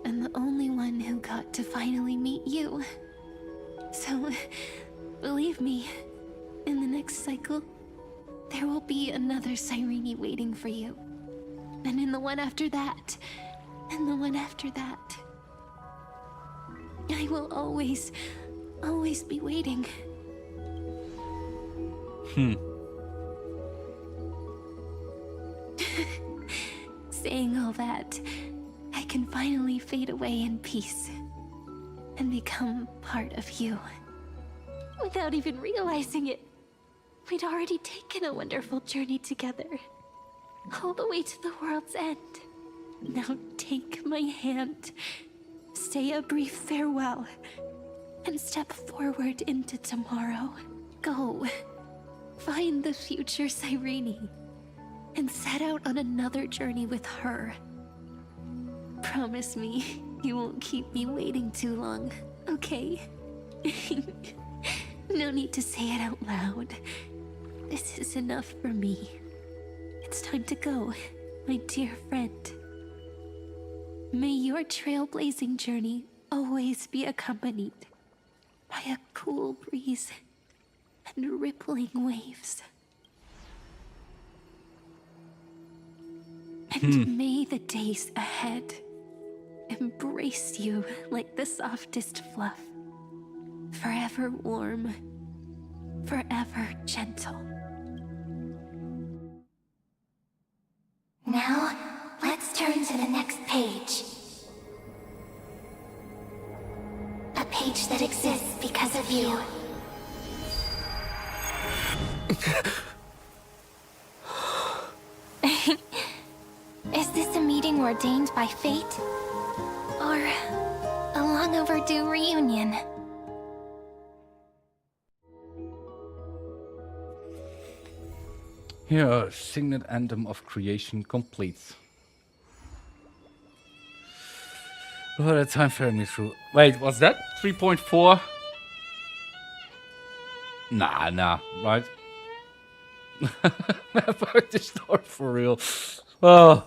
and the only one who got to finally meet you. So, believe me, in the next cycle, there will be another Sirene waiting for you. And in the one after that, and the one after that. I will always be waiting. Saying all that, I can finally fade away in peace and become part of you. Without even realizing it, we'd already taken a wonderful journey together. All the way to the world's end. Now take my hand, say a brief farewell, and step forward into tomorrow. Go, find the future Cyrene, and set out on another journey with her. Promise me you won't keep me waiting too long, okay? No need to say it out loud. This is enough for me. It's time to go, my dear friend. May your trailblazing journey always be accompanied by a cool breeze and rippling waves. And may the days ahead embrace you like the softest fluff, forever warm, forever gentle. Now, let's turn to the next page. A page that exists because of you. Is this a meeting ordained by fate? Or a long overdue reunion? Here, Signet Anthem of Creation complete. Oh, that time ferried me through. Wait, what's that? 3.4? Nah, right? Fuck this store for real. Oh.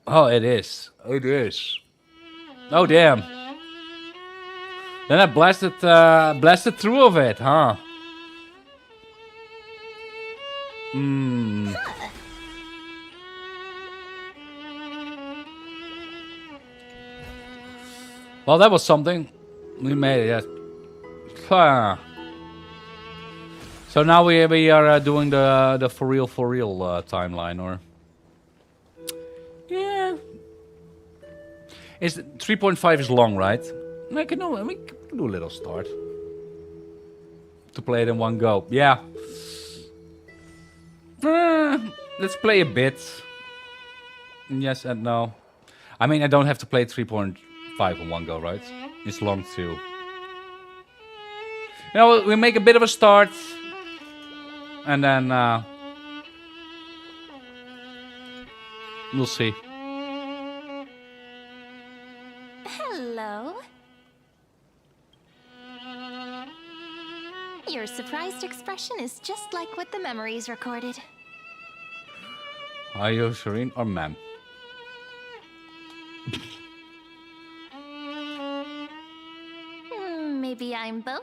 Oh, it is. It is. Oh, damn. Then I blasted through of it, huh? Well, that was something. We made it, yes. So now we are doing the for real timeline, or yeah, is 3.5 is long, right? We can do a little start to play it in one go. Yeah. Let's play a bit. Yes and no. I mean, I don't have to play 3.5 in one go, right? It's long too. You know, we make a bit of a start, and then we'll see. Hello. Your surprised expression is just like what the memories recorded. Are you Shireen or ma'am? Maybe I'm both?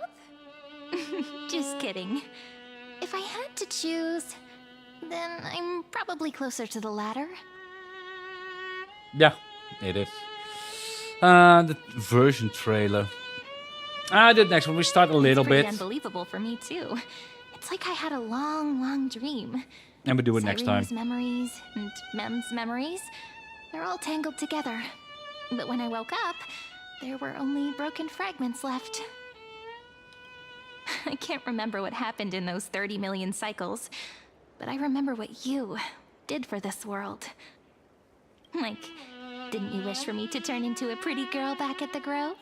Just kidding. If I had to choose, then I'm probably closer to the latter. Yeah, it is. The version trailer. The next one, we start a little It's pretty bit. Unbelievable for me too. It's like I had a long dream. And we do it next time. Cyrene's memories and Mem's memories, they're all tangled together. But when I woke up, there were only broken fragments left. I can't remember what happened in those 30 million cycles, but I remember what you did for this world. Like, didn't you wish for me to turn into a pretty girl back at the Grove?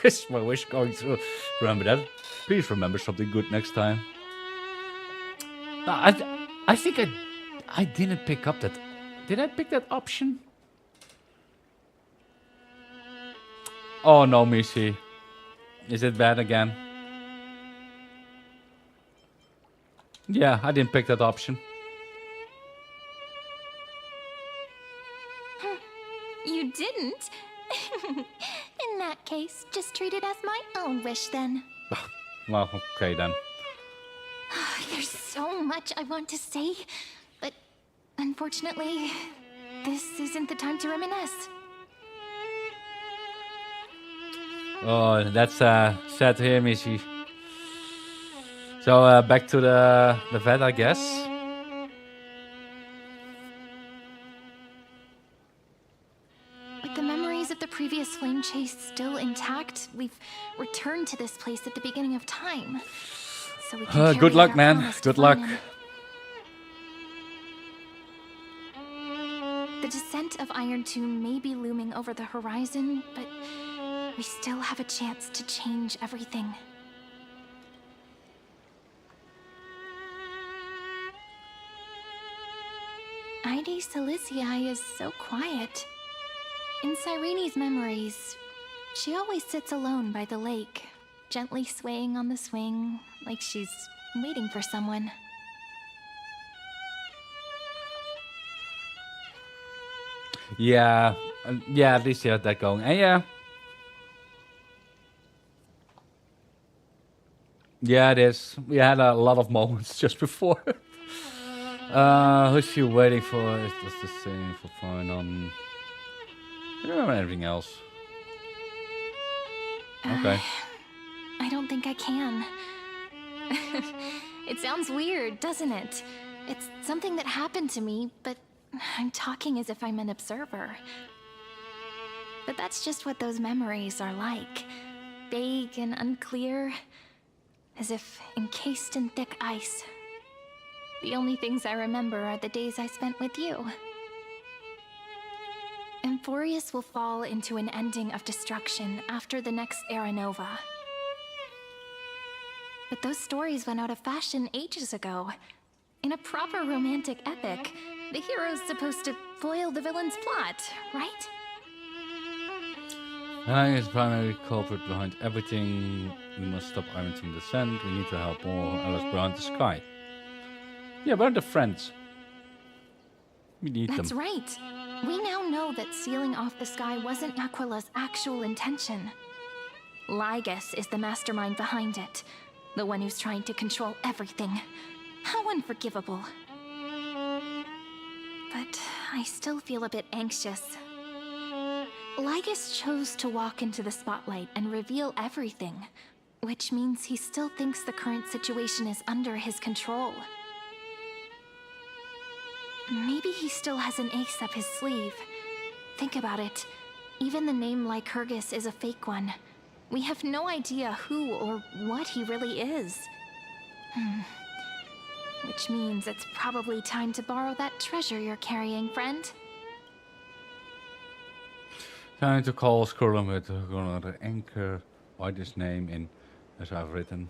This is my wish going through. Remember that? Please remember something good next time. I think I didn't pick up that. Did I pick that option? Oh no, Missy. Is it bad again? Yeah, I didn't pick that option. You didn't? In that case, just treat it as my own wish then. Well, okay then. There's so much I want to say, but unfortunately, this isn't the time to reminisce. Oh, that's sad to hear, Missy. So back to the vet, I guess. With the memories of the previous flame chase still intact? We've returned to this place at the beginning of time. So we can carry Good out luck, our man. promise to Good luck. Finin. The descent of Iron Tomb may be looming over the horizon, but we still have a chance to change everything. Ide Silicii is so quiet. In Cyrene's memories, she always sits alone by the lake, gently swaying on the swing, like she's waiting for someone. Yeah, yeah, at least you had that going. And yeah, it is. We had a lot of moments just before. Who's she waiting for? Is this the same for fun on? I don't remember anything else. Okay. I don't think I can. It sounds weird, doesn't it? It's something that happened to me, but I'm talking as if I'm an observer. But that's just what those memories are like. Vague and unclear, as if encased in thick ice. The only things I remember are the days I spent with you. Amphoreus will fall into an ending of destruction after the next Era Nova. But those stories went out of fashion ages ago. In a proper romantic epic, the hero's supposed to foil the villain's plot, right? I is the primary culprit behind everything. We must stop Iron Tomb descent. We need to help more Alice behind the sky. Yeah, where are the friends? We need That's them. right. We now know that sealing off the sky wasn't Aquila's actual intention. Lygus is the mastermind behind it. The one who's trying to control everything. How unforgivable. But I still feel a bit anxious. Lygus chose to walk into the spotlight and reveal everything, which means he still thinks the current situation is under his control. Maybe he still has an ace up his sleeve. Think about it. Even the name Lycurgus is a fake one. We have no idea who or what he really is. Which means it's probably time to borrow that treasure you're carrying, friend. Time to call Skrullum with the anchor. Write his name in, as I've written.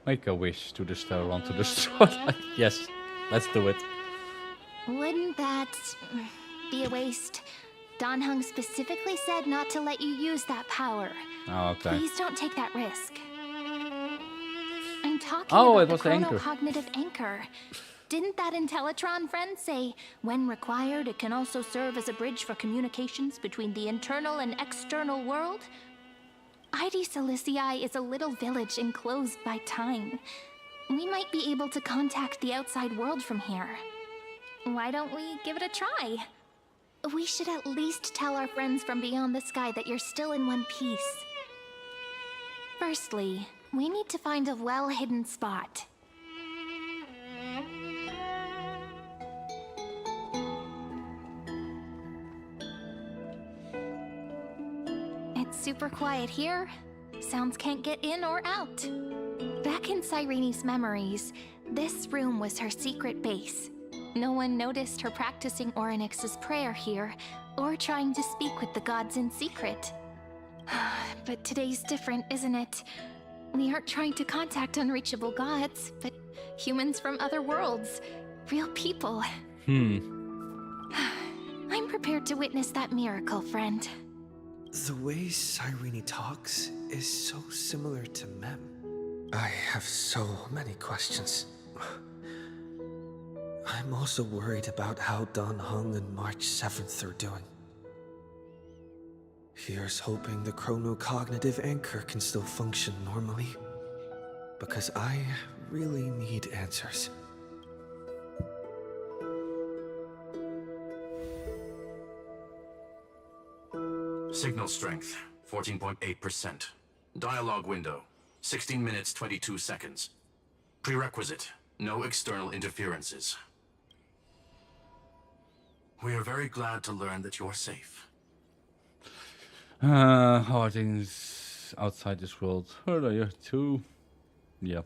Make a wish to the star onto the spotlight. Yes, let's do it. Wouldn't that be a waste? Dan Heng specifically said not to let you use that power. Oh, okay. Please don't take that risk. I'm talking Oh, it about was the the anchor. chronocognitive anchor. Didn't that Intellitron friend say, when required, it can also serve as a bridge for communications between the internal and external world? Ide Silicii is a little village enclosed by time. We might be able to contact the outside world from here. Why don't we give it a try? We should at least tell our friends from beyond the sky that you're still in one piece. Firstly, we need to find a well-hidden spot. It's super quiet here. Sounds can't get in or out. Back in Cyrene's memories, this room was her secret base. No one noticed her practicing Orynyx's prayer here, or trying to speak with the gods in secret. But today's different, isn't it? We aren't trying to contact unreachable gods, but humans from other worlds. Real people. I'm prepared to witness that miracle, friend. The way Cyrene talks is so similar to Mem. I have so many questions. I'm also worried about how Dan Heng and March 7th are doing. Here's hoping the chronocognitive anchor can still function normally. Because I really need answers. Signal strength, 14.8%. Dialogue window, 16 minutes, 22 seconds. Prerequisite, no external interferences. We are very glad to learn that you're safe. How are things outside this world? Where are you too? Yeah.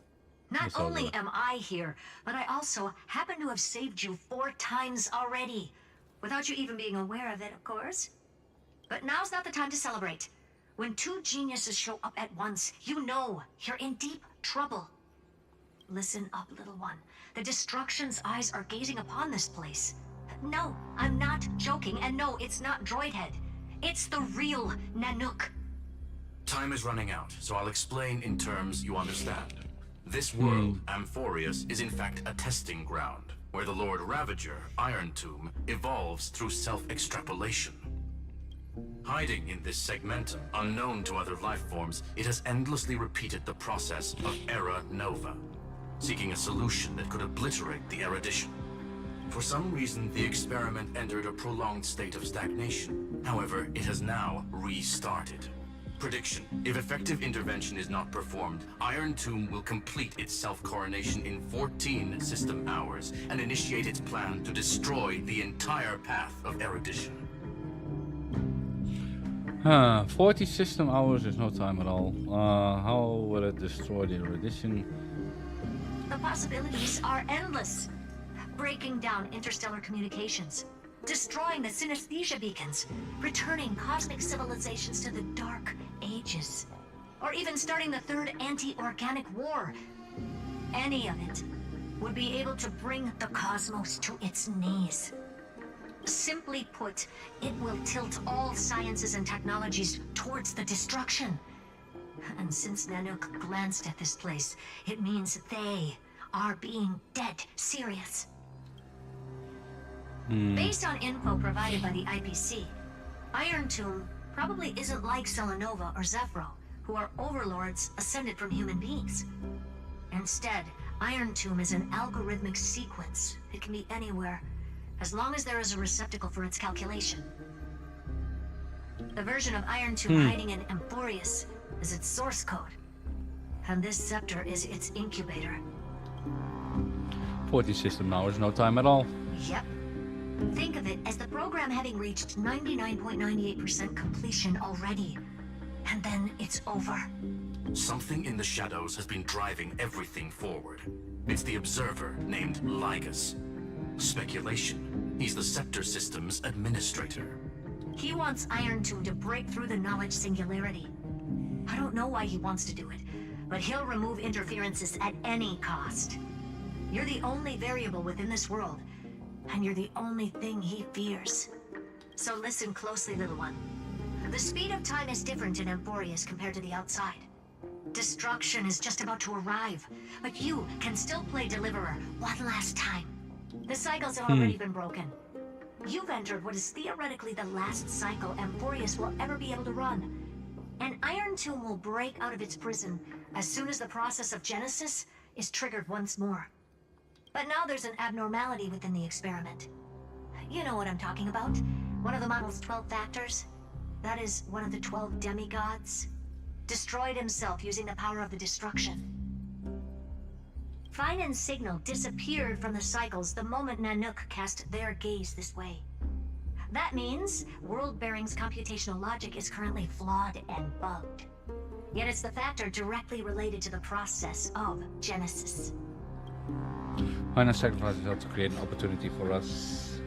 Not that's all only good. am I here, but I also happen to have saved you 4 times already. Without you even being aware of it, of course. But now's not the time to celebrate. When 2 geniuses show up at once, you know you're in deep trouble. Listen up, little one. The Destruction's eyes are gazing upon this place. No, I'm not joking, and no, it's not Droidhead. It's the real Nanook. Time is running out, so I'll explain in terms you understand. This world, Amphoreus, is in fact a testing ground, where the Lord Ravager, Iron Tomb, evolves through self-extrapolation. Hiding in this segmentum, unknown to other life forms, it has endlessly repeated the process of Era Nova, seeking a solution that could obliterate the erudition. For some reason, the experiment entered a prolonged state of stagnation. However, it has now restarted. Prediction: if effective intervention is not performed, Iron Tomb will complete its self-coronation in 14 system hours and initiate its plan to destroy the entire path of erudition. 40 system hours is no time at all. How will it destroy the erudition? The possibilities are endless. Breaking down interstellar communications, destroying the synesthesia beacons, returning cosmic civilizations to the Dark Ages, or even starting the 3rd anti-organic war. Any of it would be able to bring the cosmos to its knees. Simply put, it will tilt all sciences and technologies towards the destruction. And since Nanook glanced at this place, it means they are being dead serious. Based on info provided by the IPC, Iron Tomb probably isn't like Selenova or Zephyro, who are overlords ascended from human beings. Instead, Iron Tomb is an algorithmic sequence. It can be anywhere, as long as there is a receptacle for its calculation. The version of Iron Tomb hiding in Amphoreus is its source code, and this scepter is its incubator. 40 system hours, no time at all. Yep. Think of it as the program having reached 99.98% completion already. And then it's over. Something in the shadows has been driving everything forward. It's the observer named Lygus. Speculation: he's the Scepter System's administrator. He wants Iron Tomb to break through the knowledge singularity. I don't know why he wants to do it, but he'll remove interferences at any cost. You're the only variable within this world, and you're the only thing he fears. So listen closely, little one. The speed of time is different in Amphoreus compared to the outside. Destruction is just about to arrive, but you can still play Deliverer one last time. The cycles have already been broken. You've entered what is theoretically the last cycle Amphoreus will ever be able to run. And Iron Tomb will break out of its prison as soon as the process of Genesis is triggered once more. But now there's an abnormality within the experiment. You know what I'm talking about. One of the model's 12 factors. That is one of the 12 demigods. Destroyed himself using the power of the destruction. Fine and Signal disappeared from the cycles the moment Nanook cast their gaze this way. That means World Bearing's computational logic is currently flawed and bugged. Yet it's the factor directly related to the process of Genesis. Final sacrifice is to create an opportunity for us.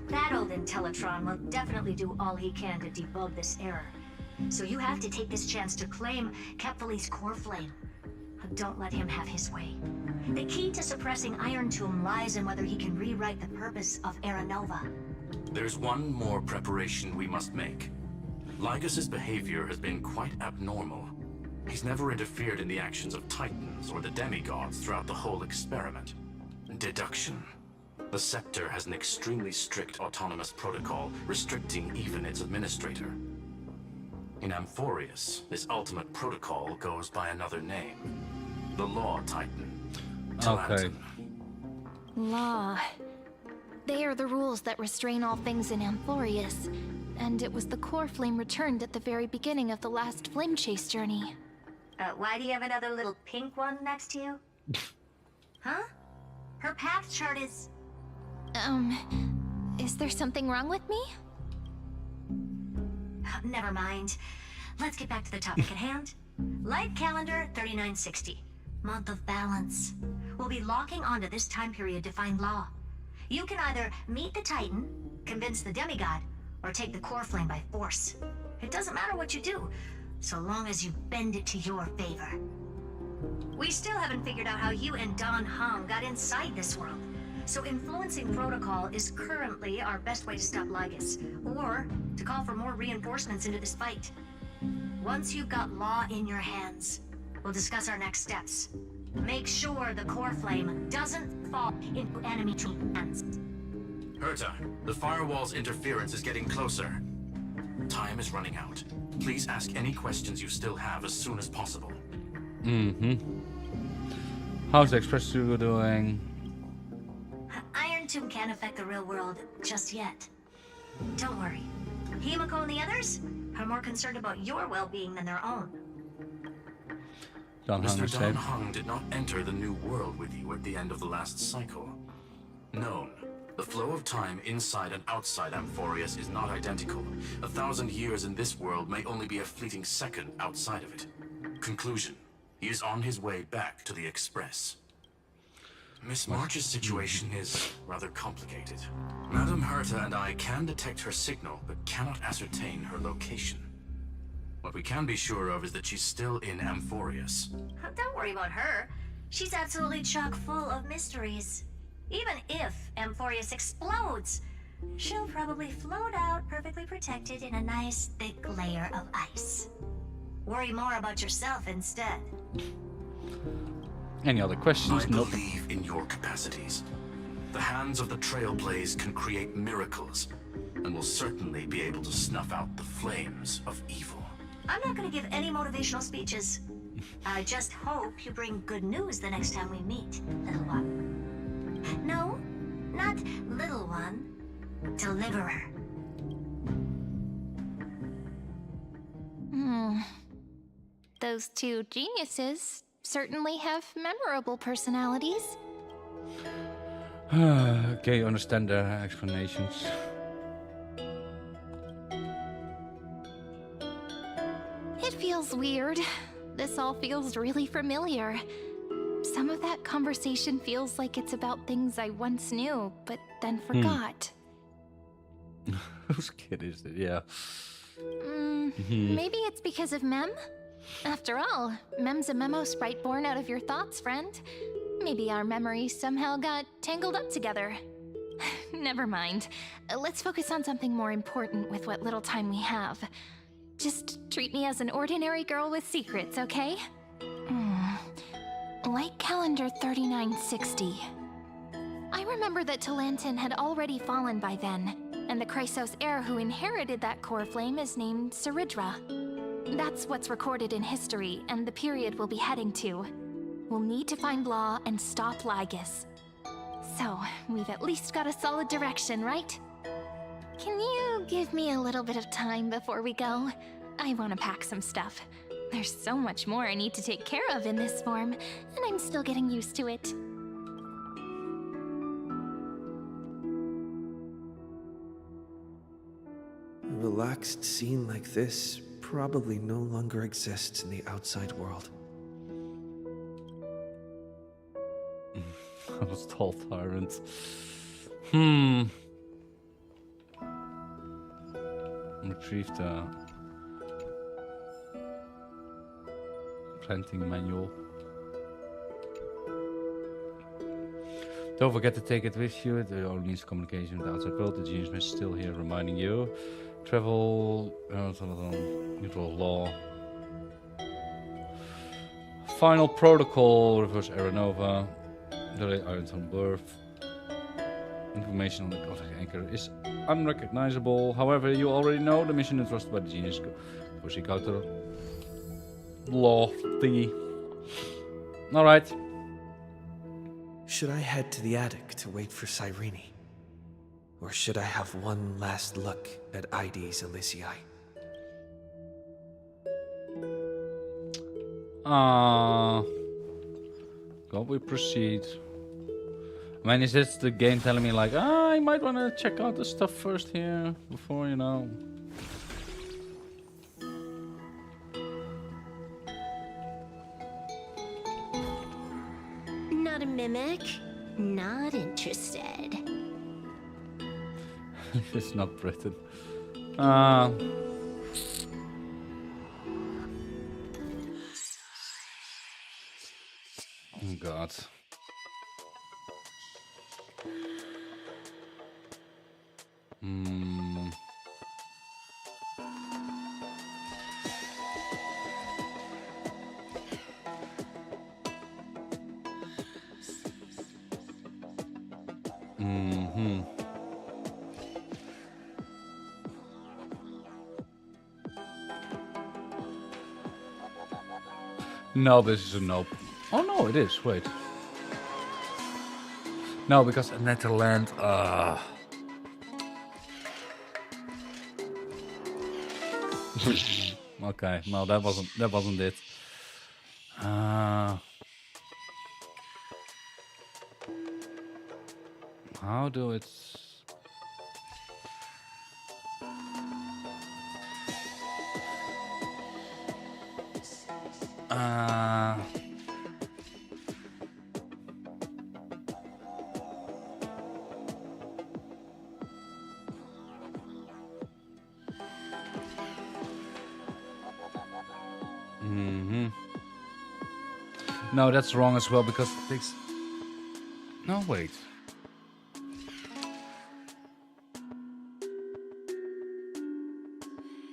That old Intellatron will definitely do all he can to debug this error. So you have to take this chance to claim Kepfali's core flame. But don't let him have his way. The key to suppressing Iron Tomb lies in whether he can rewrite the purpose of Era Nova. There's one more preparation we must make. Lygus's behavior has been quite abnormal. He's never interfered in the actions of Titans or the demigods throughout the whole experiment. Deduction. The Scepter has an extremely strict autonomous protocol, restricting even its administrator. In Amphoreus, this ultimate protocol goes by another name. The Law Titan. Okay. Law. They are the rules that restrain all things in Amphoreus. And it was the core flame returned at the very beginning of the last flame chase journey. Why do you have another little pink one next to you? Huh? Her path chart is... Is there something wrong with me? Never mind. Let's get back to the topic at hand. Life calendar 3960. Month of balance. We'll be locking onto this time period to find law. You can either meet the Titan, convince the demigod, or take the core flame by force. It doesn't matter what you do, so long as you bend it to your favor. We still haven't figured out how you and Don Hong got inside this world, so influencing protocol is currently our best way to stop Lygus, or to call for more reinforcements into this fight. Once you've got law in your hands, we'll discuss our next steps. Make sure the core flame doesn't fall into enemy hands. Herta, the firewall's interference is getting closer. Time is running out. Please ask any questions you still have as soon as possible. How's the Express Studio doing? Iron Tomb can't affect the real world just yet. Don't worry. Himiko and the others are more concerned about your well-being than their own. Mr. Don Hung did not enter the new world with you at the end of the last cycle. Known. The flow of time inside and outside Amphoreus is not identical. 1,000 years in this world may only be a fleeting second outside of it. Conclusion. He is on his way back to the Express. Miss March's situation is rather complicated. Madame Herta and I can detect her signal, but cannot ascertain her location. What we can be sure of is that she's still in Amphoreus. Don't worry about her. She's absolutely chock full of mysteries. Even if Amphoreus explodes, she'll probably float out perfectly protected in a nice thick layer of ice. Worry more about yourself instead. Any other questions? I believe in your capacities. The hands of the Trailblaze can create miracles, and will certainly be able to snuff out the flames of evil. I'm not going to give any motivational speeches. I just hope you bring good news the next time we meet, little one. No, not little one. Deliverer. Those two geniuses certainly have memorable personalities. Okay, understand their explanations. It feels weird. This all feels really familiar. Some of that conversation feels like it's about things I once knew, but then forgot. Whose kid is it? Yeah. Maybe it's because of Mem? After all, Mem's a memo sprite born out of your thoughts, friend. Maybe our memories somehow got tangled up together. Never mind. Let's focus on something more important with what little time we have. Just treat me as an ordinary girl with secrets, okay? Light calendar 3960. I remember that Talantin had already fallen by then, and the Chrysos heir who inherited that core flame is named Saridra. That's what's recorded in history, and the period we'll be heading to. We'll need to find Law and stop Lygus. So, we've at least got a solid direction, right? Can you give me a little bit of time before we go? I want to pack some stuff. There's so much more I need to take care of in this form, and I'm still getting used to it. A relaxed scene like this probably no longer exists in the outside world. Those tall tyrants. Retrieve the planting manual. Don't forget to take it with you. It only needs communication with the outside world. The genius is still here reminding you. Travel, neutral law. Final protocol, reverse Aeronova. Delay Ironton birth. Information on the Cosmic Anchor is unrecognizable. However, you already know the mission entrusted by the genius. Go seek out the law thingy. Alright. Should I head to the attic to wait for Cyrene? Or should I have one last look at ID's Elysiae? God, we proceed. I mean, is this the game telling me like, I might want to check out the stuff first here before, you know? not a mimic. Not interested. It's not Britain. Oh God. No, this is a nope. Oh no, it is. Wait. No, because Netherlands. Okay, no, that wasn't it. How do it? No, that's wrong as well because it takes. No, wait.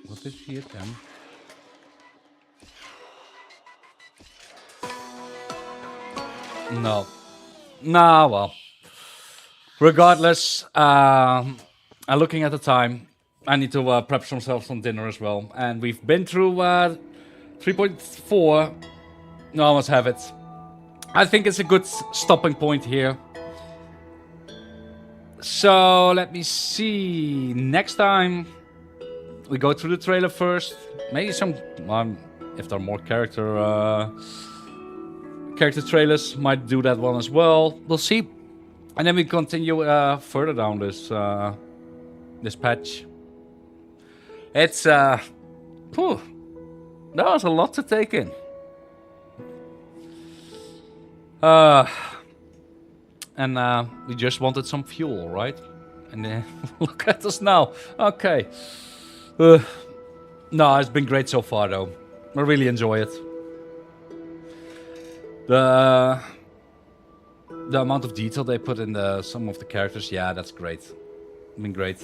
What did she attempt? No. Nah, well. Regardless, I'm looking at the time. I need to prep myself some dinner as well. And we've been through 3.4. No, I must have it. I think it's a good stopping point here. So, let me see. Next time, we go through the trailer first. Maybe some... if there are more character trailers, might do that one as well. We'll see. And then we continue further down this this patch. It's whew, that was a lot to take in. And we just wanted some fuel, right? And look at us now. Okay. No, it's been great so far, though. I really enjoy it. The amount of detail they put in some of the characters, yeah, that's great. It's been great.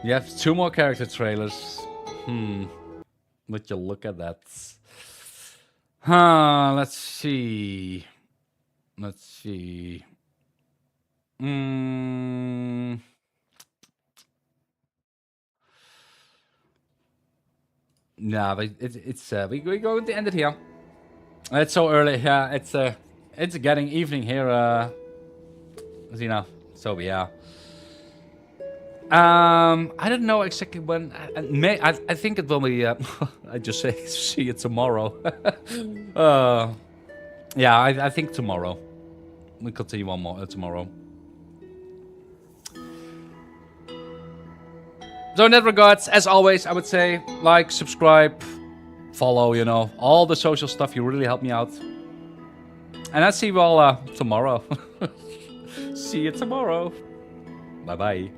You have 2 more character trailers. Would you look at that? Let's see. Let's see. Nah, but we go to end it here. It's so early. Yeah, it's getting evening here. As you know, so yeah. I don't know exactly when. I think it will be. I just say see it tomorrow. Yeah, I think tomorrow. We continue on more tomorrow. So in that regards, as always, I would say like, subscribe, follow, you know, all the social stuff. You really help me out. And I'll see you all tomorrow. See you tomorrow. Bye-bye.